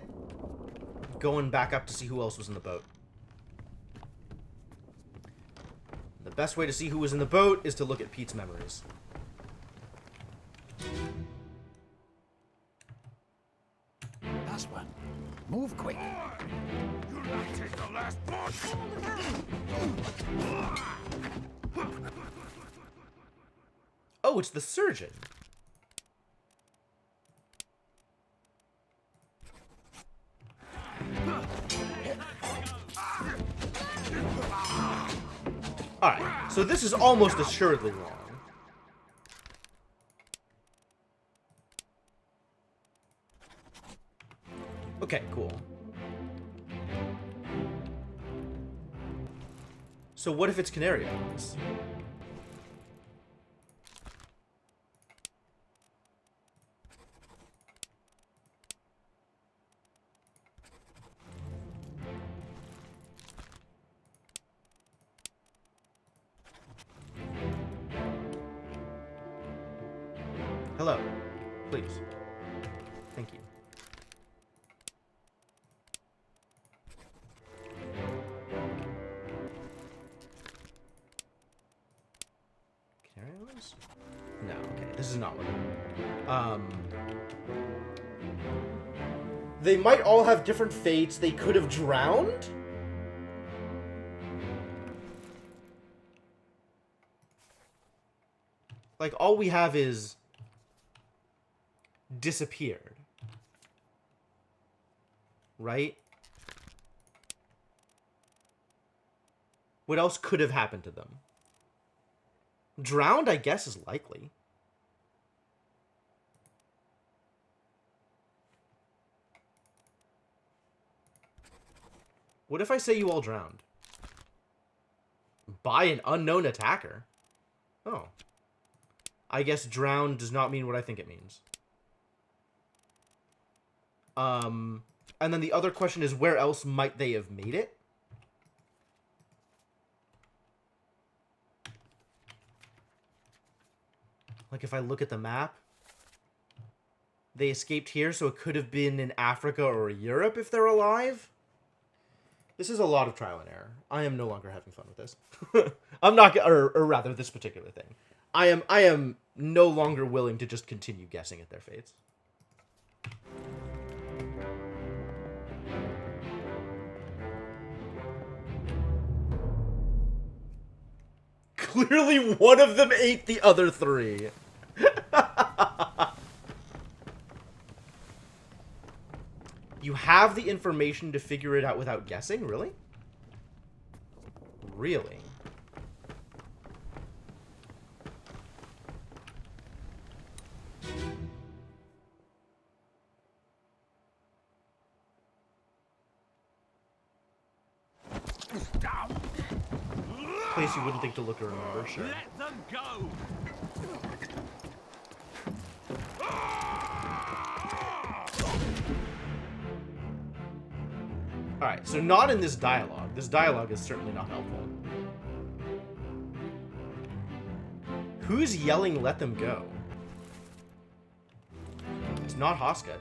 Going back up to see who else was in the boat. The best way to see who was in the boat is to look at Pete's memories. Last one. Move quick. You'll not take the last push! Oh, it's the surgeon. Alright, so this is almost assuredly wrong. Okay, cool. So what if it's Canary Islands? Hello. Please. Thank you. Canary Islands? No, okay. This is not what they might all have different fates. They could have drowned? Like, all we have is disappeared. Right? What else could have happened to them? Drowned, I guess, is likely. What if I say you all drowned? By an unknown attacker? Oh. I guess drowned does not mean what I think it means. And then the other question is, where else might they have made it? Like, if I look at the map, they escaped here, so it could have been in Africa or Europe if they're alive. This is a lot of trial and error. I am no longer having fun with this. I'm not, or rather, this particular thing. I am no longer willing to just continue guessing at their fates. Clearly one of them ate the other three. You have the information to figure it out without guessing? Really? Really? Place you wouldn't think to look or remember, sure. Let them go! Alright, so not in this dialogue. This dialogue is certainly not helpful. Who's yelling, let them go? It's not Hoska.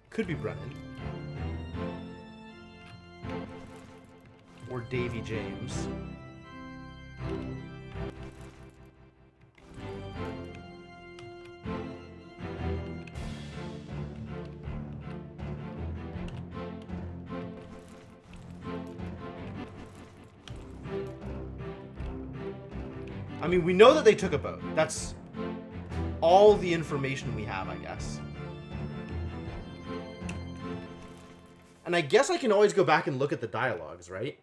Could be Brennan. Or Davy James. I mean, we know that they took a boat. That's all the information we have, I guess. And I guess I can always go back and look at the dialogues, right?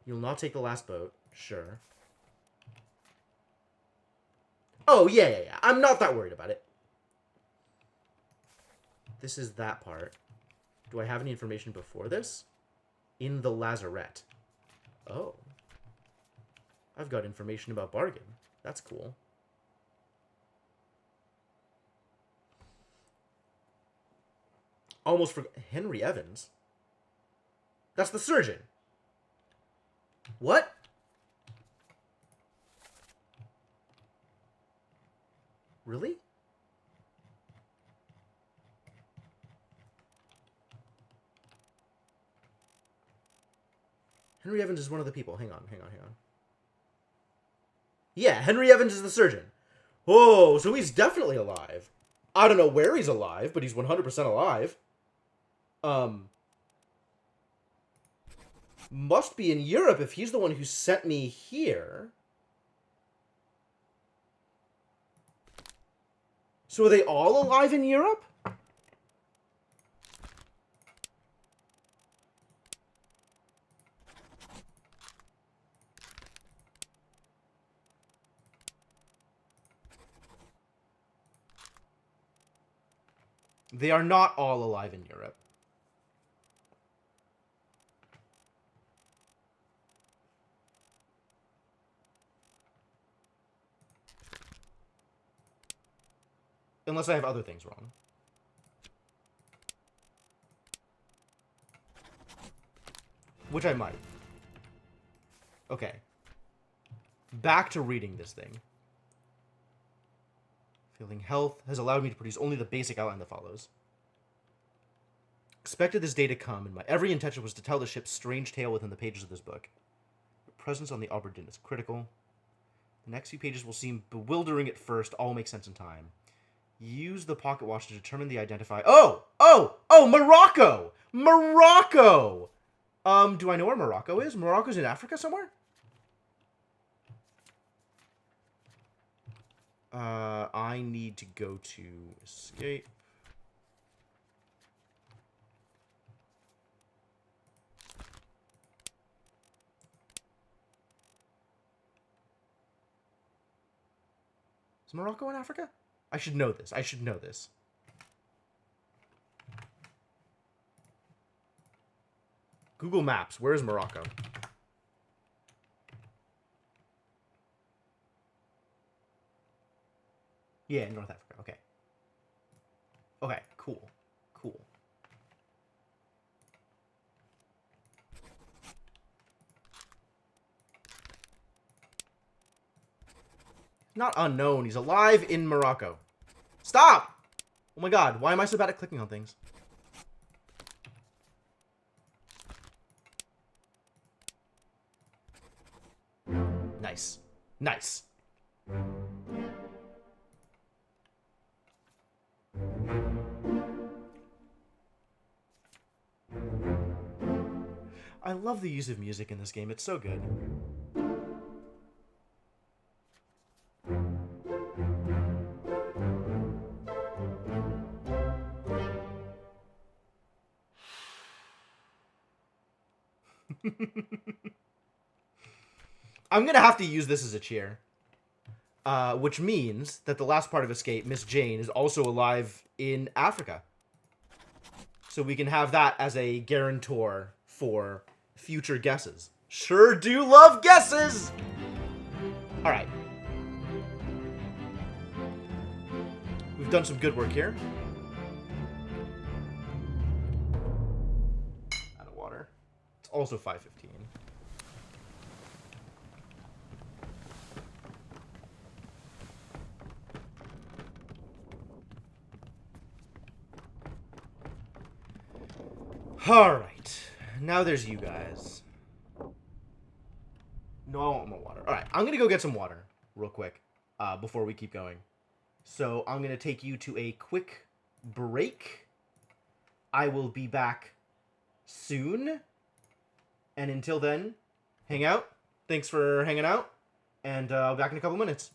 You'll not take the last boat. Sure. Oh, yeah. I'm not that worried about it. This is that part. Do I have any information before this? In the lazarette. Oh. I've got information about Bargain. That's cool. Almost forgot. Henry Evans? That's the surgeon. What? Really? Henry Evans is one of the people. Hang on. Yeah, Henry Evans is the surgeon. Oh, so he's definitely alive. I don't know where he's alive, but he's 100% alive. Must be in Europe if he's the one who sent me here. So are they all alive in Europe? They are not all alive in Europe. Unless I have other things wrong. Which I might. Okay. Back to reading this thing. Feeling health has allowed me to produce only the basic outline that follows. Expected this day to come, and my every intention was to tell the ship's strange tale within the pages of this book. Your presence on the Obra Dinn is critical. The next few pages will seem bewildering at first, all make sense in time. Use the pocket watch to determine the identify. Oh, Morocco! Morocco! Do I know where Morocco is? Morocco's in Africa somewhere? I need to go to escape. Is Morocco in Africa? I should know this. Google Maps. Where is Morocco? Yeah, North Africa. Okay. Okay, cool. Cool. Not unknown. He's alive in Morocco. Stop! Oh my god, why am I so bad at clicking on things? Nice. Nice. I love the use of music in this game. It's so good. I'm gonna have to use this as a cheer. Which means that the last part of Escape, Miss Jane, is also alive in Africa. So we can have that as a guarantor for future guesses. Sure do love guesses! Alright. We've done some good work here. Out of water. It's also 5:15. Alright. Now there's you guys. No, I want more water. Alright, I'm gonna go get some water real quick before we keep going. So I'm gonna take you to a quick break. I will be back soon. And until then, hang out. Thanks for hanging out. And I'll be back in a couple minutes.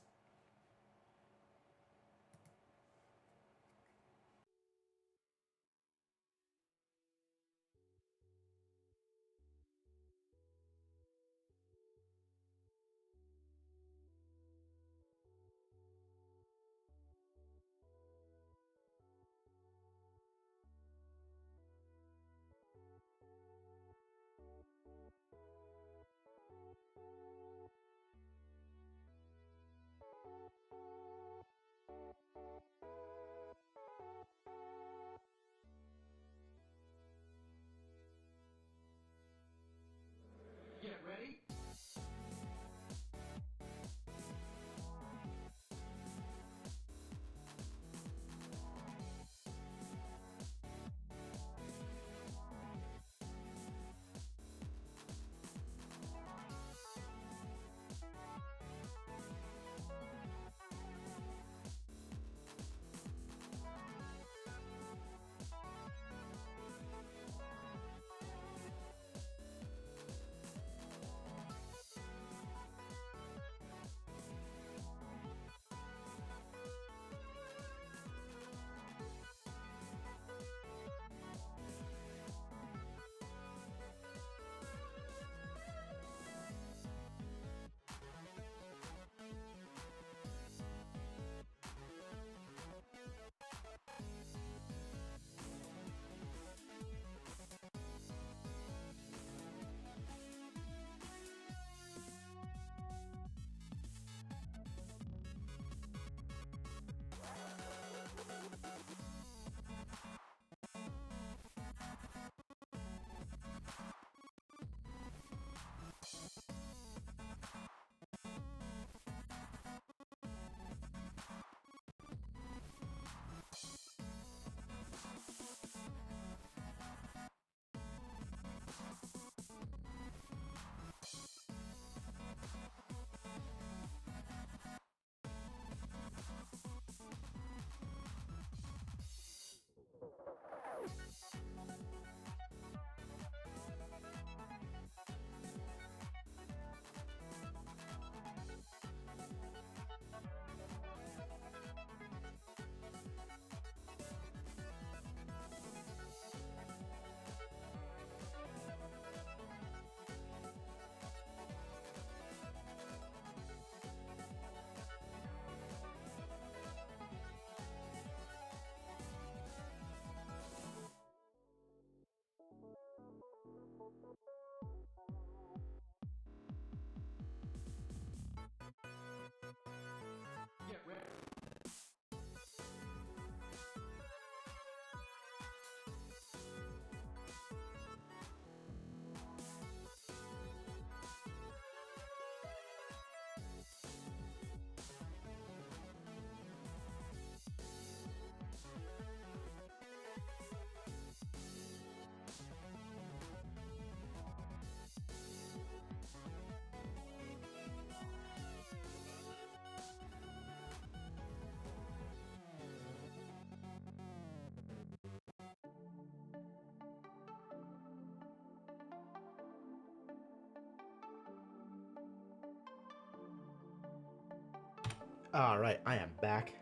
Alright, I am back.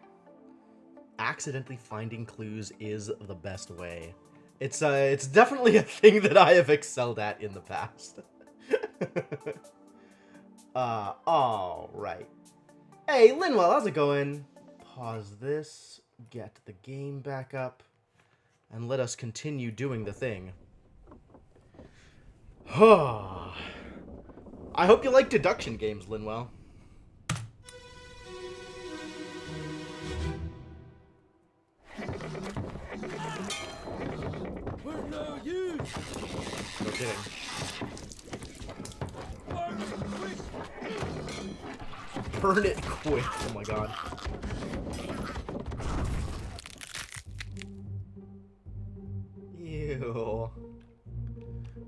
Accidentally finding clues is the best way. It's definitely a thing that I have excelled at in the past. Alright. Hey, Linwell, how's it going? Pause this, get the game back up, and let us continue doing the thing. I hope you like deduction games, Linwell. No kidding. Burn it quick. Oh my god. Ew.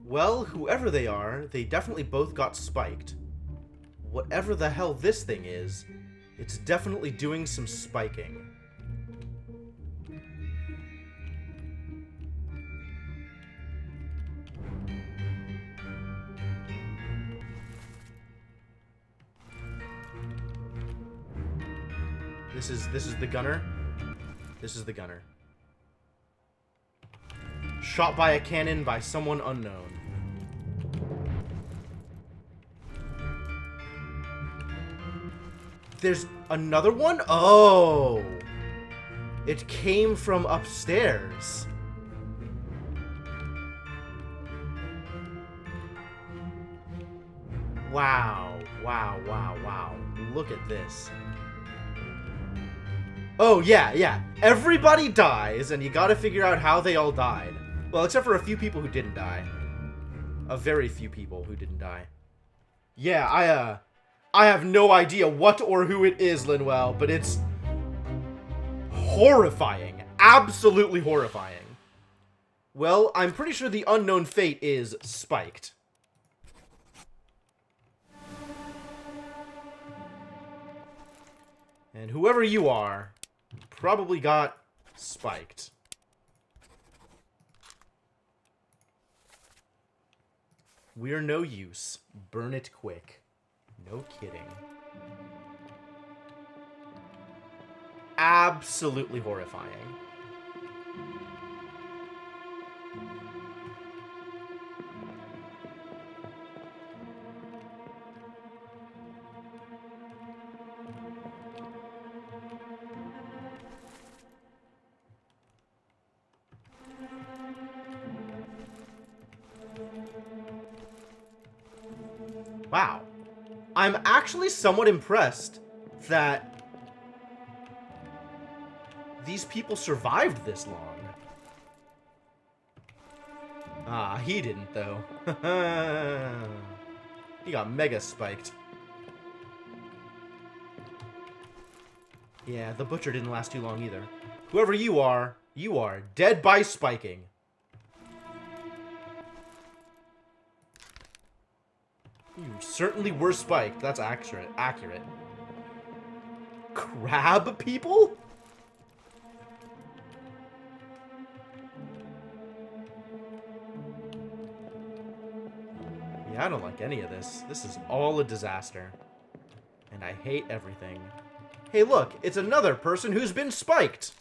Well, whoever they are, they definitely both got spiked. Whatever the hell this thing is, it's definitely doing some spiking. This is the gunner. This is the gunner. Shot by a cannon by someone unknown. There's another one? Oh! It came from upstairs. Wow. Wow, wow, wow. Look at this. Oh, yeah. Everybody dies, and you gotta figure out how they all died. Well, except for a few people who didn't die. A very few people who didn't die. Yeah, I have no idea what or who it is, Linwell, but it's horrifying. Absolutely horrifying. Well, I'm pretty sure the unknown fate is spiked. And whoever you are, probably got spiked. We're no use. Burn it quick. No kidding. Absolutely horrifying. Wow. I'm actually somewhat impressed that these people survived this long. Ah, he didn't, though. He got mega spiked. Yeah, the butcher didn't last too long either. Whoever you are dead by spiking. You certainly were spiked. That's accurate. Crab people? Yeah, I don't like any of this. This is all a disaster. And I hate everything. Hey, look, it's another person who's been spiked.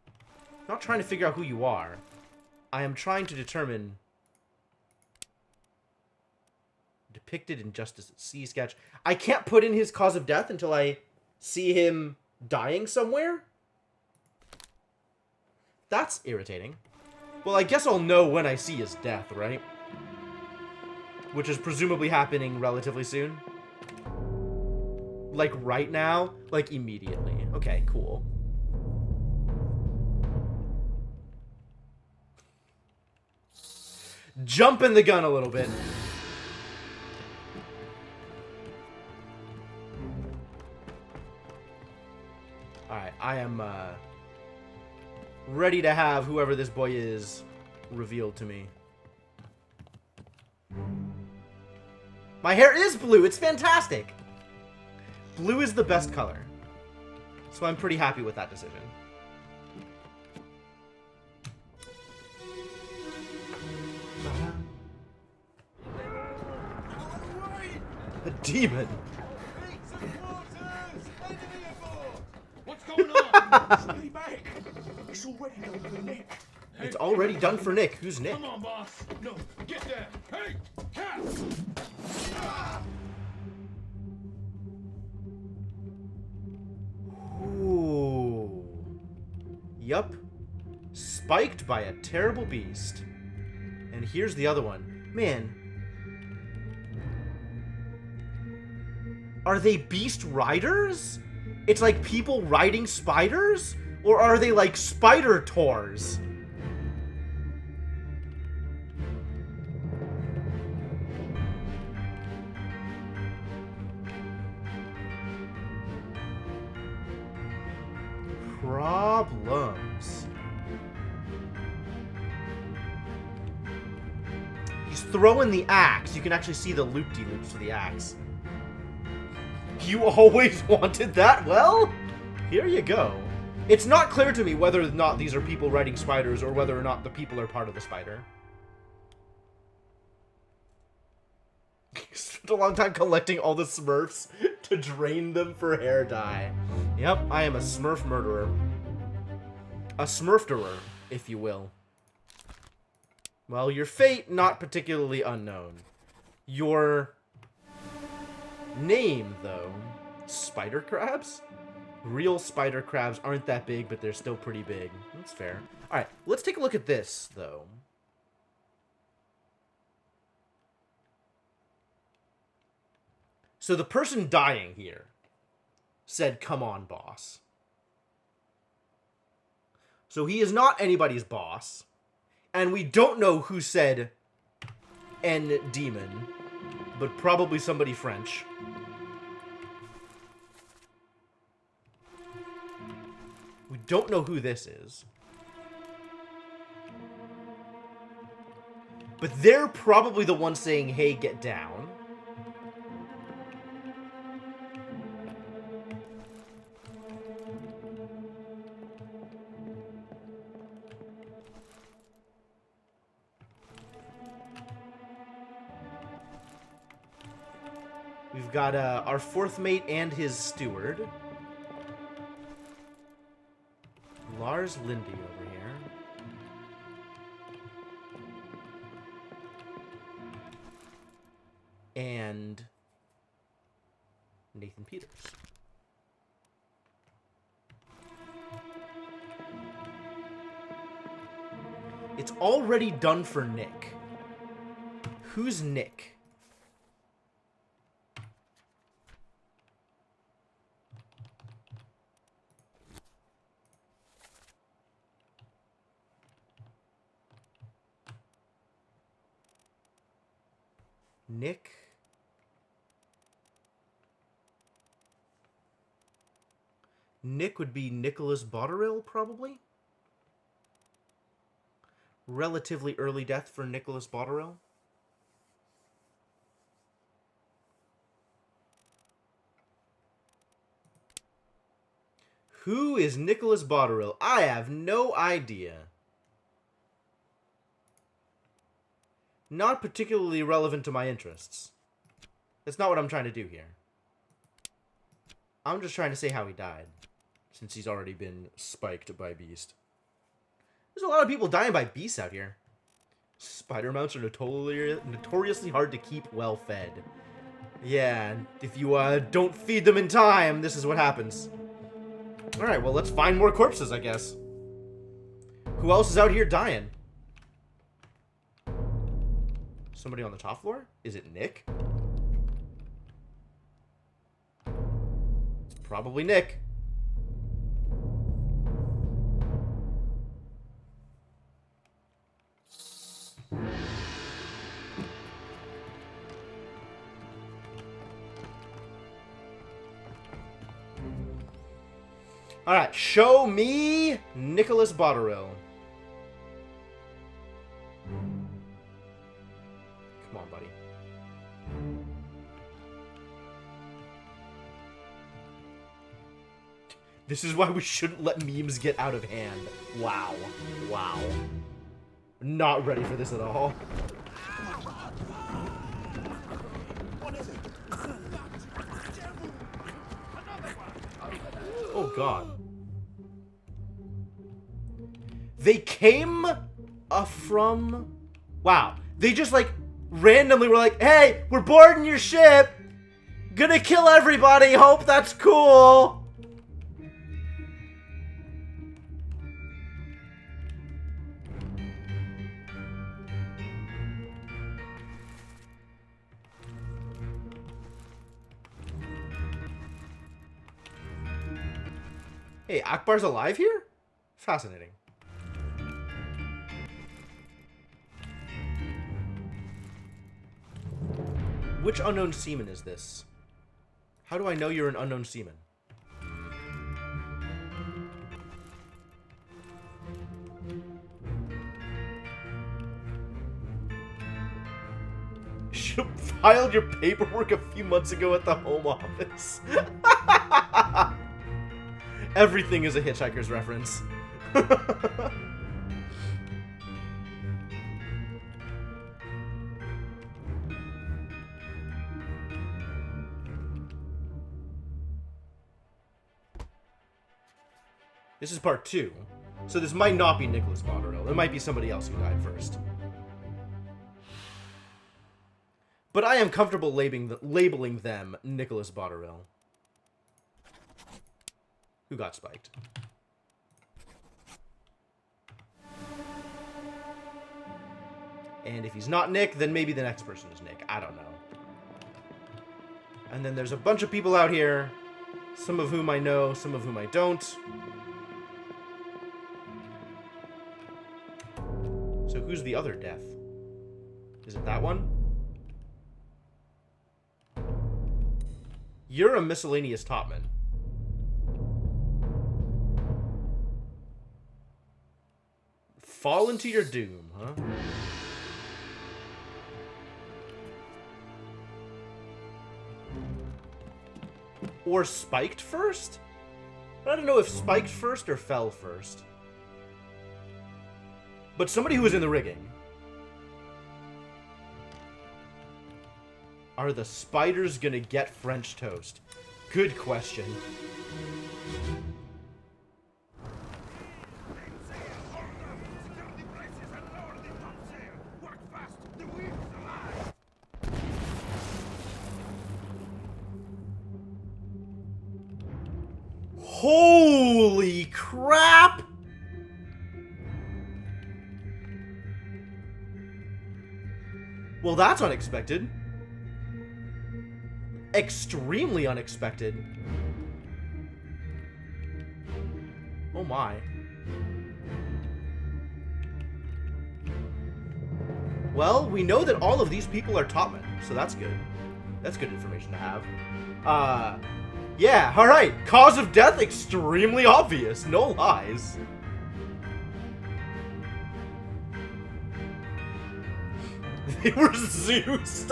I'm not trying to figure out who you are. I am trying to determine... Depicted in Justice at Sea sketch. I can't put in his cause of death until I see him dying somewhere? That's irritating. Well, I guess I'll know when I see his death, right? Which is presumably happening relatively soon. Like right now? Like immediately. Okay, cool. Jumping the gun a little bit. Alright, I am ready to have whoever this boy is revealed to me. My hair is blue! It's fantastic! Blue is the best color. So I'm pretty happy with that decision. A demon! Stay back. It's already done for Nick. It's already done for Nick. Who's Nick? Come on, boss. No, get there. Hey, cat. Ooh. Yup. Spiked by a terrible beast. And here's the other one. Man. Are they beast riders? It's like people riding spiders? Or are they like spider tours? Problems. He's throwing the axe. You can actually see the loop-de-loops of the axe. You always wanted that? Well, here you go. It's not clear to me whether or not these are people riding spiders or whether or not the people are part of the spider. Spent a long time collecting all the Smurfs to drain them for hair dye. Yep, I am a Smurf murderer. A Smurfderer, if you will. Well, your fate, not particularly unknown. Your name, though. Spider crabs? Real spider crabs aren't that big, but they're still pretty big. That's fair. Alright, let's take a look at this, though. So the person dying here said, "Come on, boss." So he is not anybody's boss. And we don't know who said "en demon," but probably somebody French. We don't know who this is. But they're probably the ones saying, "Hey, get down." We've got our fourth mate and his steward. Lars Lindy over here. And Nathan Peters. It's already done for Nick. Who's Nick? Nick. Nick would be Nicholas Botterill, probably? Relatively early death for Nicholas Botterill. Who is Nicholas Botterill? I have no idea. Not particularly relevant to my interests. That's not what I'm trying to do here. I'm just trying to say how he died, since he's already been spiked by Beast. There's a lot of people dying by beasts out here. Spider mounts are notoriously hard to keep well fed. Yeah, if you don't feed them in time, this is what happens. Alright, well, let's find more corpses, I guess. Who else is out here dying? Somebody on the top floor? Is it Nick? It's probably Nick. Alright, show me Nicholas Botterill. Come on, buddy. This is why we shouldn't let memes get out of hand. Wow. Wow. Not ready for this at all. Oh, God. They came from... Wow. They just, like, randomly were like, hey, we're boarding your ship. Gonna kill everybody. Hope that's cool. Hey, Akbar's alive here? Fascinating. Which unknown seaman is this? How do I know you're an unknown seaman? Should have filed your paperwork a few months ago at the Home Office. Everything is a Hitchhiker's reference. This is part 2. So this might not be Nicholas Botterill. It might be somebody else who died first. But I am comfortable labeling them Nicholas Botterill. Who got spiked? And if he's not Nick, then maybe the next person is Nick. I don't know. And then there's a bunch of people out here. Some of whom I know, some of whom I don't. So who's the other death? Is it that one? You're a miscellaneous topman. Fall into your doom, huh? Or spiked first? I don't know if spiked first or fell first. But somebody who was in the rigging. Are the spiders gonna get French toast? Good question. Holy crap! Well, that's unexpected. Extremely unexpected. Oh my. Well, we know that all of these people are topmen, so that's good. That's good information to have. Yeah, alright. Cause of death, extremely obvious. No lies. They were Zeus.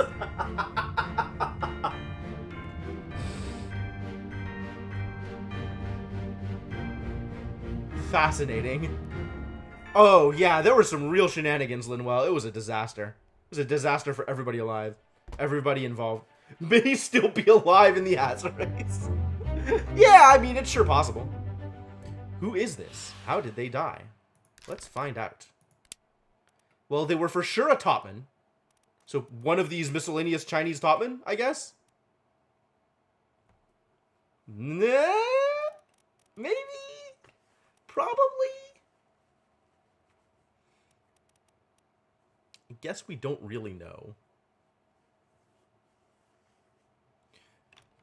Fascinating. Oh, yeah, there were some real shenanigans, Linwell. It was a disaster. It was a disaster for everybody alive. Everybody involved. May he still be alive in the Hazard race. Yeah, I mean, it's sure possible. Who is this? How did they die? Let's find out. Well, they were for sure a topman. So one of these miscellaneous Chinese topmen, I guess? Nah? Maybe? Probably? I guess we don't really know.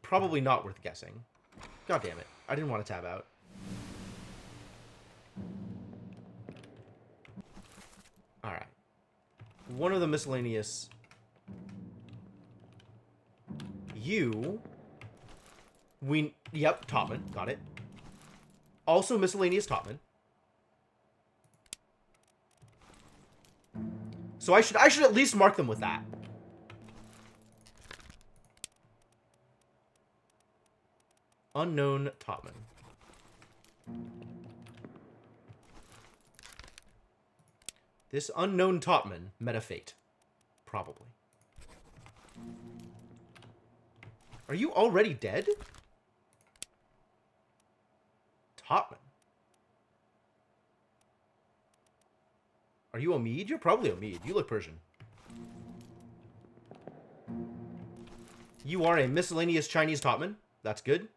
Probably not worth guessing. God damn it. I didn't want to tab out. Alright. One of the miscellaneous... You... Yep, topman. Got it. Also miscellaneous topman. So I should at least mark them with that. Unknown topman. This unknown topman met a fate. Probably. Are you already dead? Topman. Are you Omid? You're probably Omid. You look Persian. You are a miscellaneous Chinese topman. That's good.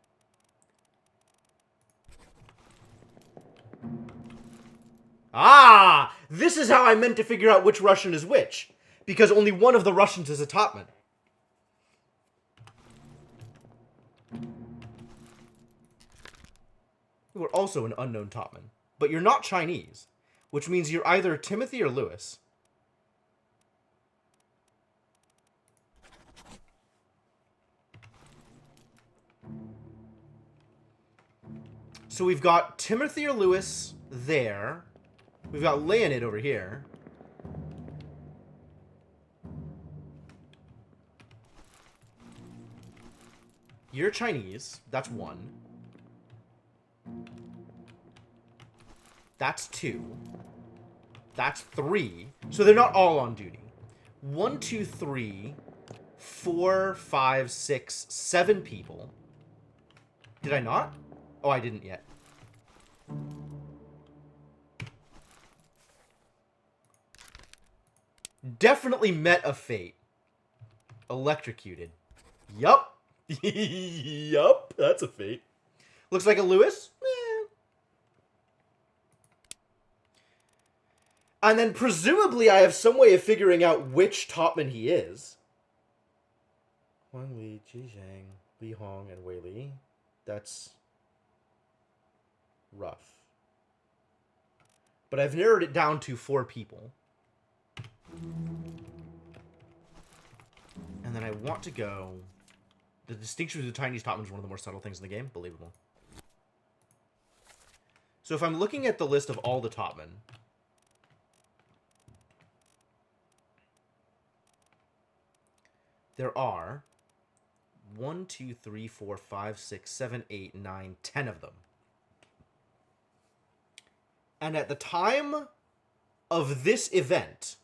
Ah! This is how I meant to figure out which Russian is which. Because only one of the Russians is a topman. You are also an unknown topman. But you're not Chinese. Which means you're either Timothy or Lewis. So we've got Timothy or Lewis there. We've got Leonid over here. You're Chinese. That's 1. That's 2. That's 3. So they're not all on duty. 1, 2, 3, 4, 5, 6, 7 people. Did I not? Oh, I didn't yet. Definitely met a fate. Electrocuted. Yup. Yup. That's a fate. Looks like a Lewis. And then presumably I have some way of figuring out which topman he is. Huang Li, Ji Zhang, Li Hong, and Wei Li. That's rough. But I've narrowed it down to 4 people. And then I want to go... The distinction between the Chinese topman is one of the more subtle things in the game. Believable. So if I'm looking at the list of all the topmen... There are 1, 2, 3, 4, 5, 6, 7, 8, 9, 10 of them. And at the time of this event,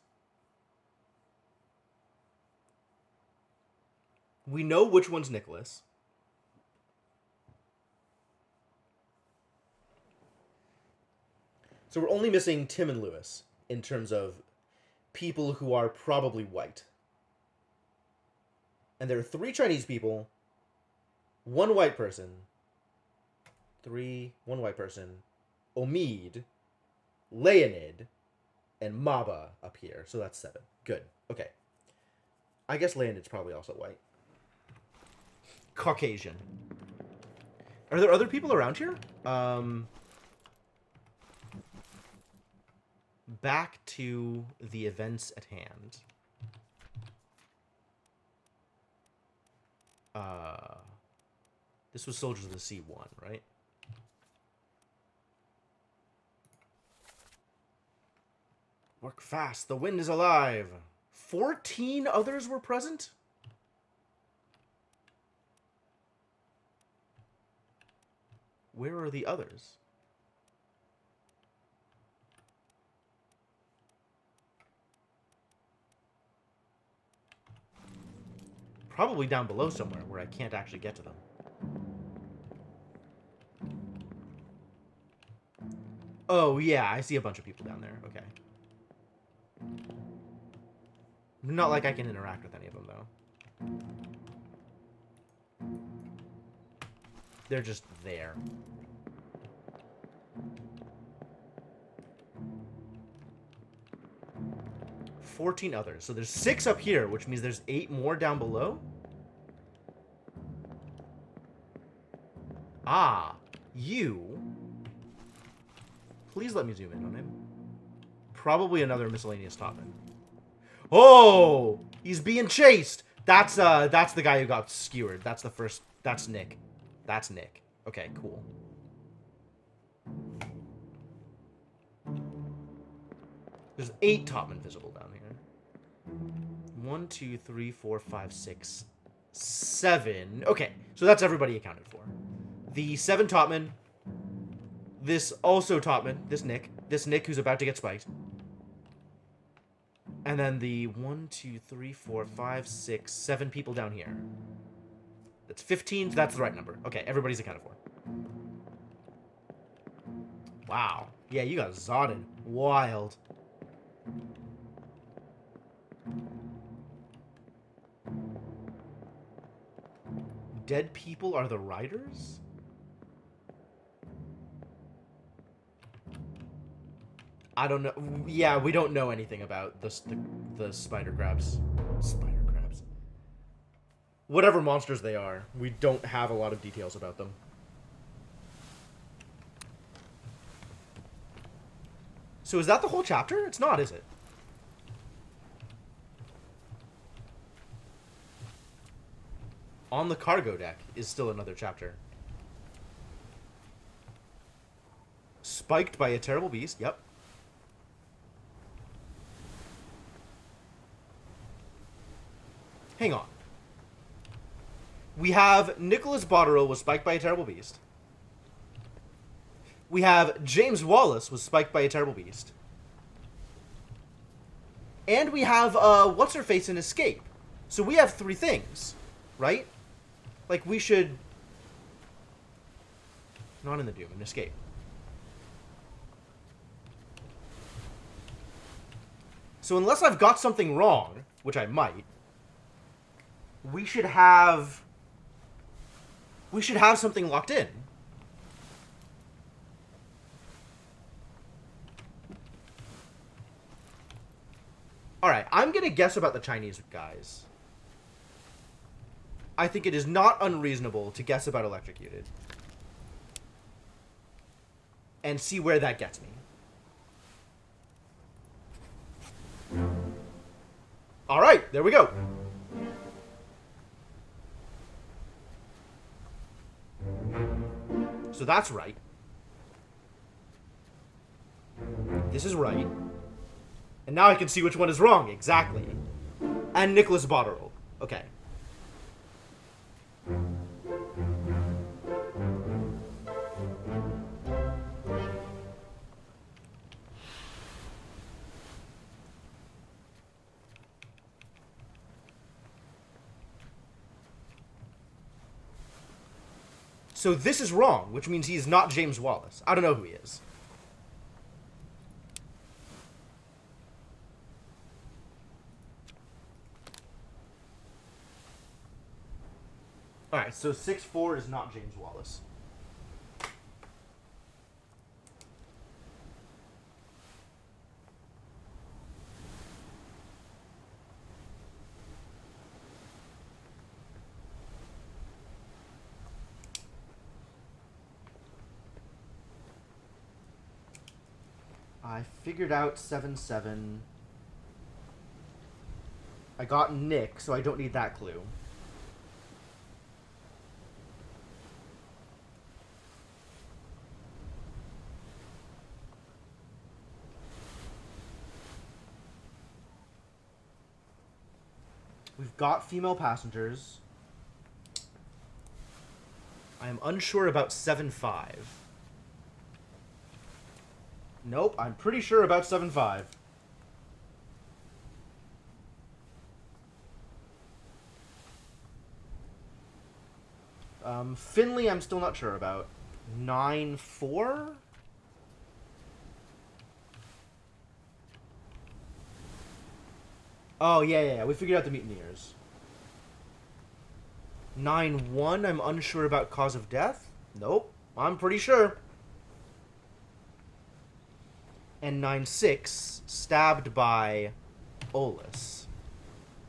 we know which one's Nicholas. So we're only missing Tim and Lewis in terms of people who are probably white. And there are 3 Chinese people, 1 white person, 1 white person, Omid, Leonid, and Maba up here. So that's 7. Good. Okay. I guess Leonid's probably also white. Caucasian. Are there other people around here? Back to the events at hand. This was Soldiers of the Sea 1, right? Work fast, the wind is alive. 14 others were present? Where are the others? Probably down below somewhere where I can't actually get to them. Oh, yeah, I see a bunch of people down there. Okay. Not like I can interact with any of them, though. They're just there. $14 others. So there's 6 up here, which means there's 8 more down below? Ah, you. Please let me zoom in on him. Probably another miscellaneous topman. Oh! He's being chased! That's the guy who got skewered. That's the first... That's Nick. That's Nick. Okay, cool. There's 8 topmen visible down here. 1, 2, 3, 4, 5, 6, 7. Okay, so that's everybody accounted for. The 7 topmen. This also topman. This Nick who's about to get spiked. And then the 1, 2, 3, 4, 5, 6, 7 people down here. That's 15. That's the right number. Okay, everybody's accounted for. Wow. Yeah, you got zotted. Wild. Dead people are the riders? I don't know. Yeah, we don't know anything about the spider crabs. Spider crabs. Whatever monsters they are, we don't have a lot of details about them. So is that the whole chapter? It's not, is it? On the cargo deck is still another chapter. Spiked by a terrible beast. Yep. Hang on. We have Nicholas Botterill was spiked by a terrible beast. We have James Wallace was spiked by a terrible beast. And we have, what's-her-face in Escape. So we have 3 things, right? Like, we should... Not in the Doom, in Escape. So unless I've got something wrong, which I might, we should have something locked in. Alright, I'm gonna guess about the Chinese guys. I think it is not unreasonable to guess about Electrocuted. And see where that gets me. Alright, there we go. So that's right. This is right. And now I can see which one is wrong, exactly. And Nicholas Botterill. Okay. So this is wrong, which means he is not James Wallace. I don't know who he is. Alright, so 6'4" is not James Wallace. I figured out 7'7". I got Nick, so I don't need that clue. We've got female passengers. I am unsure about 7'5". Nope, I'm pretty sure about 7'5". Finley, I'm still not sure about. 9'4"? Oh, yeah, we figured out the mutineers. 9'1", I'm unsure about cause of death. Nope, I'm pretty sure. And 9'6", stabbed by Olus.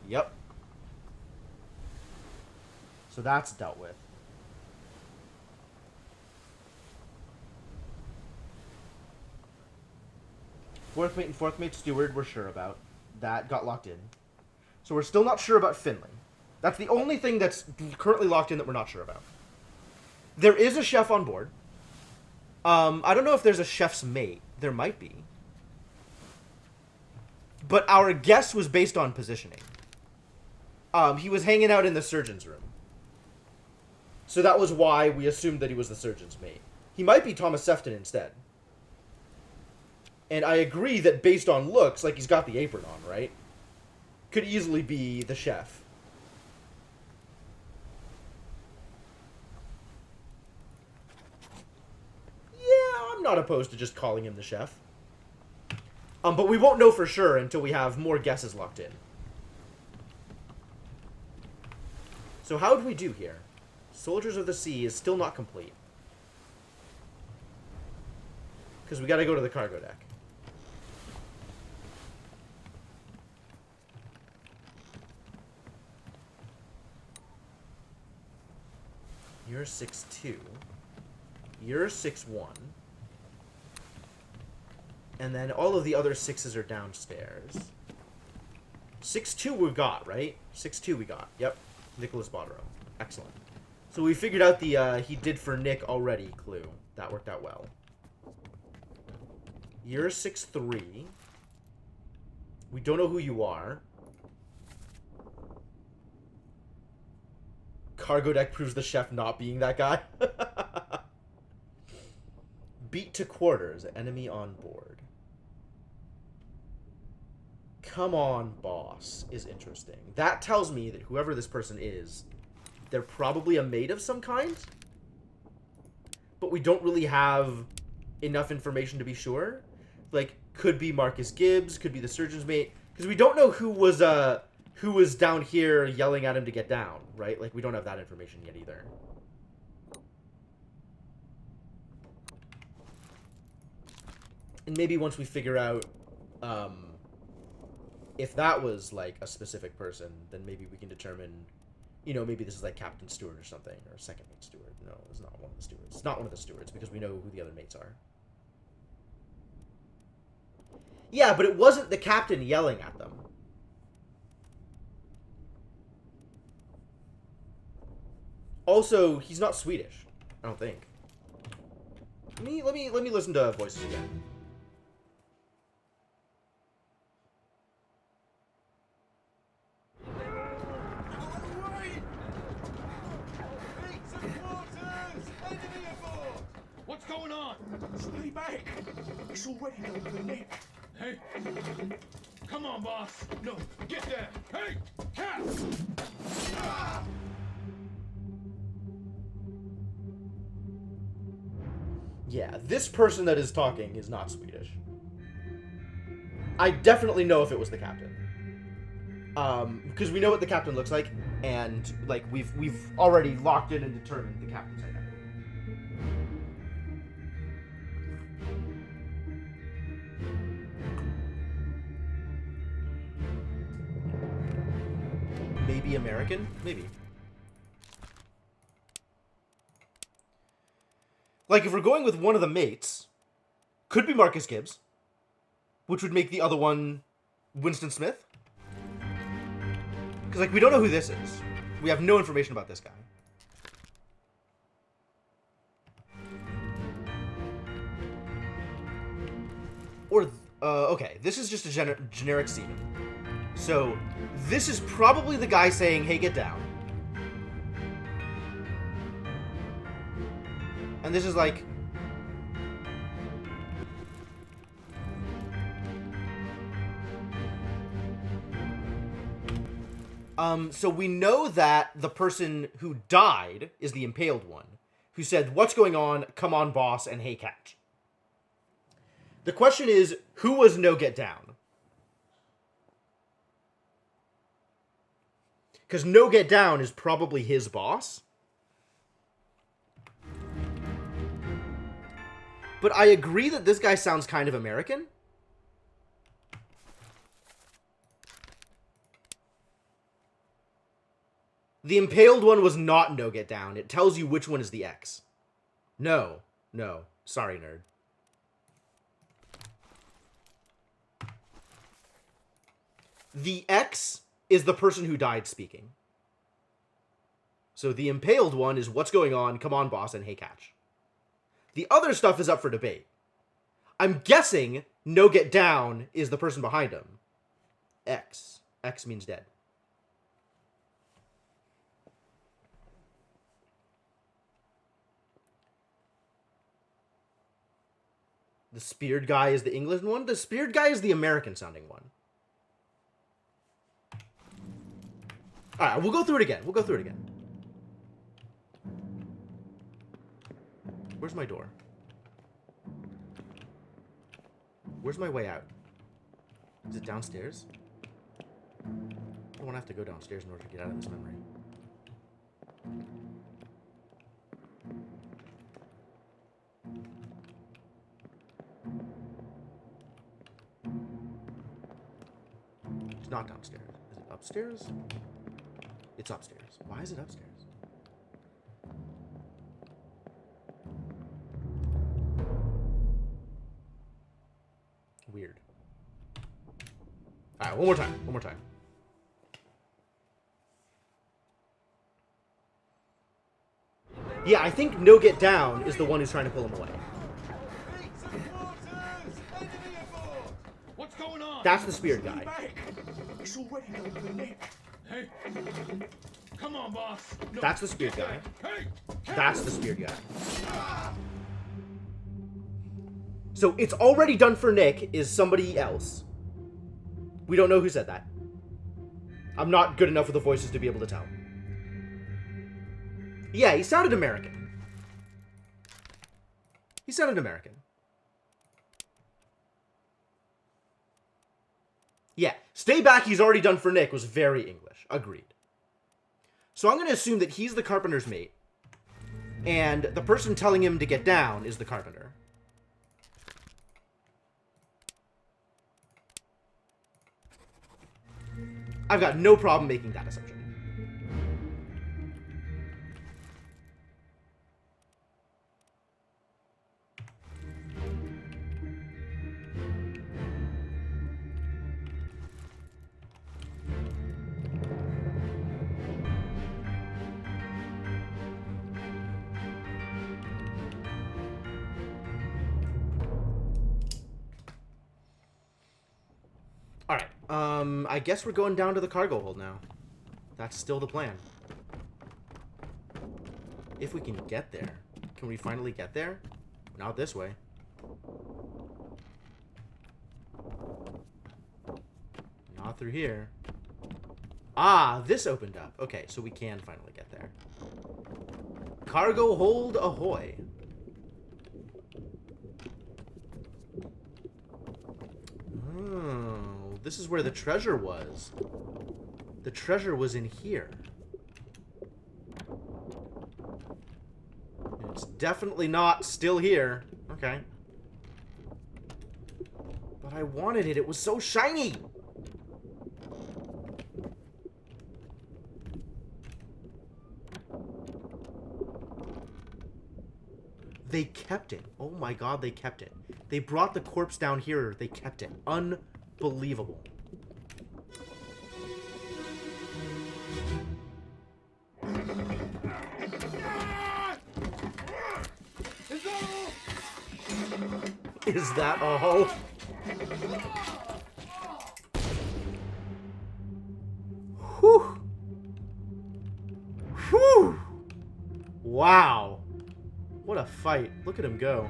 Yep. So that's dealt with. Fourth mate and fourth mate steward we're sure about. That got locked in. So we're still not sure about Finley. That's the only thing that's currently locked in that we're not sure about. There is a chef on board. I don't know if there's a chef's mate. There might be. But our guess was based on positioning. He was hanging out in the surgeon's room. So that was why we assumed that he was the surgeon's mate. He might be Thomas Sefton instead. And I agree that based on looks, like he's got the apron on, right? Could easily be the chef. Yeah, I'm not opposed to just calling him the chef. But we won't know for sure until we have more guesses locked in. So how do we do here? Soldiers of the Sea is still not complete. Because we gotta go to the cargo deck. You're 6'2". You're 6'1". And then all of the other 6s are downstairs. 6'2" we got, right? 6'2" we got. Yep. Nicholas Botterill. Excellent. So we figured out the he did for Nick already clue. That worked out well. You're 6'3". We don't know who you are. Cargo deck proves the chef not being that guy. Beat to quarters. Enemy on board. Come on, boss is interesting. That tells me that whoever this person is, they're probably a mate of some kind. But we don't really have enough information to be sure. Like, could be Marcus Gibbs, could be the surgeon's mate. Because we don't know who was down here yelling at him to get down, right? Like, we don't have that information yet either. And maybe once we figure out if that was, like, a specific person, then maybe we can determine, you know, maybe this is, like, Captain Stewart or something, or Second Mate Stewart. No, it's not one of the stewards. It's not one of the stewards, because we know who the other mates are. Yeah, but it wasn't the captain yelling at them. Also, he's not Swedish, I don't think. Let me listen to voices again. What's going on? Stay back. It's already done for Nick. Hey. Come on, boss. No, get there. Hey, cat! Ah! Yeah, this person that is talking is not Swedish. I definitely know if it was the captain. Because we know what the captain looks like, and like we've already locked in and determined the captain's identity. Maybe American? Maybe. Like, if we're going with one of the mates, could be Marcus Gibbs, which would make the other one Winston Smith. Because, like, we don't know who this is. We have no information about this guy. Or, okay, this is just a generic seaman. So, this is probably the guy saying, hey, get down. And this is like... so we know that the person who died is the impaled one, who said, what's going on, come on, boss, and hey, catch. The question is, who was no get down? Because no get down is probably his boss. But I agree that this guy sounds kind of American. The impaled one was not no get down. It tells you which one is the X. No. No. Sorry, nerd. The X is the person who died speaking. So the impaled one is what's going on, come on, boss, and hey, catch. The other stuff is up for debate. I'm guessing no get down is the person behind him. X. X means dead. The speared guy is the English one. The speared guy is the American sounding one. Alright, we'll go through it again. We'll go through it again. Where's my door? Where's my way out? Is it downstairs? I don't want to have to go downstairs in order to get out of this memory. It's not downstairs. Is it upstairs? It's upstairs. Why is it upstairs? Weird. Alright, one more time. One more time. Yeah, I think No Get Down is the one who's trying to pull him away. What's going on? That's the spirit guy. It's already done for Nick. Hey, come on, boss. No, That's the spirit guy. Hey, That's the spirit guy. So it's already done for Nick is somebody else. We don't know who said that. I'm not good enough with the voices to be able to tell. Yeah, he sounded American. He sounded American. Yeah, stay back, he's already done for Nick was very English. Agreed. So I'm going to assume that he's the carpenter's mate. And the person telling him to get down is the carpenter. I've got no problem making that assumption. Alright, I guess we're going down to the cargo hold now. That's still the plan. If we can get there. Can we finally get there? Not this way. Not through here. Ah, this opened up. Okay, so we can finally get there. Cargo hold ahoy. Oh, this is where the treasure was. The treasure was in here. It's definitely not still here. Okay. But I wanted it. It was so shiny. They kept it. Oh my god, they kept it. They brought the corpse down here. They kept it. Unbelievable. Is that all? Whew. Whew. Wow. What a fight. Look at him go.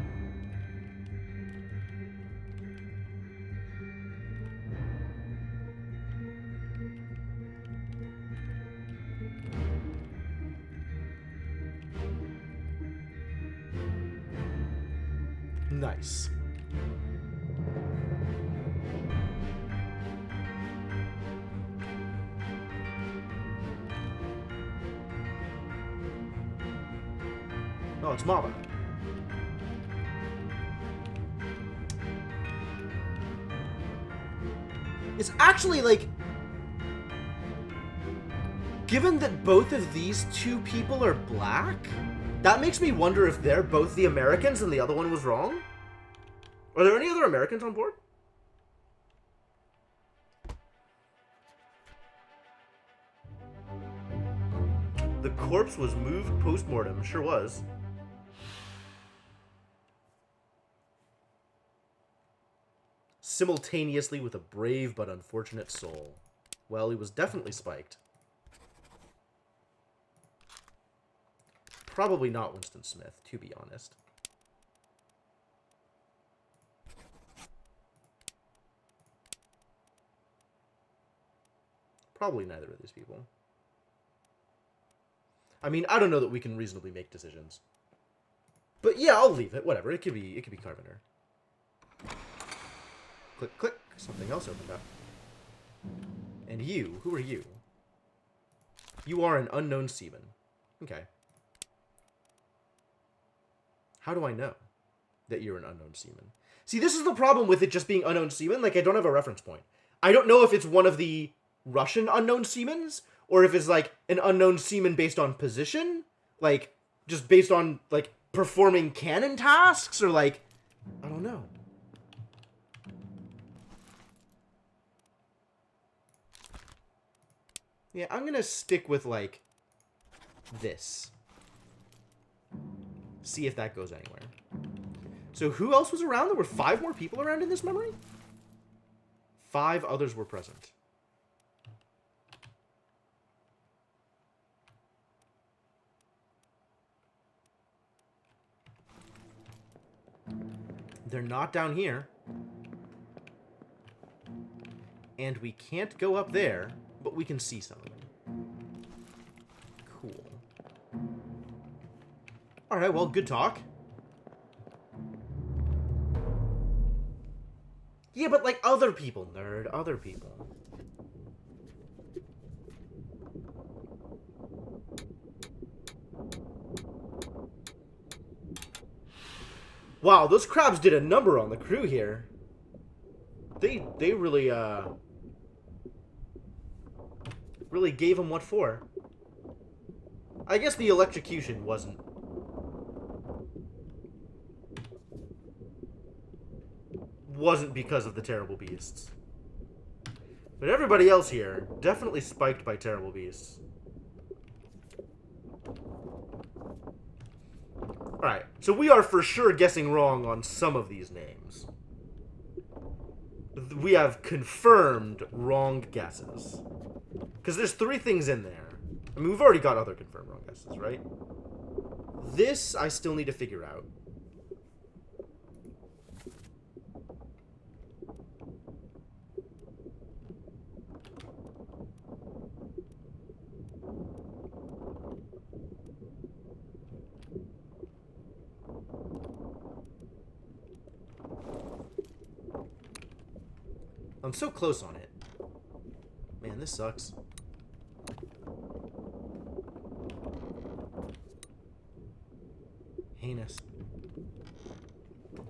Nice. Oh, it's Mama. It's actually, like... Given that both of these two people are black, that makes me wonder if they're both the Americans and the other one was wrong. Are there any other Americans on board? The corpse was moved post-mortem. Sure was. Simultaneously with a brave but unfortunate soul. Well, he was definitely spiked. Probably not Winston Smith, to be honest. Probably neither of these people. I mean, I don't know that we can reasonably make decisions. But yeah, I'll leave it. Whatever. It could be Carpenter. Click, click. Something else opened up. And you, who are you? You are an unknown seaman. Okay. How do I know that you're an unknown seaman? See, this is the problem with it just being unknown seaman. Like, I don't have a reference point. I don't know if it's one of the Russian unknown seamans, or if it's, like, an unknown seaman based on position. Like, just based on, like, performing canon tasks, or, like, I don't know. Yeah, I'm gonna stick with, like, this. See if that goes anywhere. So who else was around? There were 5 more people around in this memory? 5 others were present. They're not down here. And we can't go up there, but we can see some of them. Cool. Alright, well, good talk. Yeah, but like other people, nerd. Other people. Wow, those crabs did a number on the crew here. They really, really gave them what for. I guess the electrocution wasn't because of the terrible beasts. But everybody else here, definitely spiked by terrible beasts. Alright, so we are for sure guessing wrong on some of these names. We have confirmed wrong guesses. Because there's 3 things in there. I mean, we've already got other confirmed wrong guesses, right? This, I still need to figure out. I'm so close on it. Man, this sucks. Heinous.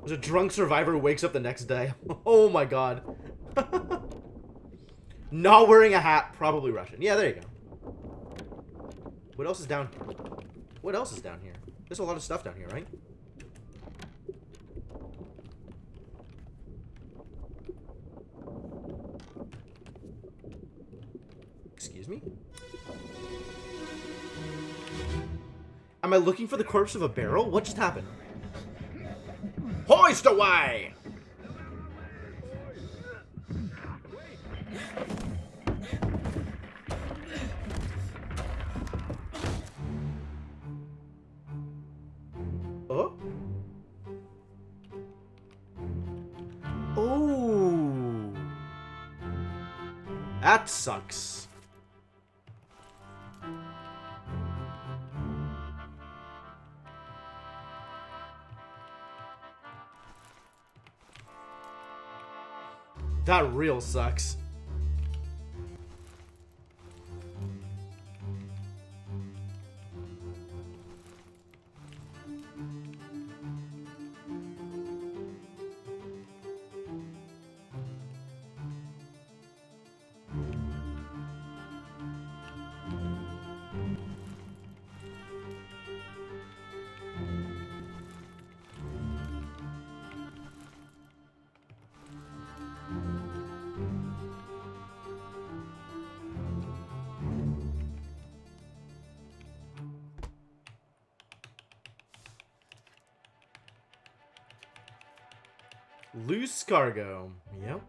There's a drunk survivor who wakes up the next day. Oh my god. Not wearing a hat, probably Russian. Yeah, there you go. What else is down here? What else is down here? There's a lot of stuff down here, right? Excuse me? Am I looking for the corpse of a barrel? What just happened? Hoist away! Oh? Oh! That sucks. That real sucks. Loose cargo. Yep.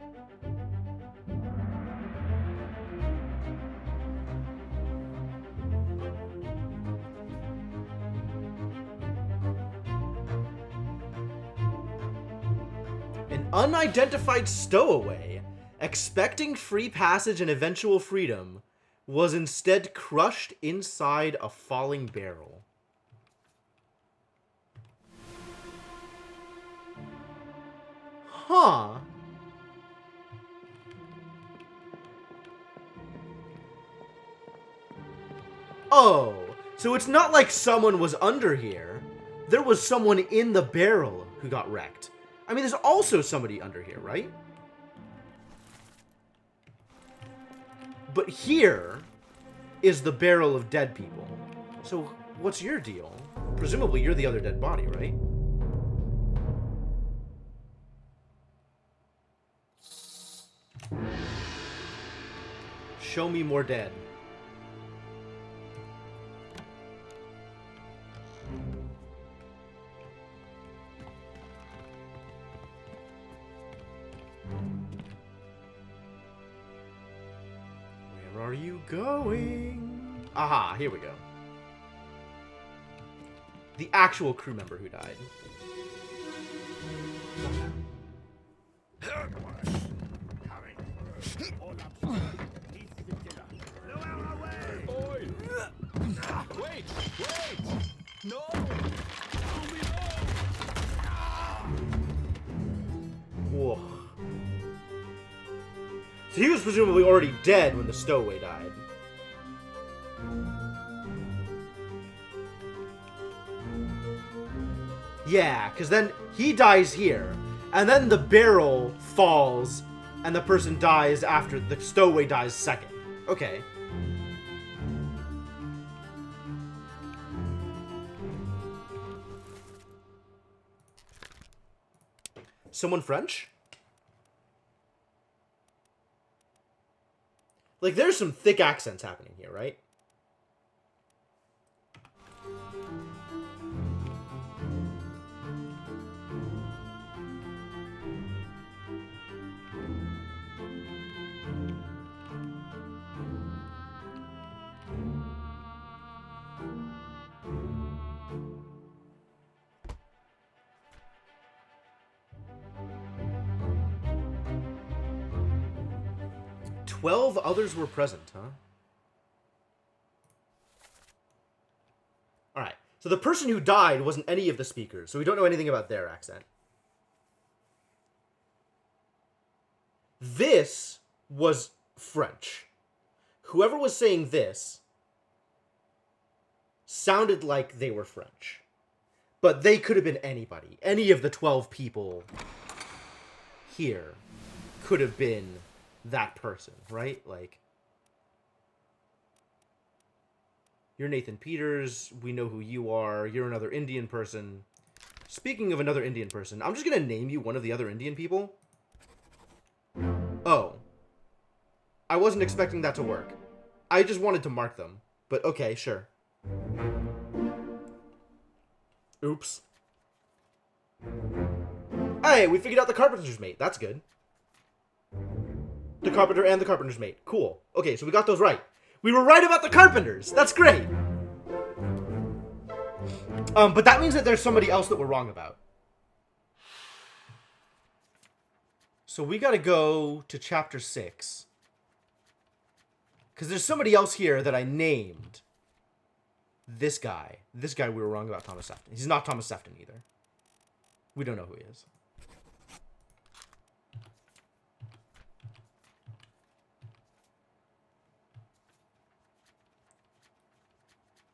An unidentified stowaway, expecting free passage and eventual freedom, was instead crushed inside a falling barrel. Huh. Oh, so it's not like someone was under here. There was someone in the barrel who got wrecked. I mean, there's also somebody under here, right? But here is the barrel of dead people. So what's your deal? Presumably you're the other dead body, right? Show me more dead. Where are you going? Aha, here we go. The actual crew member who died. Wait! Wait! No! Whoa. So he was presumably already dead when the stowaway died. Yeah, because then he dies here, and then the barrel falls, and the person dies after the stowaway dies second. Okay. Someone French? Like, there's some thick accents happening here, right? "12 others were present, huh?" Alright, so the person who died wasn't any of the speakers, so we don't know anything about their accent. This was French. Whoever was saying this sounded like they were French. But they could have been anybody. Any of the 12 people here could have been that person, right? Like, you're Nathan Peters, we know who you are, you're another Indian person. Speaking of another Indian person, I'm just gonna name you one of the other Indian people. Oh. I wasn't expecting that to work. I just wanted to mark them. But okay, sure. Oops. Hey, we figured out the carpenter's mate. That's good. The carpenter and the carpenter's mate. Cool. Okay, so we got those right. We were right about the carpenters. That's great. But that means that there's somebody else that we're wrong about. So we gotta go to chapter 6. Because there's somebody else here that I named. This guy. This guy we were wrong about Thomas Sefton. He's not Thomas Sefton either. We don't know who he is.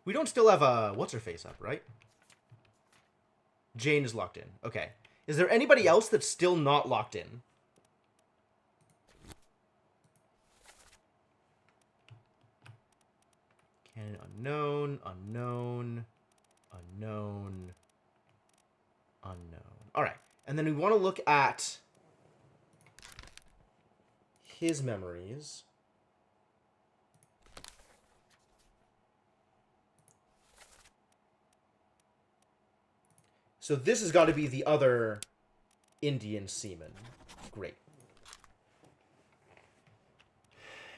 We don't still have a what's-her-face up, right? Jane is locked in. Okay. Is there anybody else that's still not locked in? Canon unknown, unknown, unknown, unknown. Alright. And then we want to look at his memories. So this has got to be the other Indian seaman. Great.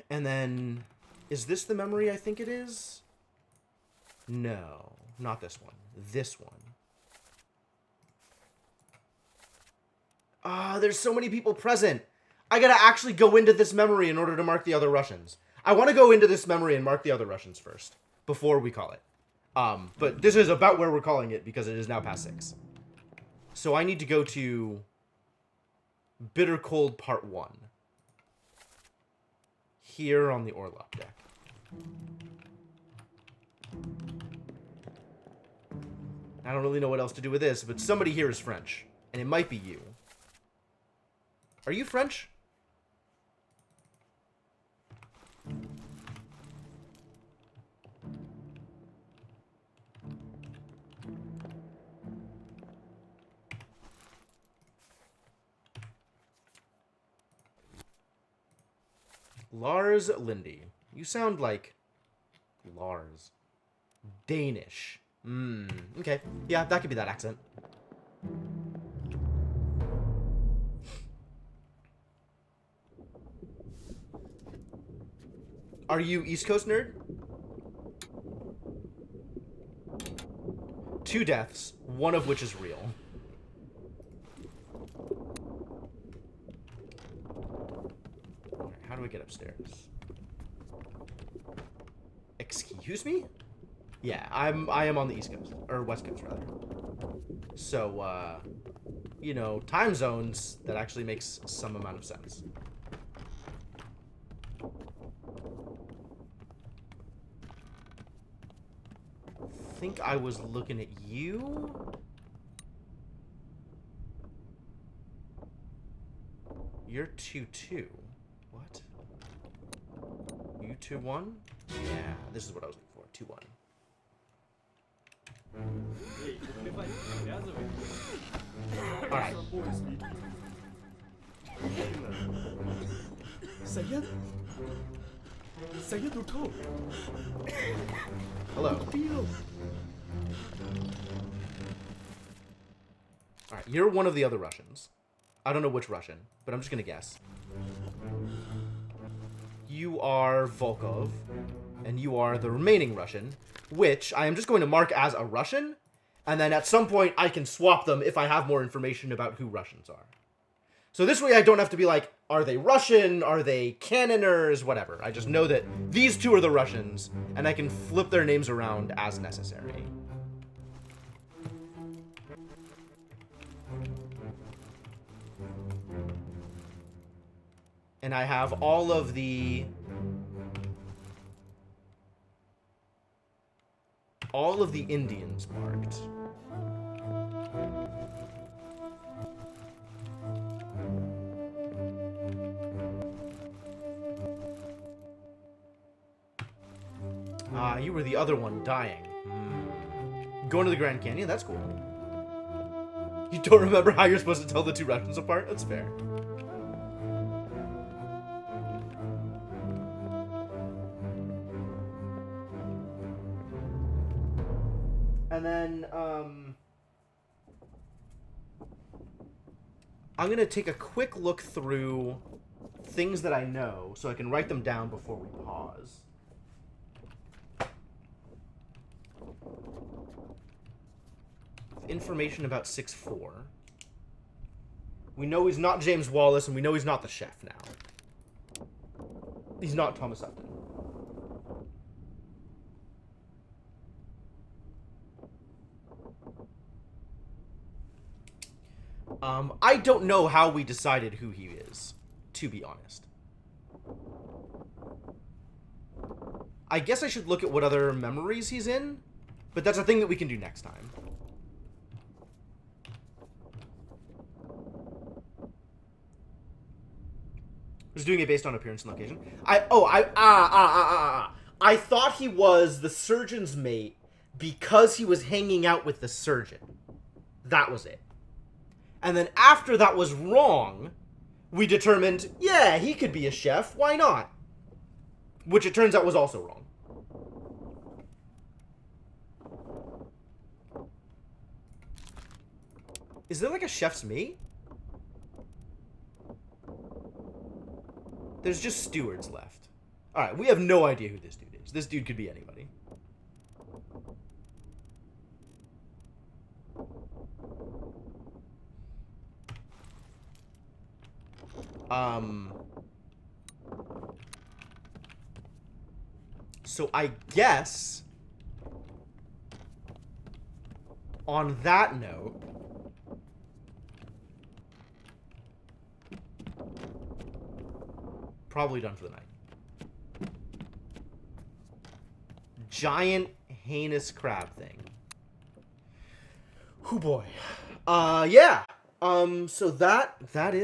And then, is this the memory I think it is? No, not this one. This one. Ah, there's so many people present. I gotta actually go into this memory in order to mark the other Russians. I want to go into this memory and mark the other Russians first, before we call it. But this is about where we're calling it because it is now past 6. So I need to go to Bitter Cold Part 1. Here on the Orlop deck. I don't really know what else to do with this, but somebody here is French. And it might be you. Are you French? Lars Lindy. You sound like Lars. Danish. Okay. Yeah, that could be that accent. Are you East Coast nerd? 2 deaths, one of which is real. Alright, how do I get upstairs? Excuse me? Yeah, I am on the East Coast. Or West Coast, rather. So, you know, time zones, that actually makes some amount of sense. I think I was looking at you. You're 2-2. What? You 2-1? Yeah, this is what I was looking for. 2-1. Alright. Sayed? Sayed Uto. Hello. Alright, you're one of the other Russians. I don't know which Russian, but I'm just gonna guess. You are Volkov, and you are the remaining Russian, which I am just going to mark as a Russian, and then at some point I can swap them if I have more information about who Russians are. So this way I don't have to be like, are they Russian? Are they Cannoners? Whatever. I just know that these two are the Russians, and I can flip their names around as necessary. And I have all of the Indians marked. Ah, you were the other one dying. Going to the Grand Canyon, that's cool. You don't remember how you're supposed to tell the two Russians apart? That's fair. And then, I'm going to take a quick look through things that I know so I can write them down before we pause. Information about 6'4". We know he's not James Wallace, and we know he's not the chef now. He's not Thomas Upton. I don't know how we decided who he is, to be honest. I guess I should look at what other memories he's in, but that's a thing that we can do next time. Just doing it based on appearance and location. I thought he was the surgeon's mate because he was hanging out with the surgeon. That was it. And then after that was wrong, we determined, yeah, he could be a chef. Why not? Which it turns out was also wrong. Is there like a chef's mate? There's just stewards left. Alright, we have no idea who this dude is. This dude could be anybody. So I guess on that note, probably done for the night. Giant heinous crab thing. Oh boy. Yeah. So that is